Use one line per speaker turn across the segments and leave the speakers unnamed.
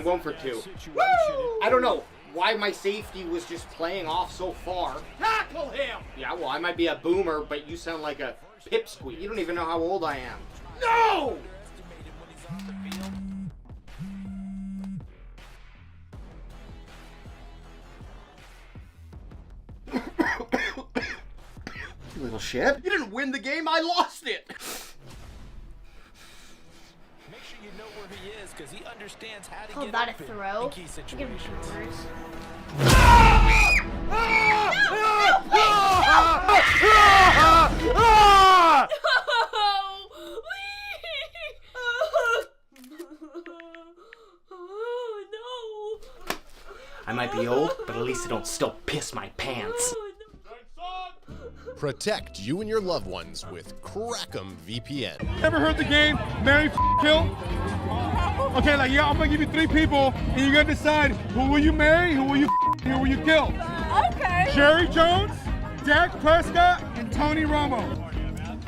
I'm going for 2.
Woo!
I don't know why my safety was just playing off so far.
Tackle him!
Yeah, well, I might be a boomer, but you sound like a pipsqueak. You don't even know how old I am.
No!
You little shit.
You didn't win the game, I lost it!
Make sure you know where he is, because he understands how to
Call
get
that a
open
throw?
in key situations.
I might be old, but at least I don't still piss my pants.
Protect you and your loved ones with Crackem VPN.
Ever heard the game Marry, Kill? Okay, like, yeah, I'm gonna give you 3 people, and you're gonna decide who will you marry, who will you who will you kill?
Okay.
Jerry Jones, Dak Prescott, and Tony Romo.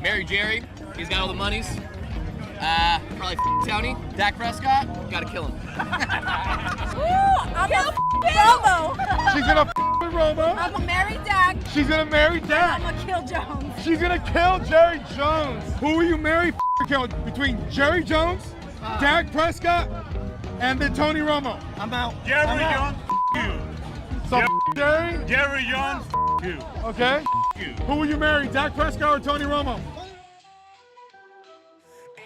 Marry Jerry. He's got all the monies. Probably Tony. Dak Prescott. Gotta kill him.
I'm gonna Romo.
She's gonna with Romo.
I'm gonna marry Dak.
She's gonna marry Dak.
I'm gonna kill Jones.
She's gonna kill Jerry Jones. Who will you marry, kill between Jerry Jones, Dak Prescott, and then Tony Romo?
I'm out.
Jerry Jones, you.
So Jerry?
Jerry Jones, you.
Okay.
You.
Who will you marry, Dak Prescott or Tony Romo?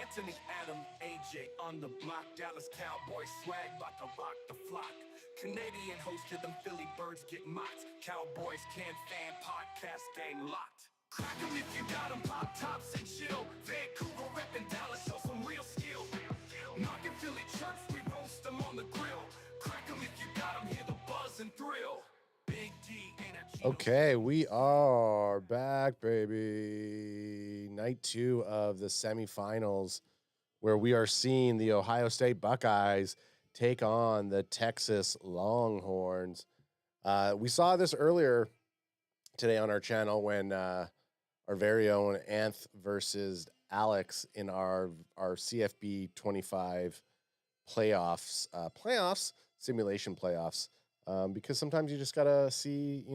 Anthony, Adam, AJ on the block. Dallas Cowboys swag, about to rock the flock. Canadian host to them Philly birds get mocked. Cowboys can fan podcast gang locked. Crack 'em if you got 'em, pop tops and chill. Vancouver reppin' Dallas, show some real skill. Knockin' Philly chirps, we roast them on the grill. Crack 'em if you got 'em, hear the buzz and thrill. Big D energy.
Okay, we are back, baby. Night 2 of the semifinals, where we are seeing the Ohio State Buckeyes take on the Texas Longhorns. We saw this earlier today on our channel when our very own Anth versus Alex in our CFB 25 simulation playoffs. Because sometimes you just gotta see,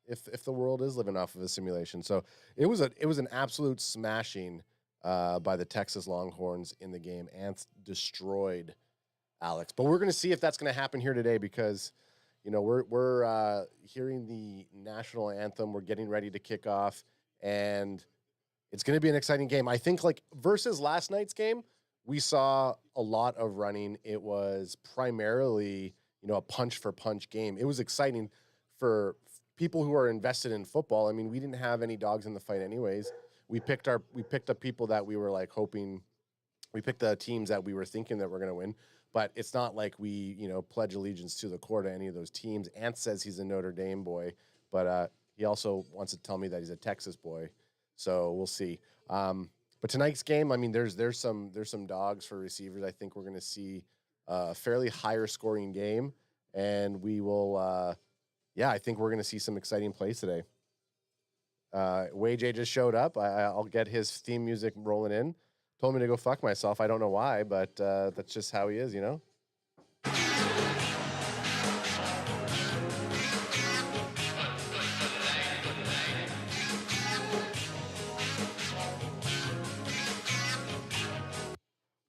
if the world is living off of a simulation. So it was an absolute smashing by the Texas Longhorns in the game. Anth destroyed Alex, but we're gonna see if that's gonna happen here today because, we're hearing the national anthem. We're getting ready to kick off, and it's gonna be an exciting game. I think versus last night's game, we saw a lot of running. It was primarily a punch for punch game. It was exciting for people who are invested in football. I mean, we didn't have any dogs in the fight anyways. We picked up people that we were hoping. We picked the teams that we were thinking that we're going to win, but it's not like we, pledge allegiance to the core to any of those teams. Ant says he's a Notre Dame boy, but he also wants to tell me that he's a Texas boy. So we'll see. But tonight's game, I mean, there's some dogs for receivers. I think we're going to see a fairly higher scoring game, and we will, I think we're going to see some exciting plays today. WayJ just showed up. I'll get his theme music rolling in. Told me to go fuck myself. I don't know why, but that's just how he is,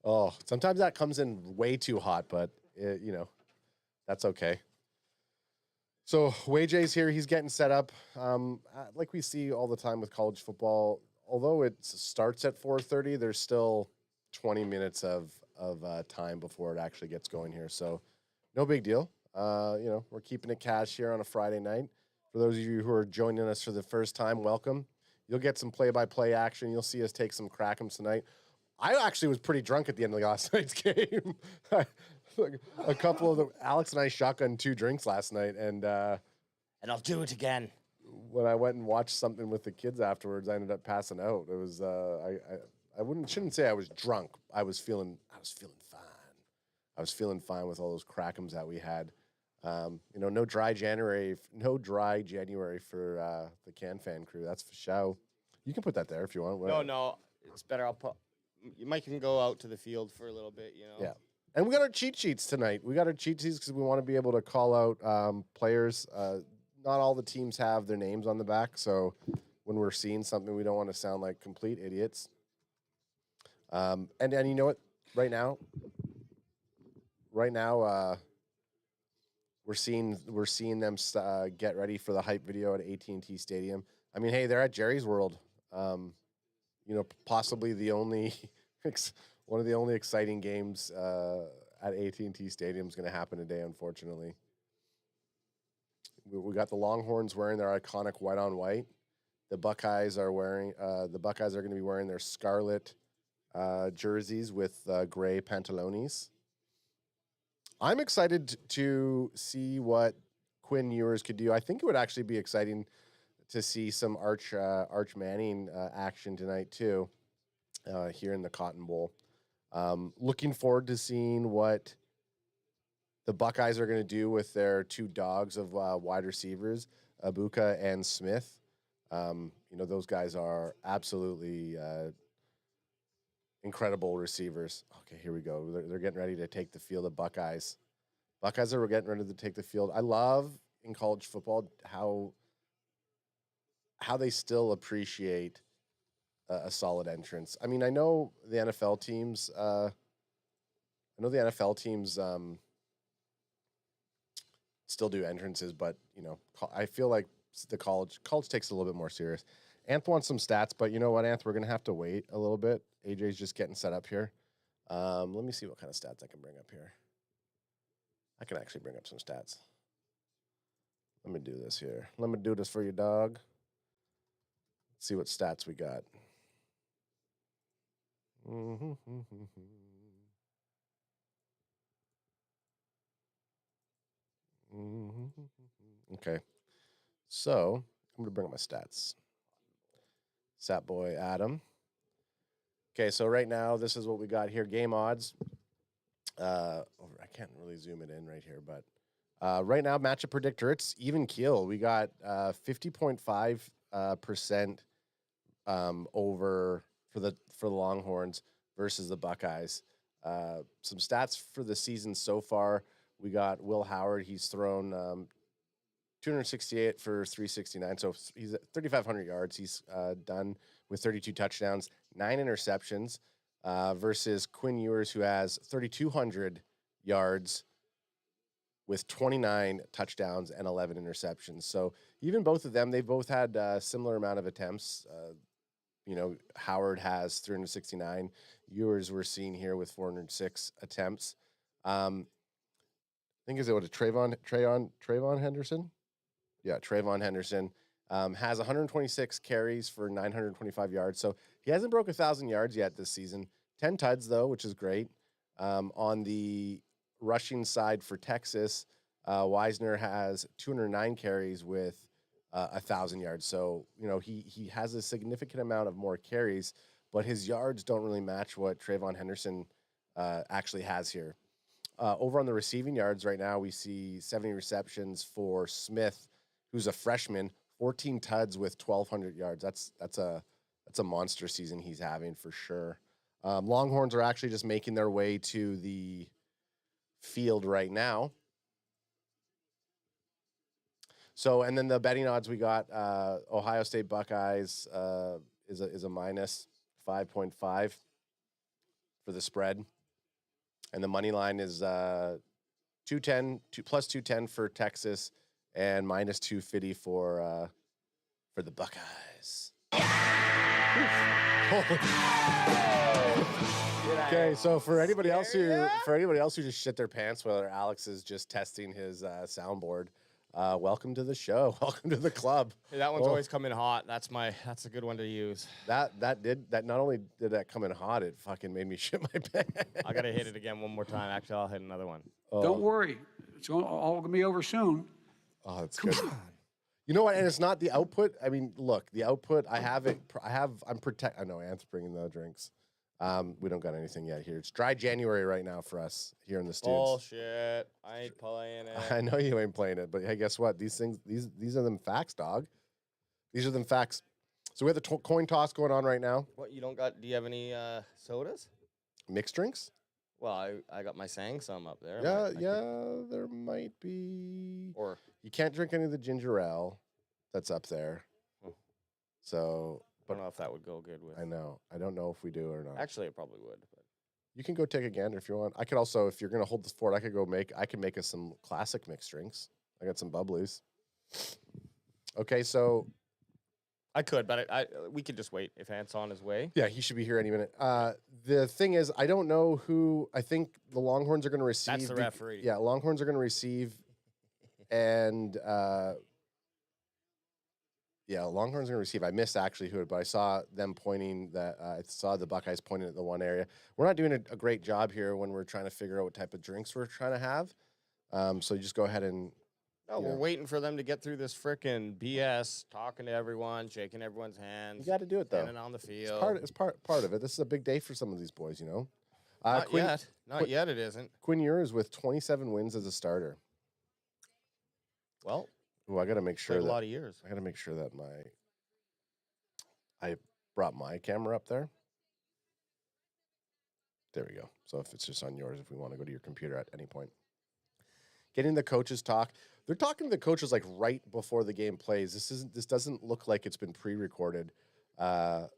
Oh, sometimes that comes in way too hot, but, that's okay. So WayJ's here. He's getting set up. Like we see all the time with college football, although it starts at 4:30, there's still 20 minutes of time before it actually gets going here. So no big deal. We're keeping it cash here on a Friday night. For those of you who are joining us for the first time, welcome. You'll get some play-by-play action. You'll see us take some Crackems tonight. I actually was pretty drunk at the end of last night's game. A couple of Alex and I shotgunned 2 drinks last night, and
I'll do it again.
When I went and watched something with the kids afterwards, I ended up passing out. It was shouldn't say I was drunk. I was feeling fine. I was feeling fine with all those Crackems that we had. No dry January for the Can Fan crew. That's for show. You can put that there if you want.
No, it's better. You might can go out to the field for a little bit.
Yeah. And we got our cheat sheets tonight. We got our cheat sheets because we want to be able to call out players. Not all the teams have their names on the back, so when we're seeing something, we don't want to sound like complete idiots. And you know what? Right now, we're seeing them get ready for the hype video at AT&T Stadium. I mean, hey, they're at Jerry's World. Possibly the only one of the only exciting games at AT&T Stadium is going to happen today. Unfortunately, we got the Longhorns wearing their iconic white on white. The Buckeyes are wearing. The Buckeyes are going to be wearing their scarlet jerseys with gray pantalones. I'm excited to see what Quinn Ewers could do. I think it would actually be exciting to see some Arch Manning action tonight too, here in the Cotton Bowl. Looking forward to seeing what the Buckeyes are going to do with their two dogs of wide receivers, Abuka and Smith. Those guys are absolutely incredible receivers. Okay, here we go. They're getting ready to take the field. The Buckeyes are getting ready to take the field. I love in college football how they still appreciate a solid entrance. I mean, I know the NFL teams. Still do entrances, but I feel like the college takes it a little bit more serious. Anth wants some stats, but you know what, Anth? We're going to have to wait a little bit. AJ's just getting set up here. Let me see what kind of stats I can bring up here. I can actually bring up some stats. Let me do this here. Let me do this for you, dog. Let's see what stats we got. Okay. So I'm going to bring up my stats. Sat boy Adam. Okay, so right now this is what we got here. Game odds. I can't really zoom it in right here, but right now matchup predictor, it's even keel. We got 50.5% over for the Longhorns versus the Buckeyes. Some stats for the season so far. We got Will Howard. He's thrown 268 for 369. So he's at 3,500 yards. He's done with 32 touchdowns, 9 interceptions versus Quinn Ewers, who has 3,200 yards with 29 touchdowns and 11 interceptions. So even both of them, they both had a similar amount of attempts. Howard has 369. Ewers we're seeing here with 406 attempts. I think is it Trayvon Henderson? Yeah, Trayvon Henderson has 126 carries for 925 yards. So he hasn't broke 1,000 yards yet this season. 10 tuds though, which is great. On the rushing side for Texas, Wisner has 209 carries with 1,000 yards. So, he has a significant amount of more carries, but his yards don't really match what Trayvon Henderson actually has here. Over on the receiving yards right now, we see 70 receptions for Smith, who's a freshman, 14 tuds with 1,200 yards. That's a monster season he's having for sure. Longhorns are actually just making their way to the field right now. So, and then the betting odds we got, Ohio State Buckeyes is a minus 5.5 for the spread. And the money line is 210 plus 210 for Texas and minus 250 for the Buckeyes. Okay, so for anybody else who just shit their pants while Alex is just testing his soundboard, welcome to the show. Welcome to the club.
Hey, that one's always coming hot. That's a good one to use.
That not only did that come in hot, it fucking made me shit my pants.
I gotta hit it again one more time. Actually, I'll hit another one.
Don't worry. It's all going to be over soon.
Oh, that's good. You know what? And it's not the output. I mean, look, the output. I know Anth's bringing the drinks. We don't got anything yet here. It's dry January right now for us here in the studios.
Bullshit. I ain't playing it.
I know you ain't playing it, but hey, guess what? These are them facts, dog. These are them facts. So we have the coin toss going on right now.
What, do you have any sodas?
Mixed drinks?
Well, I got my sang some up there.
There might be.
Or
You can't drink any of the ginger ale that's up there.
Hmm.
So,
I don't know if that would go good with.
I know. I don't know if we do or not.
Actually, it probably would. But
You can go take a gander if you want. I could also, if you're gonna hold this fort, I could make us some classic mixed drinks. I got some bubblies. Okay, so
I could, but we could just wait if Ant's on his way.
yeah, he should be here any minute. The thing is, I don't know who. I think the Longhorns are going to receive.
That's the referee.
Yeah, Longhorns are going to receive, and yeah, Longhorns are going to receive. I missed actually who, but I saw them pointing that. I saw the Buckeyes pointing at the one area. We're not doing a great job here when we're trying to figure out what type of drinks we're trying to have. So you just go ahead and.
No, we're waiting for them to get through this frickin' BS, talking to everyone, shaking everyone's hands.
You got to do it though.
Standing on the field.
It's part of it. This is a big day for some of these boys, you know.
Not yet. Not yet. It isn't.
Goodyear is with 27 wins as a starter.
Well,
I got to make sure
a lot of years.
I got to make sure that I brought my camera up there. There we go. So if it's just on yours, if we want to go to your computer at any point. Getting the coaches talk. They're talking to the coaches like right before the game plays. This doesn't look like it's been pre-recorded. You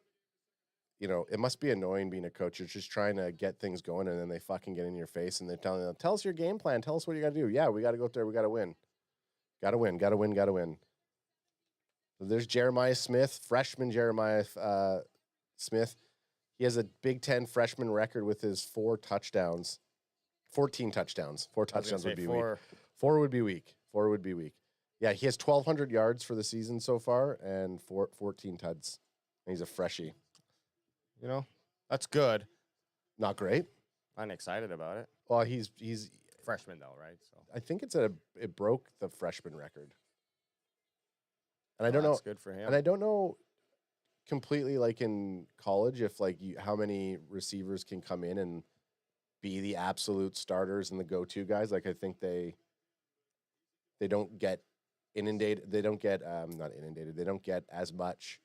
know, it must be annoying being a coach. You're just trying to get things going, and then they fucking get in your face, and they're telling them, "Tell us your game plan. Tell us what you got to do." Yeah, we got to go up there. We got to win. Got to win. Got to win. Got to win. So there's Jeremiah Smith, freshman Jeremiah Smith. He has a Big Ten freshman record with his 4 touchdowns. 14 touchdowns. 4 touchdowns would be weak. 4 would be weak. 4 would be weak. Yeah, he has 1,200 yards for the season so far and 14 tuds. And he's a freshie.
You know, that's good.
Not great.
I'm excited about it.
Well, he's
Freshman though, right? So
I think it broke the freshman record. And I don't know.
That's good for him.
And I don't know completely like in college if like how many receivers can come in and be the absolute starters and the go-to guys. Like I think they don't get inundated. They don't get not inundated. They don't get as much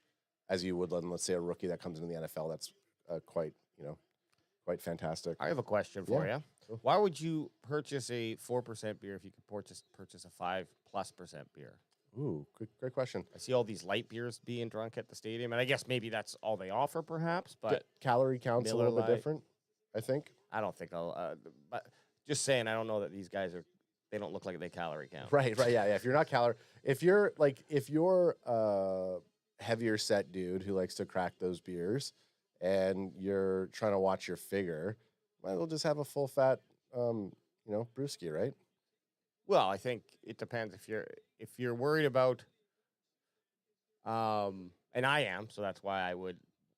as you would on, let's say, a rookie that comes into the NFL. That's quite fantastic.
I have a question for you.
Cool.
Why would you purchase a 4% beer if you could purchase a 5+% beer?
Ooh, great question.
I see all these light beers being drunk at the stadium, and I guess maybe that's all they offer, perhaps. But
calorie count's a
Miller
little bit
Lite.
different, I think.
I don't think I'll. But just saying, I don't know that these guys are. They don't look like they calorie count.
Right, yeah. If you're not if you're a heavier set dude who likes to crack those beers, and you're trying to watch your figure, might as well just have a full fat, brewski, right?
Well, I think it depends if you're worried about. And I am, so that's why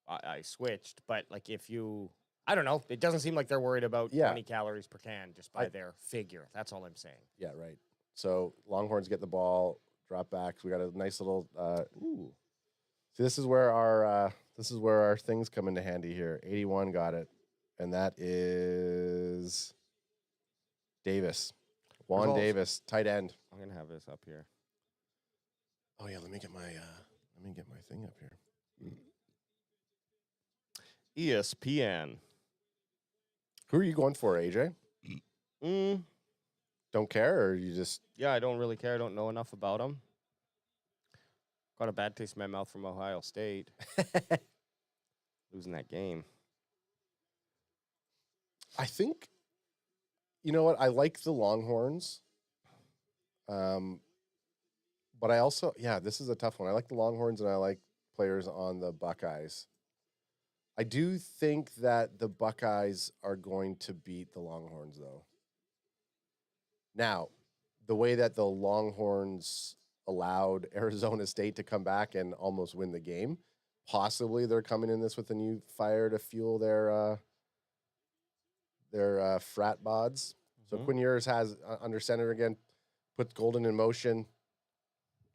I switched. But like if you. I don't know. It doesn't seem like they're worried about 20 calories per can just by their figure. That's all I'm saying.
Yeah, right. So Longhorns get the ball, drop back. We got a nice little. Ooh. See, this is where our things come into handy here. 81 got it, and that is Davis, Juan Davis, tight end.
I'm gonna have this up here.
Oh yeah, let me get my thing up here.
ESPN.
Who are you going for, AJ? Don't care, or you just?
Yeah, I don't really care. I don't know enough about them. Got a bad taste in my mouth from Ohio State. Losing that game.
I think, you know what? I like the Longhorns. But I also, this is a tough one. I like the Longhorns and I like players on the Buckeyes. I do think that the Buckeyes are going to beat the Longhorns, though. Now, the way that the Longhorns allowed Arizona State to come back and almost win the game, possibly they're coming in this with a new fire to fuel their frat bods. So Quinn Ewers has under center again, puts Golden in motion,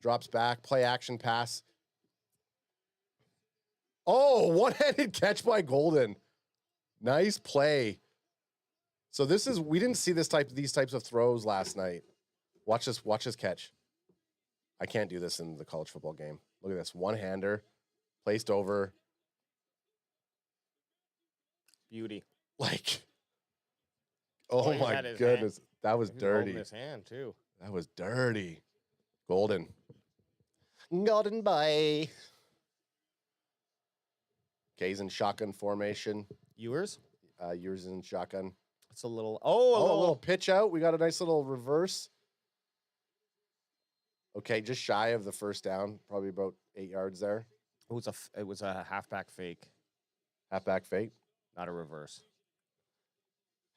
drops back, play action pass. Oh, one-handed catch by Golden. Nice play. So we didn't see these types of throws last night. Watch this catch. I can't do this in the college football game. Look at this. One-hander, placed over.
Beauty.
Like, Oh
he
my
had his
goodness,
hand.
that was
He was holding
dirty.
his hand too.
That was dirty. Golden. Golden boy. K's in shotgun formation.
Ewers?
Yours in shotgun.
It's a little.
A little pitch out. We got a nice little reverse. Okay, just shy of the first down. Probably about 8 yards there.
It was a halfback fake,
Halfback fake.
not a reverse.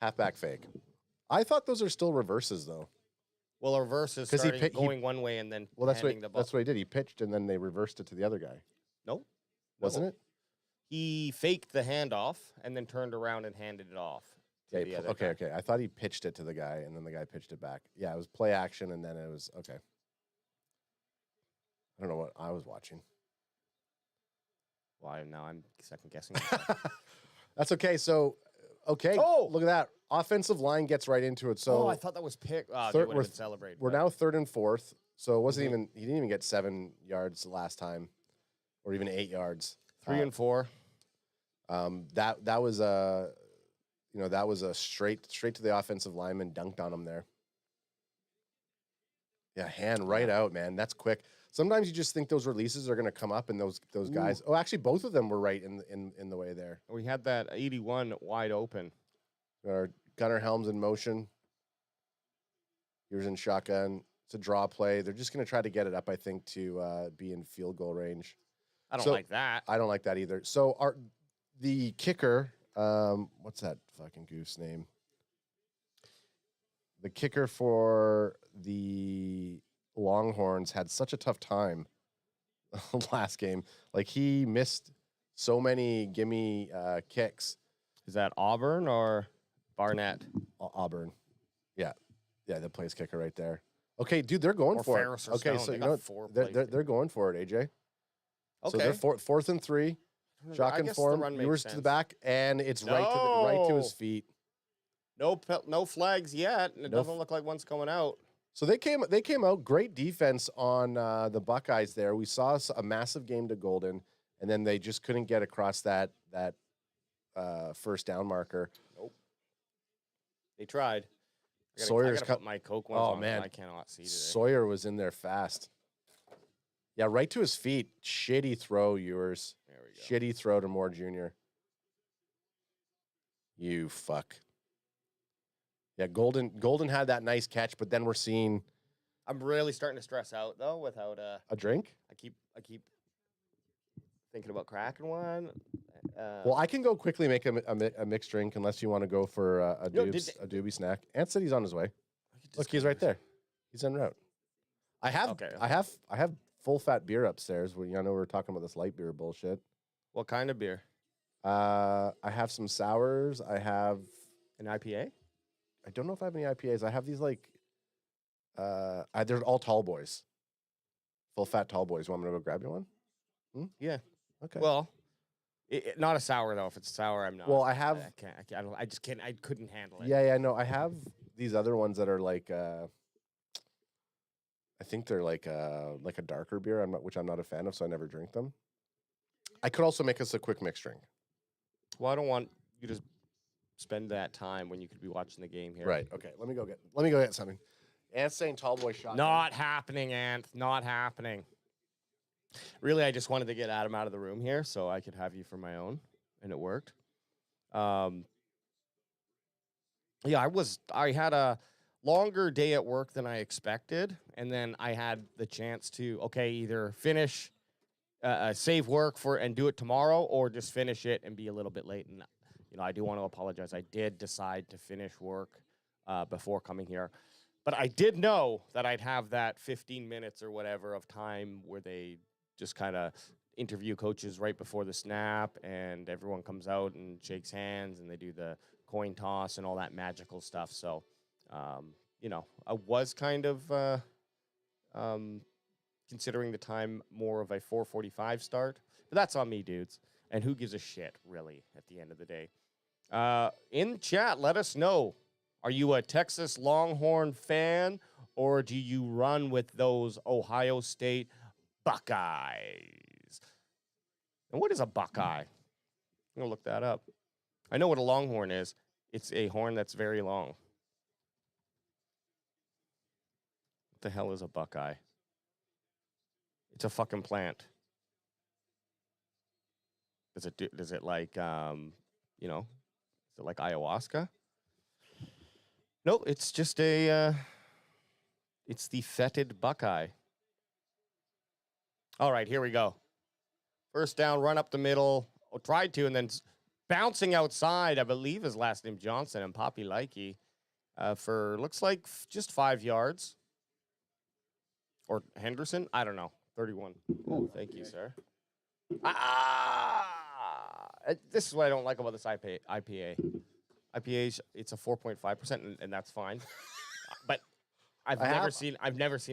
Halfback fake. I thought those are still reverses though.
Well, a reverse is
'Cause he
starting
pi- he-
going one way and then
Well, that's
handing the ball.
what he did. He pitched and then they reversed it to the other guy.
Nope.
Wasn't
No.
it?
He faked the handoff and then turned around and handed it off. To the other guy.
Okay. I thought he pitched it to the guy and then the guy pitched it back. Yeah, it was play action and then it was okay. I don't know what I was watching.
Well, now I'm second guessing.
That's okay. So, okay.
Oh!
Look at that. Offensive line gets right into it. So
I thought that was pick. Oh,
third-
they would have been celebrated.
we're
but-
now 3rd and 4th. So it wasn't even, he didn't even get 7 yards last time or even 8 yards.
3 and 4.
That was a, that was a straight to the offensive lineman, dunked on him there. Yeah, hand right out, man. That's quick. Sometimes you just think those releases are going to come up, and those guys. Oh, actually, both of them were right in the way there.
We had that 81 wide open.
Our Gunnar Helms in motion. Here's in shotgun. It's a draw play. They're just going to try to get it up, I think, to be in field goal range.
I don't like that.
I don't like that either. So the kicker, what's that fucking goose name? The kicker for the Longhorns had such a tough time last game. Like, he missed so many gimme kicks.
Is that Auburn or Barnett?
Auburn. Yeah, the place kicker right there. Okay, dude, they're going
Or
for
Ferris
it.
or
Okay,
Stone.
so
They
you
got
know
4
they're,
place
they're, they're going for it, AJ. So
Okay.
they're 4th and 3.
I
Shotgun
guess the
form.
run makes
Viewers to the
sense.
back, and it's right to his
No.
feet.
No flags yet, and it
No
doesn't look like one's coming out.
So they came out. Great defense on the Buckeyes there. We saw a massive game to Golden, and then they just couldn't get across that first down marker.
Nope. They tried.
Sawyer's
I gotta put my Coke ones
Oh,
on,
man.
I cannot see today.
Sawyer was in there fast. Yeah, right to his feet. Shitty throw, Ewers.
There we go.
Shitty throw to Moore Jr. You fuck. Yeah, Golden had that nice catch, but then we're seeing
I'm really starting to stress out though without
a drink.
I keep thinking about cracking one.
Well, I can go quickly make a mixed drink unless you want to go for a doobie snack. Ant said he's on his way. Look, he's right there. He's en route. I have full fat beer upstairs. I know we were talking about this light beer bullshit.
What kind of beer?
I have some sours. I have
an IPA.
I don't know if I have any IPAs. I have these they're all tall boys. Full fat tall boys. Want me to go grab you one?
Yeah.
Okay.
Well, not a sour though. If it's sour, I'm not.
Well, I have.
I can't. I just can't. I couldn't handle it.
Yeah. No, I have these other ones that are like. I think they're like a darker beer. Which I'm not a fan of, so I never drink them. I could also make us a quick mixed drink.
Well, I don't want you to spend that time when you could be watching the game here.
Right. Okay. Let me go get something. Ant's saying tall boy shot.
Not happening, Ant. Not happening. Really, I just wanted to get Adam out of the room here so I could have you for my own, and it worked. Yeah, I had a longer day at work than I expected, and then I had the chance to either finish, save work and do it tomorrow, or just finish it and be a little bit late. And I do want to apologize. I did decide to finish work before coming here. But I did know that I'd have that 15 minutes or whatever of time where they just kind of interview coaches right before the snap, and everyone comes out and shakes hands, and they do the coin toss and all that magical stuff. So, I was kind of considering the time more of a 4:45 start. But that's on me, dudes. And who gives a shit, really, at the end of the day? In chat, let us know. Are you a Texas Longhorn fan, or do you run with those Ohio State Buckeyes? And what is a Buckeye? I'm going to look that up. I know what a Longhorn is. It's a horn that's very long. the hell is a Buckeye? It's a fucking plant. Does it like, you know, is it like ayahuasca? No, it's just it's the fetid Buckeye. All right, here we go. First down, run up the middle. Oh, tried to, and then bouncing outside, I believe his last name Johnson and Poppy Likey for, looks like just 5 yards. Or Henderson? I don't know. 31. Oh, thank you, sir. This is what I don't like about this IPA. IPAs, it's a 4.5%, and that's fine. But I've never seen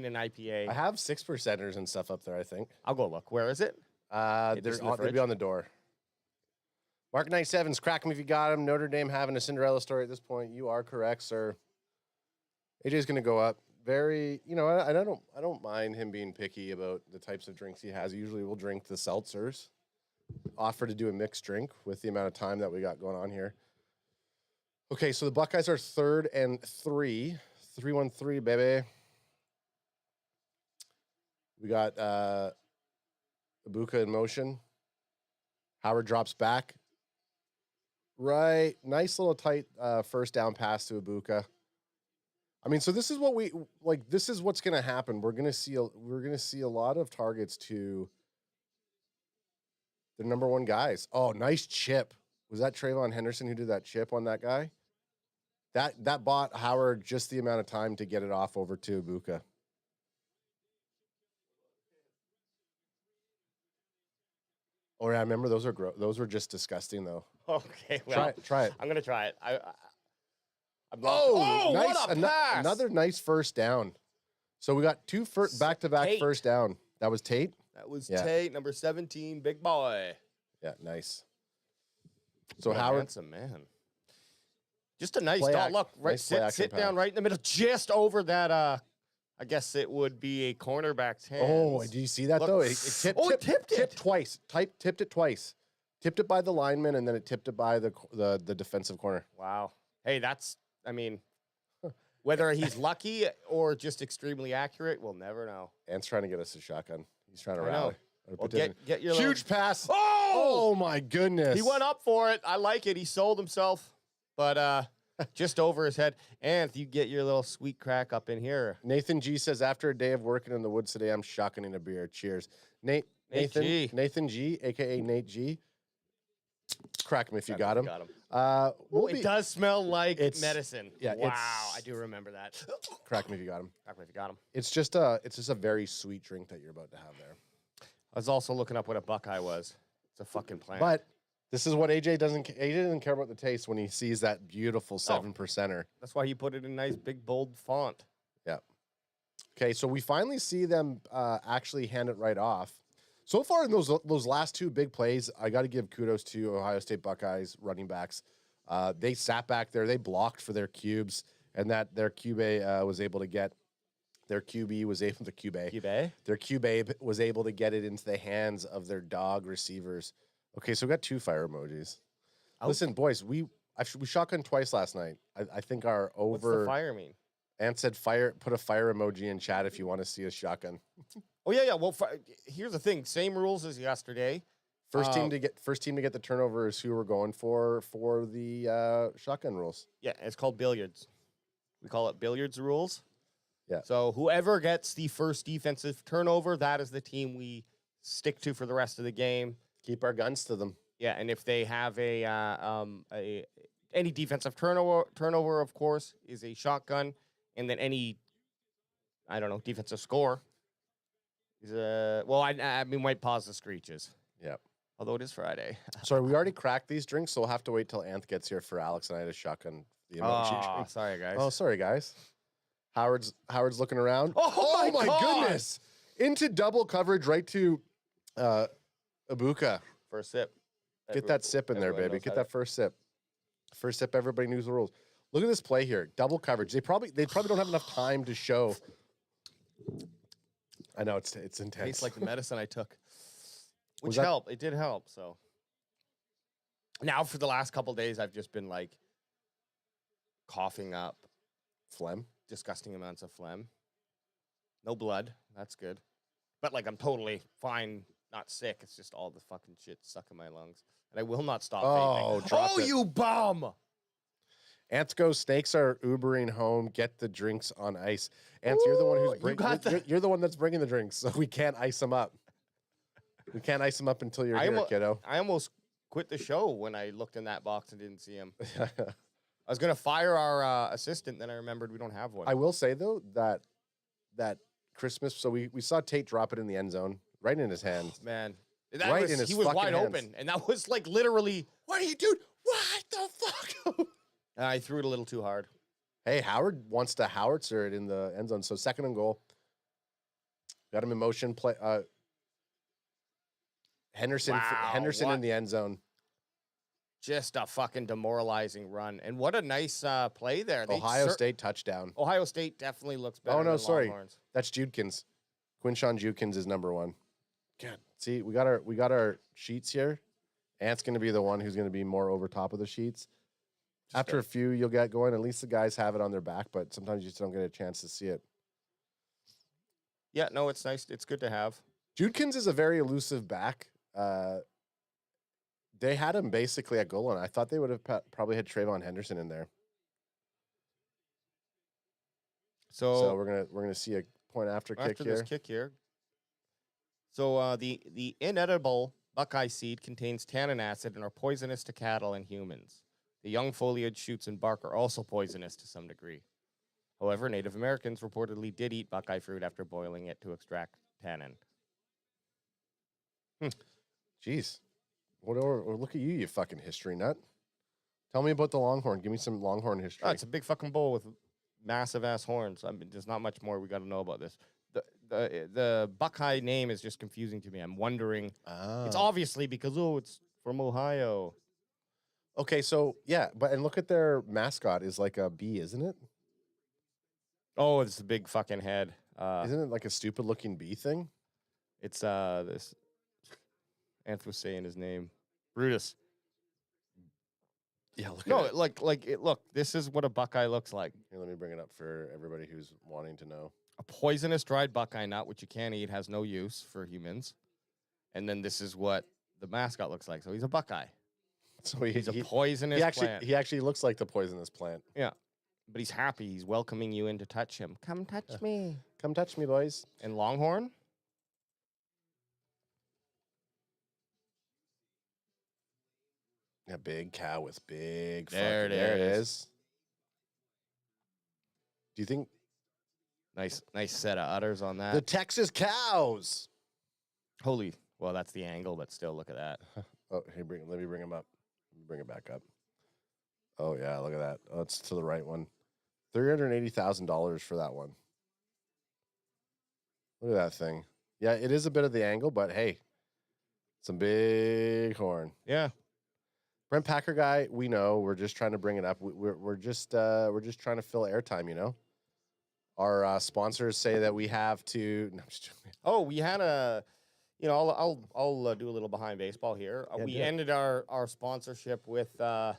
an IPA.
I have 6%ers and stuff up there, I think.
I'll go look. Where is it?
They'll be on the door. Mark 97's crack 'em if you got him. Notre Dame having a Cinderella story at this point. You are correct, sir. AJ's going to go up. Very, you know, I don't mind him being picky about the types of drinks he has. Usually we'll drink the seltzers. Offer to do a mixed drink with the amount of time that we got going on here. Okay, so the Buckeyes are 3rd and 3. 3-1-3, baby. We got Ibuka in motion. Howard drops back. Right. Nice little tight first down pass to Ibuka. I mean, so this is what this is what's going to happen. We're going to see a lot of targets to the number one guys. Oh, nice chip. Was that Trayvon Henderson who did that chip on that guy? That bought Howard just the amount of time to get it off over to Ibuka. Oh, yeah, I remember those are those were just disgusting though.
Okay, well,
try it.
I'm gonna try it.
Nice,
what a pass!
Another nice first down. So we got two back-to-back
Tate.
first down. That was Tate.
That was Tate, number 17, big boy.
Yeah, nice. So
What a
Howard,
handsome man. Just a nice
Play
dot.
act-
Look, right,
nice play action
sit
pass.
down right in the middle, just over that. I guess it would be a cornerback's hands.
oh, do you see that
Look.
though? It tipped
it.
twice. Tipped it twice. Tipped it by the lineman, and then it tipped it by the defensive corner.
Wow. Hey, that's. I mean, whether he's lucky or just extremely accurate, we'll never know.
Ant's trying to get us a shotgun. He's trying to
I know.
rally.
Well, get your
huge pass.
Oh!
Oh my goodness.
He went up for it. I like it. He sold himself, but just over his head. And you get your little sweet crack up in here.
Nathan G says, after a day of working in the woods today, I'm shotgunning a beer. Cheers. Nathan G, a.k.a. Nate G. Crack him if you got him.
It does smell like medicine.
Yeah,
wow, I do remember that.
Crack him if you got him.
Crack him if you got him.
It's just a very sweet drink that you're about to have there.
I was also looking up what a Buckeye was. It's a fucking plant.
But this is what AJ doesn't care about the taste when he sees that beautiful 7%er.
That's why he put it in nice big bold font.
Yeah. Okay, so we finally see them actually hand it right off. So far in those last two big plays, I got to give kudos to Ohio State Buckeyes running backs. They sat back there, they blocked for their cubes, and that their QB was able to get their QB was able to their QB was able to get it into the hands of their dog receivers. Okay, so we got two fire emojis. Listen, boys, we shotgunned twice last night. I think our over.
What's the fire mean?
Ant said fire. Put a fire emoji in chat if you want to see a shotgun.
Oh yeah. Well, here's the thing. Same rules as yesterday.
First team to get the turnover is who we're going for the shotgun rules.
Yeah, it's called billiards. We call it billiards rules.
Yeah.
So whoever gets the first defensive turnover, that is the team we stick to for the rest of the game.
Keep our guns to them.
Yeah, and if they have any defensive turnover, of course, is a shotgun, and then any, I don't know, defensive score is a we might pause the screeches.
Yep.
Although it is Friday.
Sorry, we already cracked these drinks, so we'll have to wait till Anth gets here for Alex and I to shotgun the emoji drink.
Sorry, guys.
Oh, sorry, guys. Howard's looking around.
Oh my God.
Goodness! Into double coverage, right to Ibuka.
First sip.
Get that sip in there, baby. Get that first sip. First sip. Everybody knows the rules. Look at this play here. Double coverage. They probably don't have enough time to show. I know it's intense.
Tastes like the medicine I took, which
Was that-
helped. It did help. So now for the last couple days, I've just been like coughing up
phlegm.
Disgusting amounts of phlegm. No blood. That's good. But like I'm totally fine, not sick. It's just all the fucking shit stuck in my lungs. And I will not stop vaping.
dropped it.
You bum!
Ants go. Snakes are Ubering home. Get the drinks on ice. Ants, you're the one who's you're the one that's bringing the drinks, so we can't ice them up. We can't ice them up until you're here, kiddo.
I almost quit the show when I looked in that box and didn't see him. I was gonna fire our assistant, then I remembered we don't have one.
I will say though that Christmas. So we saw Tate drop it in the end zone, right in his hand.
Man,
He was
wide
hands.
open, and that was like literally.
What are you doing? What the fuck?
I threw it a little too hard.
Hey, Howard wants to howitzer it in the end zone. So 2nd and goal. Got him in motion. Play. Henderson in the end zone.
Just a fucking demoralizing run, and what a nice play there.
Ohio State touchdown.
Ohio State definitely looks better.
Oh no,
than
sorry,
Longhorns.
that's Judkins. Quinshawn Judkins is number 1. God, see, we got our sheets here. Ant's going to be the one who's going to be more over top of the sheets. After a few, you'll get going. At least the guys have it on their back, but sometimes you just don't get a chance to see it.
Yeah, no, it's nice. It's good to have.
Judkins is a very elusive back. They had him basically at goal line. I thought they would have probably had Trayvon Henderson in there. So we're gonna see a point after kick
this kick here. So the inedible Buckeye seed contains tannin acid and are poisonous to cattle and humans. The young foliage, shoots, and bark are also poisonous to some degree. However, Native Americans reportedly did eat Buckeye fruit after boiling it to extract tannin.
Jeez. Look at you fucking history nut. Tell me about the Longhorn. Give me some Longhorn history.
Oh, it's a big fucking bowl with massive ass horns. I mean, there's not much more we got to know about this. The Buckeye name is just confusing to me. I'm wondering. It's obviously because it's from Ohio.
Okay, so yeah, and look at their mascot is like a bee, isn't it?
Oh, it's a big fucking head.
Isn't it like a stupid looking bee thing?
It's this. Anth was saying his name, Brutus.
Yeah,
look. This is what a Buckeye looks like.
Here, let me bring it up for everybody who's wanting to know.
A poisonous dried Buckeye nut, which you can't eat, has no use for humans. And then this is what the mascot looks like. So he's a Buckeye.
So
he's a poisonous plant.
He actually looks like the poisonous plant.
Yeah. But he's happy. He's welcoming you in to touch him. Come touch me.
Come touch me, boys.
And Longhorn?
A big cow with big
There
fucking...
it
There it
is.
is. Do you think...
Nice set of udders on that.
The Texas cows!
Holy... Well, that's the angle, but still, look at that.
Oh, hey, let me bring him up. Let me bring it back up. Oh, yeah, look at that. Oh, it's to the right one. $380,000 for that one. Look at that thing. Yeah, it is a bit of the angle, but hey, some big horn.
Yeah.
Brent Packer guy, we know. We're just trying to bring it up. We're just trying to fill airtime, you know? Our sponsors say that we have to... No, I'm just joking.
Oh, we had a... You know, I'll do a little behind baseball here. We ended our sponsorship with, or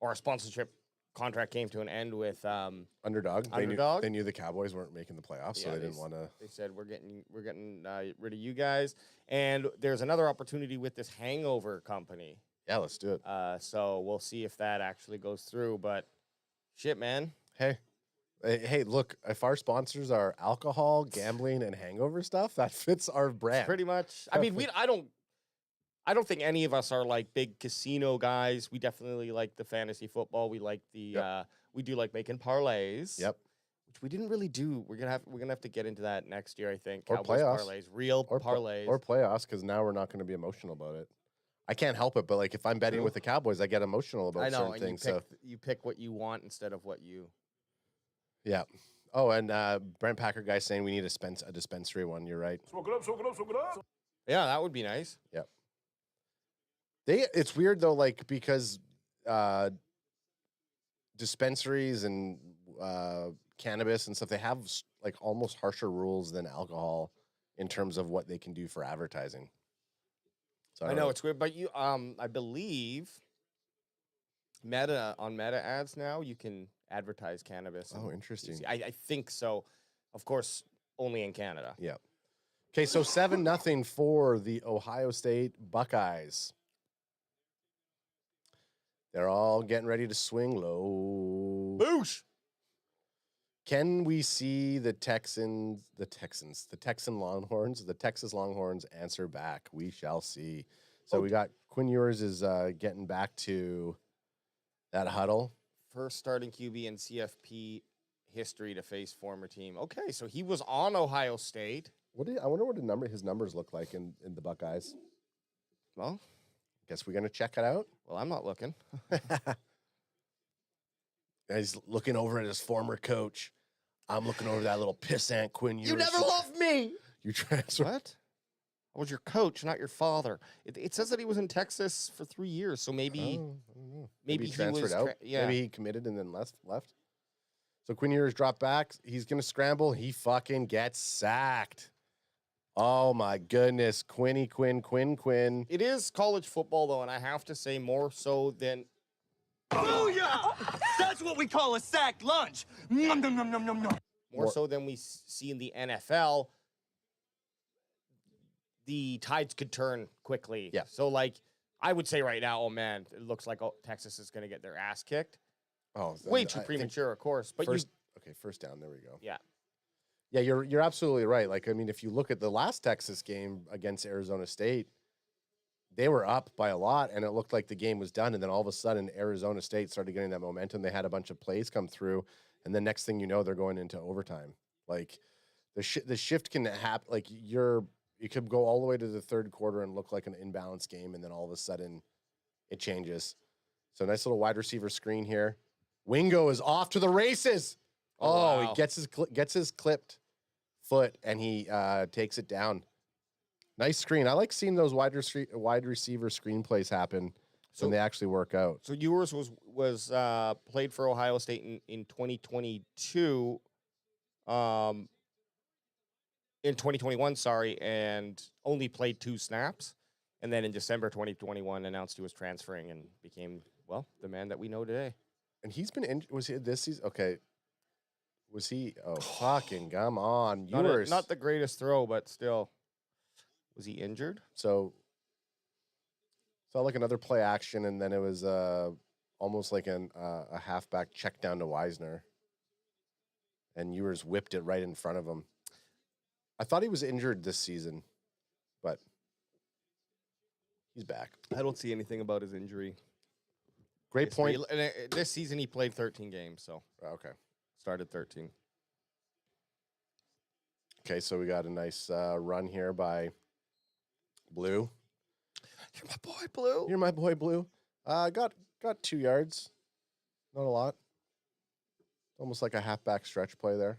our sponsorship contract came to an end with
Underdog.
Underdog.
They knew the Cowboys weren't making the playoffs, so they didn't want to.
They said we're getting rid of you guys, and there's another opportunity with this hangover company.
Yeah, let's do it.
So we'll see if that actually goes through. But shit, man.
Hey, look, if our sponsors are alcohol, gambling, and hangover stuff, that fits our brand.
Pretty much. I mean, I don't think any of us are like big casino guys. We definitely like the fantasy football. We like the we do like making parlays.
Yep.
Which we didn't really do. We're gonna have to get into that next year, I think.
Or
Cowboys
playoffs.
parlays, real parlays.
Or playoffs, because now we're not going to be emotional about it. I can't help it, but like if I'm betting with the Cowboys, I get emotional about certain things.
You pick what you want instead of what you.
Yeah. Oh, and Brent Packer guy saying we need a dispensary one. You're right.
Smoke it up, smoke it up, smoke it up.
Yeah, that would be nice.
Yep. It's weird though, like because dispensaries and cannabis and stuff, they have like almost harsher rules than alcohol in terms of what they can do for advertising. So
I know it's weird, but I believe Meta ads now you can advertise cannabis.
Oh, interesting.
I think so. Of course, only in Canada.
Yeah. Okay, so 7-0 for the Ohio State Buckeyes. They're all getting ready to swing low.
Boosh!
Can we see the Texan Longhorns, the Texas Longhorns answer back? We shall see. So we got Quinn Ewers is getting back to that huddle.
First starting QB in CFP history to face former team. Okay, so he was on Ohio State.
I wonder what his numbers look like in the Buckeyes.
Well,
guess we're gonna check it out.
Well, I'm not looking.
He's looking over at his former coach. I'm looking over that little pissant Quinn Ewers.
You never loved me.
You transfer.
What? I was your coach, not your father. It says that he was in Texas for 3 years, so maybe
I don't know.
maybe
he
he
transferred
was
out.
yeah.
Maybe he committed and then left. So Quinn Ewers dropped back. He's gonna scramble. He fucking gets sacked. Oh my goodness, Quinn.
It is college football though, and I have to say more so than.
Booyah! That's what we call a sacked lunch. Nom, nom, nom, nom, nom, nom.
More so than we see in the NFL. The tides could turn quickly.
Yeah.
So like, I would say right now, oh man, it looks like Texas is going to get their ass kicked.
Oh,
way too premature, of course. But
first down. There we go.
Yeah.
Yeah, you're absolutely right. Like, I mean, if you look at the last Texas game against Arizona State, they were up by a lot, and it looked like the game was done. And then all of a sudden, Arizona State started getting that momentum. They had a bunch of plays come through, and the next thing you know, they're going into overtime. Like, the shift can happen. Like, it could go all the way to the third quarter and look like an imbalanced game, and then all of a sudden, it changes. So nice little wide receiver screen here. Wingo is off to the races. Oh, wow. He gets his clipped foot, and he takes it down. Nice screen. I like seeing those wide receiver screen plays happen when they actually work out.
So Ewers was played for Ohio State in 2022, in 2021, sorry, and only played 2 snaps. And then in December 2021, announced he was transferring and became, well, the man that we know today.
And he's been was he this season? Okay. Was he? Oh, fucking come on.
Not the greatest throw, but still. Was he injured?
So, saw like another play action, and then it was almost like a halfback check down to Wisner. And Ewers whipped it right in front of him. I thought he was injured this season, but he's back.
I don't see anything about his injury.
Great point.
This season he played 13 games, so.
Okay.
Started 13.
Okay, so we got a nice run here by Blue.
You're my boy, Blue.
You're my boy, Blue. Got 2 yards. Not a lot. Almost like a halfback stretch play there.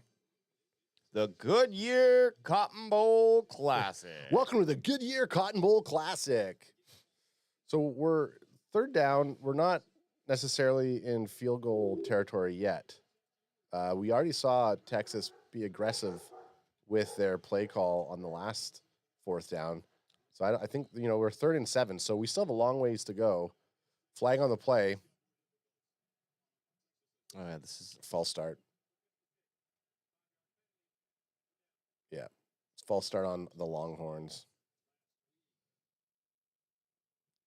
The Goodyear Cotton Bowl Classic.
Welcome to the Goodyear Cotton Bowl Classic. So we're third down. We're not necessarily in field goal territory yet. We already saw Texas be aggressive with their play call on the last 4th down. So I think, we're 3rd and 7, so we still have a long ways to go. Flag on the play.
Oh, yeah, this is
a false start. Yeah, it's false start on the Longhorns.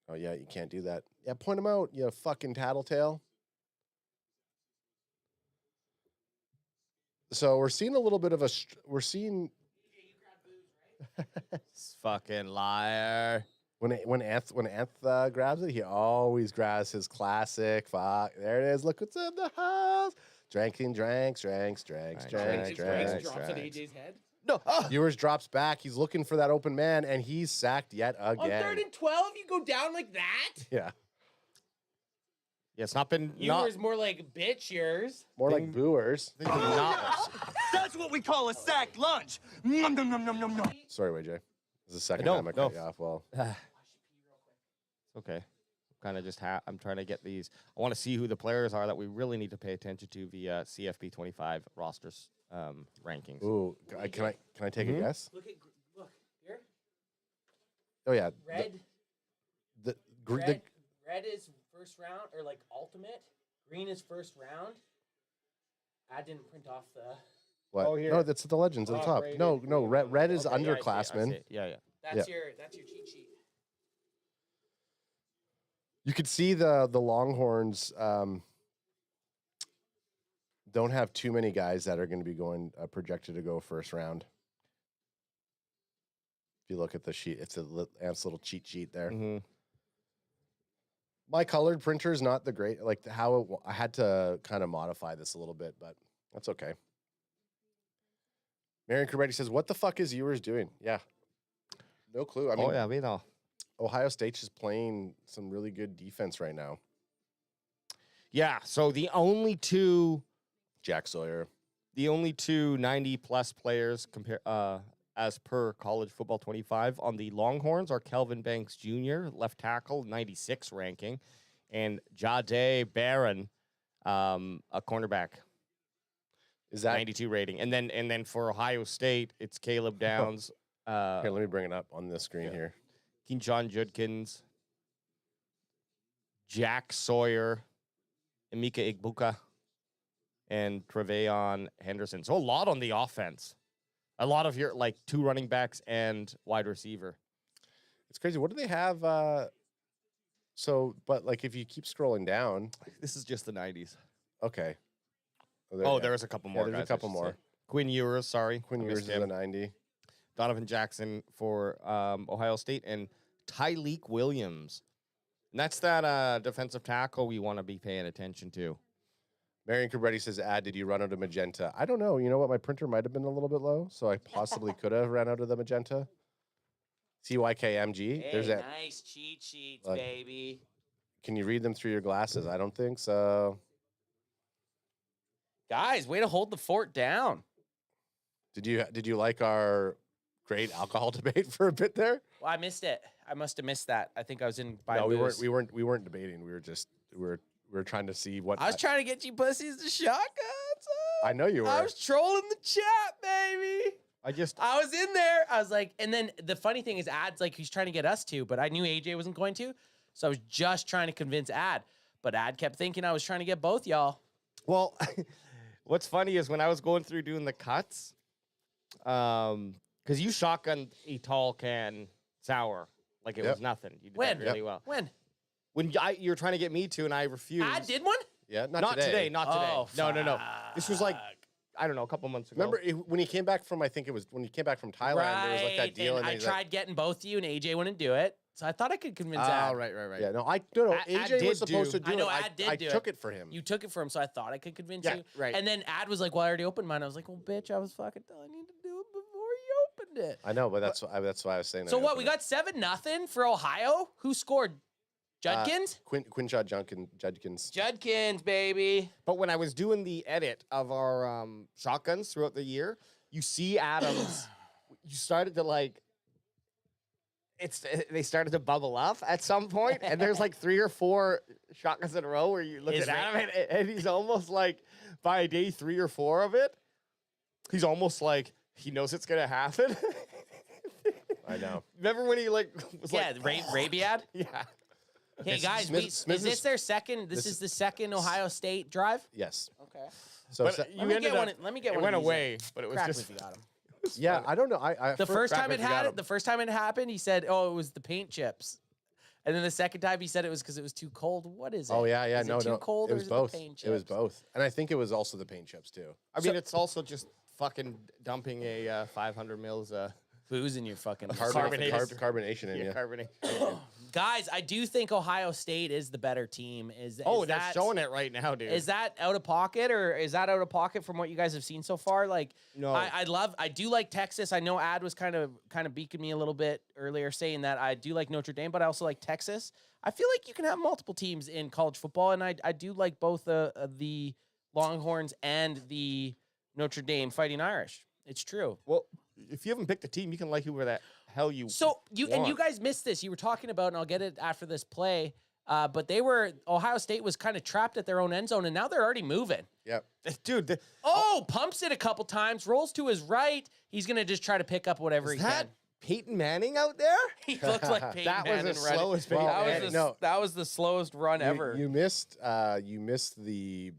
Oh, yeah, you can't do that. Yeah, point him out, you fucking tattletale. So we're seeing a little bit of
fucking liar.
When Anth grabs it, he always grabs his classic. Fuck, there it is. Look what's in the house. Dranks.
Drops at AJ's head.
No. Ewers drops back. He's looking for that open man, and he's sacked yet again.
On 3rd and 12, you go down like that?
Yeah.
Yeah, it's not been.
Ewers more like bitch yours.
More like booers.
That's what we call a sacked lunch. Nom, nom, nom, nom, nom, nom.
Sorry, YJ. This is the second time I cut you off. Well,
okay. Kind of just I'm trying to get these. I want to see who the players are that we really need to pay attention to via CFP 25 rosters rankings.
Ooh, can I take a guess?
Look here.
Oh yeah.
Red is first round or like ultimate. Green is first round. I didn't print off the
What?
Oh, here.
No, that's the legends at the top.
Brady,
No,
Brady.
red is
Okay, yeah, I see it, I
underclassmen.
see it. Yeah.
That's your cheat sheet.
You could see the Longhorns don't have too many guys that are going to be going projected to go first round. If you look at the sheet, it's Ant's little cheat sheet there.
Mm-hmm.
My colored printer is not the great, like I had to kind of modify this a little bit, but that's okay. Marion Corbetti says, "What the fuck is yours doing?" Yeah, no clue. I mean,
we know.
Ohio State is playing some really good defense right now.
Yeah, so the only two
Jack Sawyer.
The only two 90-plus players as per College Football 25 on the Longhorns are Kelvin Banks Jr., left tackle, 96 ranking, and Jade Barron, a cornerback,
Is that
92 rating. And then for Ohio State, it's Caleb Downs.
Here, let me bring it up on the screen here.
John Judkins, Jack Sawyer, Emeka Igbuka, and Treveon Henderson. So a lot on the offense. A lot of your, like, 2 running backs and wide receiver.
It's crazy. What do they have? But like if you keep scrolling down.
This is just the 90s.
Okay.
There's a couple more.
There's
guys,
a couple
I should
more.
say. Quinn Ewers, sorry.
Quinn
I
Ewers
missed
is
him.
a 90.
Donovan Jackson for Ohio State, and Tyleek Williams. And that's that defensive tackle we want to be paying attention to.
Marion Cabretti says, did you run out of magenta? I don't know. You know what? My printer might have been a little bit low, so I possibly could have ran out of the magenta. CYKMG.
Hey,
There's that.
nice cheat sheets, baby.
Can you read them through your glasses? I don't think so.
Guys, way to hold the fort down.
Did you like our great alcohol debate for a bit there?
Well, I missed it. I must have missed that. I think I was in by
No,
booze.
we weren't debating. We were trying to see what
I was trying to get you pussies to shotguns.
I know you were.
I was trolling the chat, baby.
I
was in there. I was like, and then the funny thing is, Ad's like, he's trying to get us to, but I knew AJ wasn't going to, so I was just trying to convince Ad. But Ad kept thinking I was trying to get both y'all.
Well, what's funny is when I was going through doing the cuts, because you shotgunned a tall can sour like it was nothing. You did that really well. When you're trying to get me to, and I refused.
Ad did one?
Yeah,
not today. Not today.
Oh,
No. This was like, I don't know, a couple months ago.
Remember when he came back from Thailand, there was like that deal.
And I tried getting both of you, and AJ wouldn't do it. So I thought I could convince Ad.
Right.
Yeah, no, AJ was supposed to do it.
I know Ad did do it.
I took it for him.
You took it for him, so I thought I could convince you.
Right.
And then Ad was like, well, I already opened mine. I was like, well, bitch, I was fucking telling you to do it before you opened it.
I know, but that's why I was saying.
So what, we got 7-0 for Ohio? Who scored? Judkins?
Quinshot Judkins.
Judkins, baby.
But when I was doing the edit of our shotguns throughout the year, you see Adams, you started to like, they started to bubble up at some point, and there's like 3 or 4 shotguns in a row where you look at Adam, and he's almost like, by day 3 or 4 of it, he's almost like, he knows it's going to happen.
I know.
Remember when he like was
Rabiad?
Yeah.
Hey guys, is this their second? This is the second Ohio State drive.
Yes.
Okay.
So
but
let me get one. Let me get one.
It went away, but it was
Crack
just.
if you got him.
Yeah, I don't know.
The first time it happened, he said, "Oh, it was the paint chips," and then the second time he said it was because it was too cold. What is it?
Oh yeah,
Is it too cold,
It
or
was
is
both.
It the paint chips?
It was both, and I think it was also the paint chips too.
I mean, it's also just fucking dumping a 500 mils
booze in your fucking
carbonation in you.
Carbonation.
Guys, I do think Ohio State is the better team.
They're showing it right now, dude.
Is that out of pocket, or is that out of pocket from what you guys have seen so far? Like,
no,
I do like Texas. I know Ad was kind of beaking me a little bit earlier, saying that I do like Notre Dame, but I also like Texas. I feel like you can have multiple teams in college football, and I do like both the Longhorns and the Notre Dame Fighting Irish. It's true.
Well, if you haven't picked a team, you can like whoever the hell you
want. And you guys missed this. You were talking about, and I'll get it after this play, but Ohio State was kind of trapped at their own end zone, and now they're already moving.
Yep.
Dude.
Pumps it a couple times, rolls to his right. He's going to just try to pick up whatever he can.
Peyton Manning out there?
He looks like Peyton Manning.
That was the slowest Peyton Manning.
That was the slowest run ever.
You missed the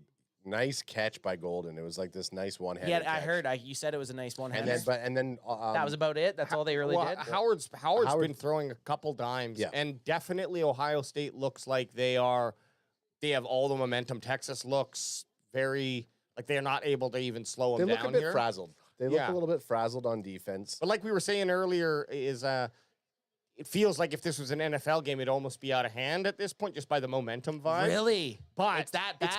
nice catch by Golden. It was like this nice one-handed
Yeah,
catch.
I heard. You said it was a nice one.
And then
that was about it. That's all they really did.
Howard's been throwing a couple dimes, and definitely Ohio State looks like they have all the momentum. Texas looks very like they're not able to even slow them down.
They look a bit
here.
frazzled. They look a little bit frazzled on defense.
But like we were saying earlier, it feels like if this was an NFL game, it'd almost be out of hand at this point just by the momentum vibe.
Really?
But
it's that bad.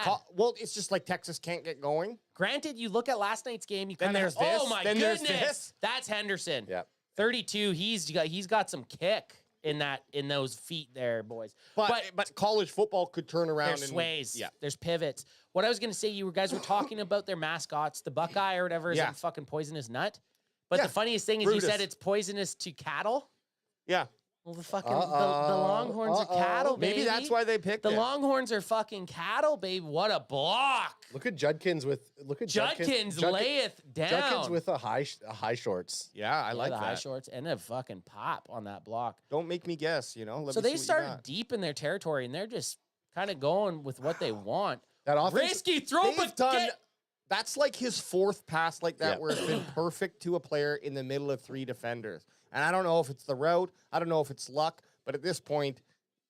It's just like Texas can't get going.
Granted, you look at last night's game, you
Then
kind of
there's this,
oh my
then there's
goodness,
this.
that's Henderson.
Yeah.
32. He's got some kick in those feet there, boys.
But college football could turn around.
There's sways. Yeah. There's pivots. What I was gonna say, you guys were talking about their mascots, the Buckeye or whatever is a fucking poisonous nut. But the funniest thing is you said it's poisonous to cattle.
Yeah.
Well, the fucking the Longhorns are cattle, baby.
Maybe that's why they picked
the
it.
Longhorns are fucking cattle, baby. What a block!
Look at Judkins
layeth down.
Judkins with a high shorts.
Yeah, I like
the
that.
high shorts and a fucking pop on that block.
Don't make me guess. Let
So
me
they
see what you
started
got.
deep in their territory, and they're just kind of going with what they want.
That offense,
Risky throw, but
That's like his fourth pass like that where it's been perfect to a player in the middle of 3 defenders. And I don't know if it's the route. I don't know if it's luck. But at this point,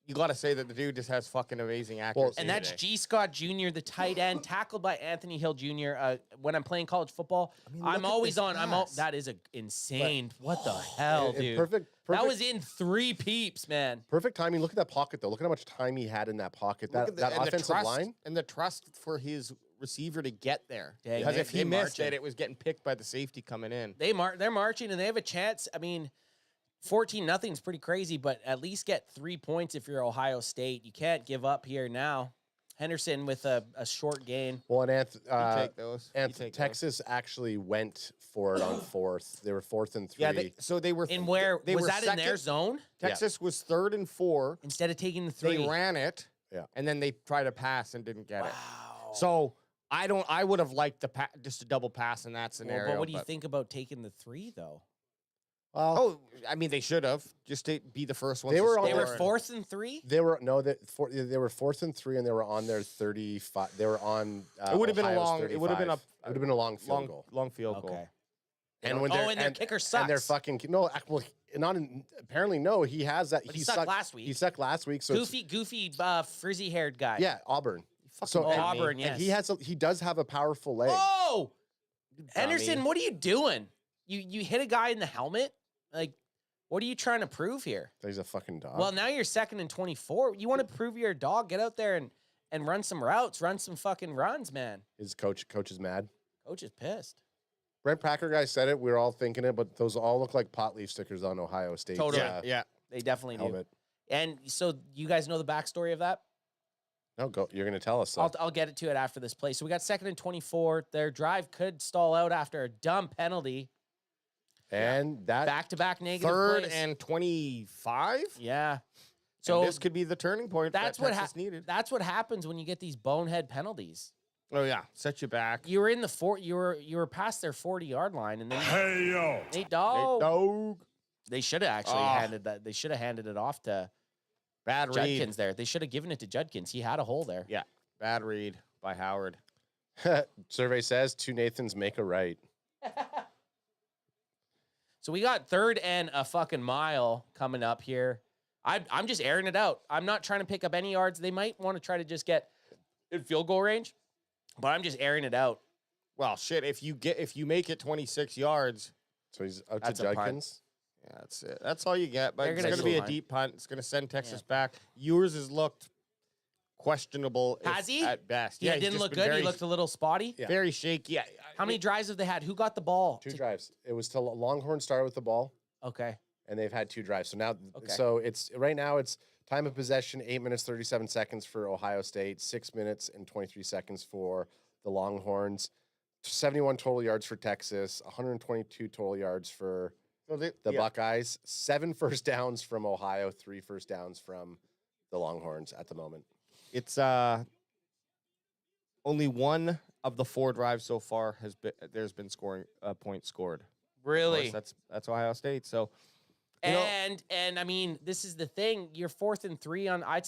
you got to say that the dude just has fucking amazing accuracy.
And that's G. Scott Jr., the tight end, tackled by Anthony Hill Jr. When I'm playing college football, I'm always on. That is insane. What the hell, dude?
Perfect.
That was in 3 peeps, man.
Perfect timing. Look at that pocket, though. Look at how much time he had in that pocket. That offensive line.
And the trust for his receiver to get there.
Yeah,
because if he missed
marching.
it was getting picked by the safety coming in.
They're marching, and they have a chance. I mean, 14-0 is pretty crazy, but at least get 3 points if you're Ohio State. You can't give up here now. Henderson with a short gain.
Well, and
take those.
Texas actually went for it on 4th. They were 4th and 3.
Yeah, they were.
In where
they
was
were
that in their zone?
Texas was 3rd and 4.
Instead of taking the 3,
they ran it.
Yeah,
and then they tried to pass and didn't get it. So I would have liked just a double pass in that scenario.
But what do you think about taking the 3 though?
I mean, they should have just to be the first ones.
They were
4th and 3.
They were 4th and 3, and they were on their 35. They were on.
It would have been a long.
35.
It would have been a.
It would have been a long field goal.
Long field goal.
Okay.
And when
their kicker sucks.
And they're fucking apparently no. He has that.
But he sucked last week.
He sucked last week. So
goofy, frizzy-haired guy.
Yeah, Auburn.
Auburn. Yes.
And he does have a powerful leg.
Oh, Henderson, what are you doing? You hit a guy in the helmet. Like, what are you trying to prove here?
He's a fucking dog.
Well, now you're 2nd and 24. You want to prove you're a dog? Get out there and run some routes, run some fucking runs, man.
His coach is mad.
Coach is pissed.
Brent Packer guy said it. We were all thinking it, but those all look like pot leaf stickers on Ohio State.
Totally.
Yeah.
They definitely
helmet.
do. And so you guys know the backstory of that?
No, go. You're going to tell us. So.
I'll get to it after this play. So we got 2nd and 24. Their drive could stall out after a dumb penalty.
And that
back-to-back negative
3rd
plays.
and 25.
Yeah. So
and this could be the turning point.
That's
that
what
Texas needed.
That's what happens when you get these bonehead penalties.
Oh yeah, set you back.
You were in the you were past their 40-yard line, and then
Hey yo,
Nate Dogg.
Dog.
They should have actually handed that. They should have handed it off to
bad read.
Judkins there. They should have given it to Judkins. He had a hole there.
Yeah, bad read by Howard.
Survey says 2 Nathans make a right.
So we got 3rd and a fucking mile coming up here. I'm just airing it out. I'm not trying to pick up any yards. They might want to try to just get in field goal range, but I'm just airing it out.
Well, shit. If you make it 26 yards,
so he's out
That's
to
a punt.
Judkins.
Yeah, that's it. That's all you get. But
They're
it's
gonna
going to be a
punt.
deep punt. It's going to send Texas back. Yours has looked questionable
Has he?
at best.
Yeah, it
he's
didn't
just
look
been
good.
Very,
He looked a little spotty.
Yeah.
very shaky. Yeah.
How many drives have they had? Who got the ball?
2 drives. It was till Longhorn started with the ball,
Okay.
and they've had 2 drives. So now,
Okay.
so it's right now it's time of possession 8 minutes 37 seconds for Ohio State, 6 minutes and 23 seconds for the Longhorns, 71 total yards for Texas, 122 total yards for the Buckeyes, 7 first downs from Ohio, 3 first downs from the Longhorns at the moment.
It's only one of the 4 drives so far there's been scoring points scored.
Really?
Of course, that's Ohio State. So
And I mean, this is the thing. You're 4th and 3 on. I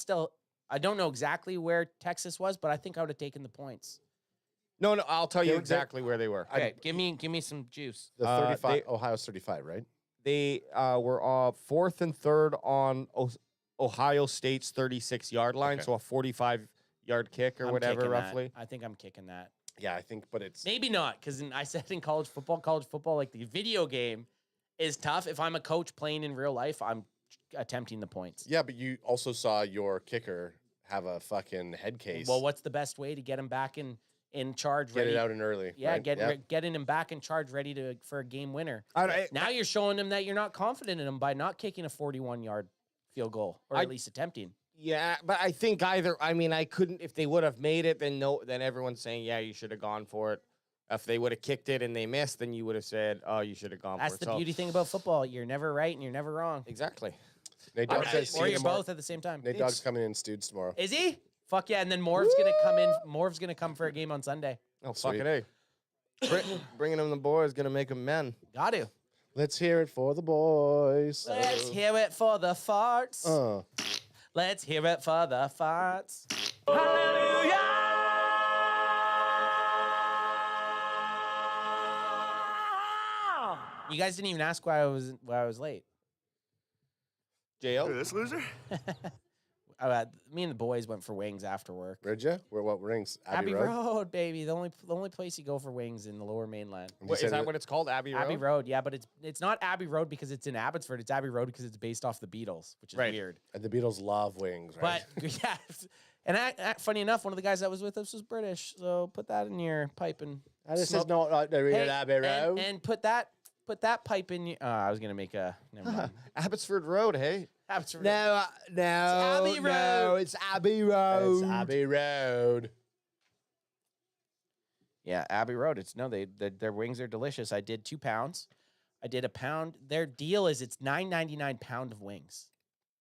don't know exactly where Texas was, but I think I would have taken the points.
No, I'll tell you
They're-
exactly where they were.
Okay, give me some juice.
The
Uh,
35.
they-
Ohio's 35, right?
They were 4th and 3rd on Ohio State's 36-yard line,
Okay.
so a 45-yard kick or
I'm
whatever,
kicking that.
roughly.
I think I'm kicking that.
Yeah, I think, but it's
Maybe not, because I said in college football, like the video game is tough. If I'm a coach playing in real life, I'm attempting the points.
yeah. But you also saw your kicker have a fucking head case.
Well, what's the best way to get him back in charge?
Get
ready?
it out in early.
Yeah,
right?
getting him back in charge, ready for a game winner.
I-
Now you're showing him that you're not confident in him by not kicking a 41-yard field goal, or at least attempting.
Yeah, but I think I couldn't, if they would have made it, then everyone's saying, yeah, you should have gone for it. If they would have kicked it and they missed, then you would have said, oh, you should have gone
That's
for it.
the beauty thing about football. You're never right and you're never wrong.
Exactly.
Nate Dogg says
Or
see
you're
tomorrow.
both at the same time.
Nate Dogg's coming in stoods tomorrow.
Is he? Fuck yeah. And then Morv's going to come in. Morv's going to come for a game on Sunday.
Oh,
Sweet.
fucking A. Bringing them the boys going to make them men.
Got to.
Let's hear it for the boys.
Let's hear it for the farts. Let's hear it for the farts. Hallelujah! You guys didn't even ask why I was late.
JL?
This loser?
Me and the boys went for wings after work.
Did ya? Where what rings?
Abbey Road, baby. The only place you go for wings in the Lower Mainland.
Wait, is that what it's called? Abbey Road?
Abbey Road, yeah, but it's not Abbey Road because it's in Abbotsford. It's Abbey Road because it's based off the Beatles, which is weird.
And the Beatles love wings, right?
But yeah, and funny enough, one of the guys that was with us was British, so put that in your pipe and
This
smoke-
is not the real
Hey,
Abbey Road.
and put that pipe in your. I was gonna make a. Never mind.
Abbotsford Road, hey?
Abbotsford.
No,
Abbey Road.
it's Abbey Road.
It's Abbey Road.
Yeah, Abbey Road. Their wings are delicious. I did 2 pounds. I did a pound. Their deal is it's $9.99 pound of wings,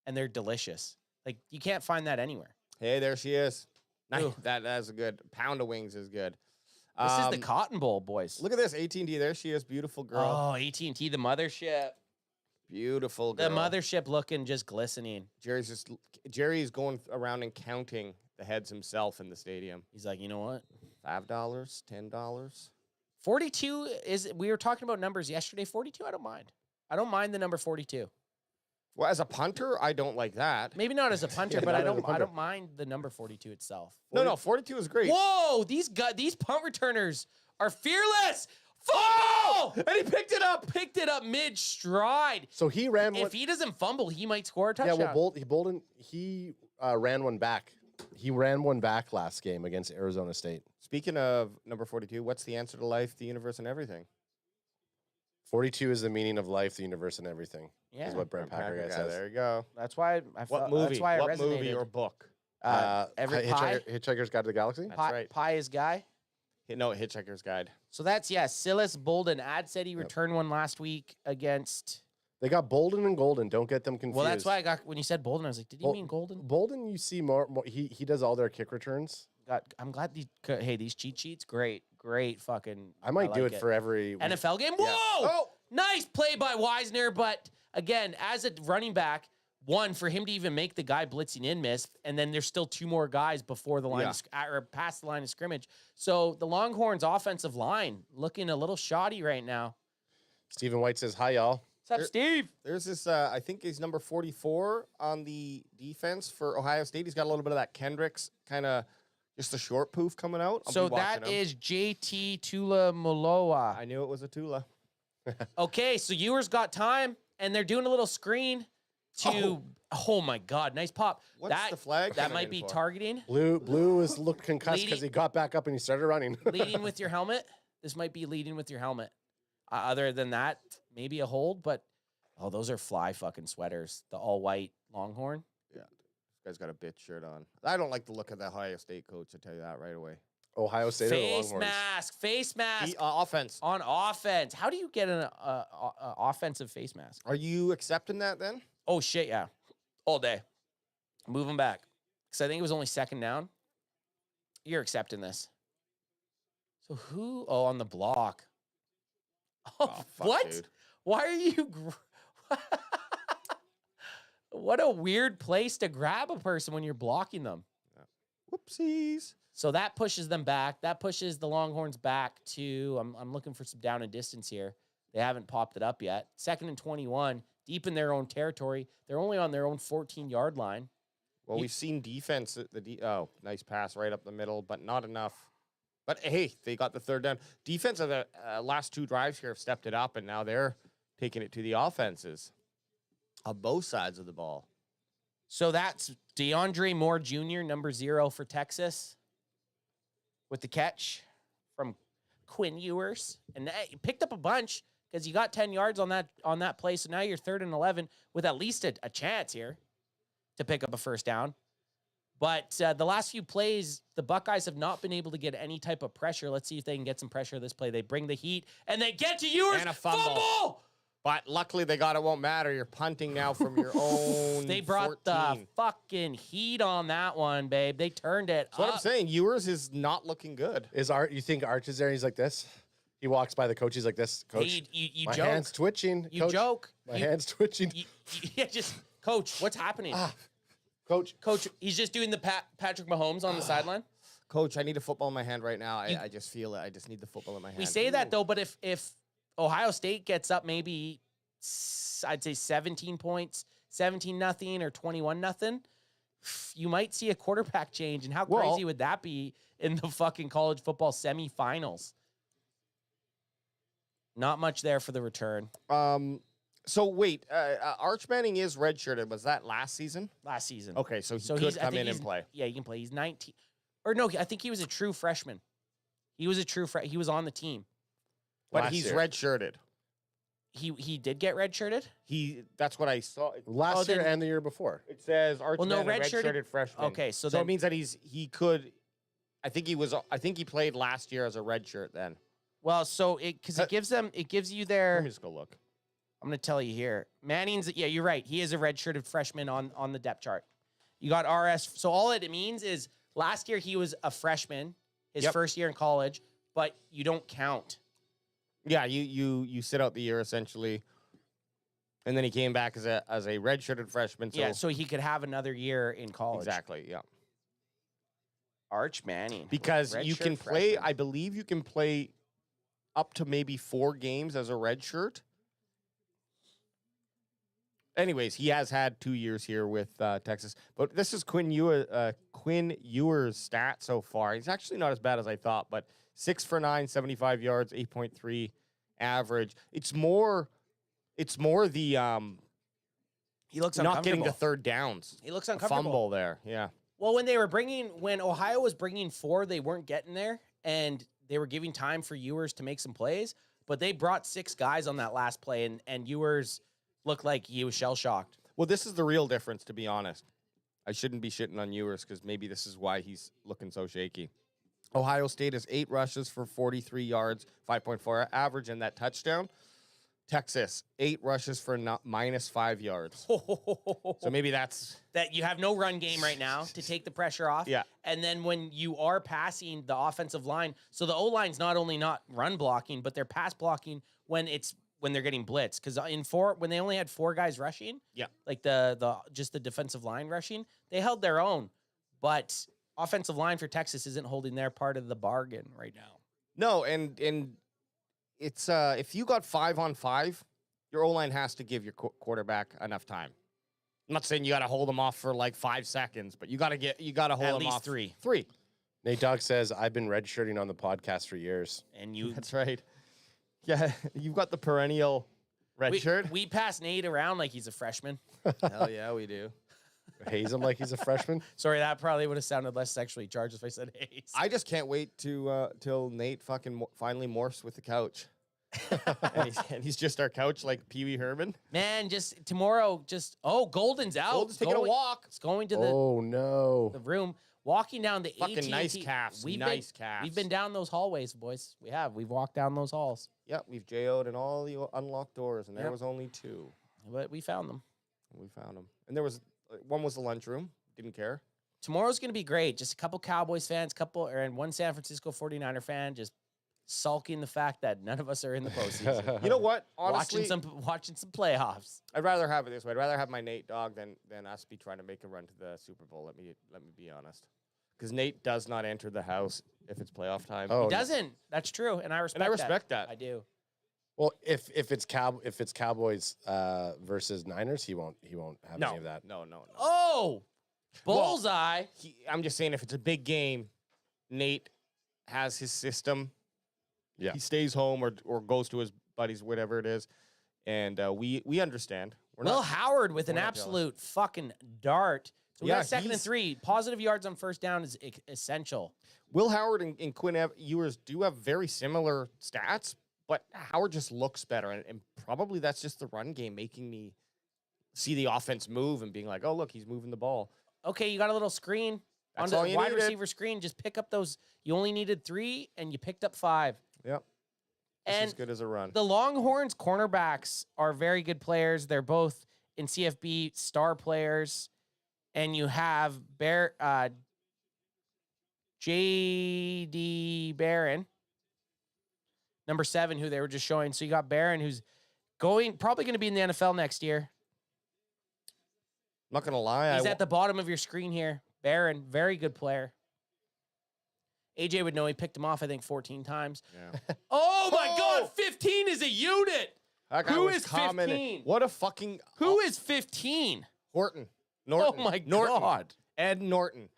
and they're delicious. Like you can't find that anywhere.
Hey, there she is. Nice.
Ooh.
That's a good pound of wings is good.
This is the Cotton Bowl, boys.
Look at this AT&T. There she is, beautiful girl.
Oh, AT&T, the mothership.
Beautiful girl.
The mothership looking just glistening.
Jerry's going around and counting the heads himself in the stadium.
He's like, you know what?
$5, $10.
42 is. We were talking about numbers yesterday. 42, I don't mind. I don't mind the number 42.
Well, as a punter, I don't like that.
Maybe not as a punter, but
not
I
as a
don't. I
punter.
don't mind the number 42 itself.
No, 42 is great.
Whoa! These punt returners are fearless. Fumble!
And he picked it up.
Picked it up mid stride.
So he ran one.
If he doesn't fumble, he might score a
Yeah,
touchdown.
well, he ran one back. He ran one back last game against Arizona State.
Speaking of number 42, what's the answer to life, the universe, and everything?
42 is the meaning of life, the universe, and everything.
Yeah,
is what Brent Packer guy says.
There you go.
that's why I
What
felt,
movie?
That's why I
What
resonated.
movie or book?
Every pie.
Hitchhiker's Guide to the Galaxy.
That's
Pie,
right.
Pie is guy.
No, Hitchhiker's Guide.
So that's Silas Bolden. Ad said he returned one last week against.
They got Bolden and Golden. Don't get them confused.
Well, that's why I got when you said Bolden. I was like, did you mean Golden?
Bolden, you see more he does all their kick returns.
I'm glad these cheat sheets, great fucking.
I might do
like
it for every
NFL game. Whoa!
Oh!
Nice play by Wisner, but again, as a running back, one for him to even make the guy blitzing in miss, and then there's still 2 more guys before the line or past the line of scrimmage. So the Longhorns offensive line looking a little shoddy right now.
Stephen White says, "Hi, y'all."
What's up, Steve?
There's this, I think he's number 44 on the defense for Ohio State. He's got a little bit of that Kendricks kind of just a short poof coming out.
So that is JT Tula Moloa.
I knew it was a Tula.
Okay, so Ewers got time, and they're doing a little screen to. Oh my God, nice pop.
What's the flag
That
coming
might
in
be
for?
targeting.
Blue is looked concussed because
Leading-
he got back up and he started running.
Leading with your helmet. This might be leading with your helmet. Other than that, maybe a hold, but those are fly fucking sweaters. The all white Longhorn.
Yeah, this guy's got a bitch shirt on. I don't like the look of the Ohio State coach. I tell you that right away.
Ohio State or the
Face
Longhorns?
mask.
Offense.
On offense. How do you get an offensive face mask?
Are you accepting that then?
Oh shit, yeah. All day. Move him back. Because I think it was only second down. You're accepting this. So who? Oh, on the block. Oh,
fuck,
what?
dude.
Why are you? What a weird place to grab a person when you're blocking them.
Whoopsies.
So that pushes them back. That pushes the Longhorns back to, I'm looking for some down and distance here. They haven't popped it up yet. 2nd and 21, deep in their own territory. They're only on their own 14-yard line.
Well, we've seen defense. Oh, nice pass right up the middle, but not enough. But hey, they got the 3rd down. Defense of the last 2 drives here have stepped it up, and now they're taking it to the offenses on both sides of the ball.
So that's DeAndre Moore Jr., number 0 for Texas, with the catch from Quinn Ewers. And he picked up a bunch because you got 10 yards on that play. So now you're 3rd and 11 with at least a chance here to pick up a 1st down. But the last few plays, the Buckeyes have not been able to get any type of pressure. Let's see if they can get some pressure this play. They bring the heat, and they get to Ewers.
And a fumble. But luckily, they got it won't matter. You're punting now from your own
They brought
14.
the fucking heat on that one, babe. They turned it
That's what I'm saying. Ewers is not looking good.
Is Art? You think Arch is there? He's like this. He walks by the coach. He's like this. Coach,
Hey, you
my
joke.
hand's twitching.
You
Coach,
joke.
My hand's twitching.
Yeah, just, Coach, what's happening?
Coach,
He's just doing the Patrick Mahomes on the sideline.
Coach, I need a football in my hand right now. I just feel it. I just need the football in my hand.
We say that, though, but if Ohio State gets up maybe, I'd say 17 points, 17-0 or 21-0, you might see a quarterback change. And how crazy would that be in the fucking college football semifinals? Not much there for the return.
So wait, Arch Manning is redshirted. Was that last season?
Last season.
Okay, so he could come in and play.
Yeah, he can play. He's 19. Or no, I think he was a true freshman. He was a true he was on the team.
But he's redshirted.
He did get redshirted?
That's what I saw.
Last year and the year before.
It says Arch Manning
redshirted
freshman.
Okay, so
it means that he could. I think he played last year as a redshirt then.
Well, so it gives you their.
Let me just go look.
I'm going to tell you here. Manning's, yeah, you're right. He is a redshirted freshman on the depth chart. You got RS. So all it means is last year he was a freshman, his first year in college, but you don't count.
Yeah, you sit out the year essentially, and then he came back as a redshirted freshman. So
so he could have another year in college.
Exactly. Yeah.
Arch Manning,
because you can play. I believe you can play up to maybe 4 games as a redshirt. Anyways, he has had 2 years here with Texas. But this is Quinn Ewers' stat so far. He's actually not as bad as I thought, but 6 for 9, 75 yards, 8.3 average. It's more the
he looks
not getting the 3rd downs.
He looks uncomfortable.
Fumble there, yeah.
Well, when Ohio was bringing 4, they weren't getting there, and they were giving time for Ewers to make some plays, but they brought 6 guys on that last play, and Ewers looked like he was shell-shocked.
Well, this is the real difference, to be honest. I shouldn't be shitting on Ewers because maybe this is why he's looking so shaky. Ohio State has 8 rushes for 43 yards, 5.4 average, and that touchdown. Texas, 8 rushes for -5 yards. So maybe that's...
That you have no run game right now to take the pressure off.
Yeah.
And then when you are passing the offensive line, so the O-line's not only not run blocking, but they're pass blocking when they're getting blitzed. Because when they only had 4 guys rushing, like just the defensive line rushing, they held their own. But offensive line for Texas isn't holding their part of the bargain right now.
No, and it's if you got 5-on-5, your O-line has to give your quarterback enough time. I'm not saying you got to hold them off for like 5 seconds, but you got to hold them off
3.
Nate Dogg says, I've been redshirting on the podcast for years.
And you...
That's right. Yeah, you've got the perennial red shirt.
We pass Nate around like he's a freshman.
Hell yeah, we do.
Haze him like he's a freshman.
Sorry, that probably would have sounded less sexually charged if I said haze.
I just can't wait to till Nate finally morphs with the couch. and he's just our couch like Pee Wee Herman.
Man, just tomorrow, Golden's out.
Golden's taking a walk.
It's going to
the
room. Walking down the
fucking
AT&T.
nice calves. Calves.
We've been down those hallways, boys. We've walked down those halls.
Yeah, we've JO'd in all the unlocked doors, and there was only 2.
But we found them.
And there was one was the lunchroom. Didn't care.
Tomorrow's going to be great. Just a couple Cowboys fans, and one San Francisco 49er fan just sulking the fact that none of us are in the postseason.
You know what? Honestly,
watching some playoffs.
I'd rather have it this way. I'd rather have my Nate Dogg than us be trying to make a run to the Super Bowl. Let me be honest. because Nate does not enter the house if it's playoff time.
Oh,
He doesn't. That's true, and I respect
that.
I do.
Well, if it's Cowboys versus Niners, he won't have any of that.
No.
Oh, bullseye.
I'm just saying, if it's a big game, Nate has his system.
Yeah.
He stays home or goes to his buddies, whatever it is, and we understand.
Will Howard with an
not
absolute fucking dart. So we
Yeah,
got 2nd and 3. Positive yards on first down is essential.
Will Howard and Quinn Ewers do have very similar stats, but Howard just looks better, and probably that's just the run game making me see the offense move and being like, oh, look, he's moving the ball.
Okay, you got a little screen.
That's
on
all
the
you
wide
needed.
receiver screen. Just pick up those. You only needed 3, and you picked up 5.
Yep.
And
as good as a run.
The Longhorns cornerbacks are very good players. They're both in CFB star players. And you have J.D. Barron, number 7, who they were just showing. So you got Barron, who's probably going to be in the NFL next year.
I'm not going to lie.
He's at the bottom of your screen here. Barron, very good player. AJ would know he picked him off, I think, 14 times.
Yeah.
Oh, my God. 15 is a unit.
That guy
Who
was
is
commenting.
15?
What a fucking...
Who is 15?
Norton.
Oh, my God.
Ed Norton.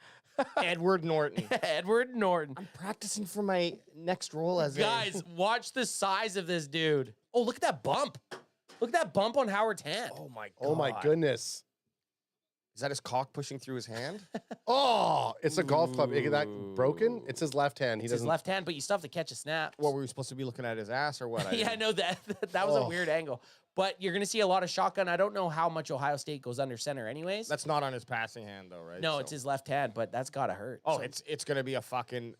Edward Norton.
Edward Norton.
I'm practicing for my next role as
Guys, watch the size of this dude. Oh, look at that bump. Look at that bump on Howard's hand.
Oh, my God.
Oh my goodness.
Is that his cock pushing through his hand?
Oh, it's a golf club. Is that broken? It's his left hand.
It's his left hand, but you still have to catch a snap.
What, were we supposed to be looking at his ass or what?
Yeah, I know that. That was a weird angle. But you're going to see a lot of shotgun. I don't know how much Ohio State goes under center anyways.
That's not on his passing hand, though, right?
No, it's his left hand, but that's got to hurt.
Oh,
So-
it's going to be a fucking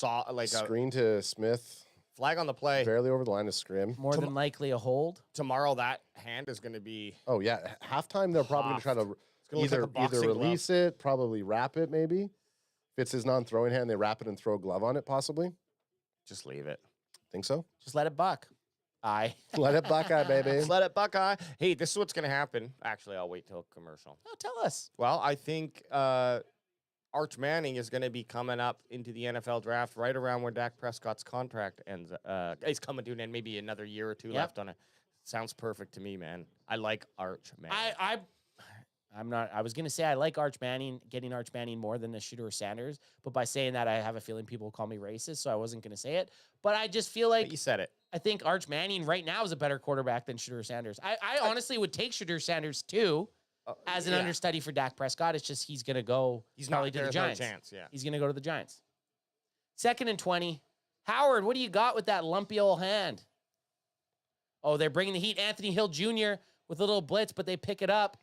a
Screen to Smith.
flag on the play.
Barely over the line of scrim.
more than likely a hold.
Tomorrow, that hand is going to be...
Oh, yeah. Halftime, they're probably going to try to
gonna look like a
either
boxing glove.
release it, probably wrap it, maybe. If it's his non-throwing hand, they wrap it and throw a glove on it, possibly.
Just leave it.
Think so?
Just let it buck. Aye.
Let it Buckeye, baby.
Just let it Buckeye. Hey, this is what's going to happen. Actually, I'll wait till commercial.
Oh, tell us.
Well, I think Arch Manning is going to be coming up into the NFL draft right around when Dak Prescott's contract ends. He's coming to an end, maybe another year or two left on it. Sounds perfect to me, man. I like Arch Manning.
I'm not. I was gonna say I like Arch Manning, getting Arch Manning more than the Shedeur Sanders, but by saying that, I have a feeling people will call me racist, so I wasn't gonna say it. But I just feel like
But you said it.
I think Arch Manning right now is a better quarterback than Shedeur Sanders. I honestly would take Shedeur Sanders too as an understudy for Dak Prescott. It's just he's gonna go.
He's
probably
not.
to the
There's no
Giants.
chance. Yeah.
He's gonna go to the Giants. 2nd and 20. Howard, what do you got with that lumpy old hand? Oh, they're bringing the heat. Anthony Hill Jr. with a little blitz, but they pick it up.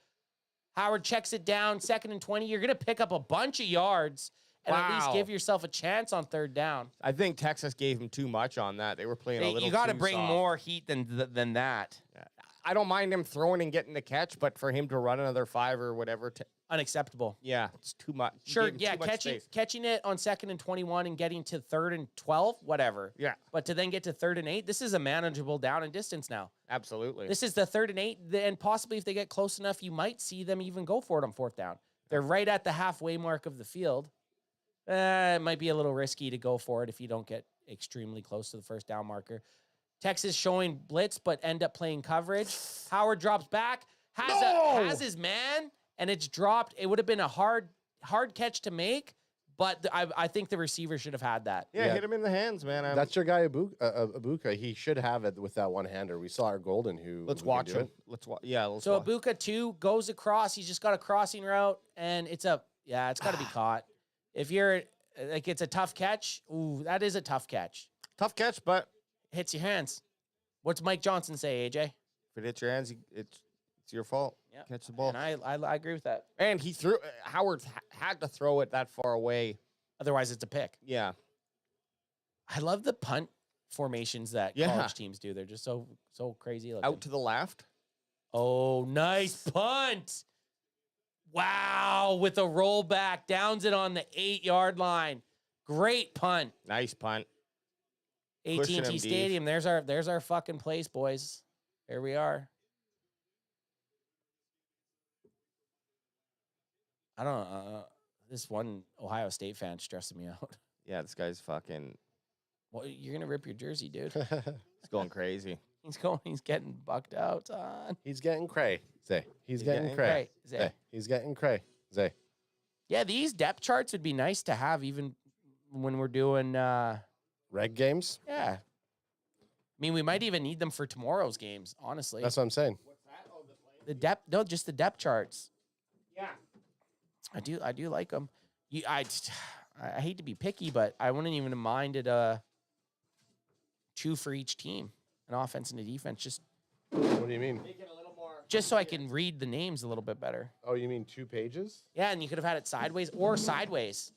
Howard checks it down, 2nd and 20. You're going to pick up a bunch of yards and at least
Wow.
give yourself a chance on 3rd down.
I think Texas gave him too much on that. They were playing a little
You got to
too
bring
soft.
more heat than that.
I don't mind him throwing and getting the catch, but for him to run another 5 or whatever,
Unacceptable.
yeah, it's too much. You
Sure,
gave him
yeah,
too much space.
catching it on 2nd and 21 and getting to 3rd and 12, whatever.
Yeah,
But to then get to 3rd and 8, this is a manageable down and distance now.
absolutely.
This is the 3rd and 8, and possibly if they get close enough, you might see them even go for it on 4th down. They're right at the halfway mark of the field. It might be a little risky to go for it if you don't get extremely close to the 1st down marker. Texas showing blitz, but end up playing coverage. Howard drops back, has his man, and it's dropped. It would have been a hard catch to make, but I think the receiver should have had that.
yeah,
Yeah.
hit him in the hands, man.
That's your guy, Ibuka. He should have it with that one-hander. We saw our Golden who.
Let's
who can
watch
do
him.
it.
Let's watch. Yeah, let's
So
watch.
Ibuka 2 goes across. He's just got a crossing route, and it's got to be caught. If you're it's a tough catch. Ooh, that is a tough catch.
Tough catch, but
Hits your hands. What's Mike Johnson say, AJ?
if it hits your hands, it's your fault.
Yep.
Catch the ball.
And I agree with that.
And he threw. Howard had to throw it that far away.
Otherwise, it's a pick.
Yeah.
I love the punt formations that
Yeah.
college teams do. They're just so crazy looking.
Out to the left.
Oh, nice punt. Wow, with a rollback, downs it on the 8-yard line. Great punt.
Nice punt.
AT&T
Pushing him deep.
Stadium. There's our fucking place, boys. Here we are. I don't This one Ohio State fan stressing me out.
Yeah, this guy's fucking.
Well, you're gonna rip your jersey, dude.
He's going crazy.
He's getting bucked out on.
He's getting cray. He's getting cray. He's getting cray.
Yeah, these depth charts would be nice to have even when we're doing
Reg games.
yeah. I mean, we might even need them for tomorrow's games, honestly.
That's what I'm saying.
The depth, no, just the depth charts.
Yeah.
I do like them. I hate to be picky, but I wouldn't even mind it 2 for each team, an offense and a defense, just
What do you mean?
just so I can read the names a little bit better.
Oh, you mean 2 pages?
Yeah, and you could have had it sideways or sideways.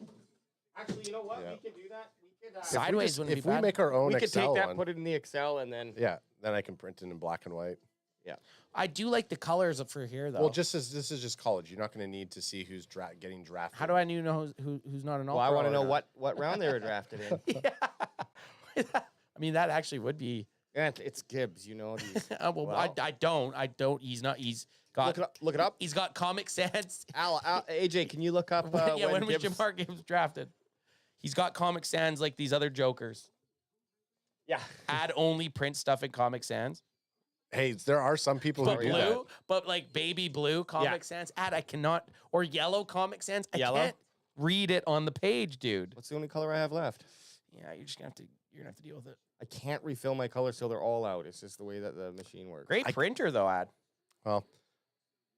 Actually, you know what?
Yeah.
We could do that. We could.
Sideways wouldn't be
If we
bad.
make our own
We could
Excel
take that,
one,
put it in the Excel, and then.
yeah, then I can print it in black and white.
Yeah.
I do like the colors for here, though.
Well, just as this is just college, you're not going to need to see who's getting drafted.
How do I know who's not an all?
Well, I want to know what round they were drafted in.
I mean, that actually would be.
Yeah, it's Gibbs, you know.
Well, I don't. He's not. He's got.
Look it up.
He's got Comic Sans.
AJ, can you look up?
when was
Gibbs...
Jamar Gibbs drafted? He's got Comic Sans like these other jokers.
Yeah.
Ad only print stuff in Comic Sans.
Hey, there are some people
But
who do that.
blue, but like baby blue Comic Sans. Ad, I cannot. Or yellow Comic Sans. I can't read it on the page, dude.
What's the only color I have left?
Yeah, you're gonna have to deal with it.
I can't refill my colors till they're all out. It's just the way that the machine works.
Great printer though, Ad.
Well,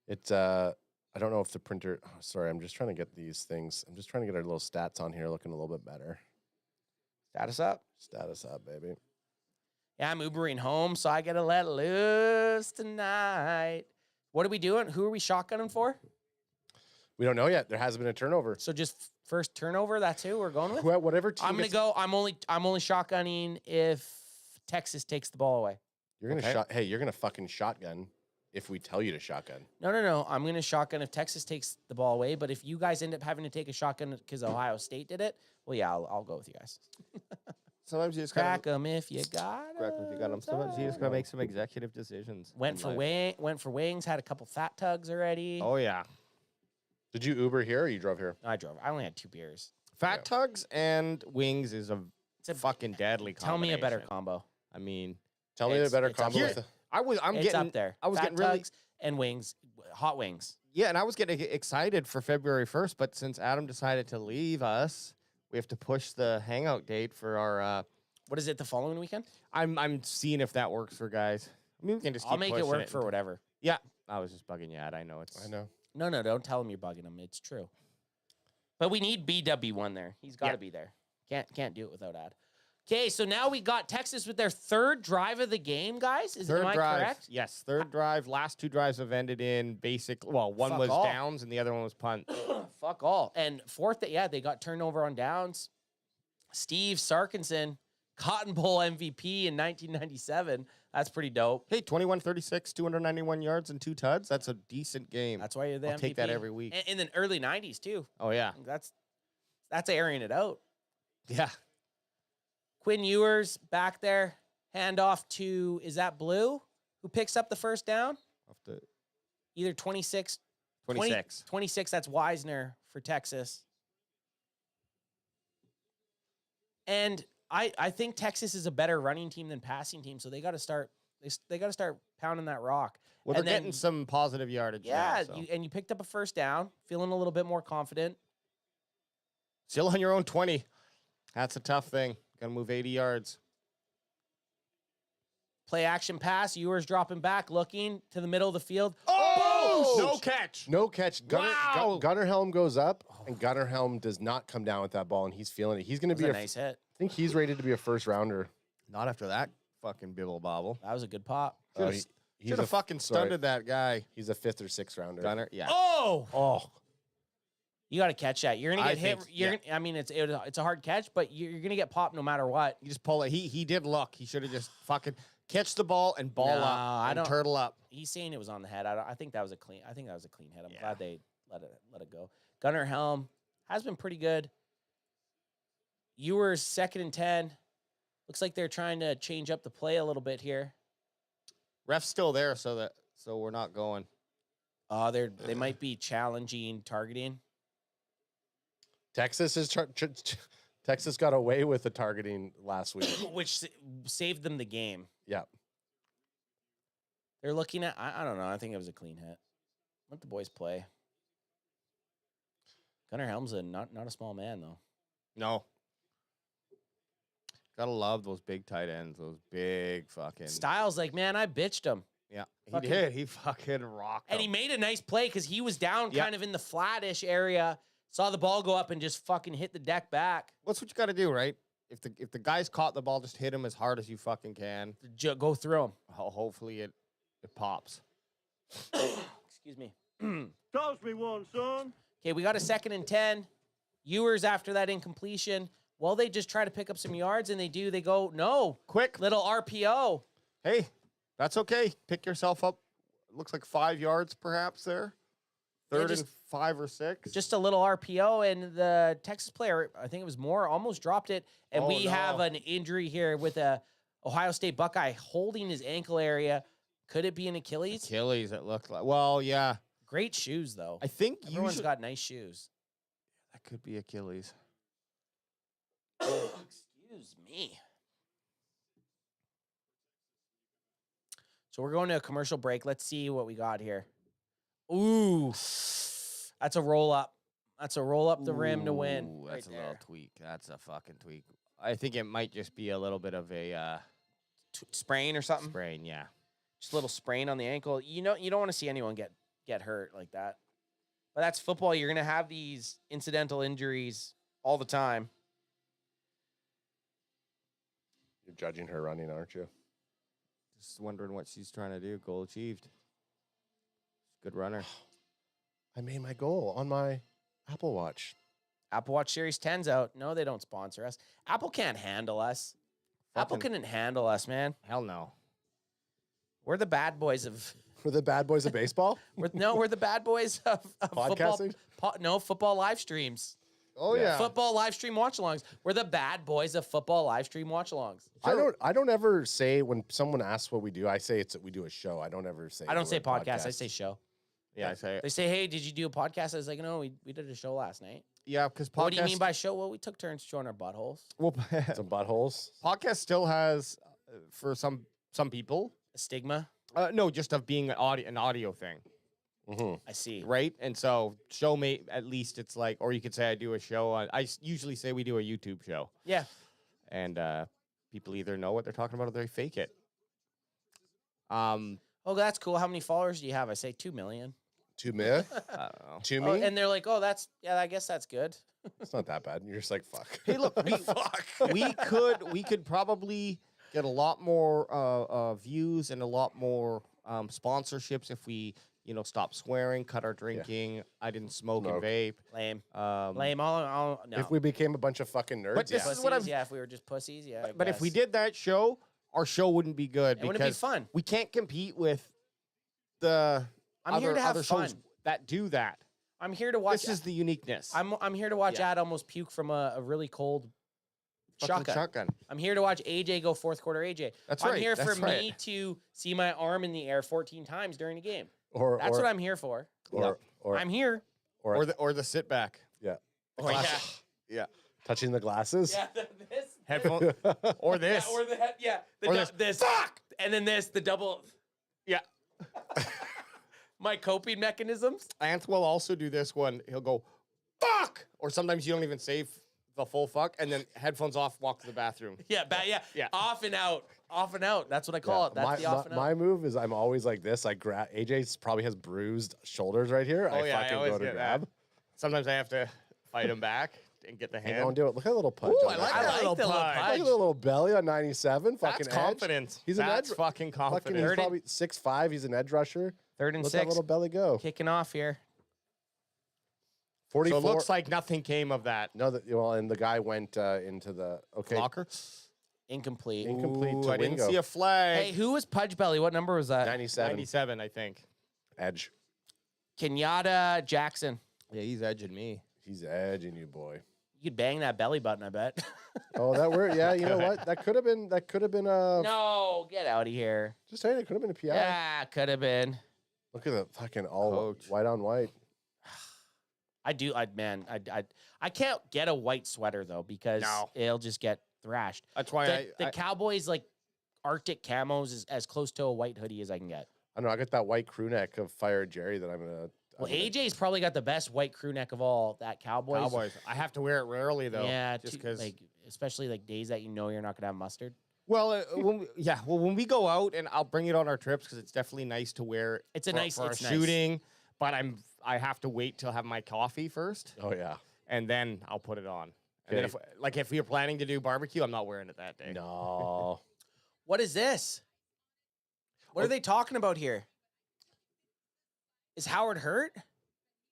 it's I don't know if the printer. Oh, sorry, I'm just trying to get these things. I'm just trying to get our little stats on here looking a little bit better.
Status up.
Status up, baby.
Yeah, I'm Ubering home, so I gotta let loose tonight. What are we doing? Who are we shotgunning for?
We don't know yet. There hasn't been a turnover.
So just first turnover. That's who we're going with.
Whatever team.
I'm gonna go. I'm only shotgunning if Texas takes the ball away.
You're gonna Hey, you're gonna fucking shotgun if we tell you to shotgun.
No. I'm gonna shotgun if Texas takes the ball away. But if you guys end up having to take a shotgun because Ohio State did it, well, yeah, I'll go with you guys.
Sometimes you just
Crack them if you got
Correct me if you got them. Sometimes you just gotta make some executive decisions.
Went for wings. Had a couple fat tugs already.
Oh yeah.
Did you Uber here or you drove here?
I drove. I only had 2 beers.
Fat tugs and wings is a fucking deadly combination.
Tell me a better combo.
I mean,
tell me a better
it's
combo.
up there.
I'm
It's
getting
up there.
I was
Fat
getting really
tugs and wings, hot wings.
Yeah, and I was getting excited for February 1st, but since Adam decided to leave us, we have to push the hangout date for our
What is it, the following weekend?
I'm seeing if that works for guys. I mean, we can just
I'll
keep
make it
pushing
work for whatever.
Yeah, I was just bugging you out. I know it's.
I know.
No, don't tell him you're bugging him. It's true. But we need BW1 there. He's got to be there. Can't do it without Ad. Okay, so now we got Texas with their 3rd drive of the game, guys. Am I correct?
Yes, 3rd drive. Last 2 drives have ended in basic. Well, one
Fuck
was
all.
downs and the other one was punt.
Fuck all. And 4th, they got turnover on downs. Steve Sarkinson, Cotton Bowl MVP in 1997. That's pretty dope.
Hey, 21-36, 291 yards and 2 tuds. That's a decent game.
That's why you're the
I'll
MVP.
take that every week.
In the early 90s, too.
Oh, yeah.
That's airing it out.
Yeah.
Quinn Ewers back there. Handoff to, is that Blue who picks up the first down? Either 26. 26, that's Wisner for Texas. And I think Texas is a better running team than passing team, so they got to start they got to start pounding that rock.
Well,
and
they're getting some positive yardage.
Yeah,
now, so.
you picked up a first down, feeling a little bit more confident.
Still on your own 20. That's a tough thing. Got to move 80 yards.
Play action pass. Ewers dropping back, looking to the middle of the field.
Oh! No catch.
No catch. Gunnar Helm goes up, and Gunnar Helm does not come down with that ball, and he's feeling it. He's going to be
a nice hit.
I think he's rated to be a first rounder.
Not after that fucking bibble bobble.
That was a good pop.
Should have fucking stunted that guy.
He's a 5th or 6th rounder.
Gunnar, yeah.
Oh. You got to catch that. You're gonna get hit.
Think,
I mean, it's a hard catch, but you're gonna get popped no matter what.
You just pull it. He did look. He should have just fucking catch the ball and ball up. And turtle up.
He's saying it was on the head. I think that was a clean. I think that was a clean hit. I'm glad they let it go. Gunnar Helm has been pretty good. Ewers 2nd and 10. Looks like they're trying to change up the play a little bit here.
Ref's still there, so we're not going.
They might be challenging targeting.
Texas Texas got away with the targeting last week.
which saved them the game.
Yeah.
They're looking at, I don't know. I think it was a clean hit. Let the boys play. Gunnar Helm's not a small man, though.
No. Gotta love those big tight ends, those big fucking.
Styles, like, man, I bitched him.
Yeah, he
Fucking-
did. He fucking rocked
And he
them.
made a nice play because he was down
Yeah.
kind of in the flattish area, saw the ball go up and just fucking hit the deck back.
What's what you got to do, right? If the guy's caught the ball, just hit him as hard as you fucking can.
Go through him.
Hopefully it pops.
Excuse me.
Toss me one, son.
Okay, we got a 2nd and 10. Ewers after that incompletion. Well, they just try to pick up some yards, and they do. They go, no.
Quick.
Little RPO.
Hey, that's okay. Pick yourself up. Looks like 5 yards perhaps there. Third
just-
and 5 or 6.
Just a little RPO, and the Texas player, I think it was Moore, almost dropped it. And
Oh,
we have
no.
an injury here with a Ohio State Buckeye holding his ankle area. Could it be an Achilles?
Achilles, it looked like. Well, yeah.
Great shoes, though.
I think
Everyone's
usually
got nice shoes.
that could be Achilles.
Excuse me. So we're going to a commercial break. Let's see what we got here. Ooh, that's a roll up. That's a roll up the rim to win.
Ooh,
Right
that's a
there.
little tweak. That's a fucking tweak. I think it might just be a little bit of a
Sprain or something.
sprain. Yeah.
Just a little sprain on the ankle. You know, you don't want to see anyone get hurt like that. But that's football. You're gonna have these incidental injuries all the time.
You're judging her running, aren't you?
Just wondering what she's trying to do. Goal achieved. Good runner.
I made my goal on my Apple Watch.
Apple Watch Series 10's out. No, they don't sponsor us. Apple can't handle us. Apple
Fucking-
couldn't handle us, man.
Hell no.
We're the bad boys of.
We're the bad boys of baseball.
We're the bad boys of
Podcasting?
football. Football live streams.
Oh yeah.
Football live stream watch-alongs. We're the bad boys of football live stream watch-alongs.
I don't ever say when someone asks what we do, I say we do a show. I don't ever say
I don't
the
say
word
podcast. I say show.
Yeah, I say
They say, "Hey, did you do a podcast?" I was like, "No, we did a show last night."
yeah, because podcast.
What do you mean by show? Well, we took turns showing our buttholes.
well,
some buttholes.
podcast still has for some people.
A stigma.
No, just of being an audio thing,
I see.
right? And so show me at least it's like, or you could say I do a show on. Usually say we do a YouTube show,
Yeah.
and people either know what they're talking about or they fake it.
Oh, that's cool. How many followers do you have? I say 2 million.
To me,
I don't know.
to
Oh,
me,
and they're like, "Oh, I guess that's good."
it's not that bad. You're just like fuck.
Hey, look, we could probably get a lot more views and a lot more sponsorships if we, stop swearing, cut our drinking. I didn't smoke and vape.
Lame.
Um,
Lame. All no.
If we became a bunch of fucking nerds,
But this
yeah.
is what
Pussies,
I'm-
yeah, if we were just pussies, yeah. I
But if we
guess.
did that show, our show wouldn't be good
It wouldn't
because
be fun.
we can't compete with the
I'm here to have
other shows
fun.
that do that.
I'm here to watch.
This is the uniqueness.
I'm here to watch
Yeah.
Ad almost puke from a really cold
Fucking
shotgun. I'm here to watch AJ go fourth quarter AJ.
That's
I'm
right,
here for
that's
me
right.
to see my arm in the air 14 times during a game.
or
That's what I'm here for.
or
I'm here.
or the sit back.
yeah,
Oh, yeah.
Yeah.
touching the glasses.
Yeah, this.
Headphone or this.
Yeah, or the head. Yeah, the
Or
this. And then this, the double.
Yeah.
My coping mechanisms.
Ant will also do this one. He'll go, fuck! Or sometimes you don't even say the full fuck, and then headphones off, walk to the bathroom.
Yeah,
Yeah.
Off and out. Off and out. That's what I call it. That's the off and out.
My move is I'm always like this. I grab AJ probably has bruised shoulders right here.
Oh,
I
yeah, I
fucking
always
go to
get
grab.
that. Sometimes I have to fight him back and get the
Hang
hand.
on, do it. Look at that little punch.
Ooh,
on
I like
that.
that little
the
punch.
Look at the little belly on 97.
That's
Fucking edge.
confidence.
He's an
That's
edge.
fucking confidence.
Fucking, he's probably 6'5". He's an edge rusher.
3rd and
Let that
6.
little belly go.
Kicking off here.
44.
So it looks like nothing came of that.
No, and the guy went into the
Locker?
Incomplete.
incomplete
Ooh,
to
I didn't
Wingo.
see a flag.
Hey, who was Pudge Belly? What number was that?
97
97, I think.
edge.
Kenyatta Jackson.
Yeah, he's edging me.
He's edging you, boy.
You could bang that belly button, I bet.
Oh, that word. Yeah, you know what? That could have been.
No, get out of here.
Just saying, it could have been a PI.
Yeah, could have been.
Look at the fucking all
Coach.
white on white.
I do. I can't get a white sweater though because it'll just get thrashed.
That's why
The Cowboys like Arctic camos is as close to a white hoodie as I can get.
I don't know. I got that white crew neck of Fire Jerry that I'm gonna.
Well, AJ's probably got the best white crew neck of all. That Cowboys.
I have to wear it rarely though.
Yeah,
just because,
like especially like days that you know you're not gonna have mustard.
Well, when we go out, and I'll bring it on our trips because it's definitely nice to wear.
It's a nice
for
it's
shooting, but I have to wait till I have my coffee first.
Oh yeah,
and then I'll put it on. And then if we are planning to do barbecue, I'm not wearing it that day.
No.
What is this? What are they talking about here? Is Howard hurt?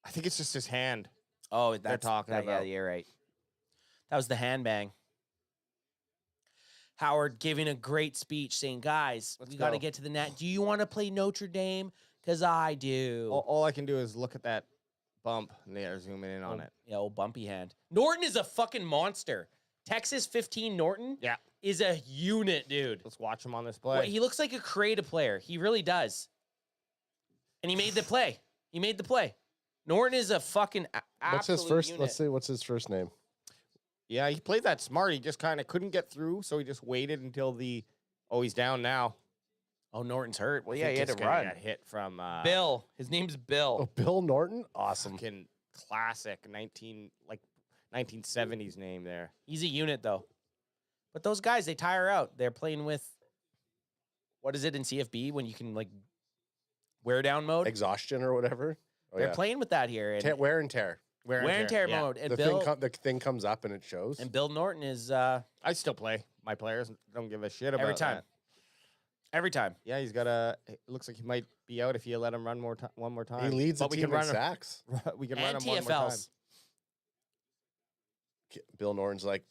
I think it's just his hand.
Oh,
they're talking about.
Yeah, you're right. That was the hand bang. Howard giving a great speech saying, guys, we got to get to the net. Do you want to play Notre Dame? Because I do.
All I can do is look at that bump, and they are zooming in on it.
Yeah, old bumpy hand. Norton is a fucking monster. Texas 15 Norton is a unit, dude.
Let's watch him on this play.
Well, he looks like a creative player. He really does. And he made the play. Norton is a fucking absolute
What's his first?
unit.
Let's see. What's his first name?
Yeah, he played that smart. He just kind of couldn't get through, so he just waited until he's down now.
Oh, Norton's hurt. Well,
I
yeah,
think
he had to
this guy
run.
got hit from
Bill. His name's Bill.
Oh, Bill Norton. Awesome.
Fucking classic 1970s name there.
He's a unit, though. But those guys, they tire out. They're playing with, what is it in CFB when you can, like, wear down mode?
Exhaustion or whatever. Oh,
They're playing with that here. And
wear and tear.
Wear and tear mode. And
the thing comes up and it shows.
And Bill Norton is...
I still play. My players don't give a shit about
every time.
that.
Every time.
Yeah, he's got it looks like he might be out if you let him run one more time.
He leads the team in sacks.
We can
and
run him one more time.
Bill Norton's like,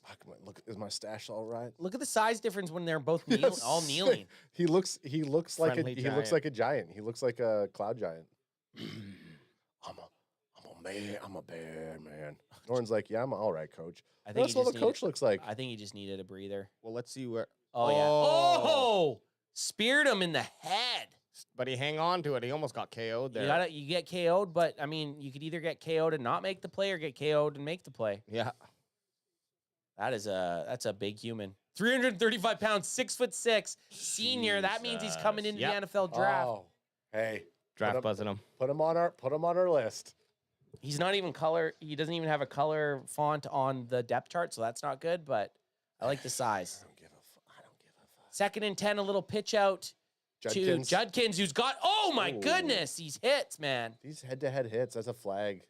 look, is my stash all right?
Look at the size difference when they're both all kneeling.
He looks like
Friendly
he looks like a giant. He looks like a cloud giant. I'm a bad man. Norton's like, yeah, I'm all right, coach.
I think
that's what the coach looks like.
I think he just needed a breather.
Well, let's see where.
Oh, yeah. Oh! Speared him in the head.
But he hang on to it. He almost got KO'd there.
You get KO'd, but I mean, you could either get KO'd and not make the play or get KO'd and make the play.
Yeah.
That's a big human. 335 pounds, 6'6", senior. That means he's coming into the NFL draft.
Oh, hey,
Draft buzzing him.
Put him on our list.
He's not even color. He doesn't even have a color font on the depth chart, so that's not good. But I like the size.
I don't give a fuck.
2nd and 10, a little pitch out to Judkins, who's got. Oh my goodness, these hits, man.
These head-to-head hits. That's a flag.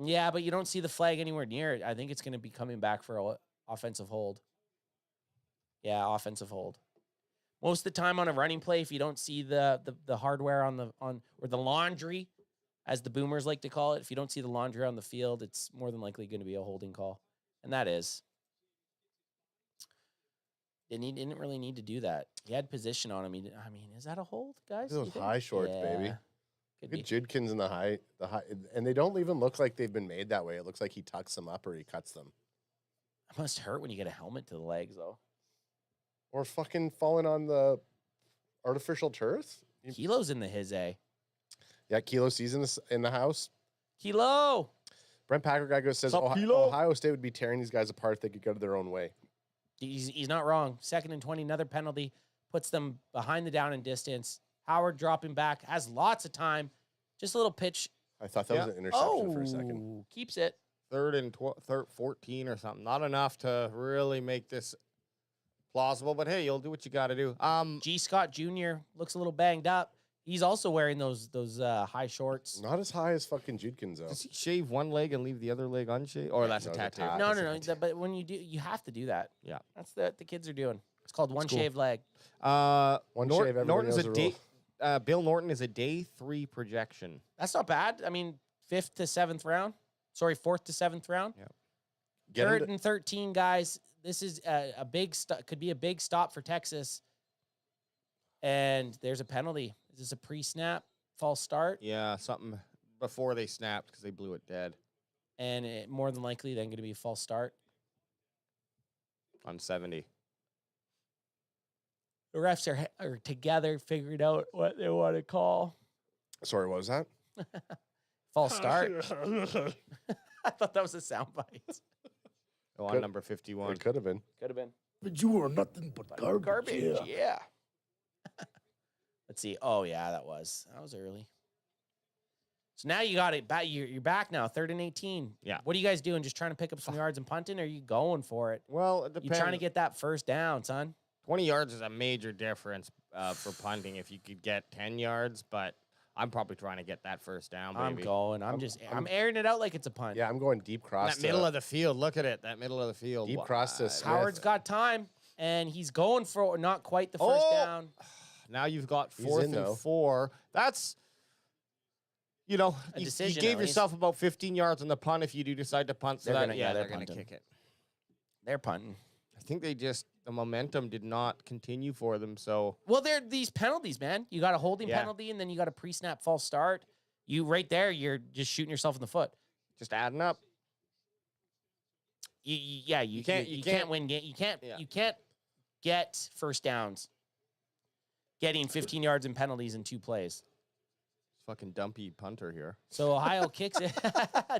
Yeah, but you don't see the flag anywhere near it. I think it's going to be coming back for an offensive hold. Yeah, offensive hold. Most of the time on a running play, if you don't see the hardware or the laundry, as the boomers like to call it, if you don't see the laundry on the field, it's more than likely going to be a holding call, and that is. Didn't really need to do that. He had position on him. Is that a hold, guys?
Those high shorts, baby.
Could
Look
be.
at Judkins in the high, and they don't even look like they've been made that way. It looks like he tucks them up or he cuts them.
It must hurt when you get a helmet to the legs, though.
Or fucking falling on the artificial turf.
Kilo's in the his A.
Yeah, Kilo season in the house.
Kilo.
Brent Packer guy says Ohio State would be tearing these guys apart if they could go their own way.
He's not wrong. 2nd and 20, another penalty puts them behind the down and distance. Howard dropping back, has lots of time. Just a little pitch.
I thought that was an interception for a second.
Keeps it.
3rd and 14 or something. Not enough to really make this plausible, but hey, you'll do what you got to do.
G. Scott Jr. looks a little banged up. He's also wearing those high shorts.
Not as high as fucking Judkins, though.
Does he shave one leg and leave the other leg unshaved? Or that's a tattoo?
No. But when you do, you have to do that.
Yeah.
That's the kids are doing. It's called one shaved leg.
Shave, everybody
Norton's
knows
a
the
day.
rule.
Bill Norton is a day 3 projection.
That's not bad. 5th to 7th round. Sorry, 4th to 7th round.
Yeah.
3rd and 13, guys. This is a big could be a big stop for Texas. And there's a penalty. Is this a pre-snap false start?
Yeah, something before they snapped because they blew it dead.
And more than likely then going to be a false start.
On 70.
The refs are together figuring out what they want to call.
Sorry, what was that?
False start. I thought that was a soundbite.
Go on, number 51.
It could have been.
Could have been.
But you are nothing but garbage.
Yeah. Let's see. Oh, yeah, that was early. So now you got it back. You're back now, 3rd and 18.
Yeah.
What are you guys doing? Just trying to pick up some yards and punting, or are you going for it?
Well, it
You
depends.
trying to get that first down, son?
20 yards is a major difference for punting if you could get 10 yards, but I'm probably trying to get that first down, baby.
I'm going. I'm airing it out like it's a punt.
Yeah, I'm going deep cross.
That middle of the field. Look at it. That middle of the field.
Deep cross to Smith.
Howard's got time, and he's going for not quite the first down.
Now you've got
He's
4th
in,
and
though.
4. That's, you know, you
decision,
gave
at least.
yourself about 15 yards on the punt if you do decide to punt. So
They're
that,
gonna-
yeah,
yeah,
they're
they're
going to
punting.
kick it.
They're punting.
I think the momentum did not continue for them. So
Well, they're these penalties, man. You got a holding
Yeah.
penalty, and then you got a pre-snap false start. You right there, you're just shooting yourself in the foot.
just adding up.
You
can't-
you
you
can't
can't-
win game. You can't
Yeah.
you can't get first downs. Getting 15 yards in penalties in 2 plays.
Fucking dumpy punter here.
So Ohio kicks it.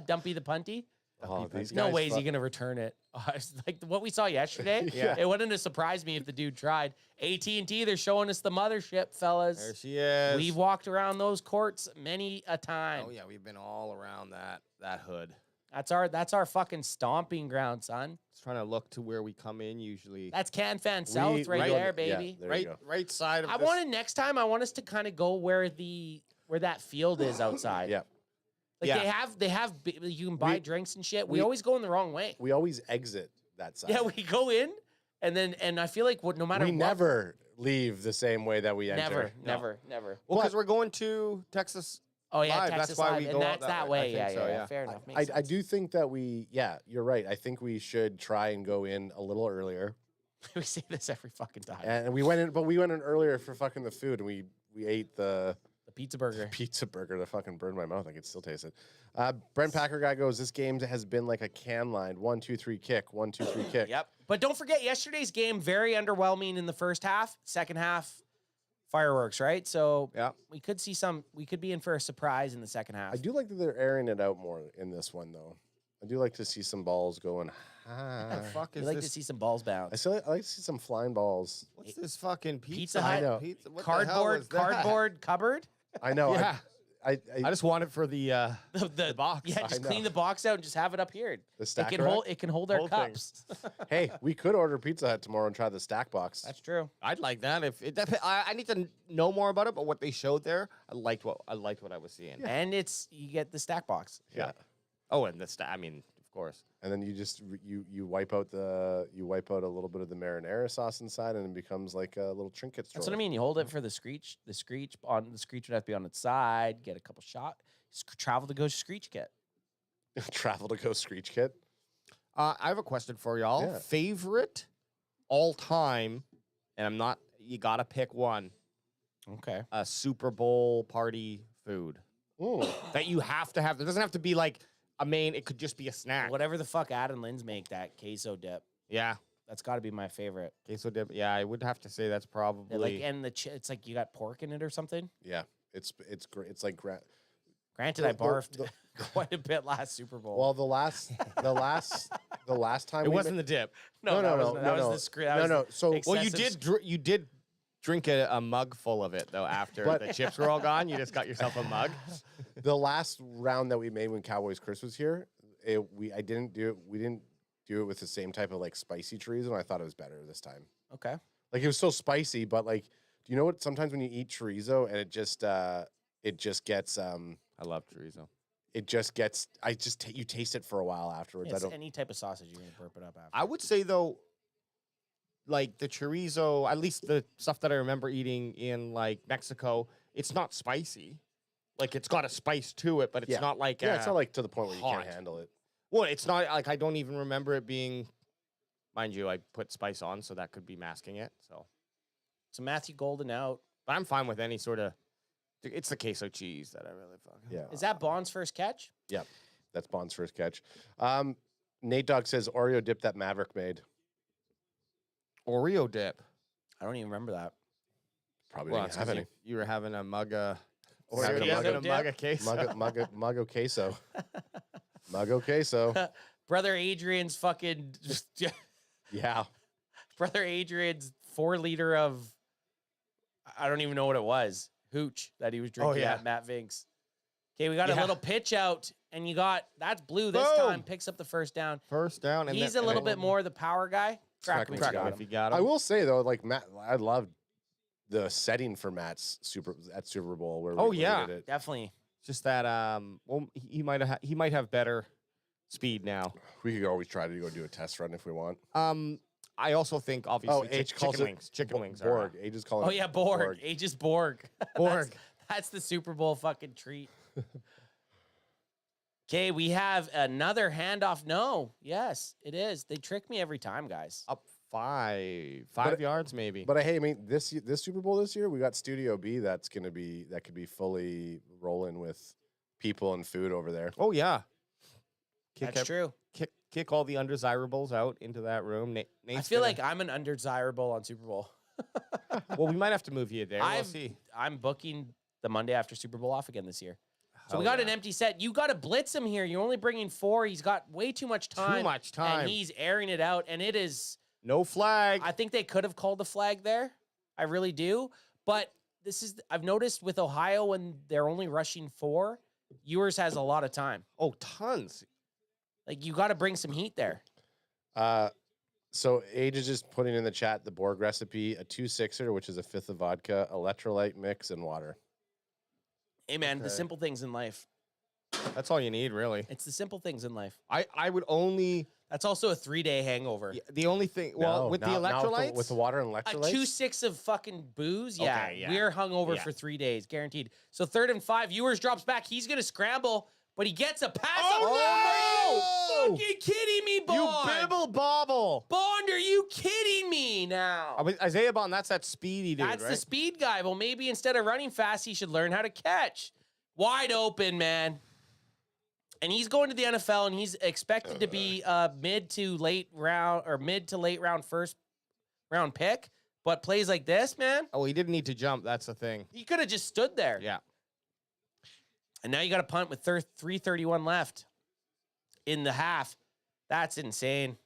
Dumpy the punty.
Oh, these
No
guys
way is he
fuck-
going to return it. It's like what we saw yesterday.
Yeah.
It wouldn't have surprised me if the dude tried. AT&T, they're showing us the mothership, fellas.
There she is.
We've walked around those courts many a time.
Oh yeah, we've been all around that hood.
That's our fucking stomping ground, son.
Just trying to look to where we come in usually.
That's Can Fan South
We
right
go-
there,
yeah,
baby.
there you go.
right side of
I
this.
wanted next time. I want us to kind of go where that field is outside.
Yeah.
Like
Yeah.
they have. You can buy
We-
drinks and shit. We
we-
always go in the wrong way.
We always exit that side.
Yeah, we go in, and I feel like no matter
we
what,
never leave the same way that we enter.
never.
Well, because we're going to Texas.
Oh yeah,
Live,
Texas
that's why
Live,
we
and
go out
that's
that
that
way. I
way. Yeah,
think so,
yeah,
yeah.
fair enough. Makes
I
sense.
do think that you're right. I think we should try and go in a little earlier.
We say this every fucking time.
And we went in, but we went in earlier for fucking the food, and we ate the
The pizza burger.
pizza burger that fucking burned my mouth. I could still taste it. Brent Packer guy goes, this game has been like a can line. 1, 2, 3 kick. 1, 2, 3 kick.
Yep. But don't forget yesterday's game, very underwhelming in the first half. Second half, fireworks, right? So
Yeah.
we could be in for a surprise in the second half.
I do like that they're airing it out more in this one, though. I do like to see some balls going.
What the fuck
We
is
like to
this?
see some balls bounce.
I like to see some flying balls.
What's this fucking pizza?
Pizza
I
Hut
know.
Pizza? What the hell
cardboard
is that?
cardboard cupboard.
I know.
Yeah.
I
I just want it for the
The
box.
Yeah,
I
just
know.
clean the box out and just have it up here.
The
It
stack
can
rack?
hold. It can hold our
Whole thing.
cups.
Hey, we could order Pizza Hut tomorrow and try the stack box.
That's true.
I'd like that. If it, I need to know more about it, but what they showed there, I liked what I was seeing.
And you get the stack box.
Yeah.
Oh, and I mean, of course.
And then you just you wipe out a little bit of the marinara sauce inside, and it becomes like a little trinket store.
That's what I mean. You hold it for the screech. The screech would have to be on its side. Get a couple shot. Travel to go screech kit.
Travel to go screech kit.
I have a question for y'all.
Yeah.
Favorite all time, and you gotta pick one.
Okay.
A Super Bowl party food
Ooh.
that you have to have. It doesn't have to be like a main. It could just be a snack.
Whatever the fuck Adam Lynn's make, that queso dip.
Yeah.
That's got to be my favorite.
Queso dip. Yeah, I would have to say that's probably.
Like, and it's like you got pork in it or something.
Yeah, it's great. It's like
Granted, I
The-
barfed quite a bit last Super Bowl.
well, the last time
it
we
wasn't the dip.
no,
no,
that
no.
was the
So
Well, you
excessive
you did drink a mug full of it though. After
But-
the chips were all gone, you just got yourself a mug.
the last round that we made when Cowboys Chris was here, we didn't do it with the same type of like spicy chorizo, and I thought it was better this time.
Okay.
Like it was still spicy, but like, do you know what? Sometimes when you eat chorizo and it just gets
I love chorizo.
you taste it for a while afterwards.
Yeah,
I don't.
any type of sausage, you're gonna burp it up after.
I would say though, like the chorizo, at least the stuff that I remember eating in like Mexico, it's not spicy. Like it's got a spice to it, but it's not like
it's not like to the point where you
hot.
can't handle it.
Well, it's not like I don't even remember it being. Mind you, I put spice on, so that could be masking it.
So Matthew Golden out.
But I'm fine with any sort of. It's the queso cheese that I really fucking.
Yeah.
Is that Bond's first catch?
Yep. That's Bond's first catch. Nate Dogg says Oreo dip that Maverick made.
Oreo dip.
I don't even remember that.
Probably
Well,
didn't
it's
have
'cause
any.
you were having a mug of.
Having a mug of
queso.
Mug of queso. Mago queso.
Brother Adrian's fucking
Yeah.
Brother Adrian's 4-liter of I don't even know what it was. Hooch that he was drinking at Matt Vinks. Okay, we got a little pitch out, and you got that's blue this time. Picks up the first down.
First down, and
He's a little bit more the power guy. Crack him
if you got him.
I will say though, like Matt, I love the setting for Matt's Super Bowl. Where we did it.
Definitely.
Just that well, he might have better speed now.
We could always try to go do a test run if we want.
I also think obviously chicken wings.
Borg. Age is calling.
Oh yeah, Borg. Age is Borg.
Borg.
That's the Super Bowl fucking treat. Okay, we have another handoff. No, yes, it is. They trick me every time, guys.
Up 5 yards maybe.
But hey, I mean this Super Bowl this year, we got Studio B that could be fully rolling with people and food over there.
Oh yeah,
That's true.
Kick all the undesirables out into that room.
I feel like I'm an undesirable on Super Bowl.
Well, we might have to move you there. We'll see.
I'm booking the Monday after Super Bowl off again this year. So we got an empty set. You got to blitz him here. You're only bringing 4. He's got way too much time.
Too much time.
And he's airing it out, and it is...
No flag.
I think they could have called the flag there. I really do. But I've noticed with Ohio when they're only rushing 4, Ewers has a lot of time.
Oh, tons.
Like, you got to bring some heat there.
So Age is just putting in the chat the Borg recipe, a 2-6er, which is a 5th of vodka, electrolyte mix, and water.
Hey, man, the simple things in life.
That's all you need, really.
It's the simple things in life.
I would only...
That's also a 3-day hangover.
Yeah, the only thing... Well, with the electrolytes?
With the water and electrolytes?
A 2-6 of fucking booze? Yeah.
Okay, yeah.
We're hungover for 3 days, guaranteed. So 3rd and 5, Ewers drops back. He's going to scramble, but he gets a pass.
Oh,
no! Are you fucking kidding me, Bond?
You bibble bobble.
Bond, are you kidding me now?
I mean, Isaiah Bond, that's that speedy dude,
That's
right?
the speed guy. Well, maybe instead of running fast, he should learn how to catch. Wide open, man. And he's going to the NFL, and he's expected to be mid to late round first round pick. But plays like this, man.
Oh, he didn't need to jump. That's the thing.
He could have just stood there.
Yeah.
And now you got a punt with 3:31 left in the half. That's insane.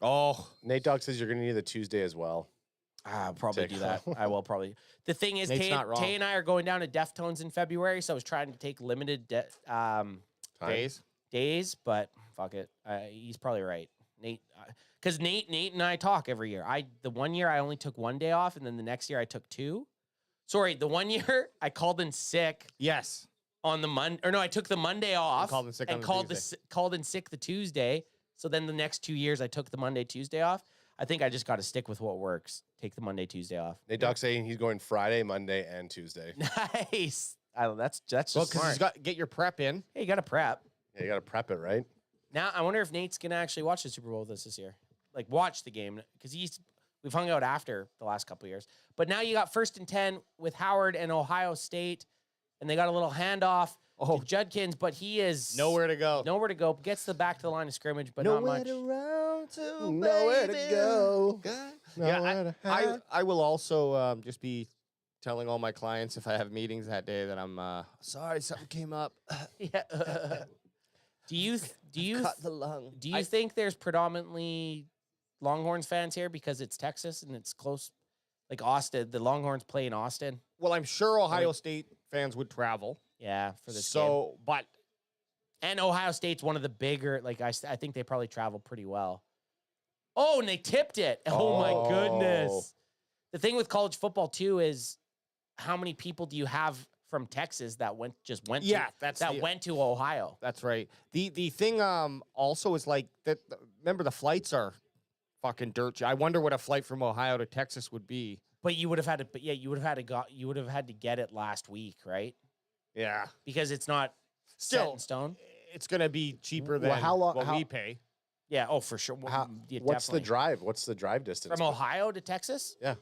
Oh,
Nate Dogg says you're going to need the Tuesday as well.
I'll probably do that. I will probably. The thing is,
Nate's
Tay
not wrong.
and I are going down to Deftones in February, so I was trying to take limited days, but fuck it. He's probably right. Nate, because Nate and I talk every year. The one year I only took 1 day off, and then the next year I took 2. Sorry, the one year I called in sick.
Yes.
On the Monday, or no, I took the Monday off.
Called in sick
and
on the
called in sick the Tuesday. So then the next 2 years I took the Monday, Tuesday off. I think I just got to stick with what works. Take the Monday, Tuesday off.
Nate Dogg saying he's going Friday, Monday, and Tuesday.
Nice. That's just
well, because he's got to get your prep in.
Hey, you got to prep.
Yeah, you got to prep it, right?
Now, I wonder if Nate's going to actually watch the Super Bowl with us this year. Like, watch the game. Because we've hung out after the last couple of years. But now you got 1st and 10 with Howard and Ohio State. And they got a little handoff to Judkins. But he is...
Nowhere to go.
Nowhere to go. Gets the back to the line of scrimmage, but not much.
Nowhere to go.
Yeah, I will also just be telling all my clients if I have meetings that day that I'm sorry, something came up.
Yeah. Do you
cut the lung?
Do you think there's predominantly Longhorns fans here because it's Texas and it's close? Like Austin, the Longhorns play in Austin.
Well, I'm sure Ohio State fans would travel.
Yeah, for this
game. But
and Ohio State's one of the bigger. Like I think they probably travel pretty well. Oh, and they tipped it. Oh my goodness. The thing with college football too is how many people do you have from Texas that went to Ohio?
That's right. The thing also is like that. Remember, the flights are fucking dirt cheap. I wonder what a flight from Ohio to Texas would be.
But you would have had to. But yeah, you would have had to get it last week, right?
Yeah,
because it's not
still
set in stone.
It's going to be cheaper than what we pay.
Yeah. Oh, for sure. Yeah,
what's the drive? What's the drive distance
from Ohio to Texas?
Yeah.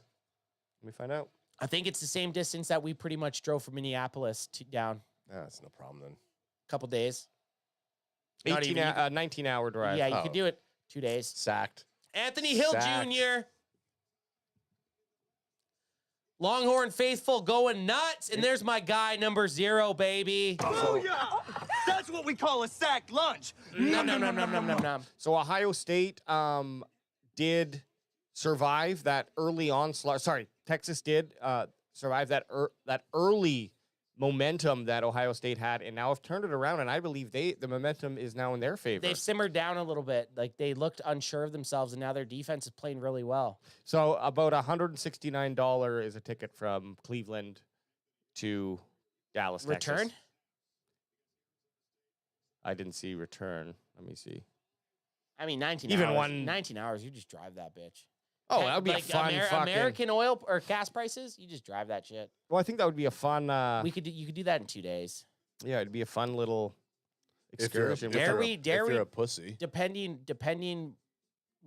Let me find out.
I think it's the same distance that we pretty much drove from Minneapolis to down.
That's no problem then.
Couple days.
19-hour drive.
Yeah, you could do it 2 days.
Sacked.
Anthony Hill Jr. Longhorn faithful going nuts, and there's my guy number 0, baby.
Oh, yeah.
That's what we call a sack lunch.
Nom.
So Ohio State did survive that early onslaught. Sorry, Texas did survive that early momentum that Ohio State had, and now have turned it around. And I believe the momentum is now in their favor.
They've simmered down a little bit. Like they looked unsure of themselves, and now their defense is playing really well.
So about $169 is a ticket from Cleveland to Dallas,
Return?
Texas. I didn't see return. Let me see.
I mean, 19
Even
hours. 19 hours, you just drive that bitch.
Oh, that would be a fun fucking...
American oil or gas prices, you just drive that shit.
Well, I think that would be a fun...
You could do that in 2 days.
Yeah, it'd be a fun little excursion.
If you're a pussy.
Depending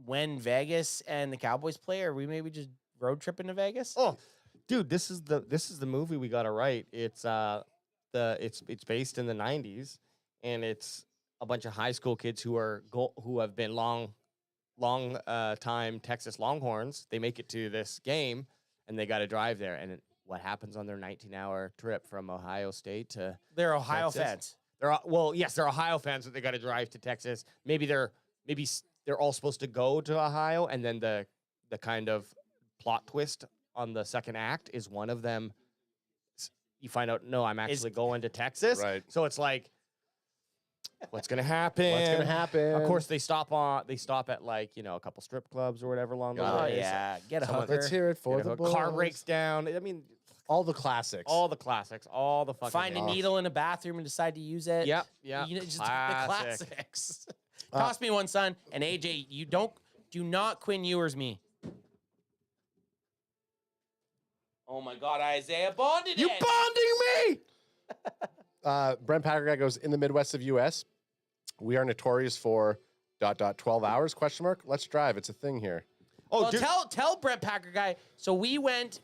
when Vegas and the Cowboys play, or we maybe just road tripping to Vegas?
Oh, dude, this is the movie we got to write. It's it's based in the 90s, and it's a bunch of high school kids who have been long time Texas Longhorns. They make it to this game, and they got to drive there. And what happens on their 19-hour trip from Ohio State to
They're Ohio
Texas?
fans.
Yes, they're Ohio fans, but they got to drive to Texas. Maybe they're all supposed to go to Ohio, and then the kind of plot twist on the second act is one of them. You find out, no, I'm actually going to Texas.
Right.
So it's like, what's gonna happen?
What's gonna happen?
Of course, they stop at like a couple strip clubs or whatever along the
Oh
way.
yeah, get a hooker.
Let's hear it for the
Car
boys.
breaks down. I mean,
all the classics.
all the fucking.
Find a
things.
needle in a bathroom and decide to use it.
Yep.
Just the classics.
Uh,
Toss me one, son. And AJ, do not Quinn Ewers me. Oh my God, Isaiah bonded
You
it.
bonding me?
Brent Packer guy goes, in the Midwest of U.S., we are notorious for ... 12 hours, ? Let's drive. It's a thing here.
Oh,
Well,
dude.
tell Brett Packer guy. So we went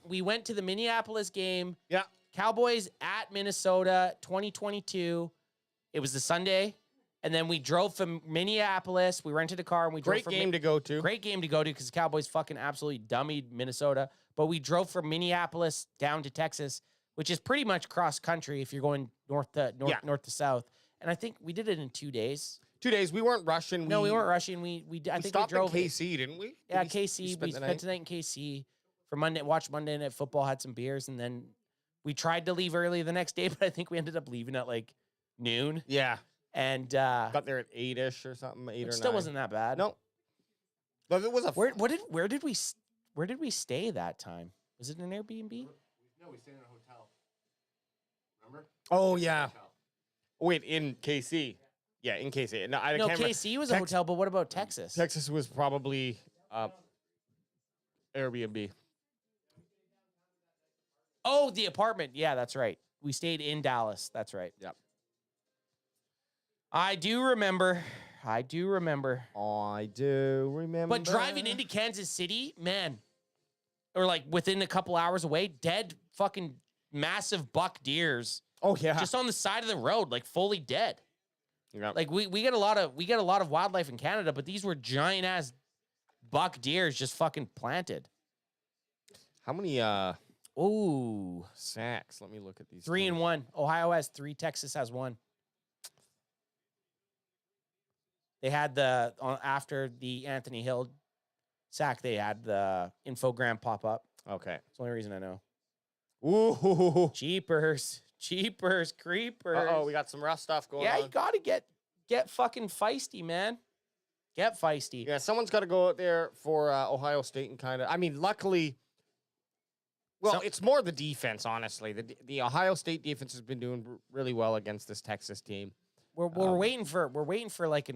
to the Minneapolis game.
Yeah.
Cowboys at Minnesota 2022. It was the Sunday. And then we drove from Minneapolis. We rented a car and we drove
Great
from
game to go to.
Great game to go to because the Cowboys fucking absolutely dummied Minnesota. But we drove from Minneapolis down to Texas, which is pretty much cross country if you're going north to south. And I think we did it in 2 days.
2 days. We weren't rushing.
No, we weren't rushing. I think we
stopped
drove
in KC, didn't we?
Yeah,
Did
KC. We
spent the
spent the night in KC for Monday. Watched Monday Night Football, had some beers, and then we tried to leave early the next day, but I think we ended up leaving at like noon.
Yeah.
And
got there at 8-ish or something. 8 or 9.
Still wasn't that bad.
No. But it was a.
Where did we stay that time? Was it an Airbnb?
No, we stayed in a hotel. Remember?
Oh yeah. Wait, in KC. Yeah, in KC. No, I can't remember.
KC was a hotel, but what about Texas?
Texas was probably Airbnb.
Oh, the apartment. Yeah, that's right. We stayed in Dallas. That's right.
Yep.
I do remember.
I do remember.
But driving into Kansas City, man, or like within a couple hours away, dead fucking massive buck deers.
Oh yeah.
Just on the side of the road, like fully dead.
Yeah.
Like we get a lot of wildlife in Canada, but these were giant ass buck deers just fucking planted.
How many
Ooh,
sacks? Let me look at these.
3 and 1. Ohio has 3. Texas has 1. They had after the Anthony Hill sack, they had the infogram pop up.
Okay.
It's the only reason I know.
Ooh.
Cheapers, creepers.
Oh, we got some rough stuff going on.
Yeah, you gotta get fucking feisty, man. Get feisty.
Yeah, someone's got to go out there for Ohio State and kind of. I mean, luckily. Well, it's more the defense, honestly. The Ohio State defense has been doing really well against this Texas team.
We're waiting for like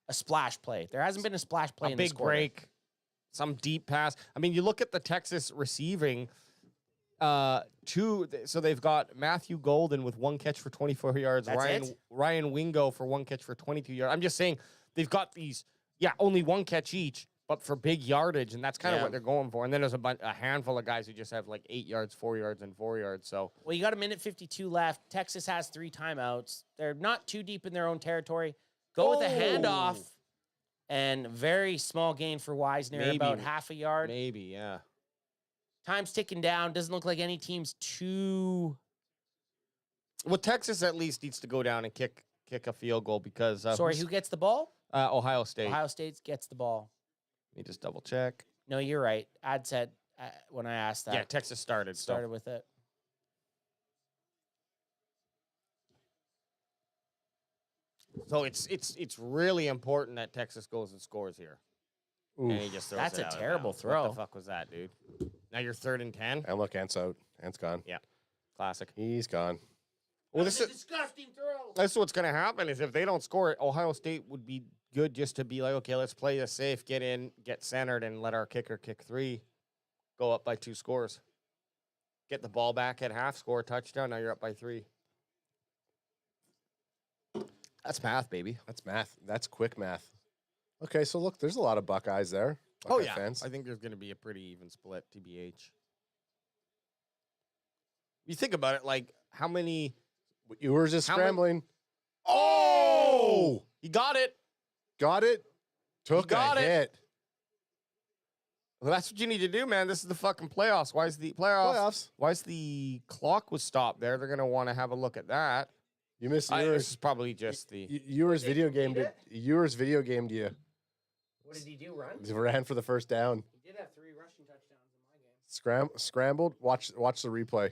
a splash play. There hasn't been a splash play.
A
in
big
this quarter.
break, some deep pass. I mean, you look at the Texas receiving. So they've got Matthew Golden with 1 catch for 24 yards.
That's
Ryan Wingo for 1 catch for 22 yards. I'm just saying they've got these. Yeah, only 1 catch each, but for big yardage, and that's kind of what they're going for. And then there's a handful of guys who just have like 8 yards, 4 yards, and 4 yards. So
well, you got 1:52 left. Texas has 3 timeouts. They're not too deep in their own territory. Go with a handoff, and very small gain for Wisner, about half a yard.
Maybe, yeah.
Time's ticking down. Doesn't look like any team's too.
Well, Texas at least needs to go down and kick kick a field goal because
Sorry, who gets the ball?
Ohio State.
Ohio State gets the ball.
Let me just double check.
No, you're right. Ad said when I asked that.
Yeah, Texas started.
Started with it.
So it's really important that Texas goes and scores here.
Oof.
And he just throws
That's
it
a
out of
terrible
bounds.
throw.
What the fuck was that, dude? Now you're 3rd and 10.
And look, Ant's out. Ant's gone.
Yeah, classic.
He's gone.
Well,
That's a disgusting throw.
That's what's going to happen is if they don't score it, Ohio State would be good just to be like, okay, let's play this safe, get in, get centered, and let our kicker kick 3, go up by 2 scores. Get the ball back at half, score a touchdown. Now you're up by 3. That's math, baby.
That's math. That's quick math. Okay, so look, there's a lot of Buckeyes there.
Oh,
Buckeye
yeah.
fans.
I think there's going to be a pretty even split, TBH. You think about it, like, how many...
Ewers is scrambling.
Oh! He got it.
Got it. Took
got
a
it.
hit.
Well, that's what you need to do, man. This is the fucking playoffs. Why is the playoffs? Why is the clock was stopped there? They're going to want to have a look at that.
You missed
This
Ewers.
is probably just the...
Ewers video gamed it. Ewers video gamed you.
What did he do? Run?
He ran for the first down.
He did have 3 rushing touchdowns in my game.
Scrambled. Watch the replay.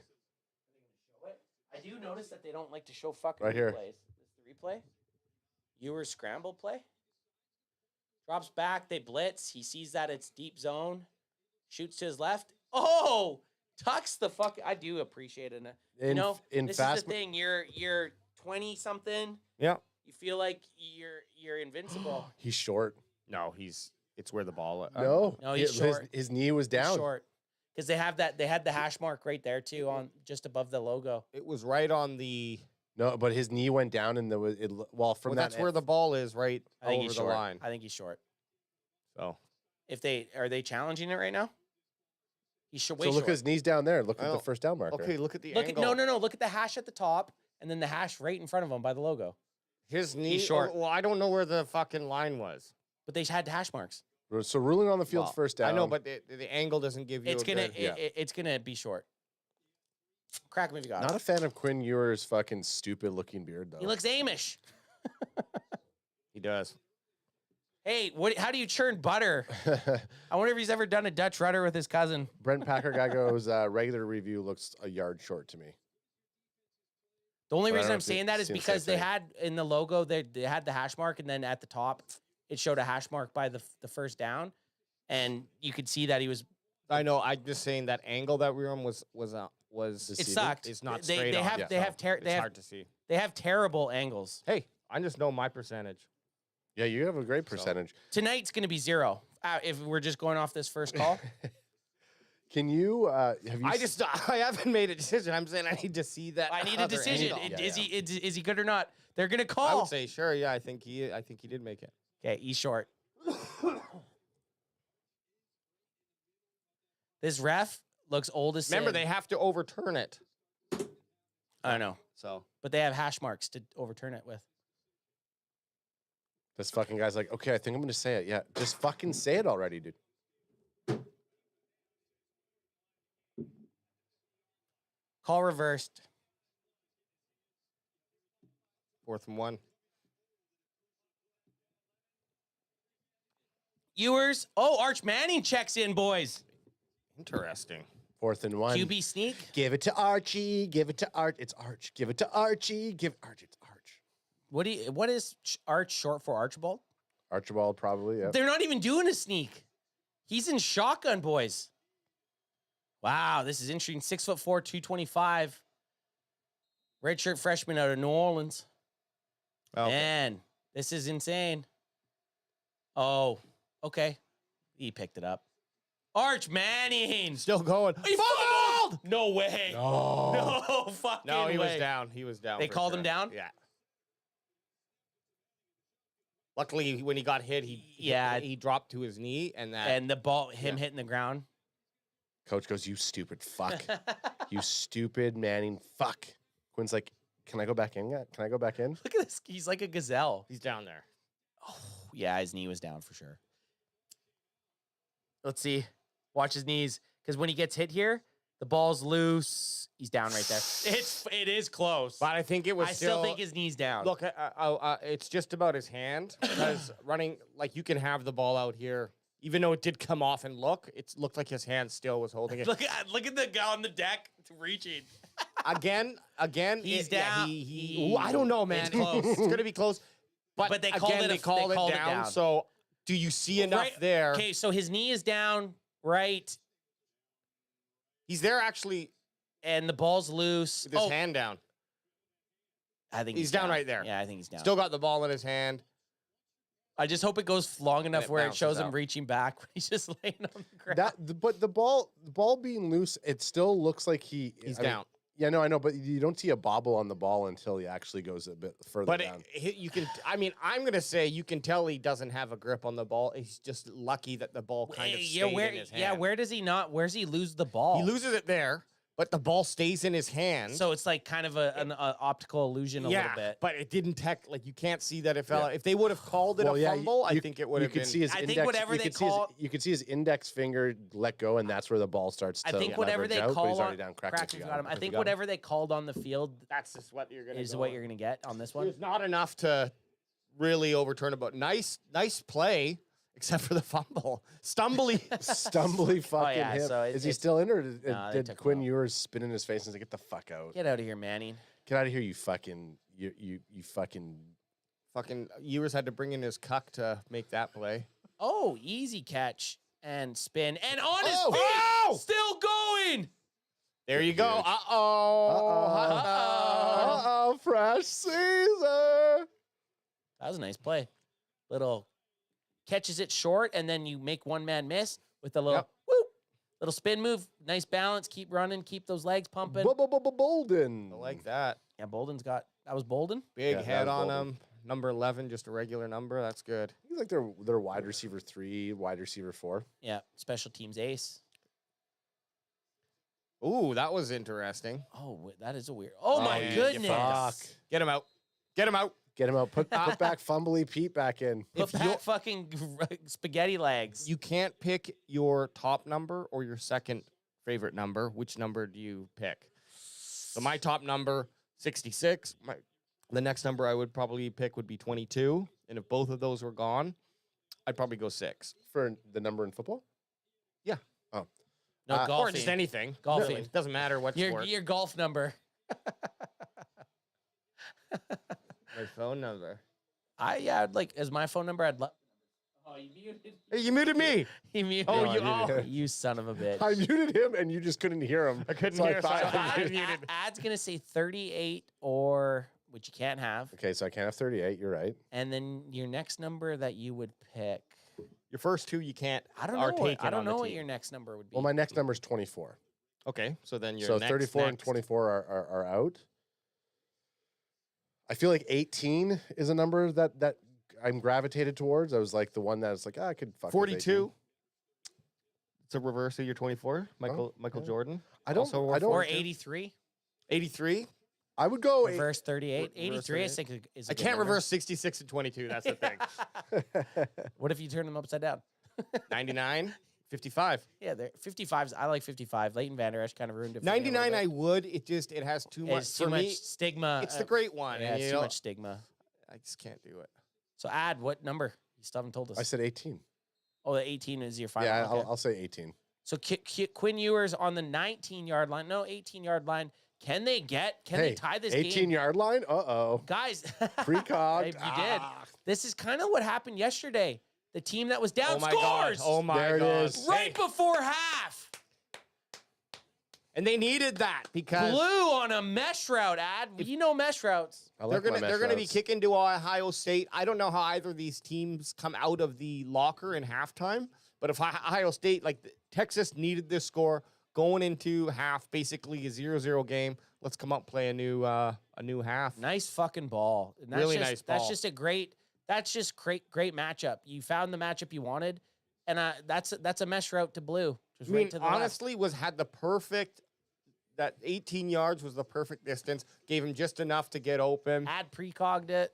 I do notice that they don't like to show fucking
Right here.
replays. This is the replay. Ewers scramble play. Drops back. They blitz. He sees that it's deep zone. Shoots to his left. Oh, tucks the fuck. I do appreciate it.
In
this
fast.
is the thing. You're 20 something.
Yeah.
You feel like you're invincible.
He's short.
No, it's where the ball...
No,
he's short.
His knee was down.
He's short. Because they had the hash mark right there too, on just above the logo.
It was right on the...
No, but his knee went down, and from
Well, that's where the ball is, right
I think
over
he's
the
short.
line.
I think he's short.
So
Are they challenging it right now? He's way
So look,
short.
his knee's down there. Look at
Oh.
the first down marker.
okay, look at the
Look at
angle.
no. Look at the hash at the top, and then the hash right in front of him by the logo.
His knee...
short.
Well, I don't know where the fucking line was.
But they had hash marks.
So ruling on the field's
Well,
first down.
I know, but the angle doesn't give you
It's
a
gonna
good...
it's gonna be short. Crack him if you got
Not
it.
a fan of Quinn Ewers' fucking stupid looking beard though.
He looks Amish.
He does.
Hey, how do you churn butter? I wonder if he's ever done a Dutch rudder with his cousin.
Brent Packer guy goes, regular review looks a yard short to me.
The only
But I
reason
don't
I'm
know if
saying that is
it's the
because
same
they
thing.
had in the logo they had the hash mark, and then at the top it showed a hash mark by the first down, and you could see that he was.
I know. I'm just saying that angle that we were on was
It sucked.
It's not
They
straight on.
have they have
It's hard to see.
They have terrible angles.
Hey, I just know my percentage.
Yeah, you have a great percentage.
Tonight's going to be 0 if we're just going off this first call.
Can you? Have you?
I haven't made a decision. I'm saying I need to see that.
I need a
other
decision.
angle.
Is he good or not? They're going to call.
I would say sure. Yeah, I think he did make it.
Okay, he's short. This ref looks old as sin.
Remember, they have to overturn it.
I know.
So,
But they have hash marks to overturn it with.
This fucking guy's like, okay, I think I'm gonna say it. Yeah, just fucking say it already, dude.
Call reversed.
4th and 1.
Ewers. Oh, Arch Manning checks in, boys.
Interesting.
4th and 1.
QB sneak.
Give it to Archie. Give it to Arch. It's Arch. Give it to Archie. Give Arch. It's Arch.
What is Arch short for Archibald?
Archibald probably. Yeah.
They're not even doing a sneak. He's in shotgun, boys. Wow, this is interesting. 6'4", 225. Redshirt freshman out of New Orleans.
Okay.
Man, this is insane. Oh, okay. He picked it up. Arch Manning.
Still going.
He fumbled! No way.
No.
No fucking
No, he
way.
was down. He was down.
They
for
called
sure.
him down?
Yeah. Luckily, when he got hit, he dropped to his knee, and
the ball, hitting the ground.
Coach goes, you stupid fuck. You stupid Manning fuck. Quinn's like, can I go back in yet? Can I go back in?
Look at this. He's like a gazelle.
he's down there.
Oh, yeah, his knee was down for sure. Let's see. Watch his knees. Because when he gets hit here, The ball's loose. He's down right there. It is close.
But I think it was
I still think his knee's down.
Look, it's just about his hand because running, like you can have the ball out here. Even though it did come off and it looked like his hand still was holding it.
Look at the guy on the deck reaching.
Again,
He's down.
Ooh, I don't know, man.
It's close.
It's going to be close.
But they called it down.
So do you see enough there?
Okay, so his knee is down, right?
He's there actually
And the ball's loose.
with his hand down.
I think
He's down right there.
Yeah, I think he's down.
Still got the ball in his hand.
I just hope it goes long enough
it
where it
bounces
shows him
out.
reaching back when he's just laying on the ground.
But the ball being loose, it still looks like
He's
I mean,
down.
yeah, no, I know, but you don't see a bobble on the ball until he actually goes a bit further
But
down.
you can. I mean, I'm gonna say you can tell he doesn't have a grip on the ball. He's just lucky that the ball kind of stayed in his hand.
where does he not? Where's he lose the ball?
He loses it there, but the ball stays in his hand.
So it's like kind of an optical illusion a little bit.
But it didn't like you can't see that it fell out. If they would have called it a fumble, I think it would have been.
See his
I
index,
think whatever they call.
you could see his index finger let go, and that's where the ball starts to
I think whatever
leverage
they
out, but he's
call
already
on,
down. Correct
correct
if
me
you
if
got
I'm-
him.
I think whatever they called on the field
That's just what you're gonna.
is
go
what
on.
you're gonna get on this one.
There's not enough to really overturn it, but nice play, except for the fumble. Stumbly
fucking
yeah,
him.
so
Is he
it's-
still in, or did,
Nah, they
did
took him
Quinn
out.
Ewers spin in his face and say, "Get the fuck out!
Get out of here, Manning.
Get out of here, you fucking you fucking."
Fucking Ewers had to bring in his cuck to make that play.
Oh, easy catch and spin and on his
Oh!
feet,
Oh!
still going.
There you go.
Huge.
Uh-oh.
Fresh Caesar.
That was a nice play. Little catches it short, and then you make one man miss with a little
Yep.
whoop, little spin move. Nice balance. Keep running. Keep those legs pumping.
Bolden.
I like that.
Yeah, Bolden's got that was Bolden.
Big
Yeah, that
head
was
on
Bolden.
him. Number 11, just a regular number. That's good.
He's like their wide receiver 3, wide receiver 4.
Yeah, special teams ace.
Ooh, that was interesting.
Oh, that is a weird. Oh my
you
goodness!
fuck.
Get him out. Get him out.
Get him out. Put back Fumbly Pete back in.
Put back fucking spaghetti legs.
You can't pick your top number or your second favorite number. Which number do you pick? So my top number, 66. The next number I would probably pick would be 22. And if both of those were gone, I'd probably go 6.
For the number in football?
Yeah.
Oh.
No golfing.
Or just anything.
Golfing.
Really. Doesn't matter what sport.
Your golf number.
My phone number.
I'd like as my phone number. I'd love. Oh, you muted.
Hey, you muted me.
He muted.
Oh,
No,
you.
I muted
Oh.
him.
You son of a bitch.
I muted him, and you just couldn't hear him.
I couldn't
So
hear, so I
thought-
thought-
Ad-
muted.
Ad's gonna say 38 or which you can't have,
Okay, so I can't have 38. You're right.
and then your next number that you would pick.
Your first two you can't.
I don't
are
know. What,
taken
I don't
on the
know what
team.
your next number would be.
Well, my next number is 24.
Okay, so then your
So
next,
34 and
next.
24 are out. I feel like 18 is a number that I'm gravitated towards. I was like the one that's like, I could fuck with
42. It's a reverse of your 24. Michael
yeah.
Jordan.
I don't.
Also
I don't.
or 83,
83.
I would go.
reverse 38,
Reverse
83. I
38.
think is.
I can't reverse 66 and 22. That's the thing.
What if you turn them upside down?
99, 55.
Yeah, they're 55s. I like 55. Leighton Vander Esch kind of ruined it. For me a little
99
bit.
I would. It has too much.
It's too
for
much
me,
stigma.
it's the great one.
Yeah,
and
it's
you
too
know,
much stigma.
I just can't do it.
So add what number? You still haven't told us.
I said 18.
Oh, the 18 is your final.
Yeah,
okay.
I'll say 18.
So Quinn Ewers on the 19-yard line. No, 18-yard line. Can they tie this
18
game?
yard line? Uh-oh.
Guys,
Precog.
you did. This is kind of what happened yesterday. The team that was down
Oh my God.
scores
Oh my
There it
God.
is.
right before half.
And they needed that because
Blue on a mesh route, Ad. You know mesh routes.
I like
they're gonna be kicking to Ohio State. I don't know how either of these teams come out of the locker in halftime, but if Ohio State, Texas needed this score going into half, basically a 0-0 game. Let's come up play a new half.
Nice fucking ball. And that's
Really
just,
nice
That's
ball.
just a great. That's just great matchup. You found the matchup you wanted, and that's a mesh route to Blue. Just
I mean,
right to the left.
honestly, that 18 yards was the perfect distance. Gave him just enough to get open.
Ad precogged it.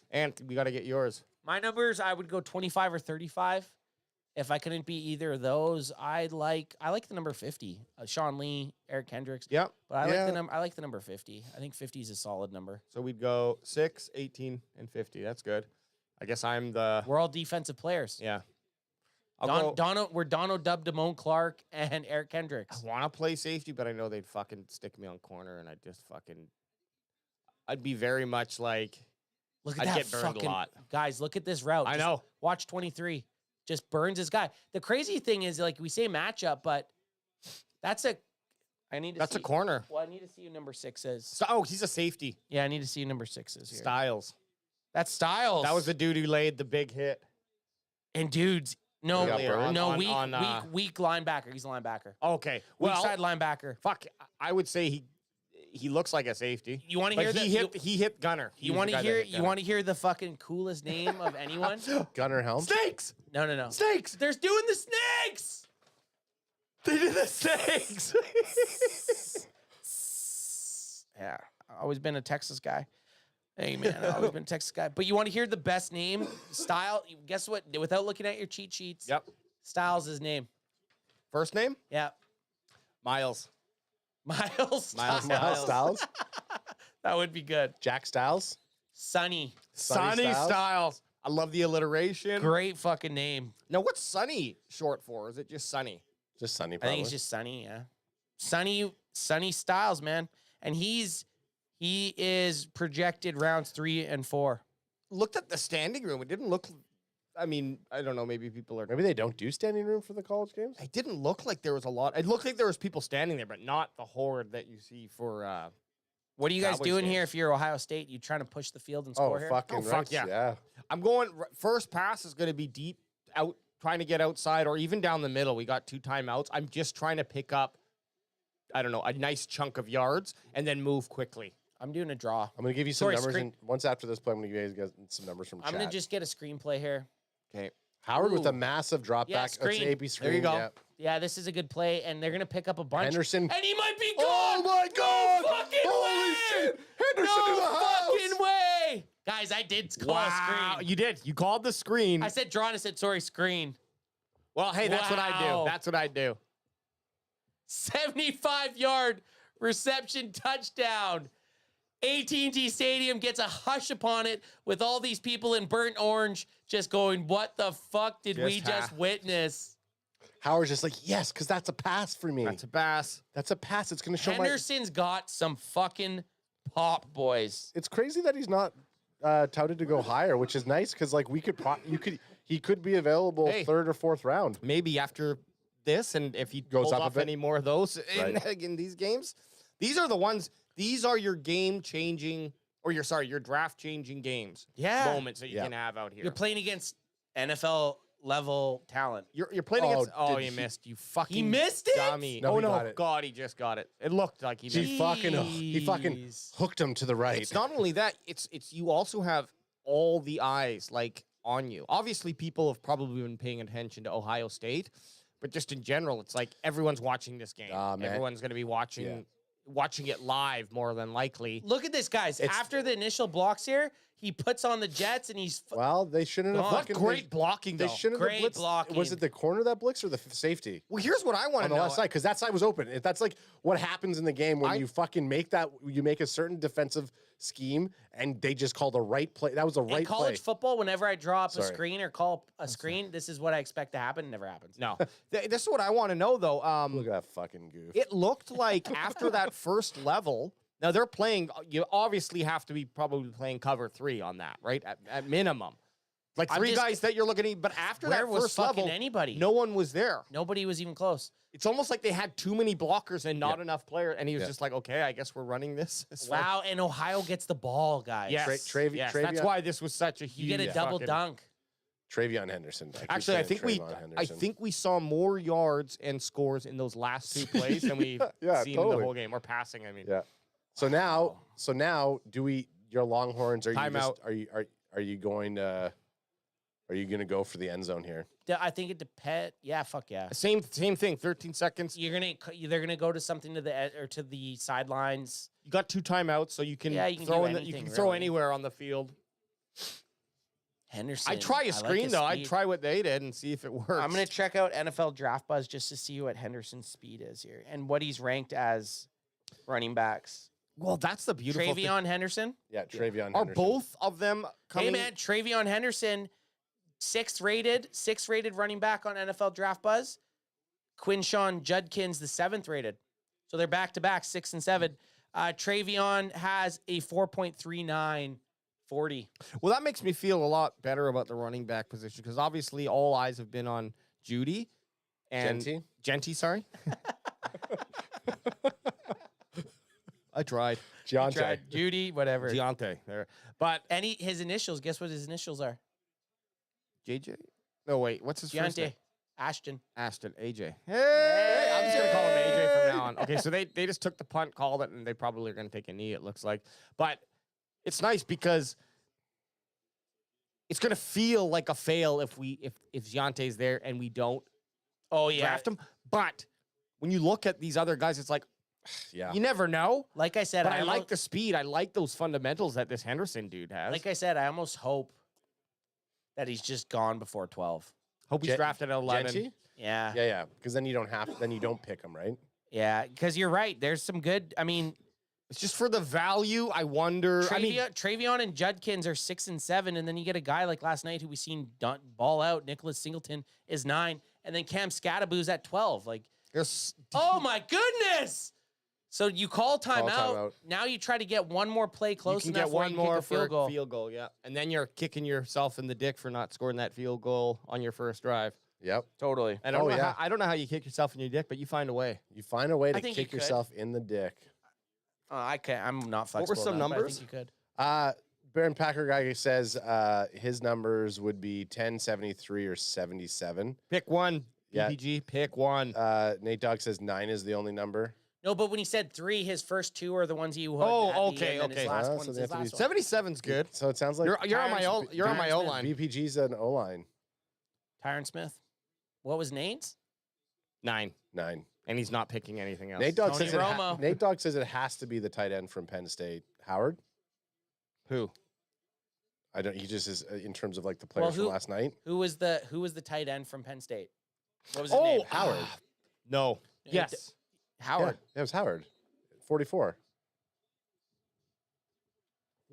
And we got to get yours.
My numbers, I would go 25 or 35. If I couldn't be either of those, I like the number 50. Sean Lee, Eric Kendricks.
Yep.
But I like the number 50. I think 50 is a solid number.
So we'd go 6, 18, and 50. That's good. I guess I'm the.
We're all defensive players.
Yeah.
We're Dono Dub, Damone Clark, and Eric Kendricks.
I want to play safety, but I know they'd fucking stick me on corner, and I'd be very much like.
Look at
I'd
that
get burned
fucking
a lot.
Guys. Look at this route.
I know.
Watch 23. Just burns his guy. The crazy thing is, like we say matchup, but that's a. That's
a corner.
Well, I need to see who number 6 is.
So, he's a safety.
Yeah, I need to see who number 6 is here.
Styles.
That's Styles.
That was the dude who laid the big hit.
And dudes, weak linebacker. He's a linebacker.
Okay,
Weak side linebacker.
Fuck, I would say he looks like a safety.
You want to hear
he hit Gunner.
You want to hear the fucking coolest name of anyone?
Gunner Helm.
Snakes.
No.
Snakes.
They're doing the snakes.
They did the snakes.
Yeah, I've always been a Texas guy. Hey, man, I've always been a Texas guy. But you want to hear the best name? Style. Guess what? Without looking at your cheat sheets.
Yep.
Styles' his name.
First name?
Yeah.
Miles.
Miles
Styles.
That would be good.
Jack Styles.
Sonny
Styles. I love the alliteration.
Great fucking name.
Now, what's Sonny short for? Is it just Sonny?
Just Sonny,
I
probably.
think it's just Sonny, yeah. Sonny Styles, man. And he is projected rounds 3 and 4.
Looked at the standing room. It didn't look. I mean, I don't know. Maybe people are.
Maybe they don't do standing room for the college games.
It didn't look like there was a lot. It looked like there was people standing there, but not the horde that you see for.
What are you guys
Cowboys
doing
games.
here if you're Ohio State? You trying to push the field and score here?
Fucking
fuck
right.
yeah. I'm going. First pass is going to be deep out, trying to get outside or even down the middle. We got 2 timeouts. I'm just trying to pick up. I don't know, a nice chunk of yards and then move quickly.
I'm doing a draw.
I'm going to give you some numbers. And once after this play, I'm going to give you guys some numbers from chat.
I'm going to just get a screenplay here.
Okay.
Howard with a massive drop
Yeah,
back.
screen.
That's AP screen.
There you go.
Yeah.
Yeah, this is a good play, and they're going to pick up a bunch.
Henderson.
And he might be gone.
Oh, my God.
No fucking
Holy
way.
shit. Henderson
no
to the house.
fucking way. Guys, I did call a screen.
You did. You called the screen.
I said draw, and I said, sorry, screen.
Well, hey, that's what I do. That's what I do.
75-yard reception touchdown. AT&T Stadium gets a hush upon it with all these people in burnt orange just going, what the fuck did we just witness?
Howard's just like, yes, because that's a pass for me.
That's a pass.
That's a pass. It's going to show
Henderson's got some fucking pop, boys.
It's crazy that he's not touted to go higher, which is nice because like he could be available 3rd or 4th round.
Maybe after this, and if he
goes up
off any more of those in these games, these are the ones. These are your game-changing, or your draft-changing games.
Yeah.
Moments that you can have out here.
You're playing against NFL-level talent.
You're playing against. Oh, you missed. You fucking.
He missed it?
Dummy.
No,
oh
he
no!
got it.
God, he just got it. It looked like he missed.
He fucking hooked him to the right.
It's not only that. It's you also have all the eyes like on you. Obviously, people have probably been paying attention to Ohio State, but just in general, it's like everyone's watching this game. Everyone's going to be watching.
Yeah.
Watching it live more than likely.
Look at this, guys. After the initial blocks here, he puts on the Jets and he's.
Well, they shouldn't have.
What great blocking, though.
They shouldn't have blitzed.
Blocking.
Was it the corner that blitzed or the safety?
Well, here's what I want to
on
know.
the left side, because that side was open. That's like what happens in the game when you fucking make that. You make a certain defensive scheme, and they just called a right play. That was a right
in college
play.
football, whenever I draw up a screen or call a screen, this is what I expect to happen. It never happens.
No. This is what I want to know, though.
Look at that fucking goof.
It looked like after that first level, now they're playing, you obviously have to be probably playing cover 3 on that, right? At minimum. Like 3 guys that you're looking at, but after that first level,
anybody?
No one was there.
Nobody was even close.
It's almost like they had too many blockers and not enough players, and he was just like, okay, I guess we're running this.
Wow, and Ohio gets the ball, guys.
Yes, yes, that's why this was such a huge.
You get a double dunk.
Travion Henderson.
Actually, I think we saw more yards and scores in those last 2 plays than we've seen in the whole game. Or passing, I mean.
Yeah. So now, your Longhorns? Are you going to? Are you going to go for the end zone here?
I think it depends. Yeah, fuck yeah.
Same thing. 13 seconds.
They're gonna go to something to the sidelines.
You got 2 timeouts, so you can
you can
throw
do anything,
throw anywhere on the field.
Henderson.
I'd try a
I like
screen,
his
though. I'd
speed.
try what they did and see if it works.
I'm going to check out NFL Draft Buzz just to see what Henderson's speed is here and what he's ranked as running backs.
Well, that's the beautiful thing.
Travion Henderson?
Yeah, Travion
Are
Henderson.
both of them coming?
Hey, man, Travion Henderson, sixth rated running back on NFL Draft Buzz. Quinshawn Judkins, the 7th rated. So they're back-to-back, 6 and 7. Travion has a 4.39 40.
Well, that makes me feel a lot better about the running back position because obviously all eyes have been on Judy and Genty, sorry. I tried.
Judy, whatever.
Giante there. But
his initials, guess what his initials are?
JJ? No, wait. What's his first name?
Ashton,
AJ. Hey, I'm just going to call him AJ from now on. Okay, so they just took the punt, called it, and they probably are going to take a knee, it looks like. But it's nice because it's going to feel like a fail if Giante's there and we don't draft him. But when you look at these other guys, it's like,
yeah,
you never know.
Like I said,
but I like the speed. I like those fundamentals that this Henderson dude has.
Like I said, I almost hope that he's just gone before 12.
Hope he's drafted at 11.
Genty?
Yeah.
Yeah. Because then you don't pick him, right?
Yeah, because you're right. There's some good. I mean,
it's just for the value. I wonder.
Travion and Judkins are 6 and 7, and then you get a guy like last night who we seen ball out. Nicholas Singleton is 9, and then Cam Scattaboo's at 12. Like, oh my goodness! So you call timeout. Now you try to get one more play close
you can
enough
get one more
for a
field goal. Yeah, and then you're kicking yourself in the dick for not scoring that field goal on your first drive.
Yep,
totally.
And I don't know how you kick yourself in your dick, but you find a way.
You find a way to kick yourself in the dick.
I can't. I'm not flexible.
What were some numbers?
I think you could.
Baron Packer guy says his numbers would be 10, 73, or 77.
Pick one. BPG, pick one.
Nate Dogg says 9 is the only number.
No, but when he said 3, his first 2 are the ones he would.
Okay.
His last one's his last one.
77's good.
So it sounds like
you're on my O line.
BPG's an O line.
Tyron Smith. What was Nate's?
9.
And
he's not picking anything else.
Nate Dogg says it has to be the tight end from Penn State. Howard?
Who?
I don't. He just is in terms of like the players from last night.
Who was the tight end from Penn State? What was his name?
Howard.
No. Yes.
Howard.
Yeah, it was Howard. 44.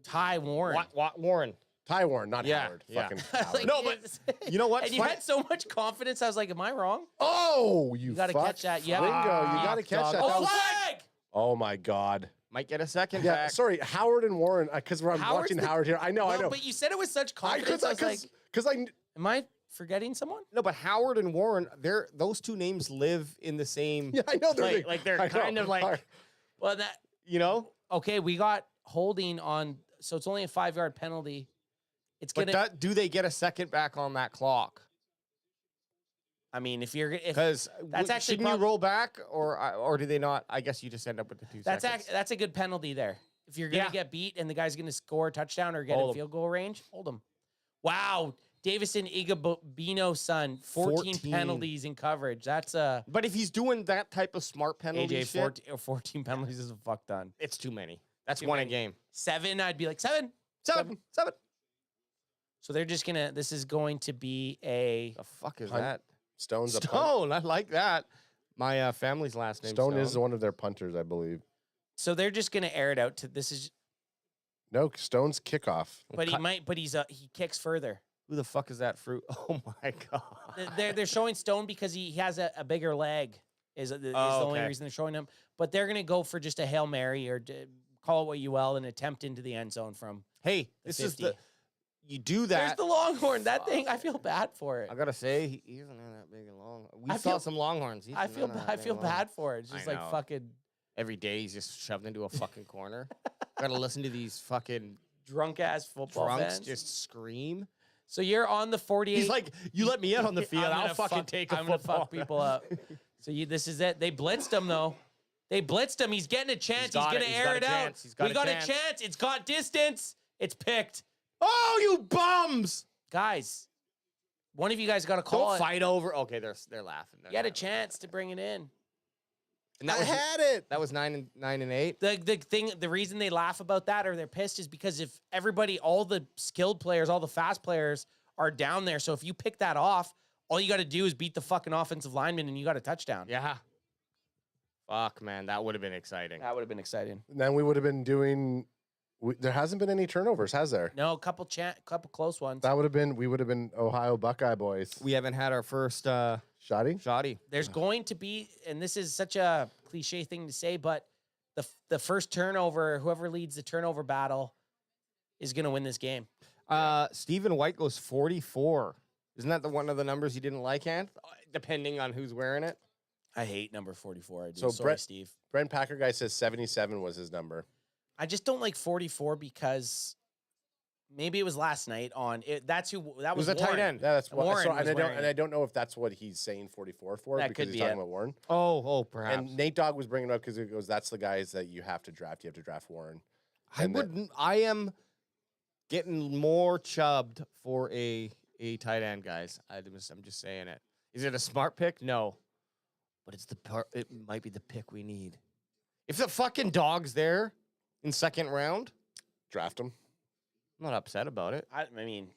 Ty Warren.
Warren.
Ty Warren, not Howard.
Yeah.
Fucking Howard.
Like,
no, but you know what?
And you had so much confidence. I was like, am I wrong?
Oh, you
got to catch that. Yeah.
Bingo. You got to catch that.
Oh, flag!
Oh, my God.
Might get a second
Yeah,
back.
sorry. Howard and Warren, because I'm watching Howard here. I know.
But you said it with such confidence. Am I forgetting someone?
No, but Howard and Warren, those two names live in the same.
Yeah, I know.
They're kind of like.
Well, that Okay, we got holding on, so it's only a 5-yard penalty. It's gonna.
Do they get a second back on that clock?
I mean,
because
that's actually
shouldn't you roll back or do they not? I guess you just end up with the 2 seconds.
That's a good penalty there. If you're gonna get beat and the guy's gonna score a touchdown or get in field goal range, hold him. Wow, Davison Igabino's son, 14 penalties in coverage. That's
But if he's doing that type of smart penalty,
AJ 14 penalties is a fuck ton.
It's too many. That's one a game.
7, I'd be like 7. So they're just gonna. This is going to be a.
The fuck is that?
Stone.
I like that. My family's last name.
Stone is one of their punters, I believe.
So they're just gonna air it out to. This is.
No, Stone's kickoff.
But he might. But he kicks further.
Who the fuck is that fruit? Oh my God.
They're showing Stone because he has a bigger leg. Is the only reason they're showing him. But they're gonna go for just a Hail Mary or call it what you will, and attempt into the end zone from.
Hey, this 50. Is the. You do that.
There's the Longhorn. That thing, I feel bad for it.
I gotta say, he isn't that big and long. We saw some Longhorns.
I feel bad for it. It's just like fucking.
Every day he's just shoved into a fucking corner. Gotta listen to these fucking
drunk ass football fans
just scream.
So you're on the 48.
He's like, you let me out on the field. I'll fucking take a football.
I'm gonna fuck people up. So this is it. They blitzed him though. They blitzed him. He's getting a chance. He's gonna air it out. We got a chance. It's got distance. It's picked.
Oh, you bums!
Guys, one of you guys got to call
Don't fight over. Okay, they're laughing.
You had a chance to bring it in.
And that
I had it.
That was 9 and 8.
The reason they laugh about that or they're pissed is because if everybody, all the skilled players, all the fast players are down there. So if you pick that off, all you got to do is beat the fucking offensive lineman and you got a touchdown.
Yeah. Fuck, man, that would have been exciting.
That would have been exciting.
Then we would have been doing. There hasn't been any turnovers, has there?
No, a couple close ones.
That would have been. We would have been Ohio Buckeye boys.
We haven't had our first
shoddy.
There's going to be, and this is such a cliche thing to say, but the first turnover, whoever leads the turnover battle, is going to win this game.
Stephen White goes 44. Isn't that one of the numbers you didn't like, Ant? Depending on who's wearing it.
I hate number 44. I do.
So
Sorry, Steve.
Brent Packer guy says 77 was his number.
I just don't like 44 because maybe it was last night on it. That was
a
Warren.
tight end.
Yeah, that's what.
Warren
So,
was
and
wearing
I don't know if that's what he's saying 44 for
That
because
could
he's
be
talking
it.
about Warren.
Oh, perhaps.
And Nate Dogg was bringing it up because he goes, "That's the guys that you have to draft. You have to draft Warren."
I am getting more chubbed for a tight end, guys. I'm just saying it. Is it a smart pick? No. But it might be the pick we need. If the fucking Dog's there in second round,
draft him.
I'm not upset about it.
I mean,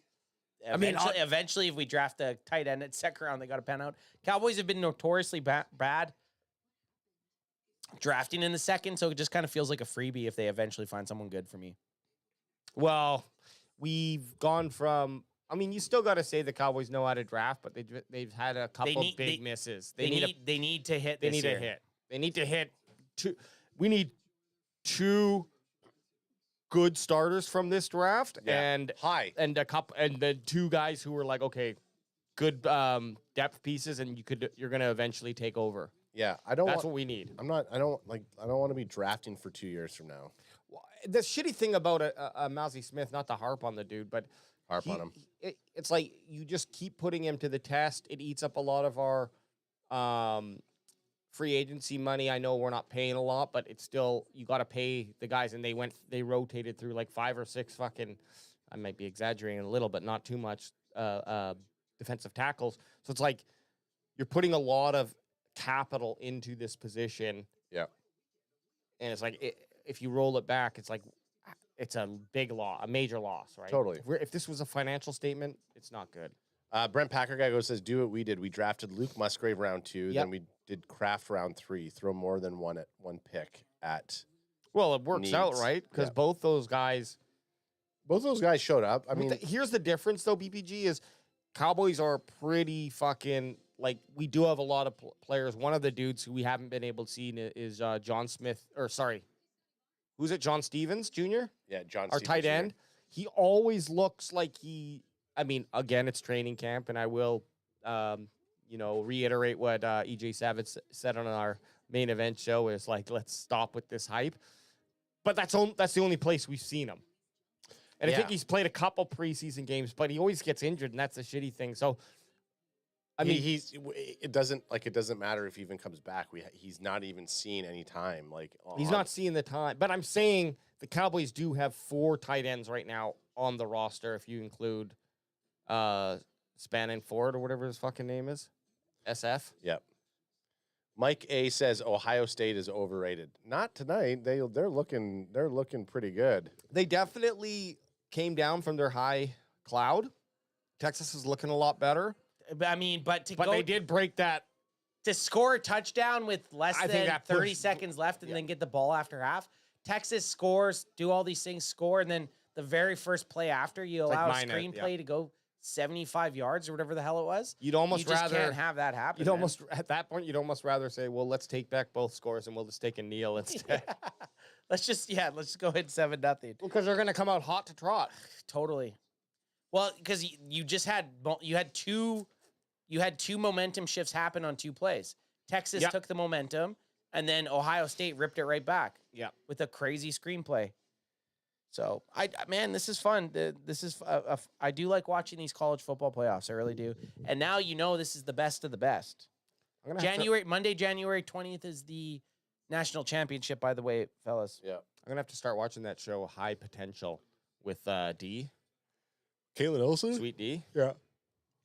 eventually, if we draft a tight end at second round, they got to pan out. Cowboys have been notoriously bad drafting in the second, so it just kind of feels like a freebie if they eventually find someone good for me.
Well, we've gone from. I mean, you still got to say the Cowboys know how to draft, but they've had a couple big misses.
They need to hit.
They need to hit. They need to hit two. We need two good starters from this draft, and a couple, and the two guys who were like, okay, good depth pieces, and you're gonna eventually take over.
Yeah,
That's what we need.
I don't want to be drafting for 2 years from now.
The shitty thing about a Mousy Smith, not to harp on the dude, but
harp on him.
It's like you just keep putting him to the test. It eats up a lot of our free agency money. I know we're not paying a lot, but it's still, you got to pay the guys. And they rotated through like 5 or 6 fucking, I might be exaggerating a little, but not too much, defensive tackles. So it's like you're putting a lot of capital into this position.
Yeah.
And it's like, if you roll it back, it's like, it's a big loss, a major loss, right?
Totally.
If this was a financial statement, it's not good.
Brent Packer guy says, do what we did. We drafted Luke Musgrave round 2. Then we did Kraft round 3. Throw more than one pick at.
Well, it works out, right? Because both those guys
showed up. I mean,
here's the difference, though, BPG, is Cowboys are pretty fucking, like, we do have a lot of players. One of the dudes who we haven't been able to see is John Smith, or sorry, who's it, John Stevens Jr.?
Yeah, John
Our
Stevens
tight
Jr.
end. He always looks like I mean, again, it's training camp, and I will, reiterate what EJ Savage said on our main event show is like, let's stop with this hype. But that's the only place we've seen him. And I think he's played a couple preseason games, but he always gets injured, and that's the shitty thing. So, I mean,
it doesn't matter if he even comes back. He's not even seen any time. Like
he's not seeing the time. But I'm saying the Cowboys do have 4 tight ends right now on the roster, if you include Spanning Ford or whatever his fucking name is. SF.
Yep. Mike A says Ohio State is overrated. Not tonight. They're looking pretty good.
They definitely came down from their high cloud. Texas is looking a lot better.
I mean, but
they did break that.
To score a touchdown with less than 30
pushed.
seconds left and then get the ball after half. Texas scores, do all these things, score, and then the very first play after, you allow a screenplay to go 75 yards or whatever the hell it was.
You'd almost
you just
rather
can't have that happen.
At that point, you'd almost rather say, well, let's take back both scores and we'll just take a kneel instead.
Let's just go ahead 7-0.
Well, because they're going to come out hot to trot.
Totally. Well, because you had two momentum shifts happen on 2 plays. Texas took the momentum, and then Ohio State ripped it right back.
Yeah,
with a crazy screenplay. So this is fun. I do like watching these college football playoffs. I really do. And now this is the best of the best. Monday, January 20th is the national championship. By the way, fellas.
Yeah,
I'm gonna have to start watching that show, High Potential, with D.
Caitlin Olsen,
Sweet D.
Yeah,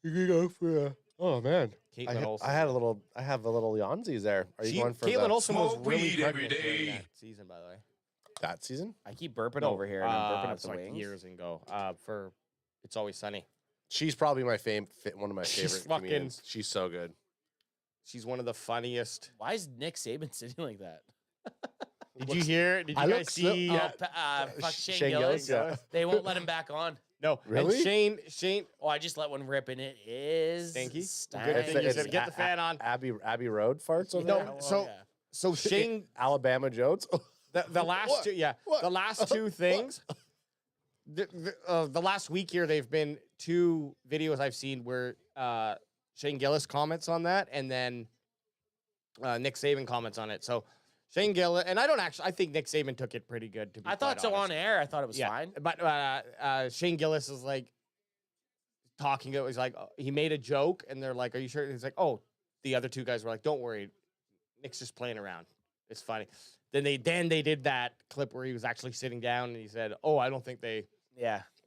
you can go for Oh man,
Caitlin Olsen.
I have a little Yonzies there. Are you going for
Caitlin
the,
Olsen was
Smoke
really
weed every
pregnant during
day.
that season, by the way.
that season?
I keep burping over here, and I'm burping up
it's
the
like
wings.
years ago. For It's Always Sunny.
She's probably one of my
She's
favorite
fucking-
comedians. She's so good.
She's one of the funniest.
Why is Nick Saban sitting like that?
Did you hear? Did you
I
guys
look so-
see?
Fuck Shane,
Shane
Gillis.
Gillis, yeah.
They won't let him back on.
No,
Really?
And Shane.
Oh, I just let one rip, and it is
Stinky?
stank.
Good thing you said get the fan on.
Abbey Road farts over
No,
there.
so Shane.
Alabama Jones.
The last
What?
two, yeah,
What?
the last two things. The last week here, they've been two videos I've seen where Shane Gillis comments on that, and then Nick Saban comments on it. So Shane Gillis, and I think Nick Saban took it pretty good. To be
I thought
quite
so
honest.
on air. I thought it was
Yeah,
fine.
but Shane Gillis is like talking. It was like he made a joke, and they're like, "Are you sure?" He's like, "Oh." The other two guys were like, "Don't worry, Nick's just playing around. It's funny." Then they did that clip where he was actually sitting down, and he said, "Oh, I don't think they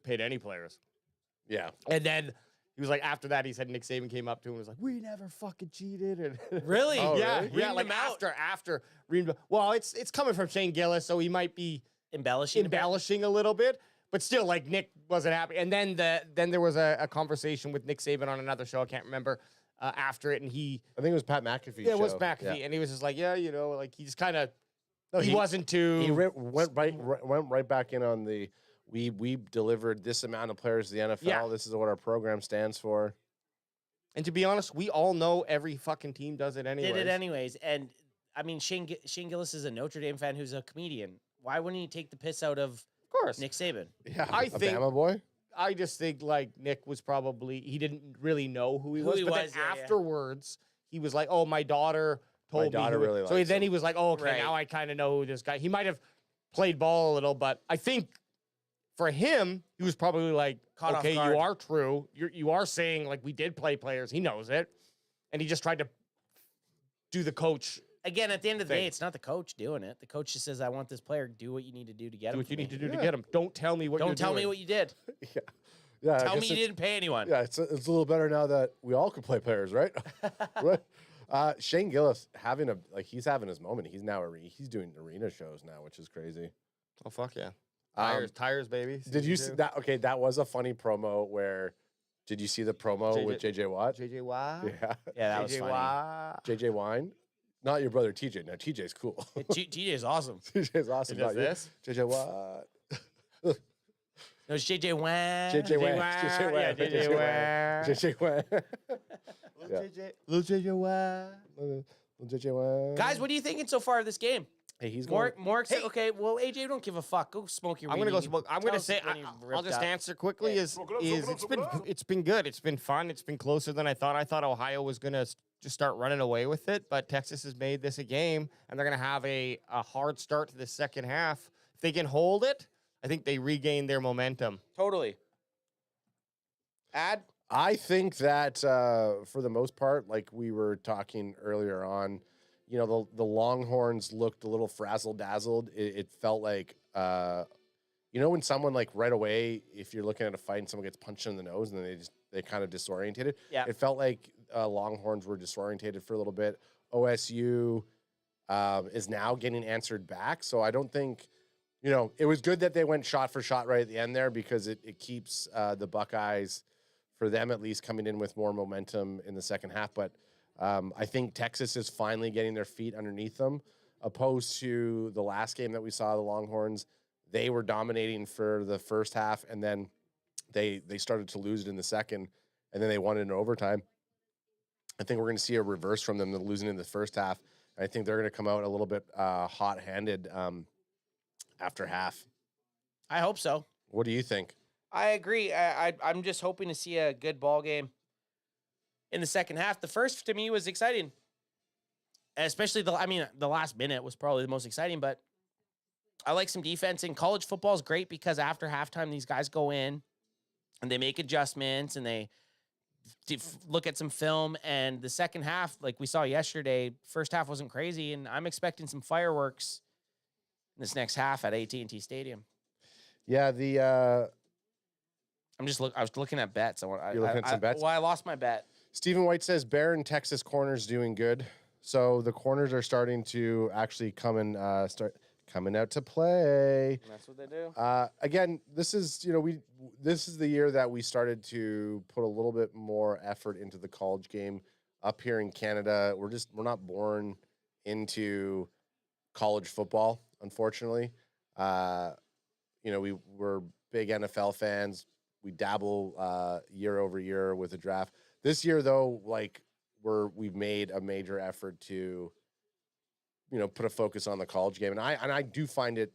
paid any players."
Yeah.
And then he was like, after that, he said Nick Saban came up to him and was like, "We never fucking cheated." And
Really?
Oh,
yeah,
really?
yeah.
Ream
Like
him out.
after reading. Well, it's coming from Shane Gillis, so he might be
Embellishing.
embellishing a little bit, but still, like Nick wasn't happy. And then there was a conversation with Nick Saban on another show. I can't remember after it, and he
I think it was Pat McAfee.
it was
show.
McAfee,
Yeah.
and he was just like, yeah, like he just kind of
No,
he wasn't too.
He went right back in on the. We delivered this amount of players to the NFL.
Yeah.
This is what our program stands for.
And to be honest, we all know every fucking team does it anyway.
Did it anyways. And I mean, Shane Gillis is a Notre Dame fan who's a comedian. Why wouldn't he take the piss out of
course.
Nick Saban?
Yeah,
I think-
Bama boy.
I just think like Nick was probably he didn't really know who he was,
he
but
was,
then
yeah, yeah.
afterwards he was like, "Oh, my daughter told me."
daughter really
so
likes
then
him.
he was like, "Oh, okay,
Right.
now I kind of know who this guy." He might have played ball a little, but I think for him, he was probably like,
Caught off
"Okay,
guard.
you are true. You are saying like we did play players. He knows it, and he just tried to do the coach."
Again, at the end of the
Thing.
day, it's not the coach doing it. The coach just says, "I want this player. Do what you need to do to get
Do
him.
what
for
you
me.
need to do to
Yeah.
get him. Don't tell me what.
Don't
you're
tell me
doing.
what you did.
Yeah. I
Tell
guess
me you
it's-
didn't pay anyone."
Yeah, it's a little better now that we all can play players, right? Right? Shane Gillis he's having his moment. He's now he's doing arena shows now, which is crazy.
Oh fuck yeah!
Um,
Tires, baby.
Did you see that? Okay, that was a funny promo. Where did you see the promo with JJ Watt?
JJ Watt.
Yeah,
Yeah, that was
JJ
funny.
Watt.
JJ Wine, not your brother TJ. No, TJ's cool.
TJ is awesome.
TJ's awesome.
He does
not you.
this?
JJ Watt.
No, it's JJ Wan.
JJ Wan.
Watt.
JJ Wan.
Yeah, JJ Watt.
JJ Wan.
Little JJ. Little JJ Watt.
Little JJ Wan.
Guys, what are you thinking so far of this game?
Hey, he's going.
More excited. Okay, well, AJ, don't give a fuck. Go smoke your
I'm
weed.
gonna go
You
smoke. I'm
tell
gonna
us
say
when you
I'll
ripped
just
up.
answer quickly.
Yeah.
Is it's been good. It's been fun. It's been closer than I thought. I thought Ohio was gonna just start running away with it, but Texas has made this a game, and they're gonna have a hard start to the second half. If they can hold it, I think they regain their momentum.
Totally.
I think that for the most part, like we were talking earlier on, you know, the Longhorns looked a little frazzle-dazzled. It felt like, you know, when someone like right away, if you're looking at a fight and someone gets punched in the nose and then they kind of disorientated.
Yeah.
It felt like Longhorns were disorientated for a little bit. OSU is now getting answered back. So I don't think, you know, it was good that they went shot for shot right at the end there because it keeps the Buckeyes, for them at least, coming in with more momentum in the second half. But I think Texas is finally getting their feet underneath them, opposed to the last game that we saw, the Longhorns. They were dominating for the first half, and then they started to lose it in the second, and then they won it in overtime. I think we're going to see a reverse from them, losing in the first half. I think they're going to come out a little bit hot-handed after half.
I hope so.
What do you think?
I agree. I'm just hoping to see a good ball game in the second half. The first to me was exciting, especially the last minute was probably the most exciting. But I like some defense. And college football is great because after halftime, these guys go in and they make adjustments and they look at some film. And the second half, like we saw yesterday, first half wasn't crazy, and I'm expecting some fireworks in this next half at AT&T Stadium.
Yeah,
I was looking at bets.
You're looking at some bets?
Well, I lost my bet.
Stephen White says Barron Texas corners doing good. So the corners are starting to actually start coming out to play.
And that's what they do.
Again, this is this is the year that we started to put a little bit more effort into the college game up here in Canada. We're not born into college football, unfortunately. We're big NFL fans. We dabble year over year with the draft. This year, though, we've made a major effort to, put a focus on the college game, and I do find it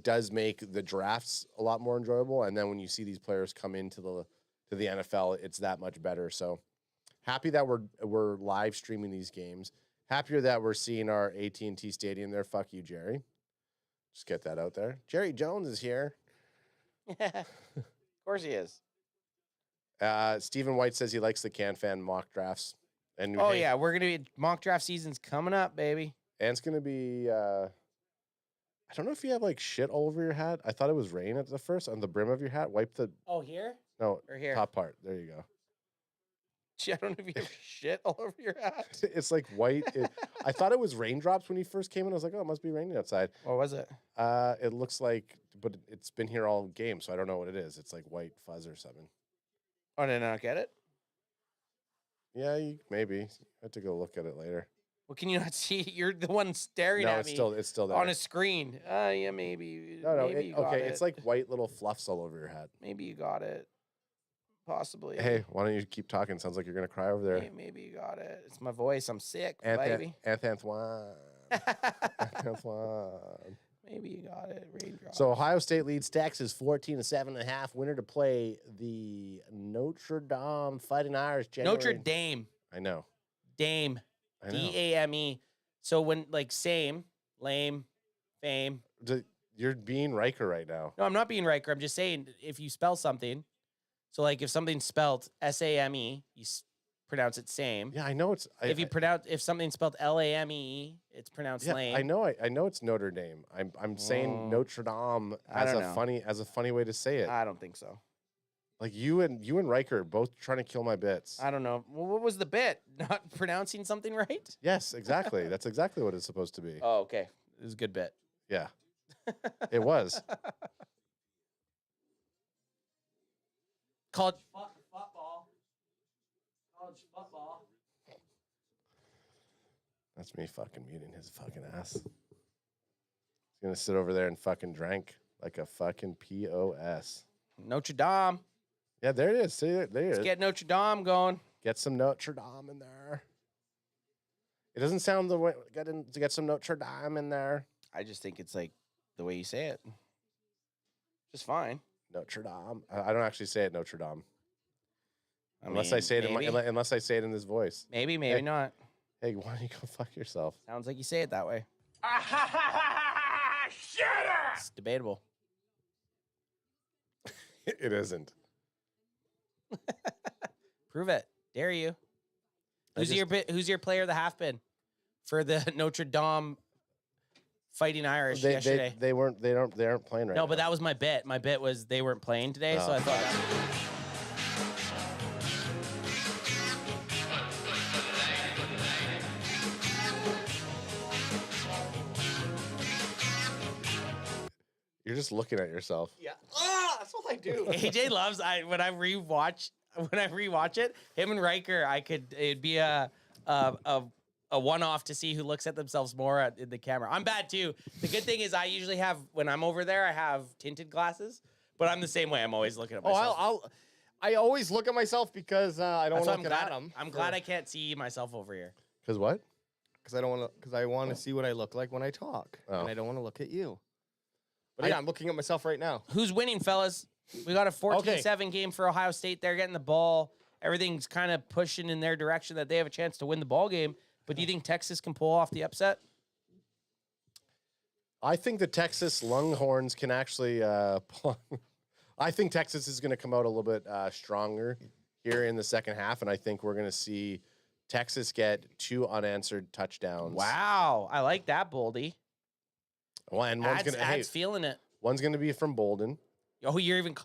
does make the drafts a lot more enjoyable. And then when you see these players come into the NFL, it's that much better. So happy that we're live streaming these games. Happier that we're seeing our AT&T Stadium there. Fuck you, Jerry. Just get that out there. Jerry Jones is here.
Of course he is.
Stephen White says he likes the CanFan mock drafts. And
yeah, we're gonna be mock draft season's coming up, baby.
And it's gonna be. I don't know if you have shit all over your hat. I thought it was rain at the first on the brim of your hat. Wipe the.
Oh, here?
No,
or here?
Top part. There you go.
Gee, I don't know if you have shit all over your hat.
It's white. I thought it was raindrops when you first came in. I was like, oh, it must be raining outside.
What was it?
It looks like, but it's been here all game, so I don't know what it is. It's like white fuzz or something.
Oh, did I not get it?
Yeah, maybe. I have to go look at it later.
Well, can you not see? You're the one staring at me.
It's still there
on a screen. Yeah, maybe.
No,
maybe you got
okay.
it.
It's like white little fluffs all over your hat.
Maybe you got it. Possibly.
Hey, why don't you keep talking? Sounds like you're gonna cry over there.
Hey, maybe you got it. It's my voice. I'm sick,
Antoine.
baby.
Antoine.
Maybe you got it. Raindrops.
So Ohio State leads Texas 14-7.5. Winner to play the Notre Dame Fighting Irish.
Notre Dame.
I know.
Dame.
I know.
D-A-M-E. So when same, lame, fame.
You're being Riker right now.
No, I'm not being Riker. I'm just saying if you spell something. So if something's spelled S-A-M-E, you pronounce it same.
Yeah, I know it's.
If something's spelled L-A-M-E, it's pronounced lame.
I know it's Notre Dame. I'm saying Notre Dame as a funny way to say it.
I don't think so.
You and Riker both trying to kill my bits.
I don't know. Well, what was the bit? Not pronouncing something right?
Yes, exactly. That's exactly what it's supposed to be.
Oh, okay. It was a good bit.
Yeah, it was.
College football. College football.
That's me fucking muting his fucking ass. He's gonna sit over there and fucking drink like a fucking POS.
Notre Dame.
Yeah, there it is. See, there it is.
Let's get Notre Dame going.
Get some Notre Dame in there. It doesn't sound the way. Get some Notre Dame in there.
I just think it's the way you say it. Just fine.
Notre Dame. I don't actually say it Notre Dame. Unless
mean,
I say it
maybe.
unless I say it in this voice.
Maybe
Hey.
not.
Hey, why don't you go fuck yourself?
Sounds like you say it that way. It's debatable.
It isn't.
Prove it. Dare you. Who's your player of the half been for the Notre Dame Fighting Irish yesterday?
They aren't playing right now.
No, but that was my bet. My bet was they weren't playing today, so I thought.
You're just looking at yourself.
Yeah. That's what I do. AJ loves when I rewatch it, him and Riker, it'd be a one-off to see who looks at themselves more in the camera. I'm bad too. The good thing is I usually have, when I'm over there, I have tinted glasses, but I'm the same way. I'm always looking at myself.
I always look at myself because I don't want to look at Adam.
I'm glad I can't see myself over here.
Because what?
Because I want to see what I look like when I talk, and I don't want to look at you. But I'm looking at myself right now.
Who's winning, fellas? We got a 14-7 game for Ohio State. They're getting the ball. Everything's kind of pushing in their direction that they have a chance to win the ball game. But do you think Texas can pull off the upset?
I think the Texas Longhorns can actually I think Texas is going to come out a little bit stronger here in the second half, and I think we're going to see Texas get 2 unanswered touchdowns.
Wow. I like that, Boldy.
Well, and one's
Ad's feeling it.
One's going to be from Bolden.
Oh, you're even...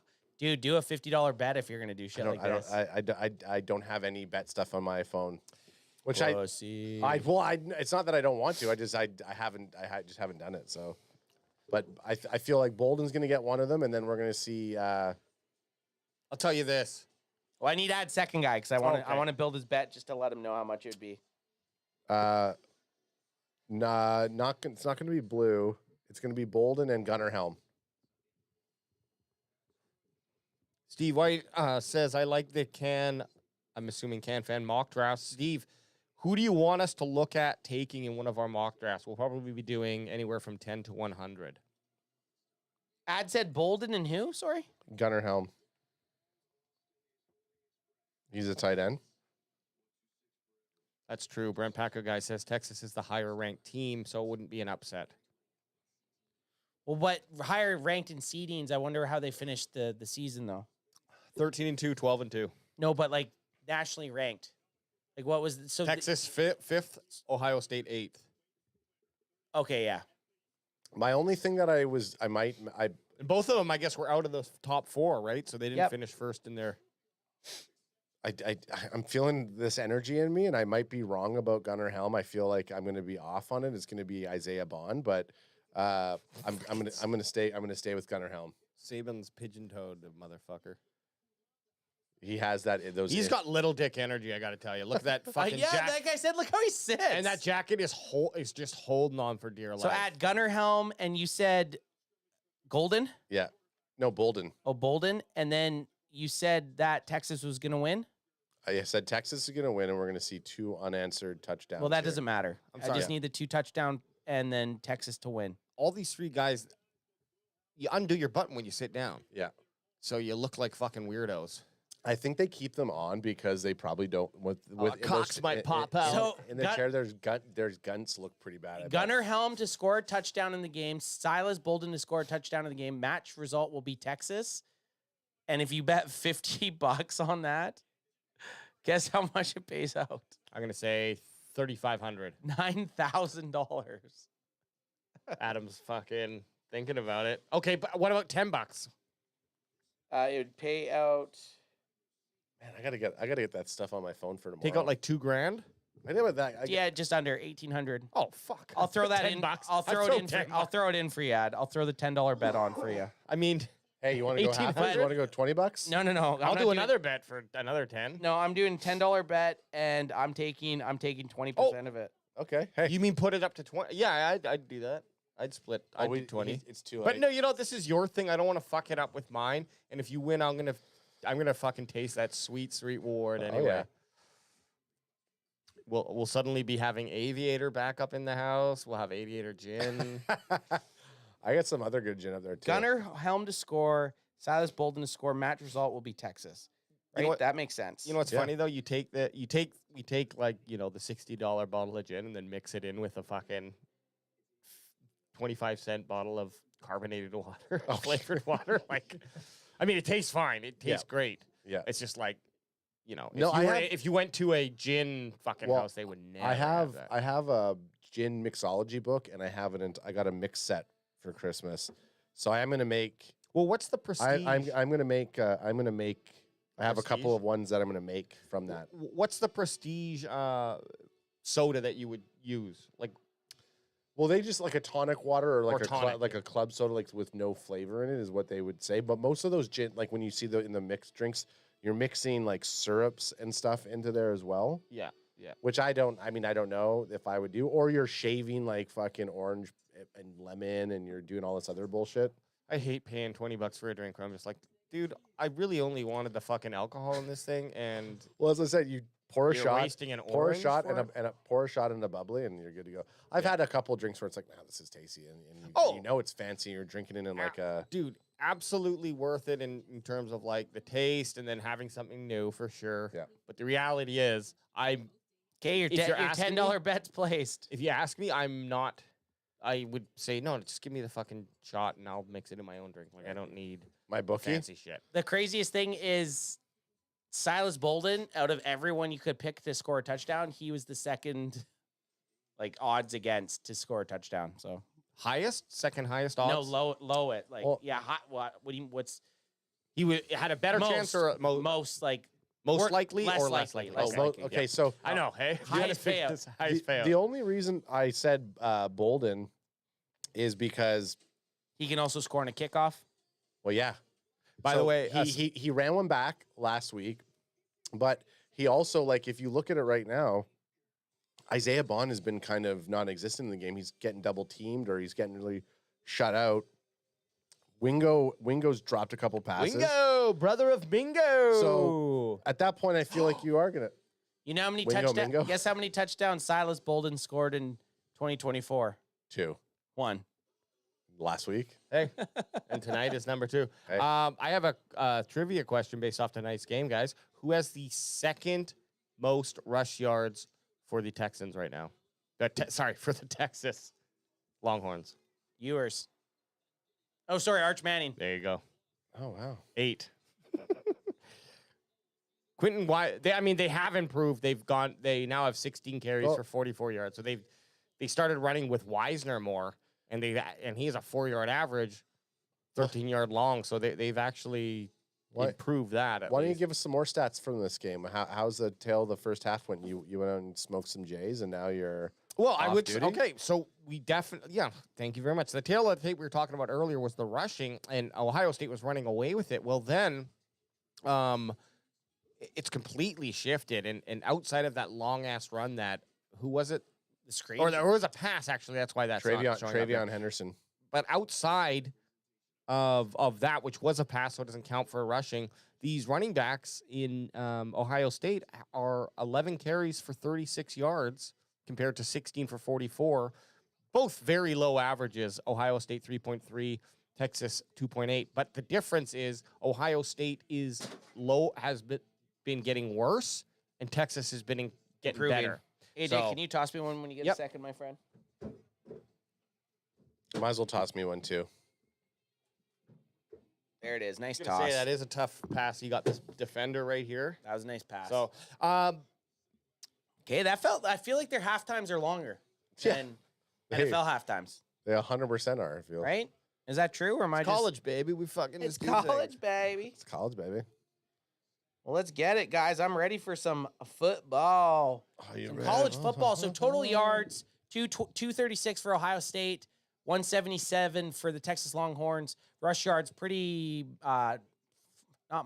Dude, do a $50 bet if you're gonna do shit like this.
I don't have any bet stuff on my phone, which
Pussy.
it's not that I don't want to. I just haven't done it. So, but I feel like Bolden's gonna get one of them, and then we're gonna see.
I'll tell you this.
Well, I need to add second guy because I want to.
Okay.
I want to build his bet just to let him know how much it would be.
Nah, it's not gonna be Blue. It's gonna be Bolden and Gunnar Helm.
Steve White says, I like the I'm assuming Can Fan mock drafts. Steve, who do you want us to look at taking in one of our mock drafts? We'll probably be doing anywhere from 10 to 100.
Ad said Bolden and who? Sorry?
Gunnar Helm. He's a tight end.
That's true. Brent Packer guy says Texas is the higher ranked team, so it wouldn't be an upset.
Well, what higher ranked in seedings? I wonder how they finished the season though.
13-2, 12-2.
No, but like nationally ranked. Like what was so
Texas fifth, Ohio State 8th.
Okay, yeah.
My only thing that I
And both of them, I guess, were out of the top 4, right? So they didn't finish first in their.
I'm feeling this energy in me, and I might be wrong about Gunnar Helm. I feel like I'm going to be off on it. It's going to be Isaiah Bond, but I'm going to stay with Gunnar Helm.
Saban's pigeon-toed, the motherfucker.
He has that.
He's got little dick energy. I got to tell you. Look at that fucking jacket.
That guy said, "Look how he sits."
And that jacket is just holding on for dear life.
So add Gunnar Helm, and you said Golden.
Yeah, no Bolden.
Oh, Bolden, and then you said that Texas was going to win.
I said Texas is going to win, and we're going to see 2 unanswered touchdowns.
Well, that
here.
doesn't matter. I just need the 2 touchdown and then Texas to win.
All these 3 guys, you undo your button when you sit down.
Yeah.
So you look like fucking weirdos.
I think they keep them on because they probably don't. With
cocks might pop out.
So
in the chair, there's guns look pretty bad.
Gunnar Helm to score a touchdown in the game. Silas Bolden to score a touchdown in the game. Match result will be Texas. And if you bet $50 on that, guess how much it pays out?
I'm gonna say $3,500.
$9,000.
Adam's fucking thinking about it. Okay, but what about $10?
It would pay out.
Man, I gotta get that stuff on my phone for tomorrow.
Take out like $2,000.
I know about that.
Just under 1,800.
Oh fuck!
I'll throw that in.
$10.
I'll throw it in. I'll throw it in for you, Ad. I'll throw the $10 bet on for you.
I mean,
hey, you want to go half? You want to go $20?
No.
I'll do another bet for another 10.
No, I'm doing $10 bet, and I'm taking 20% of it.
Okay. Hey,
you mean put it up to 20? Yeah, I'd do that. I'd split. I'd do 20.
It's too late.
But no, this is your thing. I don't want to fuck it up with mine. And if you win, I'm gonna fucking taste that sweet reward anyway.
Yeah.
We'll suddenly be having Aviator back up in the house. We'll have Aviator gin.
I got some other good gin up there too.
Gunnar Helm to score, Silas Bolden to score. Match result will be Texas. Right?
You know
that makes sense.
You know what's funny though? We take like the $60 bottle of gin and then mix it in with a fucking 25-cent bottle of carbonated water, flavored water. Like, I mean, it tastes fine. It tastes great.
Yeah.
It's just like, if you went to a gin fucking house, they would never.
I
have that.
I have a gin mixology book, and I got a mix set for Christmas. So I am gonna make.
Well, what's the prestige?
I'm gonna make. I have a couple of ones that I'm gonna make from that.
What's the prestige soda that you would use? Like,
well, they just like a tonic water or like
tonic,
a club soda, like with no flavor in it, is what they would say. But most of those gin, like when you see in the mixed drinks, you're mixing like syrups and stuff into there as well.
Yeah.
Which I don't know if I would do. Or you're shaving like fucking orange and lemon, and you're doing all this other bullshit.
I hate paying $20 for a drink where I'm just like, dude, I really only wanted the fucking alcohol in this thing, and
well, as I said, you pour a shot, pour a shot,
and
pour a shot in a bubbly, and you're good to go. I've had a couple drinks where it's like, man, this is tasty, and you know it's fancy. You're drinking it in like a
dude, absolutely worth it in terms of like the taste, and then having something new for sure.
Yeah.
But the reality is,
your $10 bet's placed.
If you ask me, I'm not. I would say no. Just give me the fucking shot, and I'll mix it in my own drink. Like I don't need
my bookie
fancy shit.
The craziest thing is Silas Bolden. Out of everyone you could pick to score a touchdown, he was the second, like odds against to score a touchdown. So
second highest odds.
No, low it. Like hot. What's
He had a better chance or
most like
most likely
less
or less
likely,
likely?
less
Oh,
likely.
okay, so
I know. Hey,
Highest payout.
Highest payout.
the only reason I said Bolden is because,
He can also score on a kickoff.
well, yeah.
By
So
the way,
he ran one back last week, but he also, like, if you look at it right now, Isaiah Bond has been kind of non-existent in the game. He's getting double teamed or he's getting really shut out. Wingo's dropped a couple passes.
Wingo, brother of Bingo.
So at that point, I feel like you are gonna.
You know how many
Wingo,
touchdowns?
Mingo?
Guess how many touchdowns Silas Bolden scored in 2024?
2
1.
last week.
Hey, and tonight is number 2.
Hey.
I have a trivia question based off tonight's game, guys. Who has the second most rush yards for the Texans right now? For the Texas Longhorns.
Ewers. Oh, sorry, Arch Manning.
There you go.
Oh wow.
8. Quentin, they have improved. They now have 16 carries for 44 yards. So they started running with Wisner more, and he's a 4-yard average, 13-yard long. So they've actually improved that.
Why don't you give us some more stats from this game? How's the tail of the first half when you went out and smoked some Jays and now you're off duty?
Okay, so we definitely thank you very much. The tail of the tape we were talking about earlier was the rushing, and Ohio State was running away with it. Well, then it's completely shifted, and outside of that long ass run, who was it?
The screen,
or there was a pass actually. That's why that's
Travion Henderson.
But outside of that, which was a pass, so it doesn't count for rushing. These running backs in Ohio State are 11 carries for 36 yards compared to 16 for 44. Both very low averages. Ohio State 3.3, Texas 2.8. But the difference is Ohio State is has been getting worse, and Texas has been getting better.
AJ, can you toss me one when you get a second, my friend?
Might as well toss me one too.
There it is. Nice
I was
toss.
gonna say, that is a tough pass. You got this defender right here.
That was a nice pass.
So,
okay, I feel like their half times are longer than NFL half times.
They 100% are. I feel
right. Is that true, or am I
college, baby? We fucking
It's college, baby.
It's college, baby.
Well, let's get it, guys. I'm ready for some football. Some college football. So total yards, 236 for Ohio State, 177 for the Texas Longhorns. Rush yards, pretty not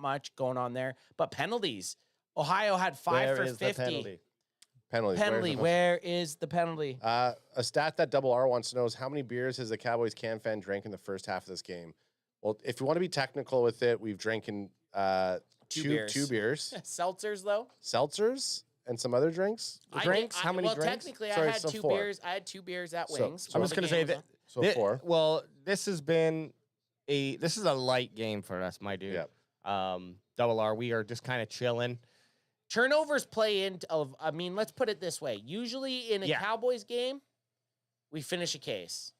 much going on there. But penalties. Ohio had 5 for 50.
Penalty.
Where is the penalty?
A stat that Double R wants to know is how many beers has the Cowboys can fan drank in the first half of this game? Well, if you want to be technical with it, we've drinking two beers.
Seltzers, though?
Seltzers and some other drinks?
How many drinks?
Technically, I had 2 beers. I had 2 beers at Wings.
I'm just going to say that.
So 4.
Well, this is a light game for us, my dude.
Yep.
Double R, we are just kind of chilling.
Turnovers play into, let's put it this way. Usually in a Cowboys game, we finish a case.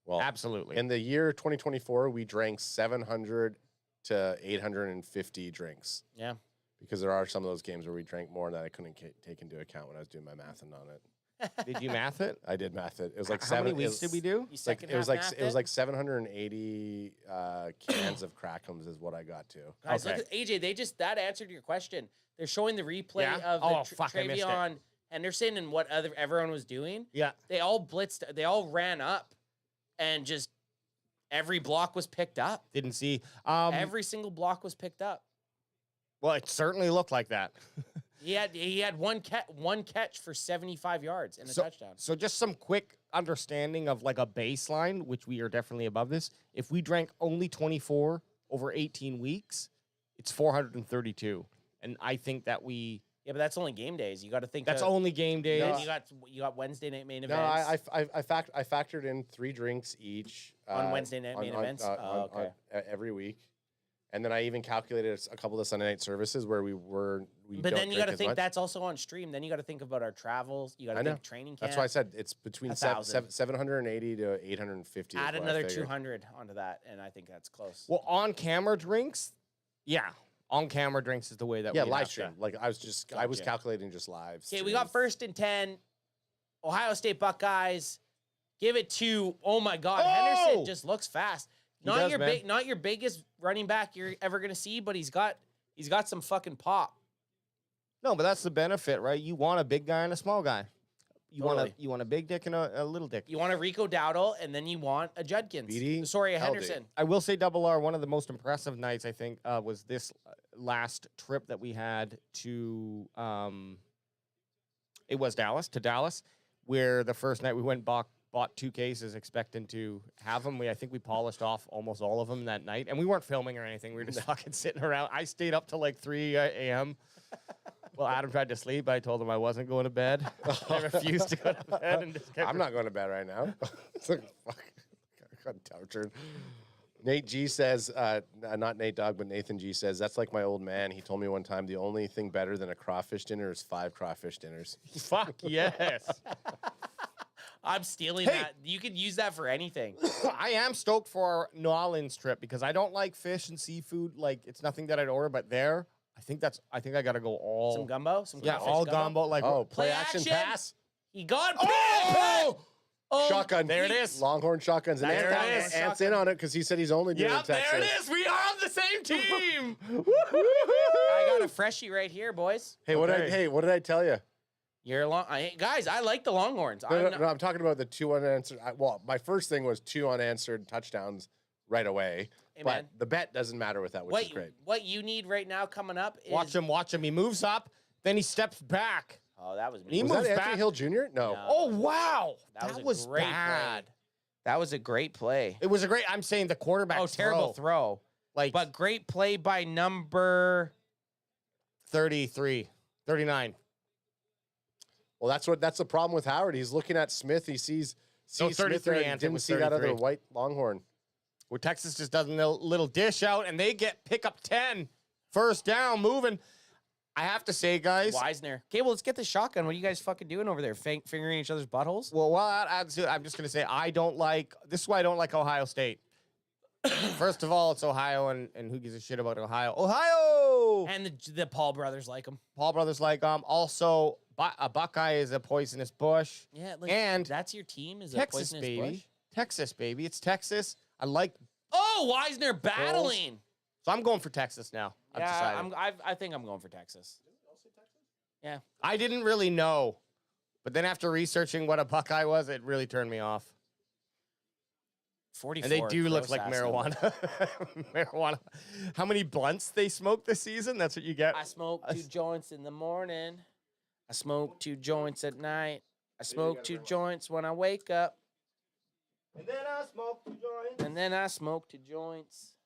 Well,
absolutely.
In the year 2024, we drank 700 to 850 drinks.
Yeah.
Because there are some of those games where we drank more that I couldn't take into account when I was doing my math and on it.
Did you math it?
I did math it. It was like
How many weeks did we do?
It was like 780 cans of Crackums is what I got to.
Guys, look at AJ. That answered your question. They're showing the replay of Travion Henderson and what everyone was doing.
Yeah.
They all blitzed. They all ran up, and just every block was picked up.
Didn't see.
Every single block was picked up.
Well, it certainly looked like that.
He had one catch for 75 yards and a touchdown.
So just some quick understanding of like a baseline, which we are definitely above this. If we drank only 24 over 18 weeks, it's 432. And I think that we...
Yeah, but that's only game days. You got to think...
That's only game days.
You got Wednesday night main
No,
events.
I factored in 3 drinks each.
On Wednesday night main events? Okay.
Every week. And then I even calculated a couple of Sunday night services where
But then you got to think that's also on stream. Then you got to think about our travels. You got to think training camp.
That's why I said it's between 780 to 850.
Add another 200 onto that, and I think that's close.
Well, on-camera drinks, on-camera drinks is the way that we
live stream. Like I was calculating just live.
Okay, we got 1st and 10. Ohio State Buckeyes. Give it to, oh my God, Henderson just looks fast. Not your biggest running back you're ever gonna see, but he's got some fucking pop.
No, but that's the benefit, right? You want a big guy and a small guy. You
Totally.
want a big dick and a little dick.
You want a Rico Dowdle, and then you want a Judkins.
BD,
Sorry, a
LD.
Henderson.
I will say Double R, one of the most impressive nights, I think, was this last trip that we had to, it was Dallas, where the first night we went bought 2 cases expecting to have them. I think we polished off almost all of them that night. And we weren't filming or anything. We were just fucking sitting around. I stayed up till like 3 a.m. Well, Adam tried to sleep. I told him I wasn't going to bed. I refused to go to bed. And just kept
I'm not going to bed right now. It's like, fuck. I got tortured. Nate G says, not Nate Dogg, but Nathan G says, that's like my old man. He told me one time the only thing better than a crawfish dinner is 5 crawfish dinners.
Fuck yes.
I'm stealing that. You could use that for anything.
I am stoked for our New Orleans trip because I don't like fish and seafood. Like, it's nothing that I'd order, but there, I think I got to go all.
Some gumbo? Some
yeah, all gumbo. Like,
play action pass.
He got
Shotgun.
There it is.
Longhorn shotguns. And
There it is.
Ant's in on it because he said he's only doing Texas.
there it is. We are on the same team.
I got a freshie right here, boys.
Hey, what did I tell you?
You're guys, I like the Longhorns.
No, I'm talking about the 2 unanswered. My first thing was 2 unanswered touchdowns right away.
Hey,
but
man.
the bet doesn't matter with that, which is great.
What you need right now coming up is...
Watch him. He moves up, then he steps back.
Oh, that was...
He
was
moves
that
back.
Anthony Hill Jr.? No.
Oh, wow.
That was a great
bad.
play. That was a great play.
It was a great... I'm saying the quarterback
terrible throw. But great play by number...
39.
Well, that's the problem with Howard. He's looking at Smith. He sees Smith
33,
there and
Anthony
didn't
was
see that
33.
other white Longhorn.
Where Texas just does a little dish out, and they pick up 10. First down, moving. I have to say, guys.
Wisner. Okay, well, let's get the shotgun. What are you guys fucking doing over there? Fingering each other's buttholes?
Well, I'm just going to say, this is why I don't like Ohio State. First of all, it's Ohio, and who gives a shit about Ohio? Ohio!
And the Paul brothers like them.
Paul brothers like them. Also, a Buckeye is a poisonous bush.
Yeah,
and
that's your team is
Texas,
a poisonous
baby.
bush?
Texas, baby. It's Texas. I like...
Oh, Wisner battling.
So I'm going for Texas now. I've decided.
I think I'm going for Texas. Yeah.
I didn't really know. But then after researching what a Buckeye was, it really turned me off.
44.
And they do look like marijuana. Marijuana. How many blunts they smoked this season? That's what you get.
I smoke 2 joints in the morning. I smoke 2 joints at night. I smoke 2 joints when I wake up.
And then I smoke 2 joints.
And then I smoke 2 joints.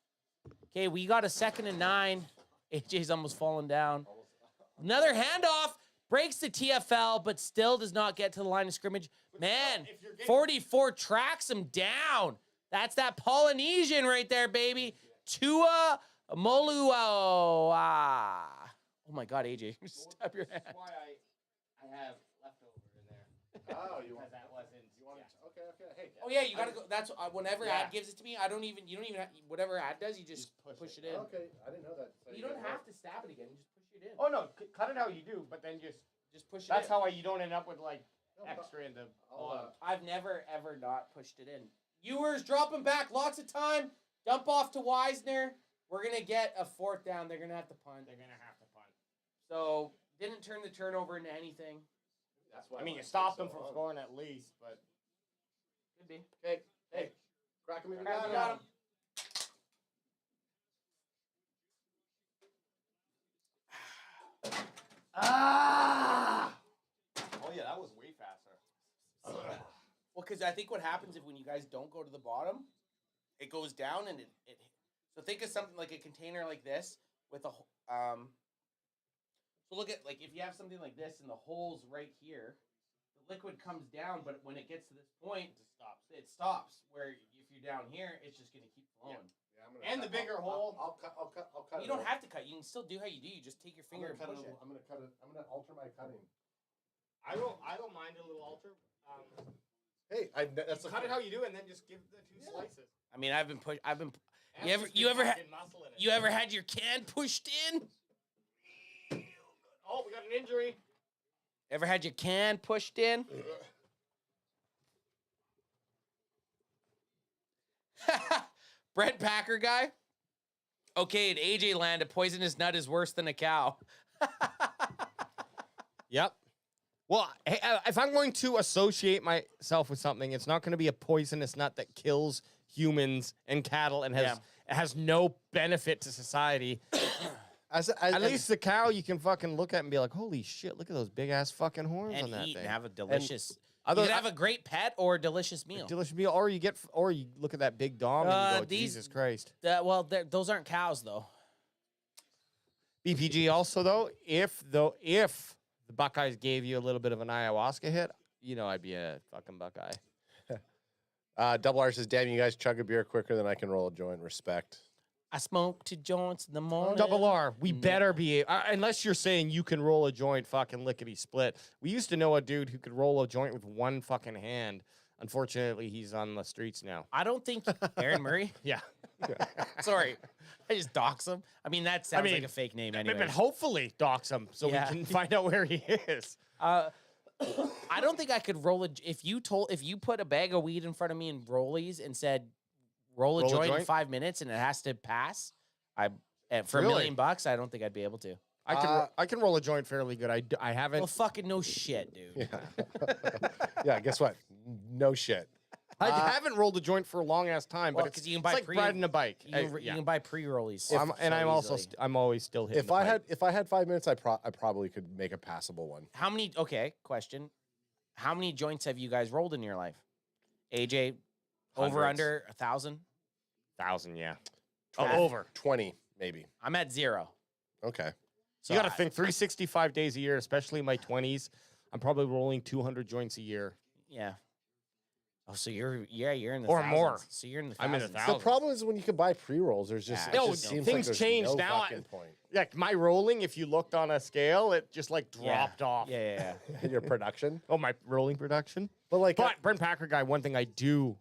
Okay, we got a 2nd and 9. AJ's almost falling down. Another handoff. Breaks the TFL, but still does not get to the line of scrimmage. Man, 44 tracks him down. That's that Polynesian right there, baby. Tua Moluo. Oh, my God, AJ. Stop your hand.
That's why I have leftover in there.
Oh, you want
that wasn't...
Okay. Hey.
Oh yeah, you gotta go. That's whenever ad gives it to me. You don't even have, whatever ad does. You just push it in.
Okay, I didn't know that. So
You don't have to stab it again. You just push it in.
Oh, no. Cut it how you do, but then
Just push it
That's
in.
how you don't end up with, like, extra in the bottom.
I've never ever not pushed it in. Viewers, dropping back. Lots of time. Dump off to Wisner. We're gonna get a 4th down. They're gonna have to punt. So didn't turn the turnover into anything.
That's why.
I mean, you stopped them from scoring at least, but...
Could be.
Okay. Hey. Crack him in.
Got him.
Oh, yeah, that was way faster.
Well, because I think what happens when you guys don't go to the bottom, it goes down and it. So think of something like a container like this with a So look at if you have something like this and the hole's right here, the liquid comes down, but when it gets to this point, it stops. Where if you're down here, it's just gonna keep flowing.
Yeah,
And the bigger hole.
I'll cut.
You don't have to cut. You can still do how you do. You just take your finger and push it.
I'm gonna cut it. I'm gonna alter my cutting.
I don't mind a little alter.
Hey, that's
Cut it how you do, and then just give the 2 slices.
I mean, I've been. You ever had your can pushed in?
Oh, we got an injury.
Ever had your can pushed in? Brent Packer guy. Okay, in AJ land, a poisonous nut is worse than a cow.
Yep. Well, hey, if I'm going to associate myself with something, it's not going to be a poisonous nut that kills humans and cattle and has no benefit to society. At least the cow, you can fucking look at and be like, holy shit, look at those big ass fucking horns
And
on that
eat
thing.
and have a delicious.
And
you could have a great pet or a delicious meal.
Delicious meal, or you look at that big dom and you go, Jesus Christ.
Those aren't cows though.
BPG also though, if the Buckeyes gave you a little bit of an ayahuasca hit, you know I'd be a fucking Buckeye.
Double R says, damn, you guys chug a beer quicker than I can roll a joint. Respect.
I smoke 2 joints in the morning.
Double R, we better be, unless you're saying you can roll a joint fucking lickety split. We used to know a dude who could roll a joint with one fucking hand. Unfortunately, he's on the streets now.
I don't think Aaron Murray.
Yeah.
Sorry. I just dox him. I mean, that sounds like a fake name anyway.
But hopefully dox him so we can find out where he is.
I don't think I could roll if you put a bag of weed in front of me in rollies and said roll a joint in 5 minutes and it has to pass, for $1 million, I don't think I'd be able to.
I can roll a joint fairly good. I haven't.
Well, fucking no shit, dude.
Yeah, guess what? No shit.
I haven't rolled a joint for a long ass time, but it's
you can buy
like riding a bike.
You can buy pre-rollies.
I'm always still hitting.
If I had 5 minutes, I probably could make a passable one.
How many? Okay, question. How many joints have you guys rolled in your life? AJ, over
Hundreds.
under 1,000?
1,000, yeah.
Over 20, maybe.
I'm at 0.
Okay.
So you got to think 365 days a year, especially in my 20s. I'm probably rolling 200 joints a year.
Yeah. Oh, so you're in the
or
thousands.
more.
So you're in the
I'm in
thousands.
the thousands.
The problem is when you can buy pre-rolls, there's just, it just seems
things
like
change
no
now.
fucking point.
Like my rolling, if you looked on a scale, it just like dropped off.
Yeah.
Your production.
Oh, my rolling production.
But
Brent Packer guy, one thing I do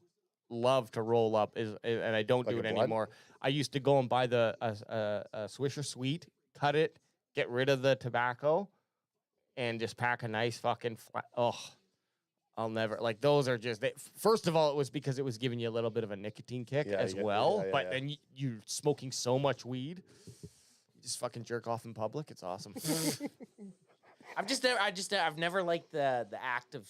love to roll up is, and I don't do it anymore. I used to go and buy the Swisher Sweet, cut it, get rid of the tobacco, and just pack a nice fucking flat. Oh, I'll never, like, those are just, first of all, it was because it was giving you a little bit of a nicotine kick as well. But then you're smoking so much weed, you just fucking jerk off in public. It's awesome.
I've never liked the act of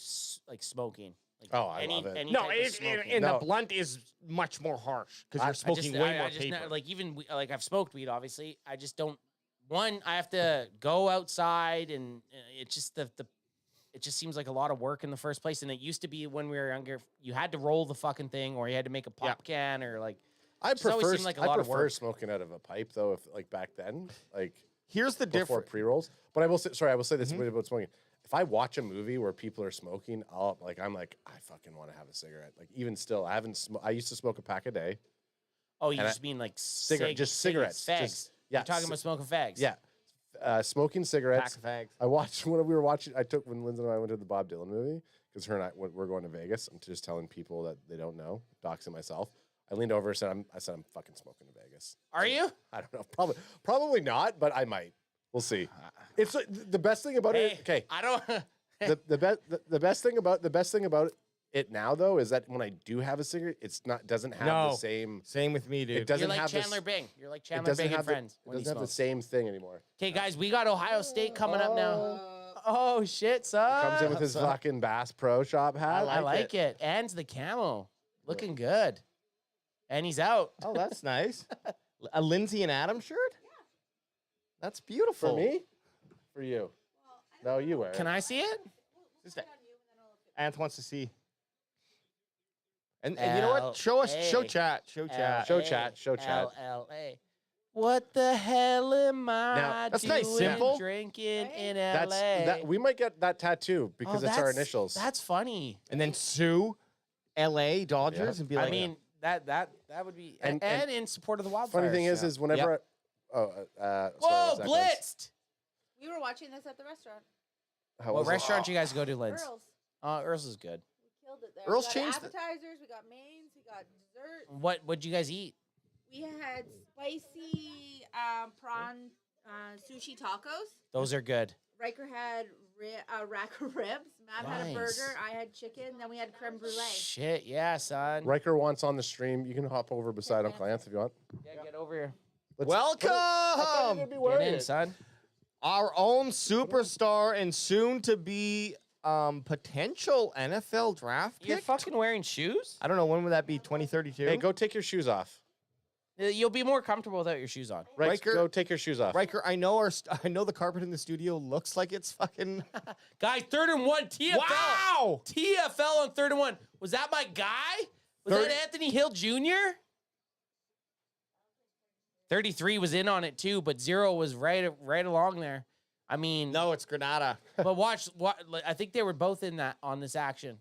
like smoking. Like
I love it.
No, the blunt is much more harsh because you're smoking way more paper.
Like even like I've smoked weed, obviously. I just don't. One, I have to go outside, and it's just it just seems like a lot of work in the first place. And it used to be when we were younger, you had to roll the fucking thing, or you had to make a pop can, or like.
I prefer
like a lot of work.
smoking out of a pipe though. If like back then, like
here's the
before
difference.
pre-rolls. But I will say this about smoking. If I watch a movie where people are smoking, I'm like, I fucking want to have a cigarette. Like even still, I used to smoke a pack a day.
Oh, you just mean like
just cigarettes?
Fags. You're talking about smoking fags.
Yeah. Smoking cigarettes.
Pack of fags.
I watched when we were watching. When Lindsay and I went to the Bob Dylan movie because her and I we're going to Vegas. I'm just telling people that they don't know, doxing myself. I leaned over and said, I'm fucking smoking in Vegas.
Are you?
I don't know. Probably not, but I might. We'll see. It's the best thing about it. Okay.
I don't.
the best thing about it now though is that when I do have a cigarette, doesn't have the same.
Same with me, dude.
It doesn't
You're like
have
Chandler
this,
Bing. You're like Chandler Bing and Friends.
It doesn't have the same thing anymore.
Okay, guys, we got Ohio State coming up now. Oh shit, son!
Comes in with his fucking Bass Pro Shop hat.
I like it. And the camo, looking good. And he's out.
Oh, that's nice. A Lindsay and Adam shirt? Yeah. That's beautiful.
For me? For you? No, you wear it.
Can I see it?
Anth wants to see. And you know what? Show chat.
LLA. What the hell am I
that's
doing
nice, simple.
drinking in LA?
We might get that tattoo because it's our initials.
That's funny.
And then sue LA Dodgers and be like,
I mean, that would be and in support of the Wildfires.
Funny thing is whenever
whoa, blitzed.
We were watching this at the restaurant.
What restaurant you guys go to, Linz?
Earl's.
Earl's is good.
We killed it there.
Earl's
we got
changed
appetizers, we got mains, we got dessert.
What'd you guys eat?
We had spicy prawn sushi tacos.
Those are good.
Riker had a rack of ribs. Matt had a
Nice.
burger. I had chicken. Then we had creme brulee.
Shit, yeah, son.
Riker wants on the stream. You can hop over beside Uncle Lance if you want.
Yeah, get over here.
Welcome,
Get in, son.
our own superstar and soon to be potential NFL draft
You're
pick.
fucking wearing shoes?
I don't know, when would that be? 2032.
Hey, go take your shoes off.
You'll be more comfortable without your shoes on.
Riker, go take your shoes off.
Riker, I know I know the carpet in the studio looks like it's fucking.
Guys, 3rd and 1, TFL.
Wow!
TFL on 3rd and 1. Was that my guy? Was that Anthony Hill Jr.? 33 was in on it too, but 0 was right along there. I mean,
No, it's Granada.
but watch. I think they were both in that on this action.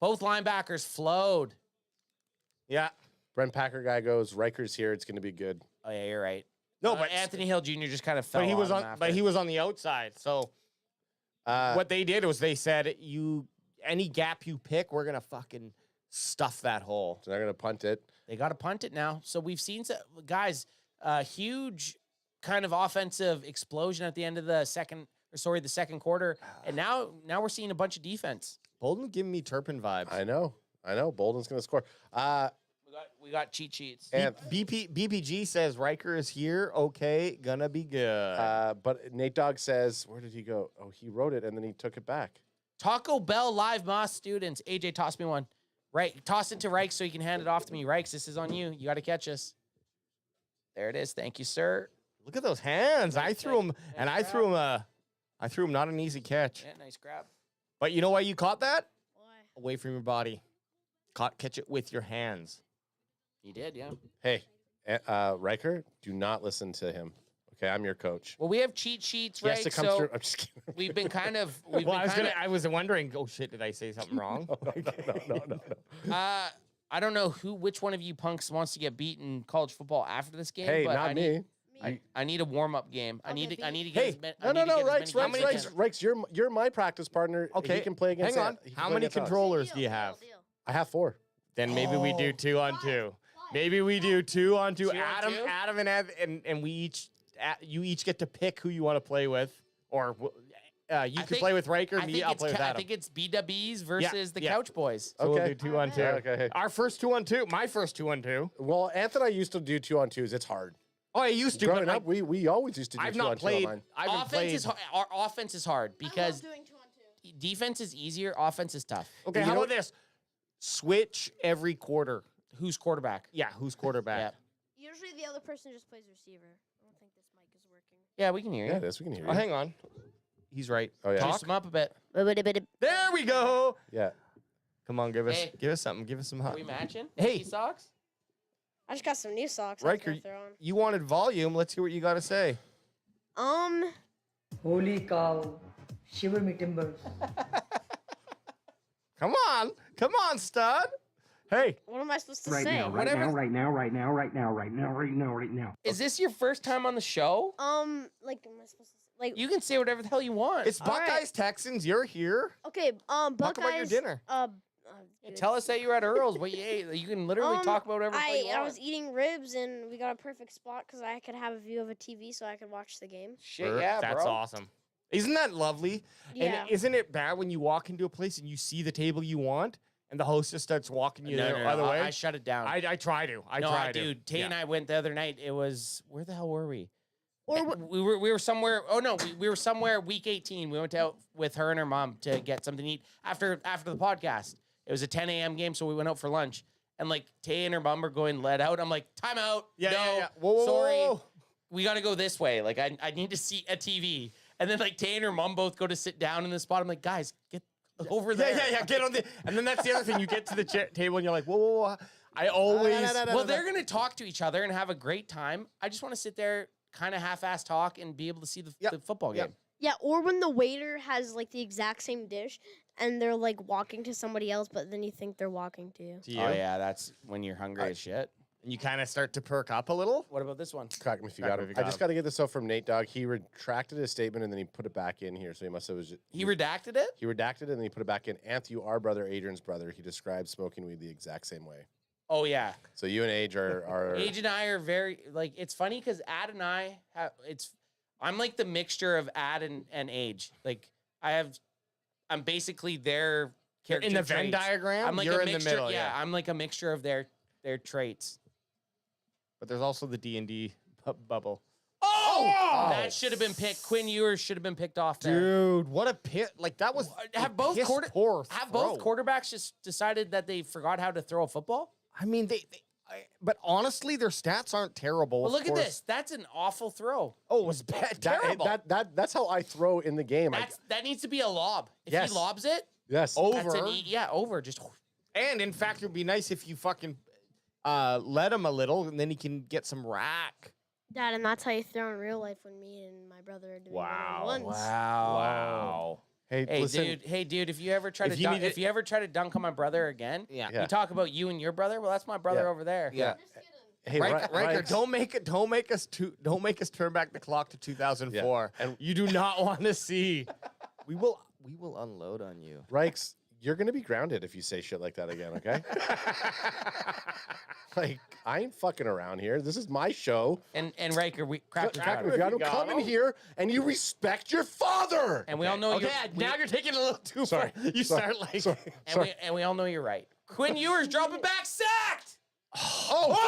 Both linebackers flowed.
Yeah.
Brent Packer guy goes, Riker's here. It's going to be good.
Oh yeah, you're right.
No, but
Anthony Hill Jr. just kind of fell.
But he was
him
on.
after.
But he was on the outside. So what they did was they said, any gap you pick, we're gonna fucking stuff that hole.
So they're going to punt it.
They got to punt it now. So we've seen guys, huge kind of offensive explosion at the end of the second quarter, and now we're seeing a bunch of defense.
Bolden giving me Turpin vibes.
I know. Bolden's going to score.
We got cheat sheets.
And
BPG says Riker is here. Okay, gonna be good.
but Nate Dogg says, where did he go? Oh, he wrote it and then he took it back.
Taco Bell live Moss students. AJ, toss me one. Right, toss it to Rikes so he can hand it off to me. Rikes, this is on you. You got to catch us. There it is. Thank you, sir.
Look at those hands. I threw him, and I threw him not an easy catch.
Yeah, nice grab.
But you know why you caught that?
Why?
Away from your body. Catch it with your hands.
You did, yeah.
Hey, Riker, do not listen to him. Okay, I'm your coach.
Well, we have cheat sheets,
He
right?
has to come
So
through. I'm just kidding.
we've been kind of.
I was wondering. Oh shit! Did I say something wrong?
No.
I don't know which one of you punks wants to get beat in college football after this game.
Hey,
but
not me.
I need a warm up game. I need to get.
Hey,
as many
Rikes, you're my practice partner.
Okay,
He can play against.
hang on. How many controllers do you have?
I have 4.
Then maybe we do 2 on 2. Maybe we do 2 on 2.
Two on two?
Adam, and Ev, and we each. You each get to pick who you want to play with, or you can play with Riker. I'll play with Adam.
I think it's BWs versus the
yeah.
Couch Boys.
So we'll do 2 on 2.
Okay.
Our first 2 on 2. My first 2 on 2.
Well, Anthony and I used to do 2 on 2s. It's hard.
Oh, I used to.
Growing
but
up, we always used to do
I've
2
not
on 2
played.
online.
I haven't played.
Our offense is hard because
I love doing 2 on 2.
defense is easier. Offense is tough.
Okay,
You
how
know-
about this? Switch every quarter.
Who's quarterback?
Yeah, who's quarterback?
Yeah.
Usually the other person just plays receiver. I don't think this mic is working.
Yeah, we can hear you.
Yeah, it is. We can hear
Oh,
you.
hang on. He's right.
Oh, yeah.
Juice him up a bit.
There we go.
Yeah.
Come on, give us
Hey.
something. Give us some
Are
hot.
we matching?
Hey.
Nike socks?
I just got some new socks.
Riker, you wanted volume. Let's hear what you got to say.
Holy cow. Shiver me timbers.
Come on, stud. Hey.
What am I supposed to
Right
say?
now, right now.
Is this your first time on the show?
Like, am I supposed to say? Like,
You can say whatever the hell you want.
It's Buckeyes Texans. You're here.
okay,
Talk
Buckeyes.
about your dinner.
Yeah, tell us that you were at Earl's. What you ate? You can literally talk about whatever the hell you want.
I was eating ribs, and we got a perfect spot because I could have a view of a TV so I could watch the game.
Shit, yeah,
That's
bro.
awesome. Isn't that lovely?
Yeah.
And isn't it bad when you walk into a place and you see the table you want and the hostess starts walking you the other way?
I shut it down.
I try to. I try to.
Dude, Tay and I went the other night. It was, where the hell were we?
Or
we were somewhere. Oh no, we were somewhere week 18. We went out with her and her mom to get something to eat after the podcast. It was a 10 a.m. game, so we went out for lunch. And like Tay and her mom are going let out. I'm like, time out.
Yeah. Whoa,
sorry.
whoa.
We got to go this way. Like I need to see a TV. And then like Tay and her mom both go to sit down in the spot. I'm like, guys, get over there.
Yeah. Get on the. And then that's the other thing. You get to the table and you're like, whoa. I always.
Well, they're gonna talk to each other and have a great time. I just want to sit there, kind of half-ass talk, and be able to see the football game.
Yeah, or when the waiter has like the exact same dish and they're like walking to somebody else, but then you think they're walking to you.
Oh yeah, that's when you're hungry as shit.
And you kind of start to perk up a little.
What about this one?
Crack me if you got him. I just got to get this out from Nate Dogg. He retracted his statement and then he put it back in here. So he must have
He redacted it?
He redacted it and then he put it back in. Anthony, our brother, Adrian's brother, he described smoking weed the exact same way.
Oh yeah.
So you and Age are
Age and I are very like. It's funny because Ad and I have. I'm like the mixture of ad and age. Like I'm basically their character
in the Venn
traits.
diagram.
I'm like
you're
a
in
mixture,
the middle.
yeah, I'm like a mixture of their traits.
But there's also the D&D bubble.
Oh, that should have been picked. Quinn Ewers should have been picked off there.
Dude, what a pit! Like that was
Have both quarterbacks just decided that they forgot how to throw a football?
I mean, but honestly, their stats aren't terrible.
Well,
of
look at
course.
this. That's an awful throw.
Oh, it was bad. Terrible.
That's how I throw in the game.
That needs to be a lob. If
Yes.
he lobs it,
Yes.
that's
Over.
over. Just
And in fact, it would be nice if you fucking let him a little, and then he can get some rack.
Dad, and that's how you throw in real life when me and my brother are doing one-on-ones.
Wow.
Hey, listen.
dude, if you ever try to dunk on my brother again,
Yeah.
you talk about you and your brother. Well, that's my brother
Yeah.
over there.
Yeah.
Hey,
Riker,
Rikes.
don't make us turn back the clock to 2004.
Yeah. And
you do not want to see. We will unload on you.
Rikes, you're gonna be grounded if you say shit like that again, okay? Like, I ain't fucking around here. This is my show.
And Riker, we crack
If you don't come in here and you respect your father.
And we all know
Okay, now you're taking it a little too far. You start like.
and we all know you're right. Quinn Ewers dropping back, sacked.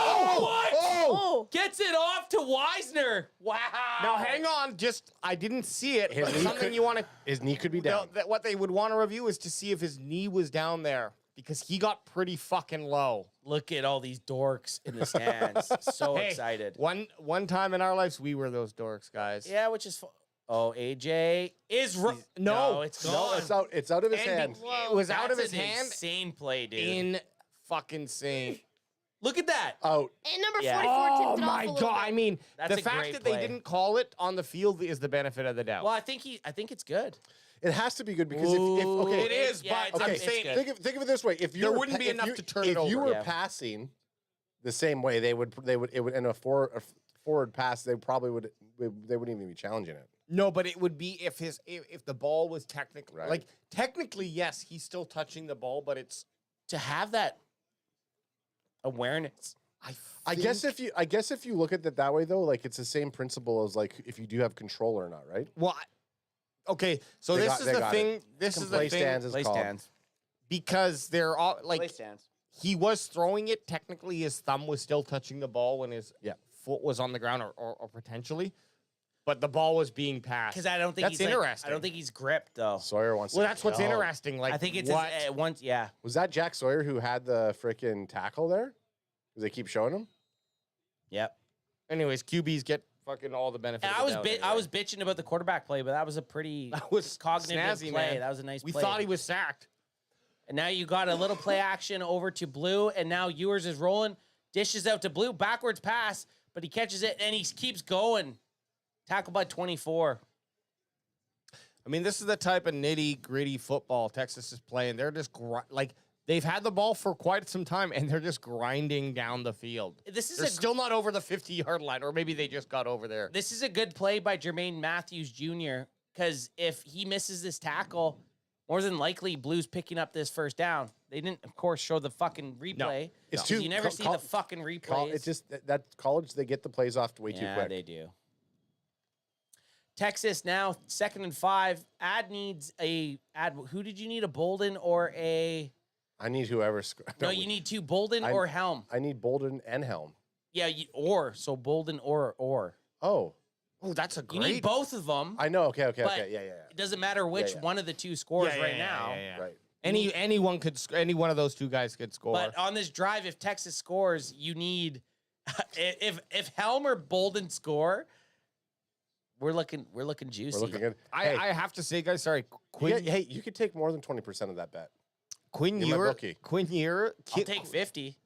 Oh!
Gets it off to Weisner. Wow.
Now hang on, I didn't see it.
His
But
knee
something
could-
you want to.
His knee could be down.
What they would want to review is to see if his knee was down there because he got pretty fucking low.
Look at all these dorks in the stands. So
Hey,
excited.
One time in our lives, we were those dorks, guys.
Yeah, which is Oh, AJ is
no,
it's gone.
It's out of his hand.
It was out of
That's
his
an
hand.
Insane play, dude.
In fucking insane.
Look at that.
Out.
And number
Yeah.
44
Oh
tipped it off
my
a little
god!
bit.
I mean,
That's
the
a
fact
great
that
play.
they didn't call it on the field is the benefit of the doubt.
Well, I think it's good.
It has to be good because if okay,
It is,
Yeah,
but
it's-
I'm
it's
saying
good.
think of it this way: if you
There
were
wouldn't be
if
enough
you-
to turn it
if you
over.
were
Yeah.
passing the same way, it would in a forward pass, they wouldn't even be challenging it.
No, but it would be if the ball was technically
Right.
technically yes, he's still touching the ball, but it's
To have that awareness.
I guess if you look at it that way though, like it's the same principle as like if you do have control or not, right?
well. Okay, so
They
this
got-
is
they
the
got
thing.
it.
This is
Play
the thing
stands is called.
because they're all like
Play stands.
he was throwing it. Technically, his thumb was still touching the ball when his foot was on the ground, or potentially, but the ball was being passed.
Because I don't think
that's
he's
interesting.
I don't think he's gripped though.
Sawyer wants.
Well,
to
that's what's
know.
interesting. Like
I think it's
what?
once. Yeah.
Was that Jack Sawyer who had the freaking tackle there? Because they keep showing him.
Yep.
Anyways, QBs get fucking all the benefits.
And I was bitching about the quarterback play, but that was a pretty
That was
cognitive
snazzy,
play.
man.
That was a nice
We
play.
thought he was sacked.
And now you got a little play action over to Blue, and now Ewers is rolling, dishes out to Blue, backwards pass, but he catches it and he keeps going. Tackled by 24.
I mean, this is the type of nitty gritty football Texas is playing. They're just they've had the ball for quite some time, and they're just grinding down the field. They're still not over the 50-yard line, or maybe they just got over there.
This is a good play by Jermaine Matthews Jr. because if he misses this tackle, more than likely Blues picking up this first down. They didn't, of course, show the fucking replay.
It's
'cause
too.
you never see the fucking replays.
It's just that college they get the plays off way too
Yeah,
quick.
they do. Texas now 2nd and 5. Ad needs who did you need, a Bolden or a?
I need whoever.
No, you need two, Bolden or Helm.
I need Bolden and Helm.
Yeah, so Bolden or.
Oh,
that's a
You
great.
need both of them.
I know. Okay.
but
Yeah.
It doesn't matter which
yeah.
one of the two scores
Yeah,
right
yeah,
now.
yeah, yeah.
Right.
Any one of those two guys could score.
But on this drive, if Texas scores, you need if Helm or Bolden score, we're looking juicy.
We're looking good.
I have to say, guys, sorry. Quinn,
you could take more than 20% of that bet.
Quinn
You're my
Ewers.
bookie.
Quinn Ewers.
I'll take 50.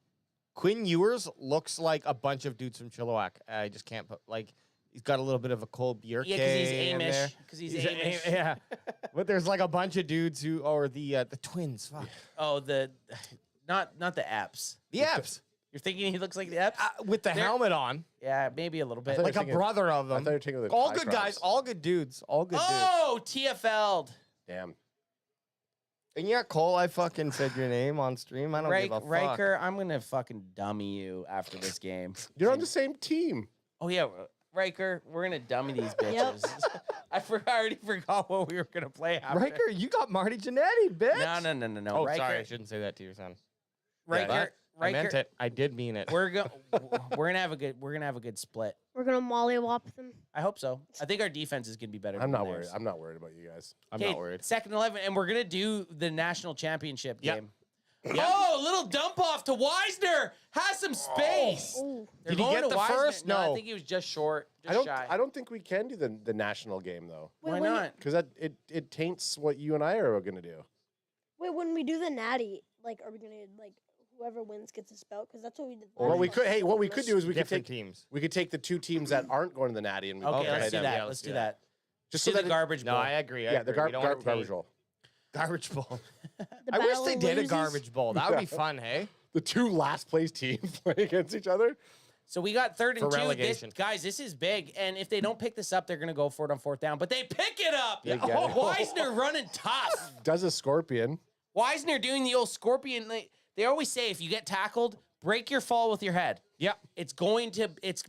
Quinn Ewers looks like a bunch of dudes from Chilliwack. I just can't put he's got a little bit of a Cole Bjerke.
Yeah, because he's
in
Amish.
there.
Because he's Amish.
Yeah, but there's like a bunch of dudes who are the twins. Fuck.
Oh, not the Epps.
The Epps.
You're thinking he looks like the Epps?
With the helmet on.
Yeah, maybe a little bit.
Like a brother of them.
I thought you were taking the
all
tie
good
crops.
guys, all good dudes, all good dudes.
Oh, TFL'd.
Damn.
And yeah, Cole, I fucking said your name on stream. I don't give a fuck.
Riker, I'm going to fucking dummy you after this game.
You're on the same team.
Oh, yeah. Riker, we're gonna dummy these bitches. I already forgot what we were gonna play. After.
Riker, you got Marty Jannetty, bitch.
No.
Oh,
Riker,
sorry, I shouldn't say that to your son.
Riker,
I meant it. I did mean it.
We're gonna have a good split.
We're gonna mollywop them.
I hope so. I think our defense is gonna be better.
I'm
than
not
theirs.
worried. I'm not worried about you guys.
I'm not worried.
Second 11, and we're gonna do the national championship game. Oh, little dump off to Wisner. Has some space. They're
Did he
going
get
to
the
Wisner.
first?
No, I
No.
think he was just short, just shy.
I don't think we can do the national game though.
Why not?
Because it taints what you and I are going to do.
Wait, when we do the natty, like, are we gonna like whoever wins gets a spout? Because that's what we did.
Well, we could. Hey, what we could do is we could
Different
take
teams.
We could take the two teams that aren't going to the natty and we
Okay,
could
let's
play
do
them.
that.
Yeah,
Let's do that.
Just
Do
so
the
that
garbage
No,
bowl.
I agree.
yeah, the
We don't wanna
garbage
take-
roll.
Garbage bowl.
The
I wish
battle
they
of
did a
losers.
garbage bowl. That would be fun, hey?
The two last place teams play against each other.
So we got 3rd and
For
2.
relegation.
Guys, this is big. And if they don't pick this up, they're going to go for it on 4th down. But they pick it up.
They get it.
Wisner running tough.
Does a scorpion?
Wisner doing the old scorpion. They always say if you get tackled, break your fall with your head.
Yeah.
It's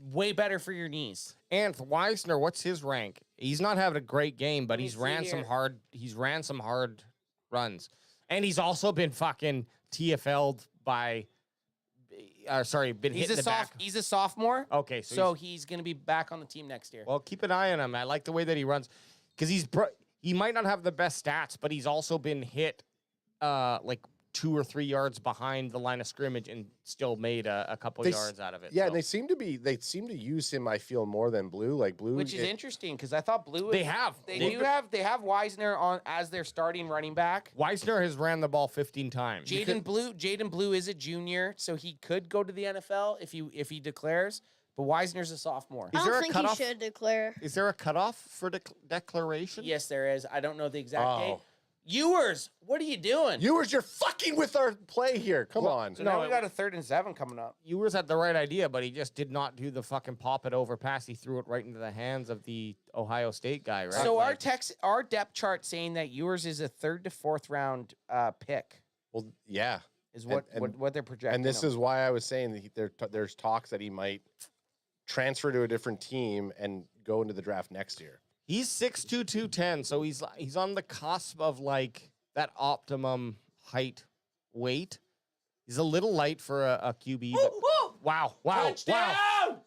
way better for your knees.
And Wisner, what's his rank? He's not having a great game, but
me
he's
see
ran some
here.
hard. He's ran some hard runs, and he's also been fucking TFL'd by. Been hit in the back.
He's a sophomore.
Okay,
So he's going to be back on the team next year.
Well, keep an eye on him. I like the way that he runs because he might not have the best stats, but he's also been hit like 2 or 3 yards behind the line of scrimmage and still made a couple yards out of it.
Yeah,
so.
and they seem to use him. I feel more than Blue. Like Blue,
Which is interesting because I thought Blue.
They have.
They have Wisner on as their starting running back.
Wisner has ran the ball 15 times.
Jaden Blue is a junior, so he could go to the NFL if he declares. But Wisner's a sophomore.
I
there
don't
a
think
cutoff?
he should declare.
Is there a cutoff for declaration?
Yes, there is. I don't know the exact date.
Oh.
Ewers, what are you doing?
Ewers, you're fucking with our play here. Come on.
So now we got a 3rd and 7 coming up.
Ewers had the right idea, but he just did not do the fucking pop it over pass. He threw it right into the hands of the Ohio State guy, right?
So our depth chart saying that Ewers is a 3rd to 4th round pick
Well, yeah.
is what they're projecting.
And this
him.
is why I was saying that there's talks that he might transfer to a different team and go into the draft next year.
He's 6'2", 210, so he's on the cusp of like that optimum height weight. He's a little light for a QB.
Whoa!
Wow.
Touchdown!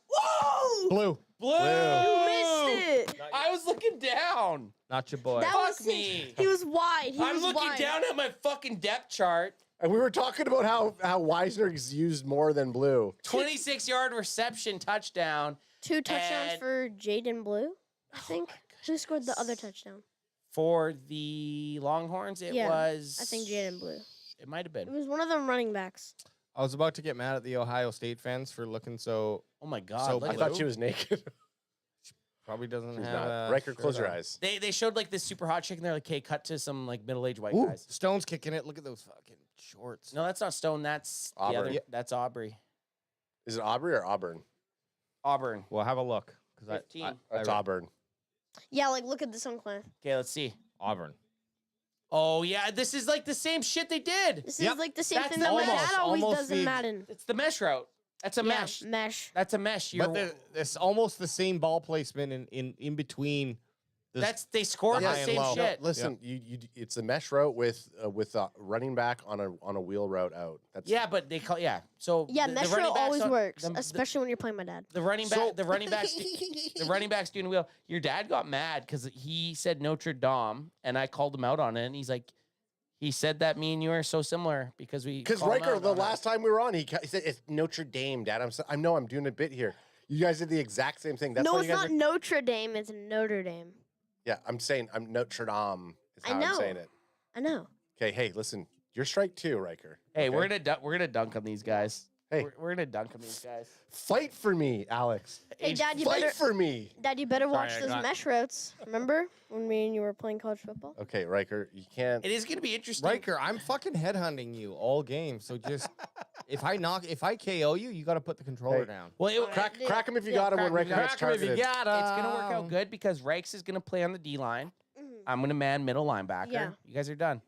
Whoa!
Blue.
Blue!
You missed it.
I was looking down.
Not your boy.
That was
Fuck me.
He was wide.
I'm looking down at my fucking depth chart.
And we were talking about how Wisner's used more than Blue.
26-yard reception touchdown.
2 touchdowns
And-
for Jaden Blue, I think. Who scored the other touchdown?
For the Longhorns, it
Yeah,
was...
I think Jaden Blue.
It might have
It
been.
was one of them running backs.
I was about to get mad at the Ohio State fans for looking so.
Oh, my God.
So
look
I
at
thought
that.
she was naked.
Probably doesn't
She's
have.
not.
a
Riker,
shirt
close your
on.
eyes.
They showed like this super hot chick, and they're like, "Okay, cut to some like middle-aged white
Ooh,
guys."
Stone's kicking it. Look at those fucking shorts.
No, that's not Stone. That's the
Auburn.
other.
Yeah.
That's Aubrey.
Is it Aubrey or Auburn?
Auburn.
Well, have a look.
15.
It's Auburn.
Yeah, like look at this one, Clint.
Okay, let's see.
Auburn.
Oh yeah, this is like the same shit they did.
This
Yep.
is like the same
That's
thing that my
almost-
dad always
almost
does in
the-
Madden.
It's the mesh route. That's a
Yeah,
mesh.
mesh.
That's a mesh.
But it's almost the same ball placement in between.
They scored
the
the
high and
same
low.
shit.
Listen, it's a mesh route with a running back on a wheel route out. That's
Yeah, but they call So
Yeah,
the
mesh
running
row
backs
always
on-
works,
the-
especially when you're playing my dad.
The running back, the running backs doing wheel. Your dad got mad because he said Notre Dame, and I called him out on it. And he's like, he said that me and you are so similar because
because
call him
Riker,
out
the
on it.
last time we were on, he said it's Notre Dame, Dad. I know I'm doing a bit here. You guys did the exact same thing. That's
No,
why
it's
you guys
not Notre Dame. It's Notre Dame.
Yeah, I'm saying I'm Notre Dame. Is
I
how I'm
know.
saying it.
I know.
Okay, hey, listen, you're strike 2, Riker.
Hey,
okay?
we're gonna dunk on these guys.
Hey.
we're gonna dunk on these guys.
Fight for me, Alex.
Hey, Dad, you
Fight
better
for me.
Dad, you better watch
I
those
got-
mesh routes. Remember when me and you were playing college football?
Okay, Riker, you can't.
It is gonna be interesting.
Riker, I'm fucking headhunting you all game. So just if I KO you, you got to put the controller
Hey.
down.
Well,
Crack him if you got him when
crack
Riker gets
Crack him if you
targeted.
got
it's gonna work out good because Reichs is gonna play on the D line. I'm gonna man middle linebacker.
Yeah.
You guys are done.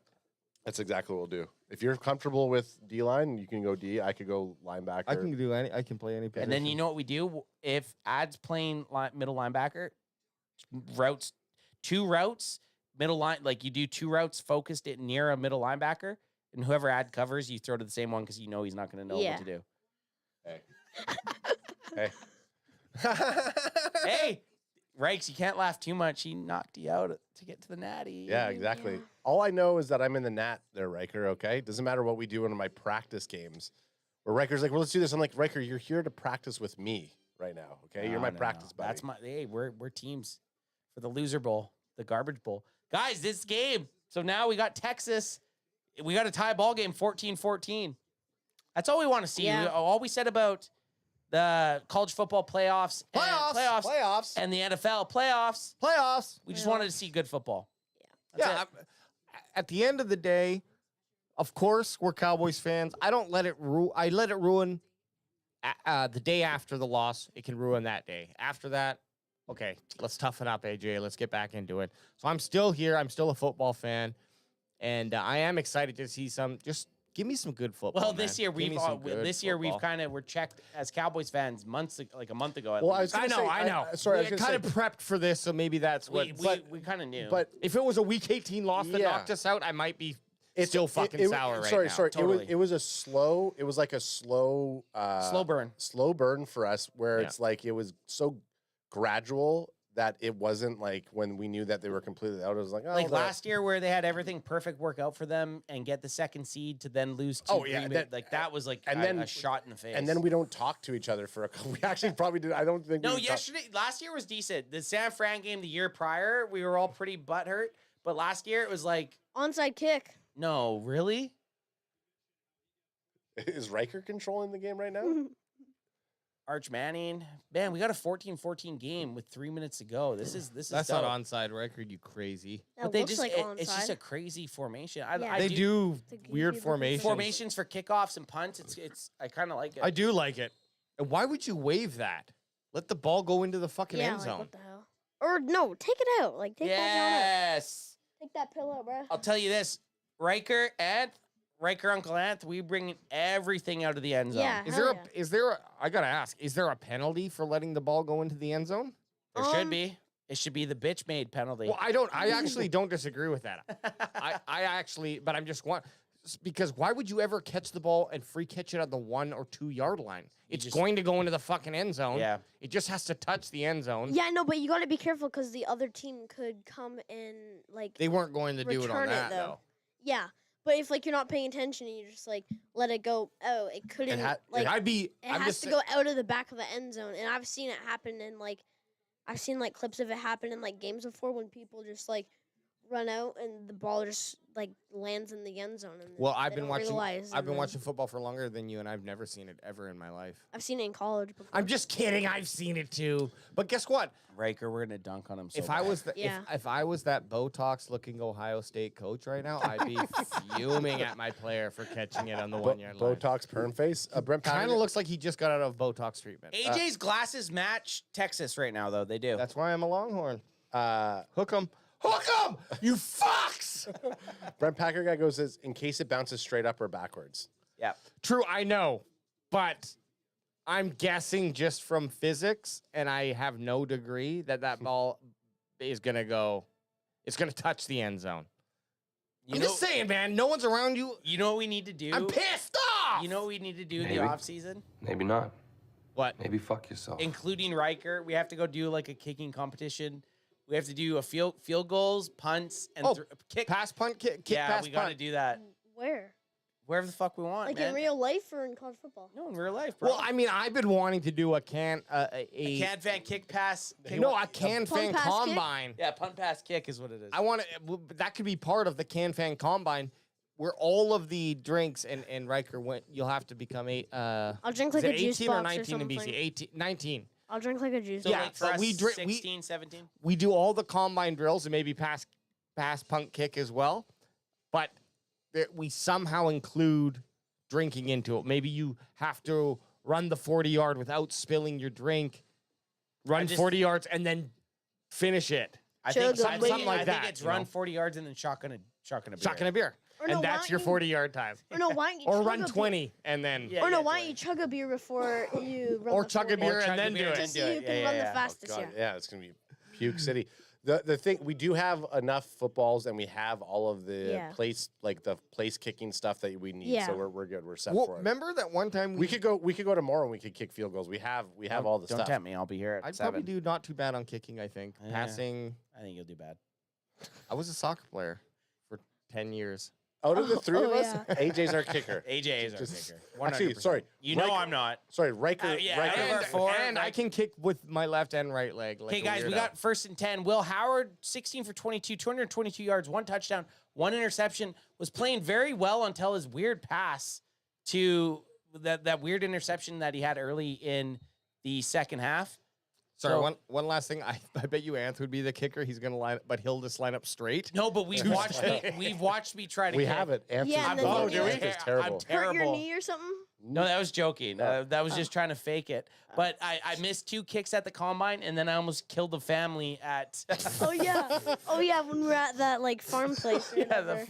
That's exactly what we'll do. If you're comfortable with D line, you can go D. I could go linebacker.
I can do any. I can play any position.
And then you know what we do? If Ad's playing middle linebacker, two routes, middle line, like you do 2 routes focused it near a middle linebacker, and whoever Ad covers, you throw to the same one because you know he's not going to know what to do.
Hey.
Hey, Rikes, you can't laugh too much. He knocked you out to get to the natty.
Yeah, exactly. All I know is that I'm in the nat there, Riker, okay? Doesn't matter what we do in my practice games. Where Riker's like, well, let's do this. I'm like, Riker, you're here to practice with me right now, okay? You're my practice buddy.
That's we're teams for the loser bowl, the garbage bowl. Guys, this game. So now we got Texas. We got a tie ball game, 14-14. That's all we want to see.
Yeah.
All we said about the college football playoffs, and the NFL playoffs. We just wanted to see good football.
Yeah. At the end of the day, of course, we're Cowboys fans. I don't let it I let it ruin the day after the loss. It can ruin that day. After that, okay, let's toughen up, AJ. Let's get back into it. So I'm still here. I'm still a football fan, and I am excited to see some. Just give me some good football.
Well, this year we've we're checked as Cowboys fans a month ago. At least.
I know.
Sorry,
we kind of prepped for this, so maybe that's what.
We kind of knew.
But
if it was a Week 18 loss that knocked us out, I might be still fucking sour right now.
Sorry.
Totally.
It was like a slow burn for us, where it's like it was so gradual that it wasn't like when we knew that they were completely out. It was like,
last year where they had everything perfect work out for them and get the second seed to then lose to Green Bay. That was like a shot in the face.
And then we don't talk to each other for a couple. We actually probably did. I don't think.
Last year was decent. The San Fran game the year prior, we were all pretty butthurt. But last year it was like
onside kick.
No, really?
Is Riker controlling the game right now?
Arch Manning. Man, we got a 14-14 game with 3 minutes to go. That's
not onside record, you crazy.
But it's just a crazy formation.
They do weird formations.
Formations for kickoffs and punts. It's I kind of like it.
I do like it. And why would you wave that? Let the ball go into the fucking end zone.
What the hell? Or no, take it out. Like take that out. Take that pillow, bro.
I'll tell you this, Riker Uncle Anth, we bring everything out of the end zone.
Yeah,
I gotta ask, is there a penalty for letting the ball go into the end zone?
There should be. It should be the bitch made penalty.
Well, I actually don't disagree with that. But I'm just because why would you ever catch the ball and free catch it at the 1 or 2 yard line? It's going to go into the fucking end zone.
Yeah.
It just has to touch the end zone.
Yeah, no, but you got to be careful because the other team could come and like.
They weren't going to do it on that though.
Yeah. But if like you're not paying attention and you just like let it go, it couldn't it has to go out of the back of the end zone. And I've seen it happen I've seen like clips of it happen in like games before when people just like run out and the ball just like lands in the end zone. And
I've been watching football for longer than you, and I've never seen it ever in my life.
I've seen it in college before.
I'm just kidding. I've seen it too. But guess what?
Riker, we're gonna dunk on him.
If I was that Botox looking Ohio State coach right now, I'd be fuming at my player for catching it on the 1 yard line.
Botox perm face. Brent
kind of looks like he just got out of Botox treatment.
AJ's glasses match Texas right now, though. They do.
That's why I'm a Longhorn. Hook 'em. Hook 'em! You fucks!
Brent Packer guy says, in case it bounces straight up or backwards.
Yeah.
True, I know. But I'm guessing just from physics, and I have no degree that ball is going to go. It's going to touch the end zone. I'm just saying, man. No one's around you.
You know what we need to do?
I'm pissed off!
You know what we need to do in the offseason?
Maybe not.
What?
Maybe fuck yourself.
Including Riker. We have to go do like a kicking competition. We have to do a field goals, punts, and kick.
Pass, punt, kick,
pass, we got to do that.
Where?
Wherever the fuck we want,
like
man.
in real life or in college football?
No, in real life, bro.
Well, I mean, I've been wanting to do a can
fan kick pass.
A can fan combine.
Yeah, punt pass kick is what it is.
I want to. That could be part of the can fan combine, where all of the drinks and Riker went. You'll have to become
I'll drink like a juice
18
box
or 19
or something.
in BC. 18, 19.
I'll drink like a juice
So
box.
like for us,
we drink
16, 17.
We do all the combine drills and maybe pass, punt, kick as well, but we somehow include drinking into it. Maybe you have to run the 40-yard without spilling your drink, run 40 yards, and then finish it.
I think
something like that.
I think it's run 40 yards and then shotgun a beer.
Shotgun a beer. And that's your 40-yard time.
Or no, why don't you
Or
chug
run
a
20 and then.
Or no, why don't you chug a beer before you run
Or
the
chug a
40?
beer and then do it.
Just so you can run the fastest.
God,
Yeah.
it's gonna be puke city. The thing, we do have enough footballs and we have all of the place kicking stuff that we need.
Yeah.
So we're good. We're set
Well,
for it.
remember that one time
We could go tomorrow and we could kick field goals. We have all the
Don't
stuff.
tempt me. I'll be here at
I'd
7.
probably do not too bad on kicking, I think.
Yeah.
Passing.
I think you'll do bad.
I was a soccer player for 10 years.
Out of the three of us,
yeah.
AJ's our kicker.
AJ is our
Just-
kicker.
Actually,
100%.
sorry.
You know I'm not.
Sorry, Riker.
Yeah,
Riker.
I remember 4.
And I can kick with my left and right leg. Like
Okay,
a
guys, we
weirdo.
got 1st and 10. Will Howard, 16 for 22, 222 yards, 1 touchdown, 1 interception. Was playing very well until his weird pass to that weird interception that he had early in the second half.
Sorry,
So-
one last thing. I bet you Anth would be the kicker. He's gonna line, but he'll just line up straight.
No, but we've watched me try to.
We
kick.
have it. Anthony.
Yeah, and then
Oh,
you
do
do
we?
it.
It's terrible.
I'm
Hurt
terrible.
your knee or something?
No, that was joking. That was just trying to fake it. But I missed 2 kicks at the combine, and then I almost killed the family at.
Oh yeah, when we were at that like farm place. Or whatever.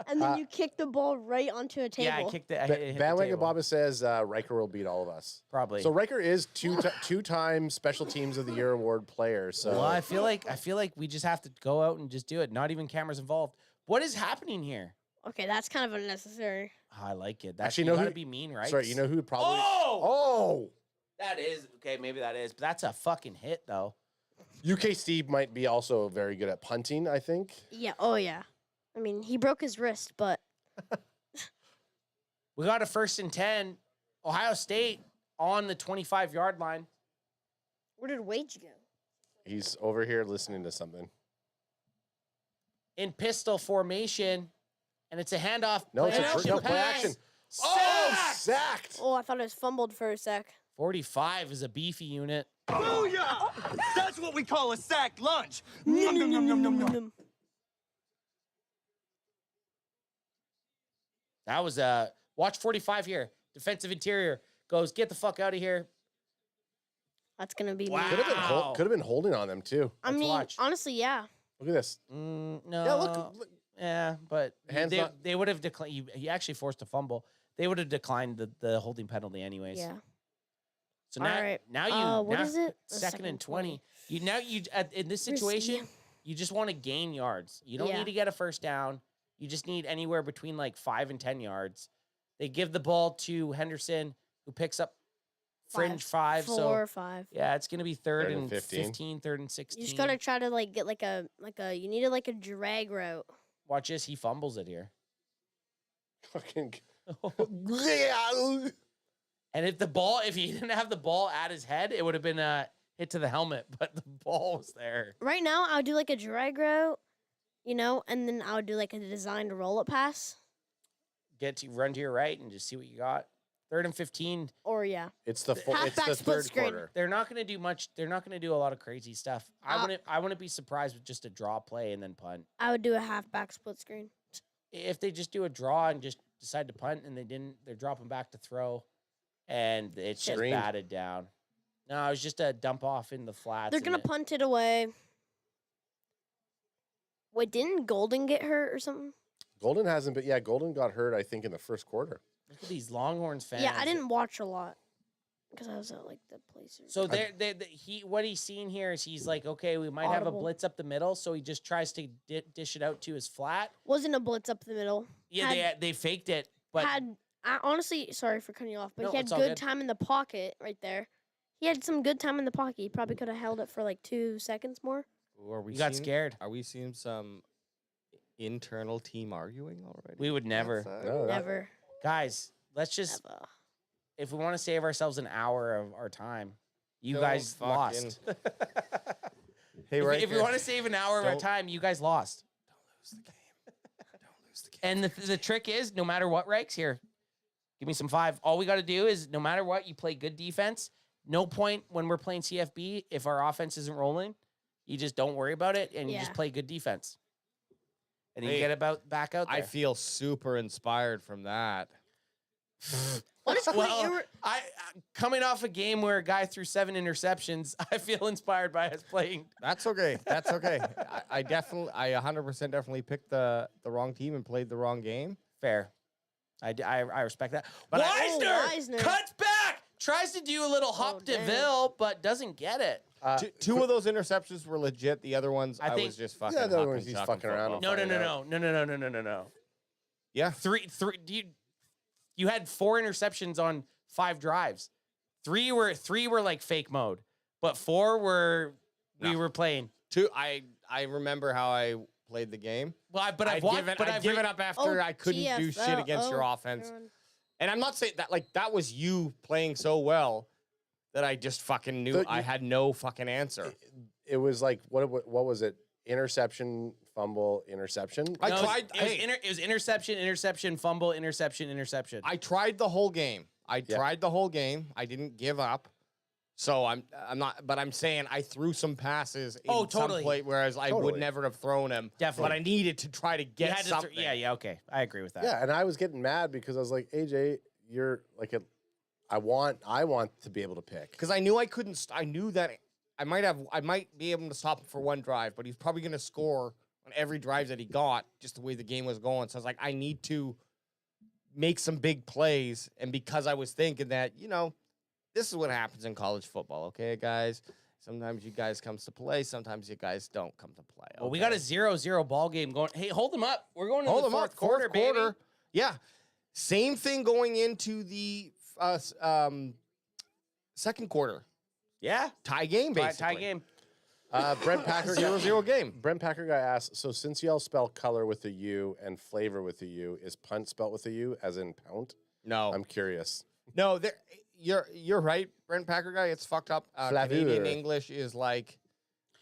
And then you kicked the ball right onto a table.
Yeah, I kicked it. I hit the
Bandwagon
table.
Baba says Riker will beat all of us.
Probably.
So Riker is two-time Special Teams of the Year award player. So
Well, I feel like we just have to go out and just do it. Not even cameras involved. What is happening here?
Okay, that's kind of unnecessary.
Oh, I like it. That's
Actually,
you
no,
gotta
who-
be mean, right?
Sorry, you know who probably?
Oh, that is okay. Maybe that is, but that's a fucking hit though.
UK Steve might be also very good at punting. I think.
Yeah. Oh yeah. I mean, he broke his wrist, but
We got a 1st and 10. Ohio State on the 25-yard line.
where did Wage go?
He's over here listening to something.
In pistol formation, and it's a handoff.
No, it's
play
a play action.
Sacked!
Sacked.
Oh, I thought it was fumbled for a sec.
45 is a beefy unit.
Booyah! That's what we call a sacked lunch. Nom, nom, nom, nom, nom, nom.
That was watch 45 here. Defensive interior goes, get the fuck out of here.
That's gonna be.
Wow.
me.
Could have been holding on them too.
I mean,
watch.
honestly, yeah.
Look at this.
No.
Yeah, look.
Yeah, but
Hands not-
they would have declined. He actually forced a fumble. They would have declined the holding penalty anyways.
Yeah.
So now,
All right.
now you
What
now
is it?
Second and 20. You in this situation, you just want to gain yards. You don't
Yeah.
need to get a first down. You just need anywhere between like 5 and 10 yards. They give the ball to Henderson, who picks up fringe 5.
4
So
or 5.
yeah, it's gonna be third
Third and
and
15.
15, third and 16.
You just gotta try to like get like a you needed like a drag route.
Watch this. He fumbles it here.
Fucking.
And if he didn't have the ball at his head, it would have been a hit to the helmet, but the ball was there.
Right now, I'll do like a drag route, and then I'll do like a designed roll-up pass.
Run to your right and just see what you got. Third and 15.
Or yeah.
It's the
Halfback split
third
screen.
quarter.
They're not going to do much. They're not going to do a lot of crazy stuff. I wouldn't be surprised with just a draw play and then punt.
I would do a halfback split screen.
If they just do a draw and just decide to punt and they didn't, they're dropping back to throw, and it's just
Screened.
batted down. No, it was just a dump off in the flats.
They're gonna punt it away. Wait, didn't Golden get hurt or something?
Golden hasn't, but yeah, Golden got hurt. I think in the first quarter.
Look at these Longhorns fans.
Yeah, I didn't watch a lot because I was at like the place.
So what he's seeing here is he's like, okay, we might have a
Audible.
blitz up the middle, so he just tries to dish it out to his flat.
Wasn't a blitz up the middle.
Yeah, they faked it, but
I honestly, sorry for cutting you off, but
No,
he had
it's all
good
good.
time in the pocket right there. He had some good time in the pocket. He probably could have held it for like 2 seconds more.
You got scared.
Are we seeing some internal team arguing already?
We would never.
Never.
Guys, let's just, if we want to save ourselves an hour of our time, you guys lost.
Hey,
if we want to save an hour of our time, you guys lost.
Don't lose the game.
And the trick is, no matter what, Rex, here, give me some 5. All we got to do is, no matter what, you play good defense. No point when we're playing CFB, if our offense isn't rolling, you just don't worry about it, and you just play good defense. And you get back out there.
I feel super inspired from that.
Well, coming off a game where a guy threw 7 interceptions, I feel inspired by us playing.
That's okay. That's okay. I 100% definitely picked the wrong team and played the wrong game.
Fair. I respect that. But Wisner cuts back, tries to do a little hop DeVille, but doesn't get it.
Two of those interceptions were legit. The other ones, I was just fucking.
Yeah, the other ones he's fucking around.
No.
Yeah,
three. You had 4 interceptions on 5 drives. 3 were like fake mode, but 4 were we were playing.
2. I remember how I played the game.
Well, I've
given up after I couldn't do shit against your offense. And I'm not saying that that was you playing so well that I just fucking knew I had no fucking answer.
It was like what was it? Interception, fumble, interception.
It was interception, fumble, interception.
I tried the whole game. I didn't give up. So I'm not, but I'm saying I threw some passes in some play, whereas I would never have thrown them.
Definitely.
But I needed to try to get something.
Okay. I agree with that.
Yeah, and I was getting mad because I was like, AJ, you're like I want to be able to pick.
Because I knew I couldn't, I knew that I might be able to stop him for one drive, but he's probably going to score on every drive that he got, just the way the game was going. So I was like, I need to make some big plays. And because I was thinking that, this is what happens in college football, okay, guys? Sometimes you guys come to play. Sometimes you guys don't come to play. Okay?
Well, we got a 0-0 ball game going. Hey, hold them up. We're going into the fourth quarter, baby.
Yeah. Same thing going into the second quarter.
Yeah.
Tie game, basically.
Tie game.
Brent Packer
0-0 game.
Brent Packer guy asked, so since y'all spell color with a U and flavor with a U, is punt spelled with a U as in pound?
No.
I'm curious.
No, you're right, Brent Packer guy. It's fuckt up. Canadian English is like.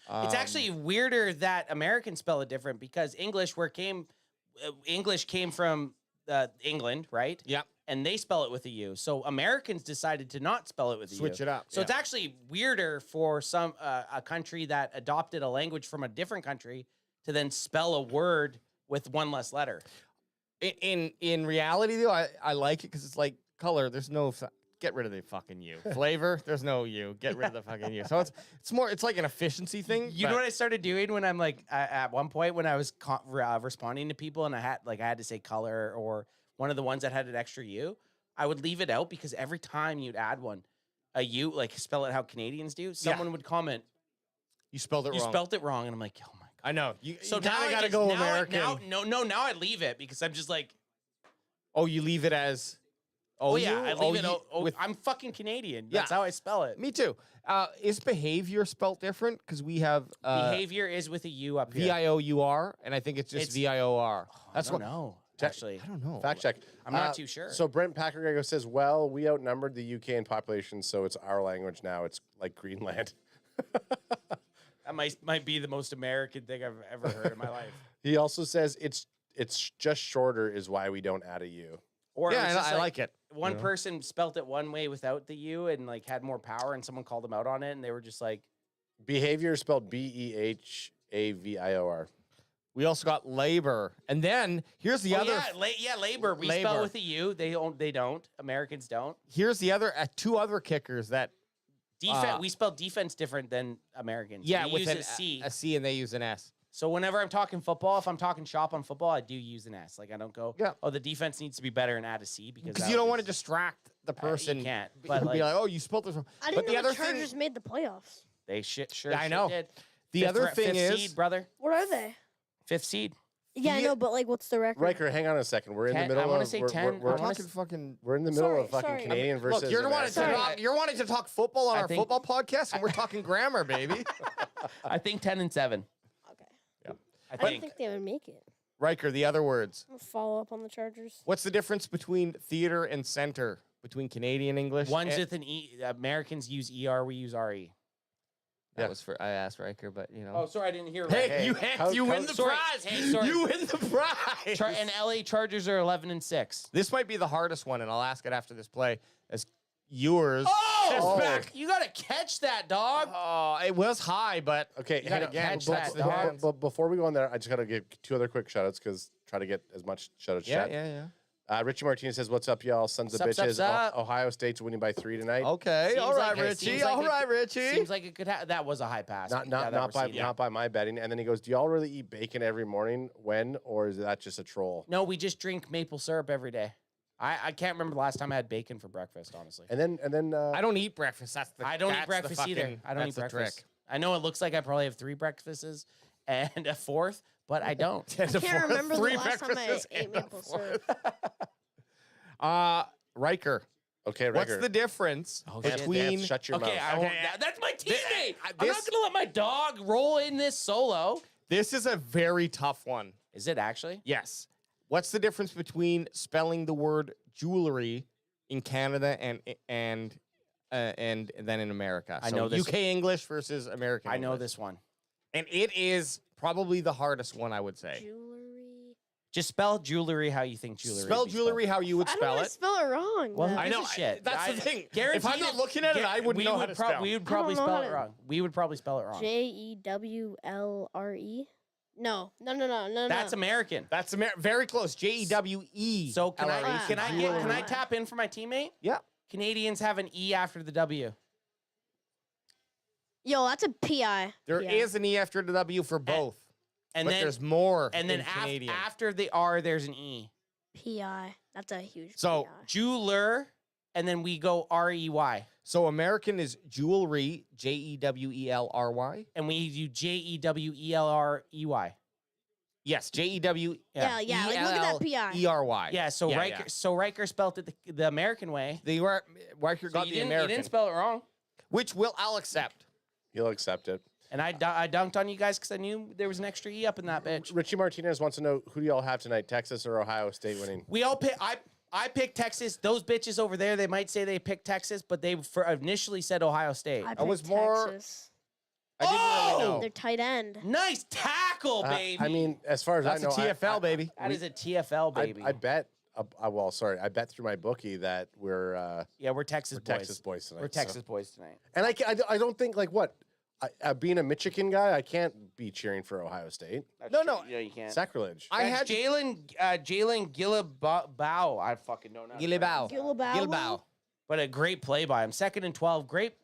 It's actually weirder that Americans spell it different because English came from England, right?
Yep.
And they spell it with a U. So Americans decided to not spell it with a U.
Switch it up.
So it's actually weirder for some a country that adopted a language from a different country to then spell a word with one less letter.
In reality, though, I like it because it's like color. There's no get rid of the fucking U. Flavor, there's no U. Get rid of the fucking U. So it's like an efficiency thing.
You know what I started doing when I'm like at one point when I was responding to people and I had to say color or one of the ones that had an extra U, I would leave it out because every time you'd add a U, like spell it how Canadians do, someone would comment,
"You spelled it wrong."
You spelled it wrong, and I'm like, "Oh my god!"
I know.
So
now
I
gotta go American.
Now I leave it because I'm just like,
oh, you leave it as.
Oh yeah, I leave it. I'm fucking Canadian. That's how I spell it.
Me too. Is behavior spelled different? Because we have
behavior is with a U up here.
VIOUR, and I think it's just VIOR.
That's what. No, actually,
I don't know.
Fact check.
I'm not too sure.
So Brent Packer says, "Well, we outnumbered the UK in population, so it's our language now. It's like Greenland."
That might be the most American thing I've ever heard in my life.
He also says it's just shorter is why we don't add a U.
Or
yeah, I like it.
One person spelt it one way without the U and like had more power, and someone called them out on it, and they were just like,
behavior is spelled BEHAVIOR.
We also got labor, and then here's the other.
Labor. We spell with a U. They don't. Americans don't.
Here's the other 2 other kickers that.
Defense. We spell defense different than Americans.
Yeah,
we
with
use
a C, and they use an S.
So whenever I'm talking football, if I'm talking shop on football, I do use an S. Like I don't go, oh, the defense needs to be better and add a C because
you don't want to distract the person.
You can't.
But be like, oh, you spelled this wrong.
I didn't know the Chargers made the playoffs.
They sure.
I know.
Did.
The other thing
fifth
is,
seed, brother.
What are they?
5th seed.
Yeah, I know, but like, what's the record?
Riker, hang on a second. We're in the middle.
I want to say 10.
We're
talking fucking.
We're in the middle of fucking Canadian versus.
Look, you're wanting to talk football on our football podcast, and we're talking grammar, baby.
I think 10-7.
I don't think they would make it.
Riker, the other words.
I'll follow up on the Chargers.
What's the difference between theater and center? Between Canadian English?
One's with an E. Americans use ER, we use RE.
That was for I asked Riker, but you know.
Oh, sorry, I didn't hear.
Hey, you win the prize.
Hey, sorry.
You win the prize.
And LA Chargers are 11-6.
This might be the hardest one, and I'll ask it after this play. As yours.
Oh, back. You got to catch that, dog.
Oh, it was high, but
okay.
You got to catch that.
But before we go on there, I just got to give 2 other quick shout outs because try to get as much shout outs.
Yeah.
Richie Martinez says, "What's up, y'all? Sons of
Sup,
bitches.
sup.
Ohio State's winning by 3 tonight."
Okay,
Seems
all right,
like it-
Richie.
seems like
All
it-
right, Richie.
Seems like it could have. That was a high pass.
Not
now that
not
we're
by
seeing it.
not by my betting. And then he goes, "Do y'all really eat bacon every morning? When, or is that just a troll?"
No, we just drink maple syrup every day. I can't remember the last time I had bacon for breakfast, honestly.
And then
I don't eat breakfast.
I don't eat breakfast either. I don't eat breakfast. I know it looks like I probably have 3 breakfasts and a 4th, but I don't.
I can't remember the last time I ate maple syrup.
Riker.
Okay,
What's
Riker.
the difference between?
Shut your
Okay,
mouth.
that's my teammate. I'm not
this-
gonna let my dog roll in this solo.
This is a very tough one.
Is it actually?
Yes. What's the difference between spelling the word jewelry in Canada and then in America?
I know this-
UK English versus American.
I know
English.
this one.
And it is probably the hardest one, I would say.
Jewelry.
Just spell jewelry how you think jewelry.
Spell
would be
jewelry how you would
I don't
spell
want to
it.
spell it wrong.
Well,
though.
who
I know.
gives a shit?
That's the thing.
Guaranteed
If I'm not looking at it, I wouldn't know how to spell.
We would probably
I don't know
spell
how
it
to-
wrong. We would probably spell it wrong.
JEWLRE. No.
That's American.
That's very close. JEWE.
So can I
LRE.
can I tap in for my teammate?
Yeah.
Canadians have an E after the W.
Yo, that's a PI.
There is an E after the W for both.
And
but
then
there's more.
And then
in Canadian.
after the R, there's an E.
PI. That's a huge
So
PI.
Jeweler, and then we go REY.
So American is jewelry, JEWELRY.
And we do JEWELREY.
Yes, JEW.
Yeah, like look at that PI.
ERY.
Yeah, so Riker spelled it the American way.
Riker got the American.
You didn't spell it wrong.
Which I'll accept.
You'll accept it.
And I dunked on you guys because I knew there was an extra E up in that bitch.
Richie Martinez wants to know, who do y'all have tonight, Texas or Ohio State winning?
We all pick. I picked Texas. Those bitches over there, they might say they picked Texas, but they initially said Ohio State.
I
was
picked
more.
Texas.
I didn't really know.
Their tight end.
Nice tackle, baby.
I mean, as far as
That's
I know,
a TFL, baby.
That is a TFL, baby.
I bet. I bet through my bookie that we're
we're Texas boys.
Texas boys tonight.
We're Texas boys tonight.
And I don't think being a Michigan guy, I can't be cheering for Ohio State.
No.
Yeah, you can't.
Sacrilege.
I had
Jalen Gillibaugh. I fucking don't know.
Gillibaugh.
But a great play by him. 2nd and 12. Great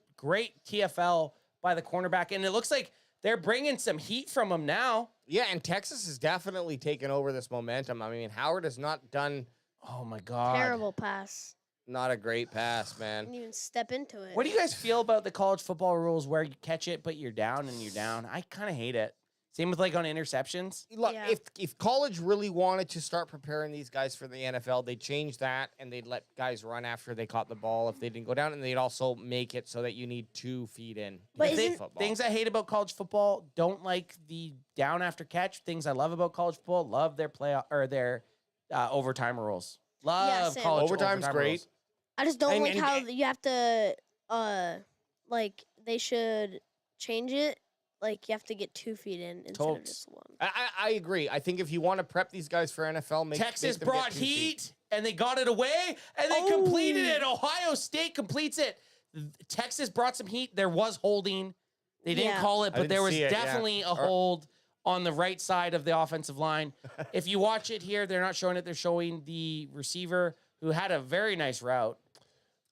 TFL by the cornerback. And it looks like they're bringing some heat from him now.
Yeah, and Texas has definitely taken over this momentum. I mean, Howard has not done.
Oh my God.
Terrible pass.
Not a great pass, man.
Didn't even step into it.
What do you guys feel about the college football rules where you catch it, but you're down and you're down? I kind of hate it. Same with like on interceptions.
Look,
Yeah.
if college really wanted to start preparing these guys for the NFL, they'd change that and they'd let guys run after they caught the ball if they didn't go down, and they'd also make it so that you need 2 feet in.
But
to
isn't-
football.
Things I hate about college football, don't like the down after catch. Things I love about college football, love their their overtime rules. Love
same.
college
Overtime's
overtime
great.
rules.
I just don't
And-
like
and-
how you have to, they should change it. Like, you have to get 2 feet in instead of just 1.
I agree. I think if you want to prep these guys for NFL,
Texas
make them
brought
get 2 feet.
heat and they got it away and they completed it. Ohio State completes it. Texas brought some heat. There was holding. They didn't
Yeah.
call it,
I
but there
didn't
was
see it, yeah.
definitely a
Or-
hold on the right side of the offensive line. If you watch it here, they're not showing it. They're showing the receiver who had a very nice route.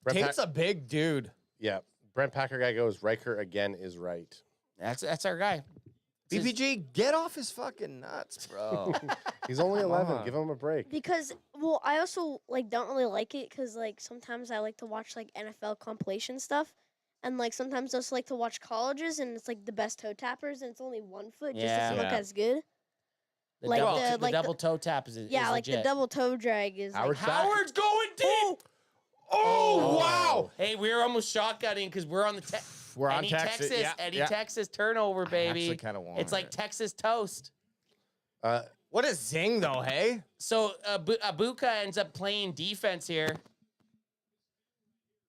Tate's a big dude.
Yeah. Brent Packer guy goes, Riker again is right.
That's our guy.
BPG, get off his fucking nuts, bro.
He's only 11.
on.
Give him a break.
Because, I also, don't really like it because, sometimes I like to watch, NFL compilation stuff. And, sometimes I also like to watch colleges, and it's, the best toe tappers, and it's only 1 foot. Just doesn't look
Yeah.
as good.
The
Like
double,
the-
the
like the-
double toe tap is
Yeah,
is
like the
legit.
double toe drag is,
Howard's going deep. Oh, wow. Hey, we're almost shotgunning because we're on the
We're on
Eddie
Texas. Yeah,
Eddie
yeah.
Texas turnover, baby.
actually kinda wanted
It's like
it.
Texas toast.
What a zing, though, hey?
So Abuka ends up playing defense here.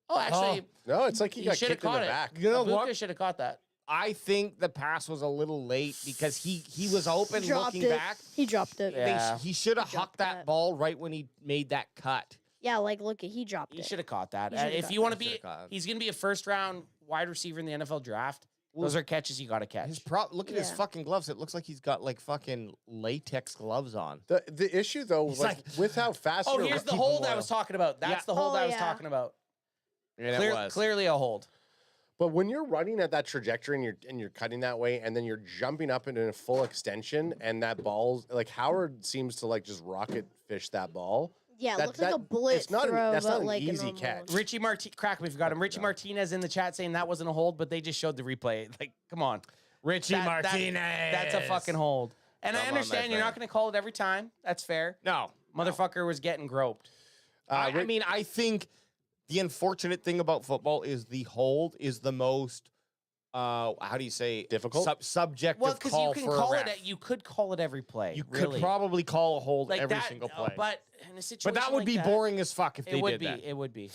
Oh, actually,
No, it's like he got
should have
kicked in the
caught it.
back.
You know
Abuka
what?
should have caught that.
I think the pass was a little late because he was open
dropped
looking
it.
back.
He dropped it.
Yeah.
He should have
dropped
hucked that
that.
ball right when he made that cut.
Yeah, look, he dropped
He
it.
should have caught that.
He should've
If
caught
you want to
that.
be,
Should've caught it.
he's going to be a first round wide receiver in the NFL draft. Those are catches you got to catch.
Look at his fucking gloves. It looks like he's got like fucking latex gloves on.
The issue though, like with how fast.
Oh, here's the hold I was talking about. That's the hold I was talking about.
Yeah,
clearly a hold.
But when you're running at that trajectory and you're cutting that way, and then you're jumping up into a full extension, and that ball's like Howard seems to like just rocket fish that ball.
Yeah, it looks like a bullet
it's not
throw,
that's
but
not an
like
easy catch.
Richie Martinez, crack me if you got him. Richie Martinez in the chat saying that wasn't a hold, but they just showed the replay. Like, come on.
Richie Martinez.
That's a fucking hold. And I understand you're not going to call it every time. That's fair.
No.
Motherfucker was getting groped.
I mean, I think the unfortunate thing about football is the hold is the most, how do you say,
difficult,
subjective
well, because
call
you can
for
call
a ref.
it. You could call it every play.
You
really.
could probably call a hold
like
every
that,
single play.
But in a situation,
But that would
like
be
that,
boring as fuck if they
it would
did
be.
that.
It would be.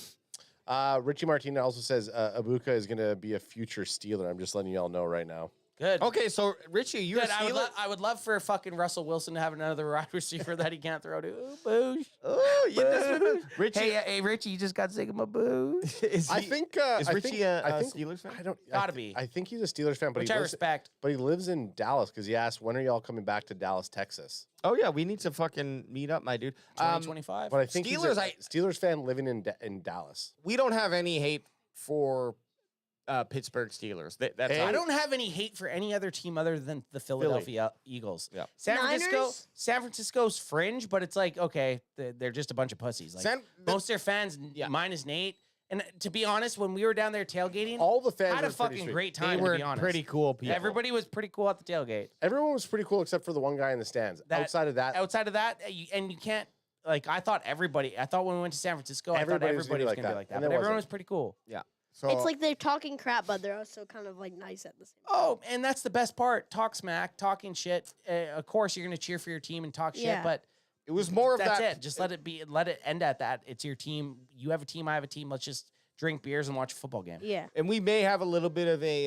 Richie Martinez also says Ibuka is going to be a future Steeler. I'm just letting you all know right now.
Good.
Okay, so Richie, you're
Good.
a Steeler.
I would love for fucking Russell Wilson to have another wide receiver that he can't throw to. Boosh.
Oh, you Richie.
Hey, Richie, you just got sick of my boosh.
Is Richie a Steelers fan?
I don't.
Gotta be.
I think he's a Steelers fan, but
Which
he
I
lives,
respect.
But he lives in Dallas because he asked, "When are y'all coming back to Dallas, Texas?"
Oh yeah, we need to fucking meet up, my dude.
2025.
But I think
Steelers,
he's a Steelers fan living in Dallas.
We don't have any hate for Pittsburgh Steelers. That's
I don't have any hate for any other team other than the Philadelphia Eagles.
Yeah.
San Francisco's fringe, but it's like, okay, they're just a bunch of pussies. Like most of their fans, minus Nate. And to be honest, when we were down there tailgating,
all the fans
had a
were pretty
fucking
sweet.
great time.
They were
to be honest,
pretty cool people.
Everybody was pretty cool at the tailgate.
Everyone was pretty cool except for the one guy in the stands. Outside of that,
and you can't. Like I thought when we went to San Francisco,
Everybody
I thought
was
everybody
gonna
was
be
gonna be
like
like
that.
that.
And
But
it
everyone
wasn't.
was pretty cool.
Yeah. So
It's like they're talking crap, but they're also kind of like nice at the same time.
Oh, and that's the best part. Talk smack, talking shit. Of course, you're gonna cheer for your team and talk
Yeah.
shit, but
it was more of
that's
that.
it. Just let it end at that. It's your team. You have a team. I have a team. Let's just drink beers and watch a football game.
Yeah.
And we may have a little bit of a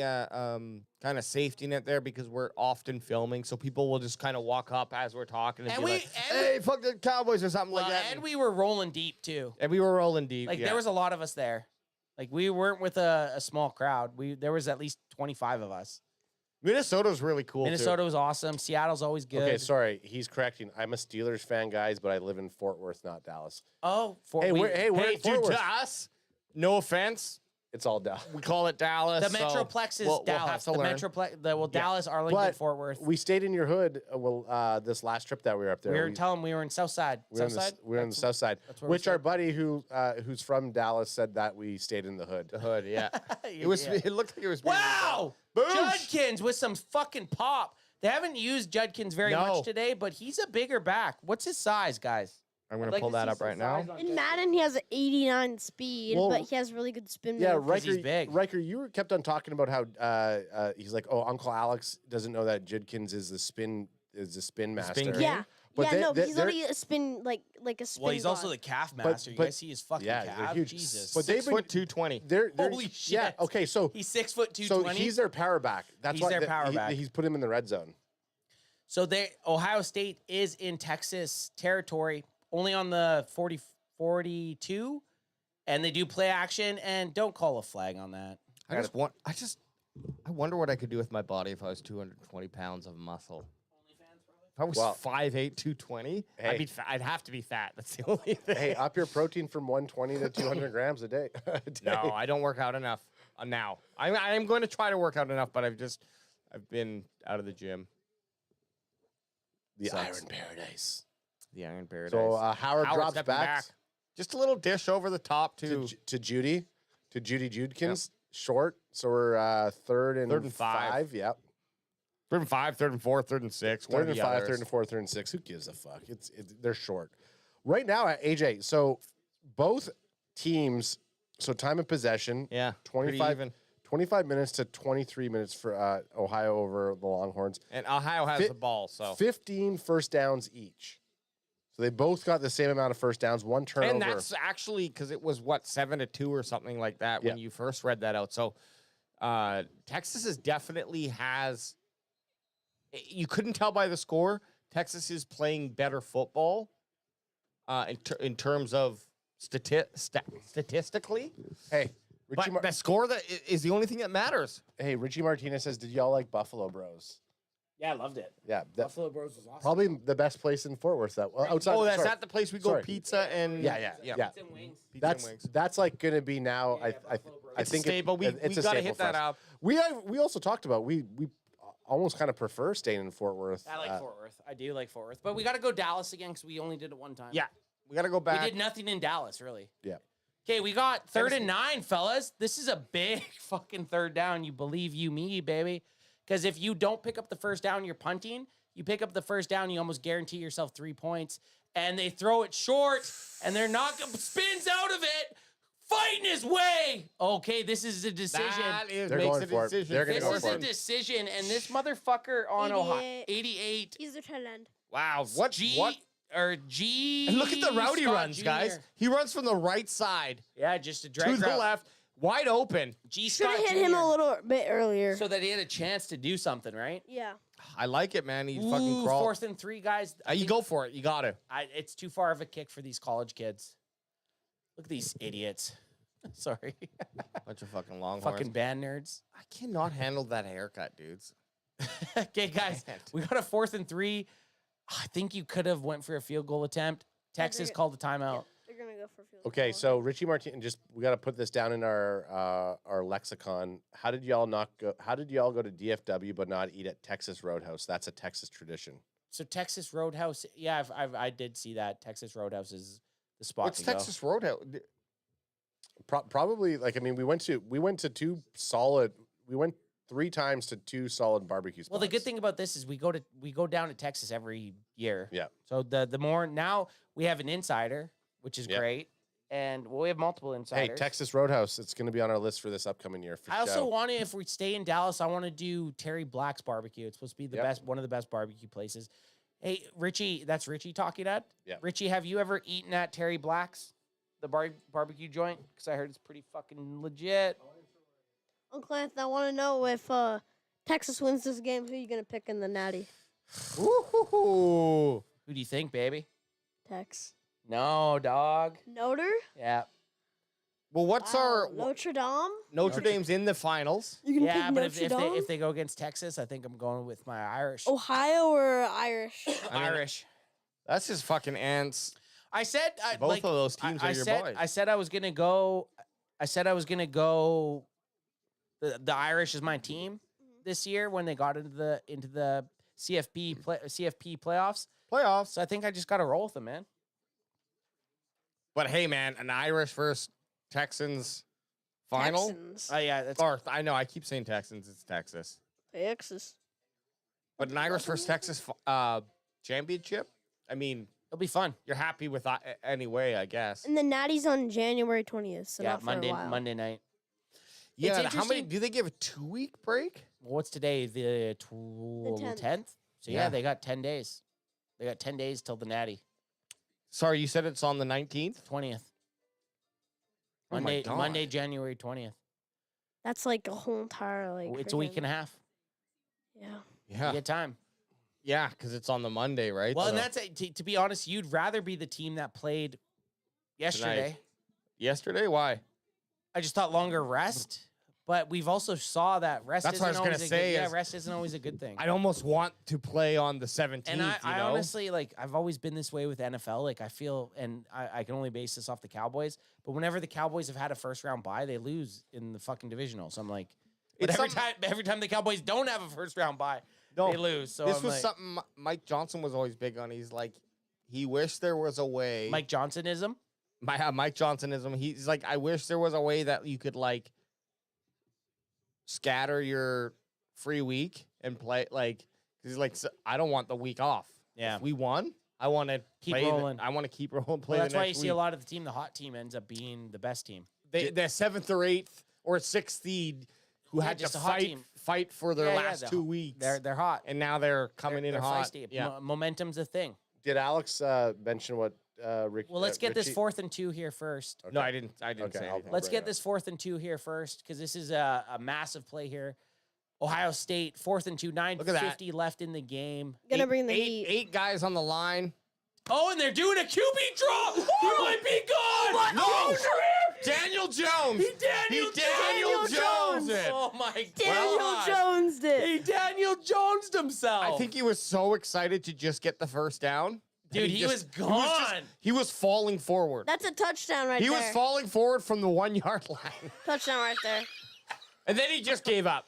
kind of safety net there because we're often filming, so people will just kind of walk up as we're talking and be like, "Hey, fuck the Cowboys" or something like that.
And we were rolling deep too.
And we were rolling deep.
Like
yeah.
there was a lot of us there. Like we weren't with a small crowd. There was at least 25 of us.
Minnesota's really cool.
Minnesota was awesome. Seattle's always good.
Okay, sorry, he's correcting. I'm a Steelers fan, guys, but I live in Fort Worth, not Dallas.
Oh,
we're in Fort
dude,
Worth.
to us, no offense,
it's all Dallas.
We call it Dallas.
The Metroplex is Dallas.
We'll have to
the
learn.
Metroplex. Dallas, Arlington,
But
Fort Worth.
We stayed in your hood. This last trip that we were up there,
We were telling them we were in Southside.
we were in the south side,
where we
which our
stayed.
buddy who's from Dallas said that we stayed in the hood.
The hood, yeah. It was.
Yeah.
It looked like it was.
Wow,
Boosh.
Judkins with some fucking pop. They haven't used Judkins very
No.
much today, but he's a bigger back. What's his size, guys?
I'm gonna
I'd like
pull
to
that
see
up
some
right now.
size on
In Madden, he has an 89 speed,
Well,
but he has really good spin
Yeah,
move.
Riker.
he's big.
Riker, you kept on talking about how he's like, oh, Uncle Alex doesn't know that Judkins is the spin master.
Spin king?
Yeah.
But
yeah,
they-
no,
they-
he's
they're-
already a spin like a spin.
Well, he's also
god.
the calf
But-
master. You
but-
guys see his fucking
Yeah, they're
calf?
huge.
Jesus.
But they've been
6'2",
They're
Holy shit.
Yeah. Okay. So
He's 6'2",
so
220.
he's their power back. That's
He's
why
their power back.
He's put him in the red zone.
So Ohio State is in Texas territory, only on the 42, and they do play action, and don't call a flag on that.
I wonder what I could do with my body if I was 220 pounds of muscle. If I was
Well,
5'8", 220,
hey.
I'd have to be fat. That's the only thing.
Hey, up your protein from 120 to 200 grams a day.
No, I don't work out enough now. I'm going to try to work out enough, but I've been out of the gym.
The
Sucks.
Iron Paradise.
The Iron Paradise.
So Howard drops
stepping
back.
Just a little dish over the top
to Judy Judkins. Short. So we're third and 5. Yep.
3rd and 5, 3rd and 4, 3rd and 6.
Third and 5, 3rd and 4, 3rd and 6. Who gives a fuck? They're short. Right now, AJ, so both teams, so time of possession, 25 minutes to 23 minutes for Ohio over the Longhorns.
And Ohio has the ball, so
15 first downs each. So they both got the same amount of first downs, one turnover.
And that's actually because it was 7-2 or something like that when you first read that out. So Texas is definitely has. You couldn't tell by the score. Texas is playing better football in terms of statistically.
Hey,
But the score that is the only thing that matters.
Hey, Richie Martinez says, "Did y'all like Buffalo Bros?"
Yeah, I loved it.
Yeah,
Buffalo Bros was awesome.
probably the best place in Fort Worth. That outside.
Oh, that's
sorry.
not the place we go
Sorry.
pizza and
Yeah.
Pizza and wings.
Pizza and
That's
wings.
that's like gonna be now. I
It's
think
a staple. We
it's a
gotta
staple
hit
for
that
us.
up.
We also talked about we almost kind of prefer staying in Fort Worth.
I like Fort Worth. I do like Fort Worth. But we got to go Dallas again because we only did it one time.
Yeah, we gotta go back.
We did nothing in Dallas, really.
Yeah.
Okay, we got 3rd and 9, fellas. This is a big fucking third down. You believe you me, baby. Because if you don't pick up the first down, you're punting. You pick up the first down, you almost guarantee yourself 3 points. And they throw it short, and they're not spins out of it, fighting his way. Okay, this is a decision.
They're going for it. They're gonna go
This is
for
a
it.
decision, and this motherfucker on Ohio 88.
He's the tight end.
Wow, what?
G.
And look at the route he
Scott
runs,
Jr.
guys. He runs from the right side
Yeah, just a
to
drag
the
route.
left, wide open.
G.
Should
Scott
have hit him
Jr.
a little bit earlier.
so that he had a chance to do something, right?
Yeah.
I like it, man. He
Ooh,
fucking crawled.
4th and 3, guys.
You go for it. You got to.
It's too far of a kick for these college kids. Look at these idiots. Sorry.
Bunch of fucking Longhorns.
Fucking band nerds.
I cannot handle that haircut, dudes.
Okay, guys. We got a 4th and 3. I think you could have went for a field goal attempt. Texas called a timeout.
They're gonna go for field.
Okay, so Richie Martinez, we got to put this down in our lexicon. How did y'all go to DFW but not eat at Texas Roadhouse? That's a Texas tradition.
So Texas Roadhouse. Yeah, I did see that. Texas Roadhouse is the spot
What's
to go.
Texas Roadhouse?
Probably like we went to 3 times to 2 solid barbecue spots.
Well, the good thing about this is we go down to Texas every year.
Yeah.
So the more now we have an insider, which is great, and we have multiple insiders.
Hey, Texas Roadhouse, it's going to be on our list for this upcoming year. For
I also
sure.
want to, if we stay in Dallas, I want to do Terry Black's barbecue. It's supposed to be the best, one of the best barbecue places. Hey, Richie, that's Richie talking at.
Yeah.
Richie, have you ever eaten at Terry Black's, the barbecue joint? Because I heard it's pretty fucking legit.
Uncle Anthony, I want to know if Texas wins this game, who are you gonna pick in the Natty?
Ooh.
Who do you think, baby?
Tex.
No, dog.
Notre?
Yeah.
Well, what's our
Notre Dame?
Notre Dame's in the finals?
You're gonna
Yeah,
pick
but
Notre
if
Dame?
they go against Texas, I think I'm going with my Irish.
Ohio or Irish?
Irish.
That's just fucking ants.
I said
Both of those teams are your boys.
I said I was gonna go. I said I was gonna go. The Irish is my team this year when they got into the CFP playoffs. So I think I just got to roll with them, man.
But hey, man, an Irish versus Texans final.
Texans.
Yeah, that's.
Or I know I keep saying Texans. It's Texas.
Texas.
But an Irish versus Texas championship. I mean,
it'll be fun.
You're happy with anyway, I guess.
And the Natty's on January 20th, so
Yeah,
not for a while.
Monday night.
Yeah,
It's
how many
interesting-
do they give a 2-week break?
Well, what's today? The 10th. So yeah, they got 10 days. They got 10 days till the Natty.
Sorry, you said it's on the 19th?
20th.
Oh my
Monday,
God.
Monday, January 20th.
That's like a whole entire
It's a week and a half.
Yeah.
Yeah.
You get time.
Yeah, because it's on the Monday, right?
Well, and
So-
that's to be honest, you'd rather be the team that played yesterday.
Tonight. Yesterday? Why?
I just thought longer rest, but we've also saw that rest.
That's what I
isn't
was gonna
always a
say
good,
is-
rest isn't always a good thing.
I'd almost want to play on the 17th.
And I
you know?
honestly, like, I've always been this way with NFL. Like, I feel, and I can only base this off the Cowboys, but whenever the Cowboys have had a first round bye, they lose in the fucking divisional. So I'm like, but
It's
every time the Cowboys don't have a first round bye,
No,
they lose. So
this
I'm
was
like,
something Mike Johnson was always big on. He's like, he wished there was a way.
Mike Johnsonism.
Mike Johnsonism. He's like, I wish there was a way that you could like scatter your free week and play like. He's like, I don't want the week off.
Yeah.
If we won, I want to
Keep
play
rolling.
I want to keep rolling. Play
Well, that's
the
why
next
you see a
week.
lot of the team, the hot team, ends up being the best team.
The 7th or 8th or 6th seed who
Yeah,
had to
just a hot team.
fight for their
Yeah, yeah,
last
they're
2
hot.
weeks.
They're hot.
And now they're coming in
They're
hot.
feisty.
Yeah.
Momentum's a thing.
Did Alex mention what Rick?
Well, let's get this
Richie-
4th and 2 here first.
No, I didn't. I didn't
Okay,
say
I'll-
anything.
Let's
Right
get
on.
this 4th and 2 here first, because this is a massive play here. Ohio State, 4th and 2,
Look at that.
9:50 left in the game.
Gonna bring the
eight,
heat.
8 guys on the line.
Oh, and they're doing a QB draw. He might be gone.
No. Daniel Jones.
Daniel
Jones.
Oh my God.
Daniel Jones did.
He Daniel Jonesed himself.
I think he was so excited to just get the first down.
Dude, he was gone.
He was falling forward.
That's a touchdown right there.
He was falling forward from the 1 yard line.
Touchdown right there.
And then he just gave up.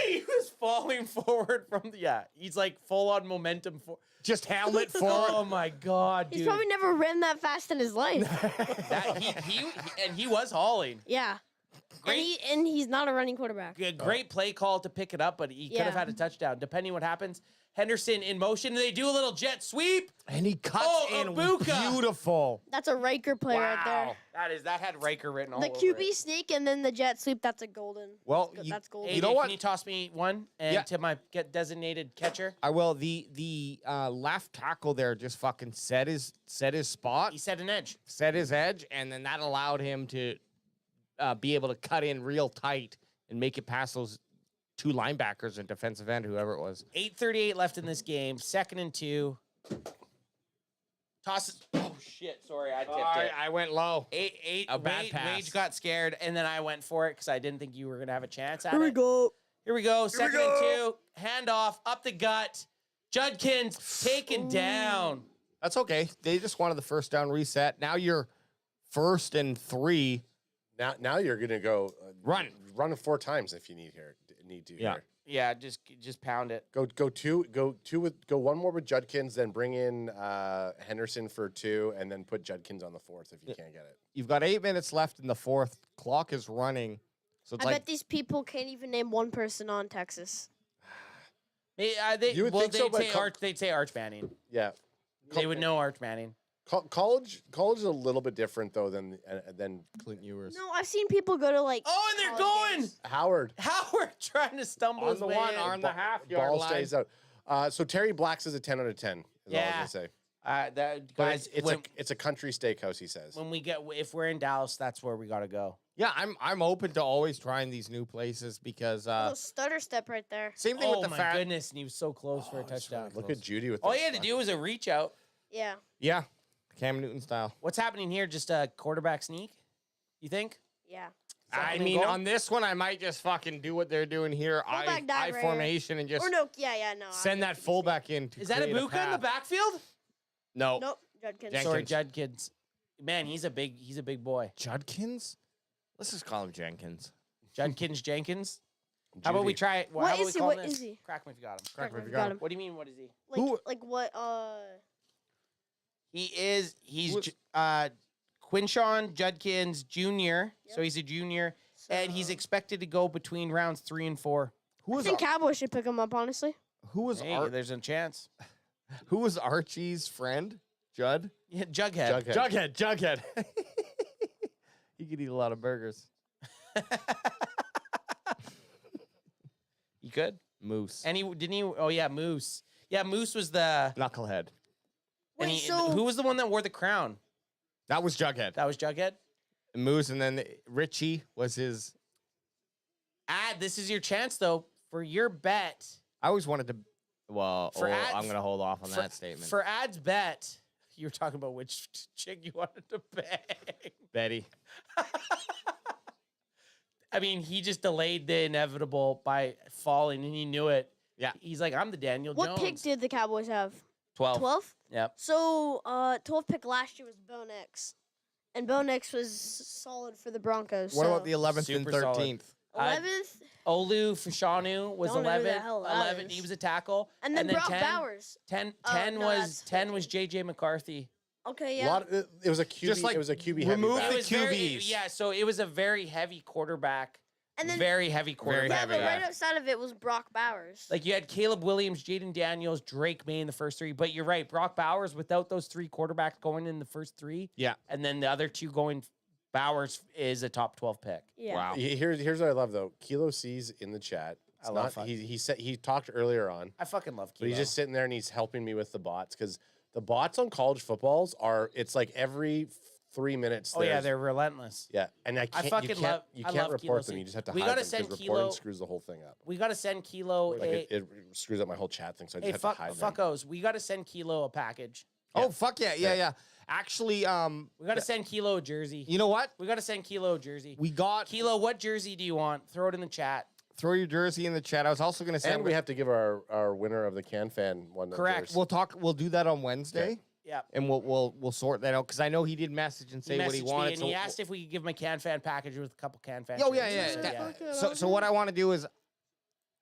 He was falling forward from the, he's like full on momentum for
just helmet forward.
Oh my God, dude.
He's probably never ran that fast in his life.
He was hauling.
Yeah. And he's not a running quarterback.
Great play call to pick it up, but he could have had a touchdown. Depending what happens, Henderson in motion, and they do a little jet sweep.
And he cuts in
Ibuka.
beautiful.
That's a Riker play right there.
That had Riker written all
The
over
QB
it.
sneak and then the jet sweep, that's a golden.
Well,
that's golden.
you know what?
Can you toss me one to my designated catcher?
I will. The left tackle there just fucking set his spot.
He set an edge.
Set his edge, and then that allowed him to be able to cut in real tight and make it past those 2 linebackers and defensive end, whoever it was.
8:38 left in this game. 2nd and 2. Toss it. Oh shit! Sorry, I tipped it.
I went low.
A
bad pass.
Wage got scared, and then I went for it because I didn't think you were gonna have a chance at it.
Here we go.
Here we go. 2nd and 2. Handoff up the gut. Judkins taken down.
That's okay. They just wanted the first down reset. Now you're 1st and 3.
Now you're gonna go
run
4 times if you need to.
Yeah.
Here.
Yeah, just pound it.
Go 1 more with Judkins, then bring in Henderson for 2, and then put Judkins on the 4th if you can't get it.
You've got 8 minutes left in the 4th. Clock is running. So it's
I bet these people can't even name one person on Texas.
You would think so, but
they'd say Arch Manning.
Yeah.
They would know Arch Manning.
College is a little bit different though than
Clint Ewers.
No, I've seen people go to like.
Oh, and they're going.
Howard
trying to stumble
on
his
the
way
1
in.
on the half-yard
ball
line.
stays out. So Terry Black's is a 10 out of 10. Is all I was gonna say.
Guys,
But it's a country steakhouse. He says.
When if we're in Dallas, that's where we gotta go.
Yeah, I'm open to always trying these new places because
little stutter step right there.
same thing
Oh
with the
my goodness, and he was so close for a touchdown.
Look at Judy with.
All he had to do was a reach out.
Yeah.
Yeah, Cam Newton style.
What's happening here? Just a quarterback sneak? You think?
Yeah.
I mean, on this one, I might just fucking do what they're doing here.
Fullback dive
I
right
formation and just
Or no, yeah, no.
send that fullback in. To
Is that
create
Ibuka in the
path.
backfield?
No.
Nope. Judkins.
Jenkins.
Sorry, Judkins. Man, he's a big boy.
Judkins? Let's just call him Jenkins.
Judkins Jenkins. How about we try it?
What
how about
is
we
he?
call
What
this?
is he?
Crack me if you got him.
Crack me if you
got
got him.
him.
What do you mean? What is he?
Like what?
He's Quinshawn Judkins Jr. So he's a junior, and he's expected to go between rounds 3 and 4.
I think Cowboys should pick him up. Honestly.
Who was
Hey, there's a chance.
Who was Archie's friend? Judd?
Yeah, Jughead.
Jughead. He could eat a lot of burgers.
You could.
Moose.
And oh yeah, Moose. Yeah, Moose was the
Knucklehead.
and
Wait, so
who was the one that wore the crown?
That was Jughead.
That was Jughead.
Moose, and then Richie was his.
This is your chance though for your bet.
I always wanted to. Well,
For ads-
I'm gonna hold off on that statement.
For Ad's bet, you were talking about which chick you wanted to bang.
Betty.
I mean, he just delayed the inevitable by falling, and he knew it.
Yeah.
He's like, I'm the Daniel
what
Jones.
pick did the Cowboys have?
12.
12?
Yep.
So 12 pick last year was Bo Nix. And Bo Nix was solid for the Broncos.
What
so.
about the 11th and
Super solid.
13th?
11th?
Olu Fashanu was
Don't know who
11.
the hell that
11.
is.
He was a tackle.
And then Brock
10,
Bowers.
10
no,
was
that's
10 was JJ McCarthy.
Okay,
A
yeah.
lot. It was a QB.
Just like
it was a QB
remove
heavy
the
battle.
QBs.
Yeah, so it was a very heavy quarterback.
And then
Very heavy quarterback.
yeah,
heavy,
but
yeah.
right outside of it was Brock Bowers.
Like you had Caleb Williams, Jaden Daniels, Drake May in the first 3. But you're right, Brock Bowers without those 3 quarterbacks going in the first 3.
Yeah.
And then the other 2 going. Bowers is a top 12 pick.
Yeah.
Wow.
Here's what I love though. Kilo C's in the chat. It's
I
not.
love fun.
He said he talked earlier on,
I fucking love Kilo.
but he's just sitting there and he's helping me with the bots because the bots on college footballs are. It's like every 3 minutes.
Oh yeah,
there's-
they're relentless.
Yeah, and I can't.
fucking
you can't,
love-
You
I
can't
love Kilo
report them.
C.
You just have to
We
hide
gotta
them
send
because
Kilo-
reporting screws the whole thing up.
We got to send Kilo
Like it screws up my whole chat thing, so I just
Hey,
have to hide them.
fuckos. We got to send Kilo a package.
Oh, fuck yeah. Actually,
We got to send Kilo a jersey.
you know what?
We got to send Kilo a jersey.
We got
Kilo, what jersey do you want? Throw it in the chat.
throw your jersey in the chat. I was also going to say,
And we have to give our winner of the Can Fan one.
Correct.
we'll do that on Wednesday.
Okay.
Yeah.
And we'll sort that out because I know he did message and say what he
messaged me
wanted.
and he asked if we could give him a Can Fan package with a couple Can Fan.
Oh
jerseys.
yeah. So what I want to do is,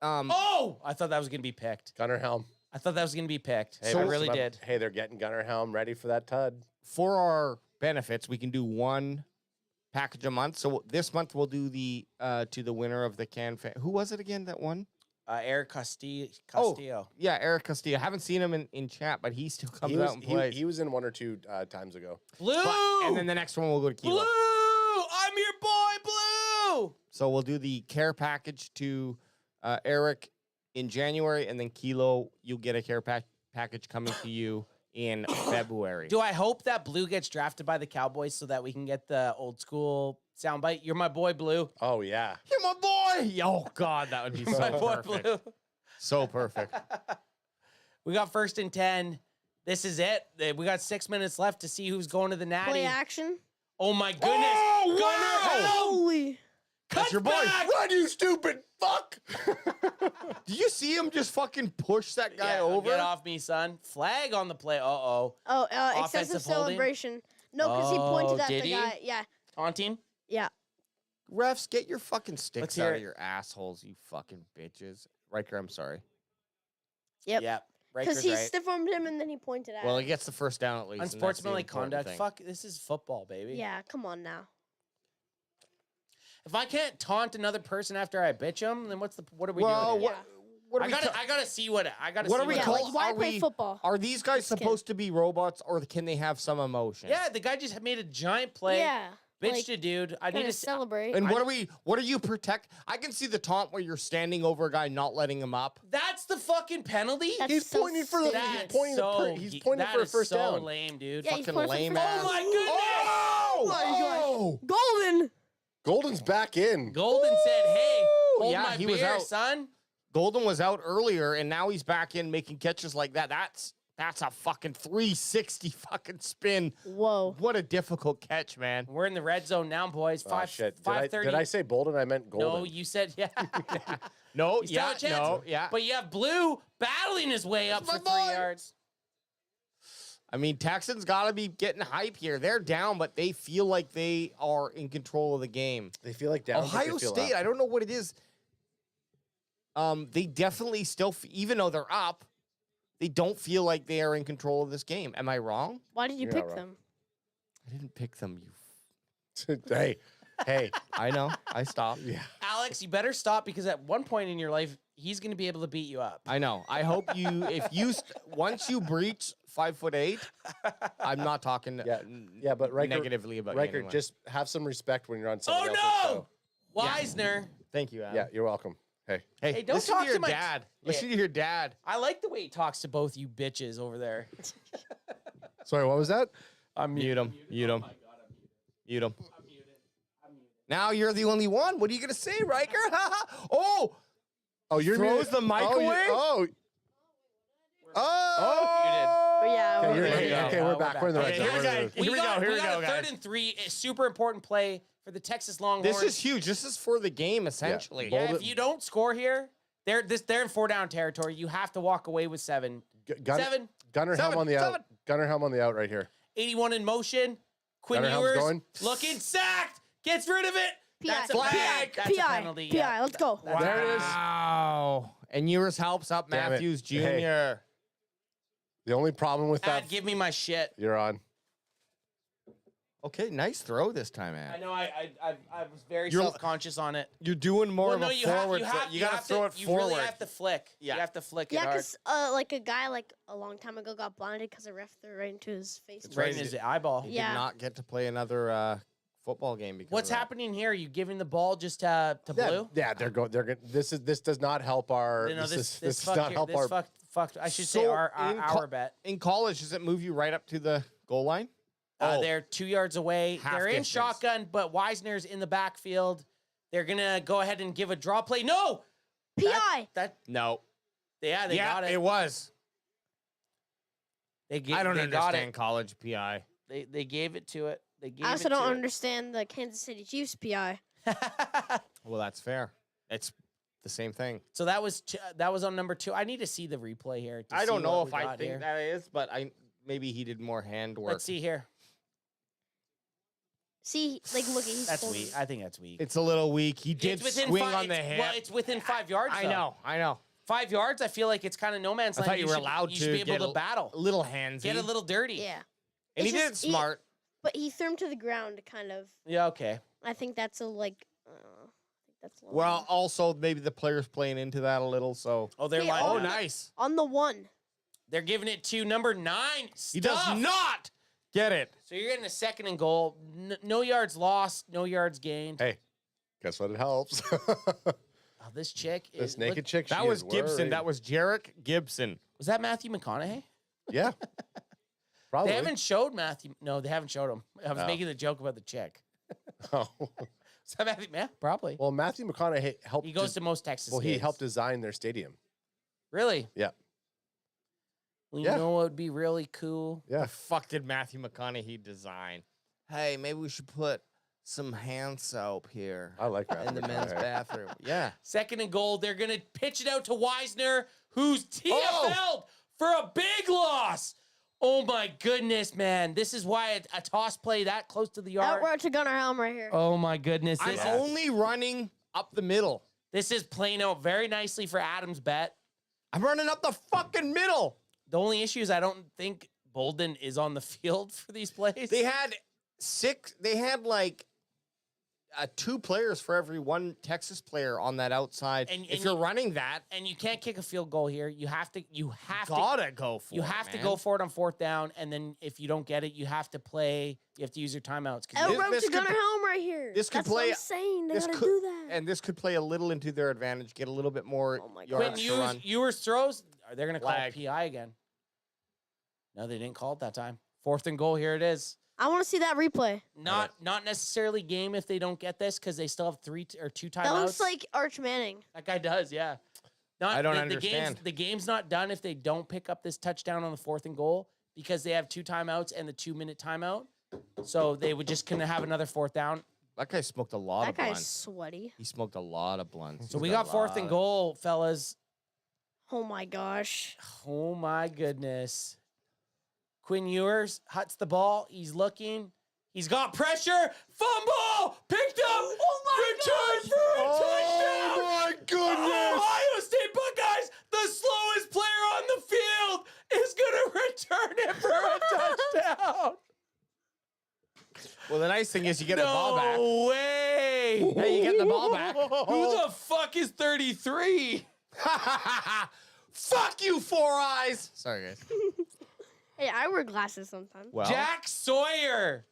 Oh, I thought that was gonna be picked.
Gunner Helm.
I thought that was gonna be picked.
Hey,
I really did.
Hey, they're getting Gunner Helm ready for that Tud.
for our benefits, we can do one package a month. So this month we'll do the to the winner of the Can Fan. Who was it again that won?
Eric Castillo.
Oh, yeah, Eric Castillo. I haven't seen him in chat, but he still comes out and plays.
He was in 1 or 2 times ago.
Blue!
And then the next one we'll go to Kilo.
Blue! I'm your boy, Blue!
So we'll do the care package to Eric in January, and then Kilo, you'll get a care package coming to you in February.
Do I hope that Blue gets drafted by the Cowboys so that we can get the old school soundbite? You're my boy, Blue.
Oh, yeah.
You're my boy! Oh, God, that would be so
My boy,
perfect.
Blue.
So perfect.
We got 1st and 10. This is it. We got 6 minutes left to see who's going to the Natty.
Play action.
Oh, my goodness.
Oh,
Gunner
wow!
Helm!
Holy.
That's your boy.
Run, you stupid fuck!
Did you see him just fucking push that guy
Yeah,
over?
Get off me, son. Flag on the play. Uh-oh.
Oh,
Offensive
excessive
holding?
celebration. No, because he pointed at
did
the
he?
guy. Yeah.
Taunting?
Yeah.
Refs, get your fucking sticks
Let's hear
out
it.
of your assholes, you fucking bitches. Riker, I'm sorry.
Yep.
Yeah.
Because
Riker's
he
right.
stiff-armed him and then he pointed at
Well,
him.
he gets the first down at least. and that's the
Unsportsmanlike
important
conduct.
thing.
Fuck, this is football, baby.
Yeah, come on now.
If I can't taunt another person after I bitch them, then what are we
Well,
doing?
what, what are
I
we
gotta,
ta-
I gotta see what I gotta.
what
see
are we
Yeah,
called?
like, why
are
play
we,
football?
Are these guys
Just kidding.
supposed to be robots, or can they have some emotion?
Yeah, the guy just made a giant play.
Yeah.
Bitched
like,
a dude. I need
gotta
to see.
celebrate.
And what are you protect? I can see the taunt where you're standing over a guy, not letting him up.
That's the fucking penalty.
That's
He's
so
pointing for the.
stupid.
He's
That's
pointing.
so,
He's pointing for a first
so
down.
lame, dude.
Yeah, he's
Fucking
pointing for
lame
the
ass.
Oh my goodness!
Oh!
Golden.
Golden's back in.
Golden said, "Hey, hold
Yeah,
my
he
beer,
was out.
son."
Golden was out earlier, and now he's back in making catches like that. That's a fucking 360 fucking spin.
Whoa.
What a difficult catch, man.
We're in the red zone now, boys.
Oh,
Five,
shit.
5:30.
Did I say Bolden? I meant Golden.
No, you said yeah.
No,
You still have a chance. But you have Blue battling his way up for 3 yards.
I mean, Texans got to be getting hype here. They're down, but they feel like they are in control of the game.
They feel like down. but they
Ohio
feel
State,
up.
I don't know what it is. They definitely still, even though they're up, they don't feel like they are in control of this game. Am I wrong?
Why did you
You're
pick
not wrong.
them?
I didn't pick them.
Hey.
I know. I stopped.
Yeah.
Alex, you better stop because at one point in your life, he's going to be able to beat you up.
I know. I hope if you, once you breach 5'8", I'm not talking
Yeah, but Riker,
negatively about
Riker,
you anyway.
just have some respect when you're on someone
Oh
else's
no,
show.
Wisner.
Thank you, Adam.
Yeah, you're welcome. Hey.
Hey,
don't
listen
talk
to your
to my-
dad. Listen to your dad.
I like the way he talks to both you bitches over there.
Sorry, what was that?
Mute him. Mute him. Mute him. Now you're the only one. What are you gonna say, Riker? Oh,
you're
throws the mic away.
Oh.
But yeah.
Okay,
we're-
okay, we're back. We're in the right
Okay,
zone.
here we go. Here we
got
go,
a
guys.
3rd and 3, a super important play for the Texas Longhorns.
This is huge. This is for the game, essentially.
Yeah, if you don't score here, they're in 4-down territory. You have to walk away with 7. Seven.
Gunner Helm on the out. Gunner Helm on the out right here.
81 in motion. Quinn
Gunner Helm's
Ewers
going.
looking sacked. Gets rid of it. That's a
PI.
flag. That's a
PI.
penalty.
PI.
Yeah.
Let's go.
There it is.
Wow. And Ewers helps up
Damn it.
Matthews Jr.
Hey. The only problem with that,
Dad, give me my shit.
you're on.
Okay, nice throw this time,
I
Ad.
know. I was very
You're-
self-conscious on it.
You're doing more
Well,
of
no,
a
you have,
forward.
you have,
you got to
have
throw it
You
forward.
really have to flick.
Yeah.
You have to flick it
Yeah,
hard.
because like a guy like a long time ago got blinded because a ref threw right into his face.
Right in his eyeball.
He
Yeah.
did not get to play another football game because
What's
of that.
happening here? Are you giving the ball just to Blue?
Yeah, they're going. They're going. This does not help our.
You know,
this
this
does not help our.
fucked. I should say our bet.
In college, does it move you right up to the goal line?
They're 2 yards away.
Half
They're in
distance.
shotgun, but Wisner's in the backfield. They're gonna go ahead and give a draw play. No,
PI.
that
No.
yeah, they got it.
It was.
I
don't
understand
understand college PI.
They gave it to it.
I also don't understand the Kansas City Chiefs PI.
Well, that's fair. It's the same thing.
So that was on number 2. I need to see the replay here.
I don't know if I think that is, but maybe he did more handwork.
Let's see here.
See, like, look, he's
That's weak. I think that's weak.
It's a little weak. He did swing on the hip.
Well, it's within 5 yards.
I know.
5 yards. I feel like it's kind of no man's land.
I thought you were allowed
You should be able to battle.
A little handsy.
Get a little dirty.
Yeah.
And he did it smart.
But he threw him to the ground, kind of.
Yeah. Okay.
I think that's a like. That's a
well, also maybe the players playing into that a little. So.
Oh, they're like,
oh, nice.
On the 1.
They're giving it to number 9.
He does not get it.
So you're getting a 2nd and goal. No yards lost. No yards gained.
Hey, guess what? It helps.
Oh, this chick.
This naked chick.
That was Gibson.
Worried.
That was Jarek Gibson.
Was that Matthew McConaughey?
Yeah. Probably.
They haven't showed Matthew. No, they haven't showed him. I was making the joke about the chick.
Oh.
Is that Matthew? Yeah, probably.
Well, Matthew McConaughey helped.
He goes to most Texas.
Well, he
games.
helped design their stadium.
Really?
Yeah.
Well, you know what would be really cool?
Yeah.
The fuck did Matthew McConaughey design? Hey, maybe we should put some hand soap here.
I like that.
In the men's bathroom. Yeah.
2nd and goal. They're going to pitch it out to Wisner, who's TFL'd for a big loss. Oh, my goodness, man. This is why a toss play that close to the yard.
Out to Gunnar Helm right here.
Oh, my goodness.
I'm only running up the middle.
This is playing out very nicely for Adam's bet.
I'm running up the fucking middle.
The only issue is I don't think Bolden is on the field for these plays.
They had like 2 players for every 1 Texas player on that outside. And if you're running that,
and you can't kick a field goal here, you have to
gotta go for it.
You have to go for it on 4th down, and then if you don't get it, you have to play. You have to use your timeouts.
Out to Gunnar Helm right here.
This could
That's
play.
what I'm saying. They gotta
could,
do that.
And this could play a little into their advantage. Get a little bit more yards to run.
Ewers throws. They're going to call it PI again. No, they didn't call it that time. 4th and goal. Here it is.
I want to see that replay.
Not necessarily game if they don't get this because they still have 2 timeouts.
That looks like Arch Manning.
That guy does, yeah.
I don't understand.
The game's not done if they don't pick up this touchdown on the 4th and goal because they have 2 timeouts and the 2-minute timeout. So they would just couldn't have another 4th down.
That guy smoked a lot of blunts.
That guy's sweaty.
He smoked a lot of blunts.
So we got 4th and goal, fellas.
Oh my gosh.
Oh my goodness. Quinn Ewers huts the ball. He's looking. He's got pressure. Fumble! Picked up! Return for a touchdown!
Oh my goodness!
Ohio State Buckeyes, the slowest player on the field, is going to return it for a touchdown.
Well, the nice thing is you get the ball back.
No way!
Hey, you get the ball back.
Who the fuck is 33?
Fuck you, Four Eyes! Sorry, guys.
Hey, I wear glasses sometimes.
Well,
Jack Sawyer.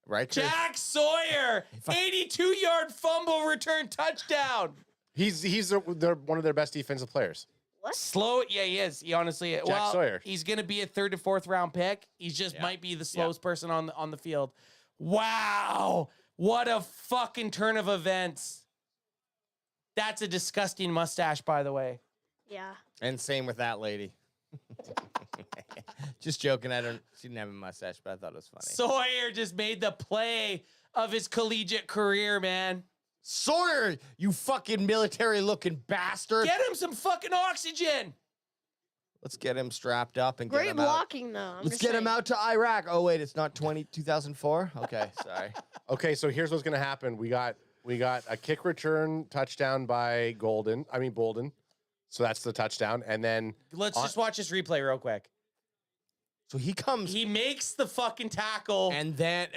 Right.
Jack Sawyer. 82-yard fumble return touchdown.
He's they're one of their best defensive players.
What?
Slow. Yeah, he is. He honestly.
Jack Sawyer.
He's going to be a 3rd to 4th round pick. He just might be the slowest person on the field. Wow. What a fucking turn of events. That's a disgusting mustache, by the way.
Yeah.
And same with that lady. Just joking. She didn't have a mustache, but I thought it was funny.
Sawyer just made the play of his collegiate career, man.
Sawyer, you fucking military-looking bastard.
Get him some fucking oxygen.
Let's get him strapped up and get
Great
him out.
blocking, though.
Let's get him out to Iraq. Oh, wait, it's not 2004? Okay, sorry.
Okay, so here's what's going to happen. We got a kick return touchdown by Bolden. So that's the touchdown. And then
Let's just watch this replay real quick.
So he
makes the fucking tackle.
And then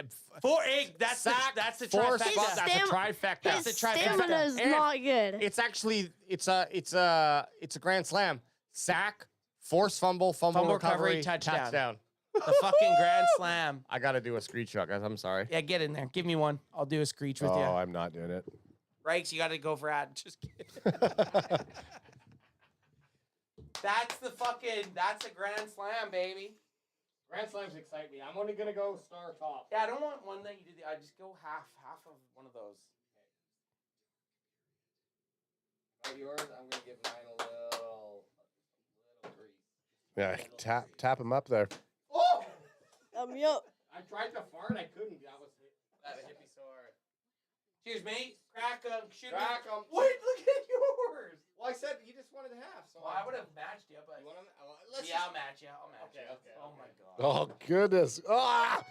that's
sack,
the
force
trifecta.
bump. That's a trifecta.
His
That's a trifecta.
stamina is
And
not good.
It's actually it's a grand slam. Sack, force fumble recovery,
touchdown. The fucking grand slam.
I got to do a screenshot, guys. I'm sorry.
Yeah, get in there. Give me one. I'll do a screech with you.
Oh, I'm not doing it.
Rikes, you got to go for ad. Just kidding. That's a grand slam, baby.
Grand slams excite me. I'm only going to go star top.
Yeah, I don't want one that you did. I just go half of one of those.
Okay. Yours, I'm going to give mine a little grease.
Yeah, tap him up there.
Oh!
Yup.
I tried to fart. I couldn't. That hit me so hard.
Cheers, mate. Crack 'em. Shoot 'em.
Crack 'em.
Wait, look at yours.
Well, I said you just wanted half. So
Well, I would have matched you, but
You want
I'll match you. I'll match you.
Okay.
Oh my god.
Oh goodness! Ah!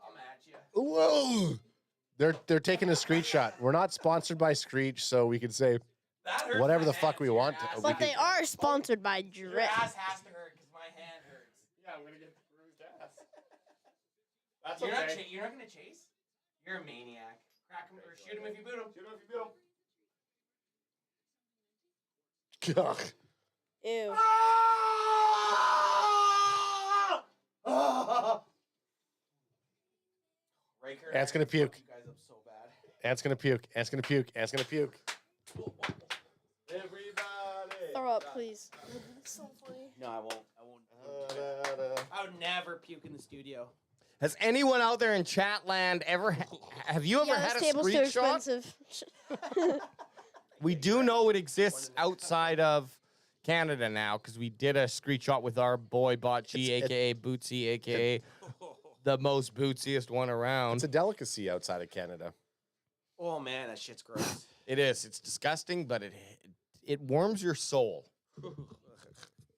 I'll match you.
Whoa! They're taking a screenshot. We're not sponsored by Screech, so we can say
That hurts
whatever
my
the fuck
hand.
we
Your
want.
ass-
But they are sponsored by
Your
Drip.
ass has to hurt because my hand hurts.
Yeah, I'm gonna get the bruised ass. That's
You're
okay.
not. You're not gonna chase. You're a maniac. Crack him or shoot him if you boot him.
Shoot him if you beat him.
Ugh.
Ew.
Riker,
Ant's gonna puke.
You guys up so bad.
Ant's gonna puke. Ant's gonna puke. Ant's gonna puke.
Everybody.
Throw up, please. It's so funny.
No, I won't. I would never puke in the studio.
Has anyone out there in chat land ever have you ever
Yeah,
had
this
a
table's too
screenshot?
expensive.
We do know it exists outside of Canada now because we did a screenshot with our boy Botchi, aka Bootsy, aka the most bootsiest one around.
It's a delicacy outside of Canada.
Oh man, that shit's gross.
It is. It's disgusting, but it warms your soul.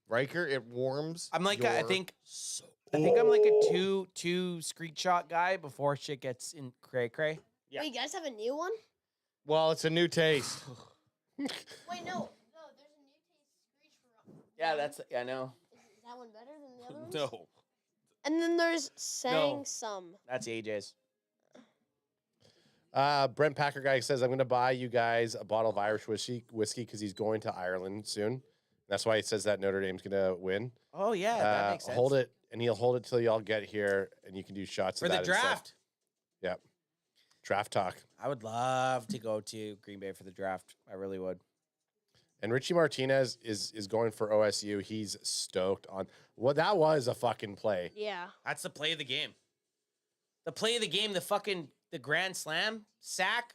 Riker, it warms.
I'm like
your
I think
soul.
I think I'm like a two screenshot guy before shit gets in cray cray.
Yeah.
Wait, you guys have a new one?
Well, it's a new taste.
Wait, no. There's a new taste Screech for.
Yeah, that's I know.
Is that one better than the other ones?
No,
And then there's Sang Some.
that's AJ's.
Brent Packer guy says, I'm going to buy you guys a bottle of Irish whiskey because he's going to Ireland soon. That's why he says that Notre Dame's going to win.
Oh yeah, that makes sense.
Hold it, and he'll hold it till y'all get here, and you can do shots
for
of
the
that instead.
draft.
Yep. Draft talk.
I would love to go to Green Bay for the draft. I really would.
And Richie Martinez is going for OSU. He's stoked on what that was a fucking play.
Yeah.
That's the play of the game. The play of the game, the grand slam, sack,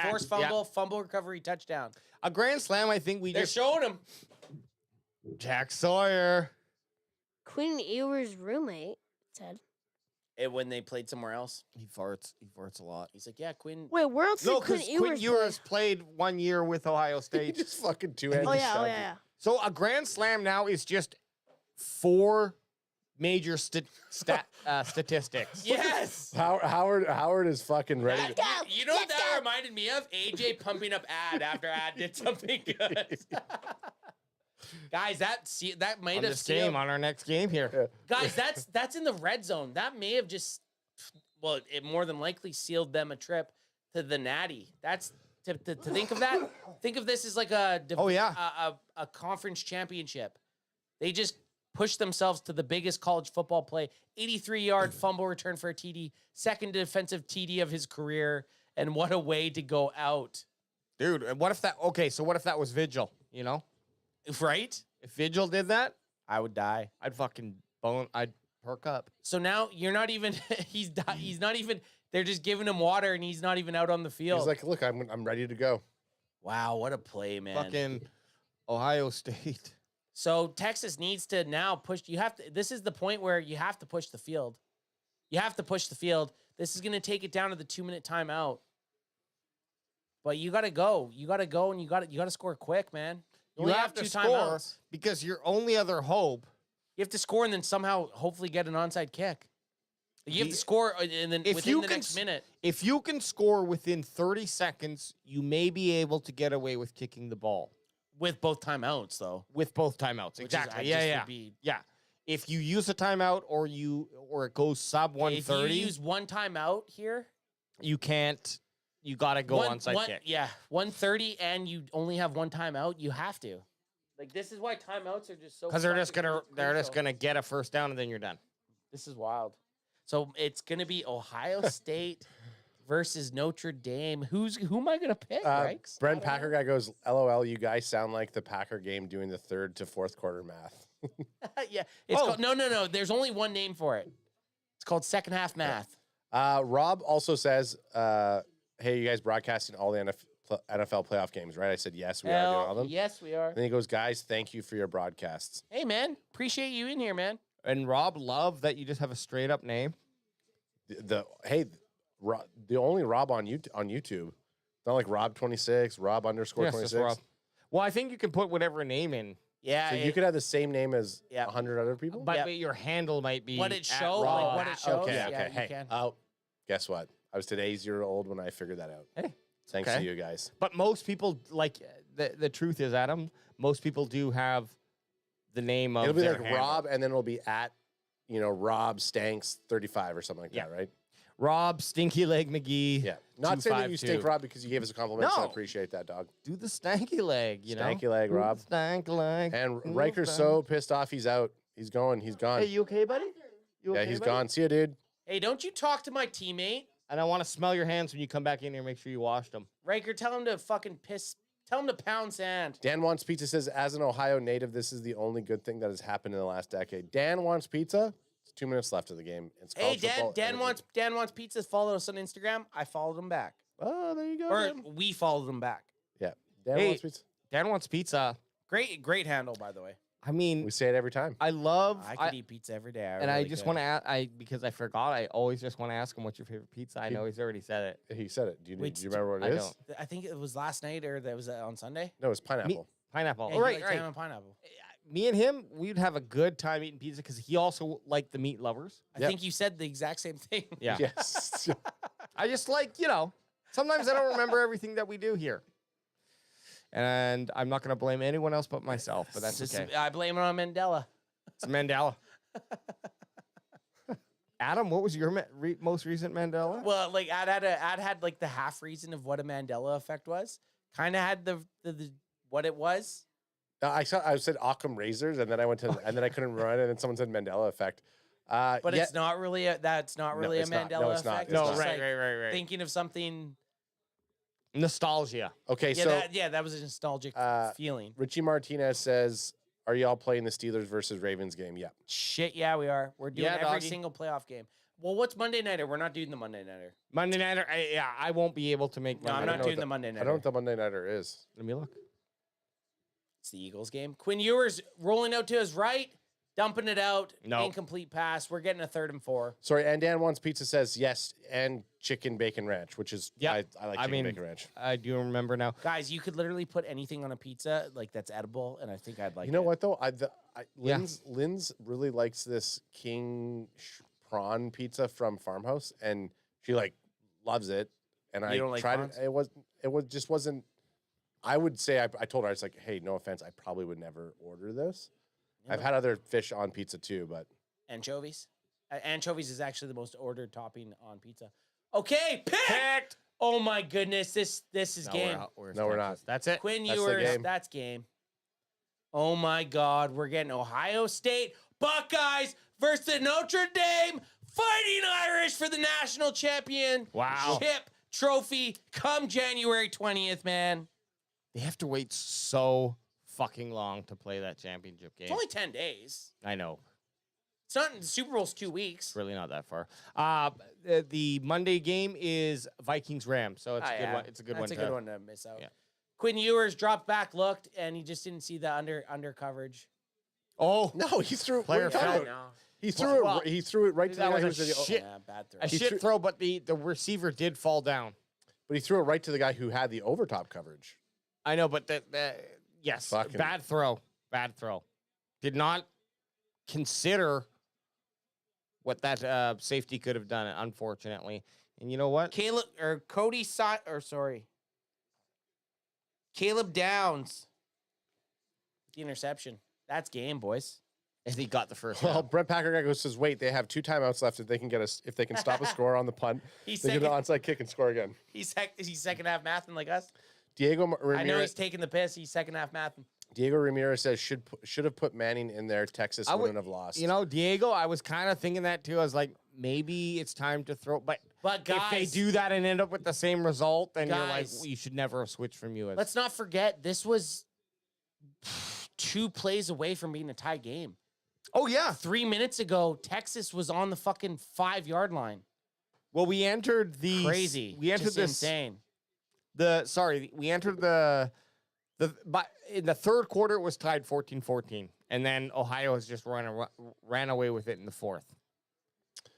force fumble, fumble recovery, touchdown.
A grand slam, I think
They're showing him.
Jack Sawyer.
Quinn Ewer's roommate said.
When they played somewhere else.
He farts. He farts a lot.
He's like, yeah, Quinn.
Wait, where else
No,
did Quinn
because Quinn
Ewers
Ewers played 1 year with Ohio State.
Just fucking two-handed.
Oh yeah.
So a grand slam now is just 4 major statistics.
Yes.
Howard is fucking ready.
You know what that reminded me of? AJ pumping up Ad after Ad did something good. Guys, that might
On
have
this game, on our next game here.
Guys, that's in the red zone. That may have just, well, it more than likely sealed them a trip to the Natty. That's to think of that. Think of this as like a conference championship. They just pushed themselves to the biggest college football play. 83-yard fumble return for a TD, second defensive TD of his career, and what a way to go out,
dude. What if that? Okay, so what if that was Vigil? You know.
Right?
If Vigil did that,
I would die.
I'd fucking bone. I'd perk up.
So now you're not even. He's not even. They're just giving him water, and he's not even out on the field.
He's like, look, I'm ready to go.
Wow, what a play, man!
Fucking Ohio State.
So Texas needs to now push. You have to. This is the point where you have to push the field. You have to push the field. This is going to take it down to the 2-minute timeout. But you got to go. You got to go, and you got to score quick, man.
You have to score because your only other hope.
You have to score and then somehow hopefully get an onside kick. You have to score and then within the next minute.
If you can score within 30 seconds, you may be able to get away with kicking the ball.
With both timeouts, though.
With both timeouts, exactly. Yeah. If you use a timeout or it goes sub 130.
If you use one timeout here,
you can't. You got to go onside kick.
Yeah, 130 and you only have one timeout. You have to. Like, this is why timeouts are just so.
Because they're just gonna get a first down and then you're done.
This is wild. So it's gonna be Ohio State versus Notre Dame. Who am I gonna pick?
Brent Packer guy goes, LOL. You guys sound like the Packer game doing the 3rd to 4th quarter math.
Yeah, it's called, no. There's only one name for it. It's called second half math.
Rob also says, hey, you guys broadcasting all the NFL playoff games, right? I said, yes, we are doing all of them.
Yes, we are.
Then he goes, guys, thank you for your broadcasts.
Hey, man. Appreciate you in here, man.
And Rob Love, that you just have a straight up name.
The only Rob on YouTube. Not like Rob26, Rob _ 26.
Rob. Well, I think you can put whatever name in.
Yeah.
So you could have the same name as 100 other people?
But your handle might be
what it shows. Like what it shows.
Okay,
Yeah,
okay.
you
Hey,
can.
guess what? I was today's year old when I figured that out.
Hey.
Thanks to you guys.
But most people, like, the truth is, Adam, most people do have the name of
It'll be
their
like
handle.
Rob, and then it'll be at, Rob Stanks 35 or something like that, right?
Rob Stinky Leg McGee.
Yeah. Not saying that you
252.
stink, Rob, because you gave us a compliment, so I
No.
appreciate that, dog.
Do the stanky leg, you know?
Stanky leg, Rob.
Stanky leg.
And Riker's so pissed off, he's out. He's going. He's gone.
Hey, you okay, buddy? You
yeah,
okay,
he's
buddy?
gone. See you, dude.
Hey, don't you talk to my teammate.
And I want to smell your hands when you come back in here. Make sure you washed them.
Riker, tell him to fucking piss. Tell him to pound sand.
Dan Wants Pizza says, as an Ohio native, this is the only good thing that has happened in the last decade. Dan Wants Pizza. It's 2 minutes left of the game. It's
Hey, Dan wants pizza. Follow us on Instagram. I followed him back.
Oh, there you go.
Or
man.
we followed him back.
Yeah. Dan
Hey.
Wants Pizza.
Dan Wants Pizza.
Great handle, by the way.
I mean,
We say it every time.
I love.
I could eat pizza every day.
And I just want to ask, because I forgot, I always just want to ask him what's your favorite pizza. I know he's already said it.
He said it. Do you remember what
I
it is?
don't.
I think it was last night or that was on Sunday.
No, it's pineapple.
Pineapple.
Yeah,
Oh,
you
right,
like
right.
ham and pineapple.
Me and him, we'd have a good time eating pizza because he also liked the meat lovers.
I think you said the exact same thing.
Yeah.
Yes.
I just like, sometimes I don't remember everything that we do here. And I'm not going to blame anyone else but myself, but that's okay.
I blame it on Mandela.
It's Mandela. Adam, what was your most recent Mandela?
Well, like Ad had like the half reason of what a Mandela effect was. Kind of had the what it was.
I said Occam razors, and then I went to, and then I couldn't run, and then someone said Mandela effect.
But it's not really that's not really a
it's not.
Mandela
No, it's not.
effect.
It's
It's
not.
just
Right,
like
right.
Thinking of something.
Nostalgia.
Okay,
Yeah,
so
that was a nostalgic feeling.
Richie Martinez says, "Are y'all playing the Steelers versus Ravens game?" Yeah.
Shit, yeah, we are. We're doing
Yeah,
every
doggy.
single playoff game. Well, what's Monday Nighter? We're not doing the Monday Nighter.
Monday Nighter, I won't be able to make
No, I'm
Monday
not
Nighter.
doing the Monday
I
Nighter.
don't know what the Monday Nighter is.
Let me look.
It's the Eagles game. Quinn Ewers rolling out to his right, dumping it out.
No.
Incomplete pass. We're getting a 3rd and 4.
Sorry, and Dan Wants Pizza says yes, and chicken bacon ranch, which is I like chicken bacon ranch.
I do remember now.
Guys, you could literally put anything on a pizza like that's edible, and I think I'd like.
You know
it.
what though? Lynn's really likes this king prawn pizza from Farmhouse, and she loves it. And
You
I
don't like
tried
prawns?
it. It just wasn't. I would say I told her, I was like, hey, no offense, I probably would never order this. I've had other fish on pizza too, but
Anchovies. Anchovies is actually the most ordered topping on pizza. Okay, picked. Oh my goodness, this is game.
We're
No, we're not.
That's it.
Quinn
That's the
Ewers,
game.
that's game. Oh my God, we're getting Ohio State Buckeyes versus the Notre Dame Fighting Irish for the national championship trophy come January 20th, man.
They have to wait so fucking long to play that championship game.
It's only 10 days.
I know.
It's not, the Super Bowl's 2 weeks.
It's really not that far. The Monday game is Vikings-Rams, so it's a good one. It's a good one.
That's a good one to miss out.
Yeah.
Quinn Ewers dropped back, looked, and he just didn't see the under coverage.
Oh
no, he threw.
Player
what are you talking
foul.
about? He threw it. He threw it right to the
that
guy who
was
was
a shit.
Bad throw.
A shit throw, but the receiver did fall down.
But he threw it right to the guy who had the overtop coverage.
I know, but yes,
Fucking-
bad throw. Bad throw. Did not consider what that safety could have done, unfortunately. And you know what?
Caleb Downs. The interception. That's game, boys.
And he got the first
Well,
down.
Brent Packer says, "Wait, they have 2 timeouts left. If they can if they can stop a score on the punt,
He's
they get an
second-
onside kick and score again."
Is he second half mathing like us?
Diego
I know he's
Ramirez.
taking the piss. He's second half mathing.
Diego Ramirez says should have put Manning in there. Texas wouldn't have lost.
You know, Diego, I was kind of thinking that too. I was like, maybe it's time to throw. But if they
guys-
do that and end up with the same result, then you're like,
Guys.
well, you should never have switched from US.
Let's not forget this was 2 plays away from being a tie game.
Oh yeah,
3 minutes ago, Texas was on the fucking 5-yard line.
Well, we entered the
Crazy.
We entered
Just
this
insane.
We entered the In the third quarter, it was tied 14-14. And then Ohio has just ran away with it in the fourth.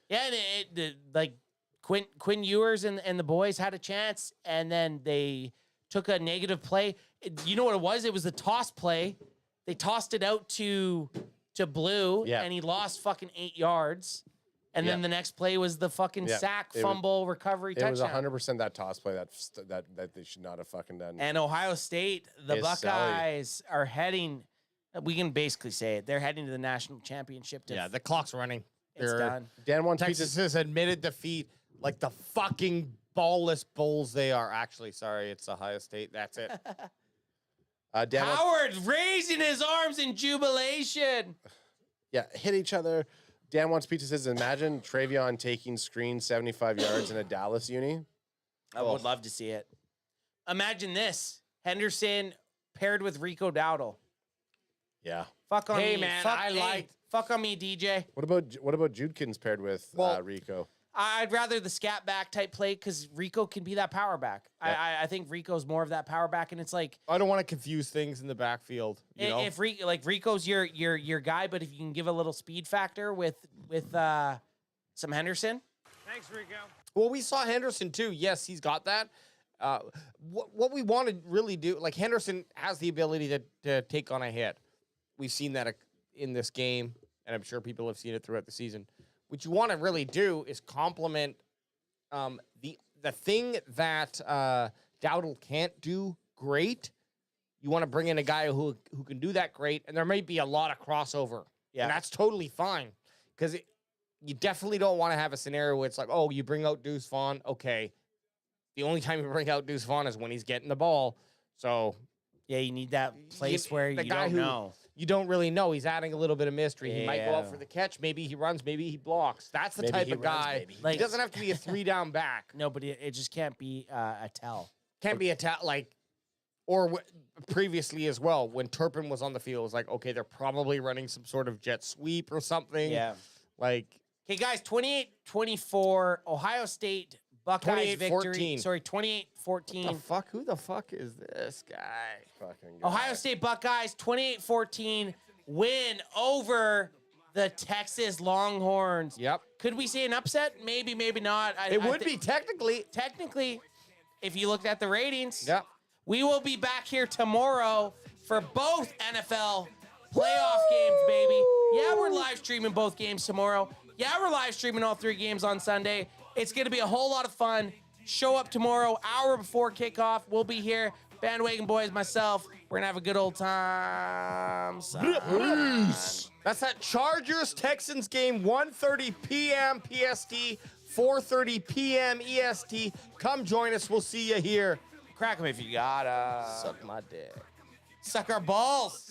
Yeah, and like Quinn Ewers and the boys had a chance, and then they took a negative play. You know what it was? It was the toss play. They tossed it out to Blue, and he lost fucking 8 yards. And then the next play was the fucking sack, fumble, recovery, touchdown.
It was 100% that toss play that they should not have fucking done.
And Ohio State, the Buckeyes are heading. We can basically say it. They're heading to the national championship.
The clock's running.
It's done.
Dan wants
Texas has admitted defeat like the fucking ballless bulls they are. Actually, sorry, it's Ohio State. That's it.
Howard raising his arms in jubilation.
Yeah, hit each other. Dan Wants Pizza says, imagine Travion taking screen 75 yards in a Dallas uni.
I would love to see it. Imagine this. Henderson paired with Rico Dowdle.
Yeah.
Fuck on me.
Hey, man,
Fuck on me, DJ.
What about Judkins paired with Rico?
I'd rather the scat back type play because Rico can be that power back. Yeah. I think Rico's more of that power back, and it's like
I don't want to confuse things in the backfield. You know?
If Rico's your guy, but if you can give a little speed factor with some Henderson.
Thanks, Rico.
Well, we saw Henderson too. Yes, he's got that. What we want to really do, like Henderson has the ability to take on a hit. We've seen that in this game, and I'm sure people have seen it throughout the season. What you want to really do is complement the thing that Dowdle can't do great. You want to bring in a guy who can do that great, and there may be a lot of crossover. Yeah, and that's totally fine because you definitely don't want to have a scenario where it's like, oh, you bring out Deuce Vaughn. Okay, the only time you bring out Deuce Vaughn is when he's getting the ball. So
yeah, you need that place where you don't know.
You don't really know. He's adding a little bit of mystery. He might go out for the catch. Maybe he runs. Maybe he blocks. That's the type of guy. He doesn't have to be a 3-down back.
No, but it just can't be a tell.
Can't be a tell. Previously as well, when Turpin was on the field, it was like, okay, they're probably running some sort of jet sweep or something.
Yeah.
Okay,
guys, 28-24, Ohio State Buckeyes victory. Sorry, 28-14.
Fuck? Who the fuck is this guy?
Fucking guy.
Ohio State Buckeyes 28-14 win over the Texas Longhorns.
Yep.
Could we say an upset? Maybe, maybe not.
It would be technically.
Technically, if you looked at the ratings.
Yep.
We will be back here tomorrow for both NFL playoff games, baby. Yeah, we're live streaming both games tomorrow. Yeah, we're live streaming all 3 games on Sunday. It's going to be a whole lot of fun. Show up tomorrow, hour before kickoff. We'll be here. Bandwagon Boys, myself. We're going to have a good old time.
That's that Chargers-Texans game, 1:30 p.m. PST, 4:30 p.m. EST. Come join us. We'll see you here.
Crack 'em if you gotta.
Suck my dick.
Suck our balls.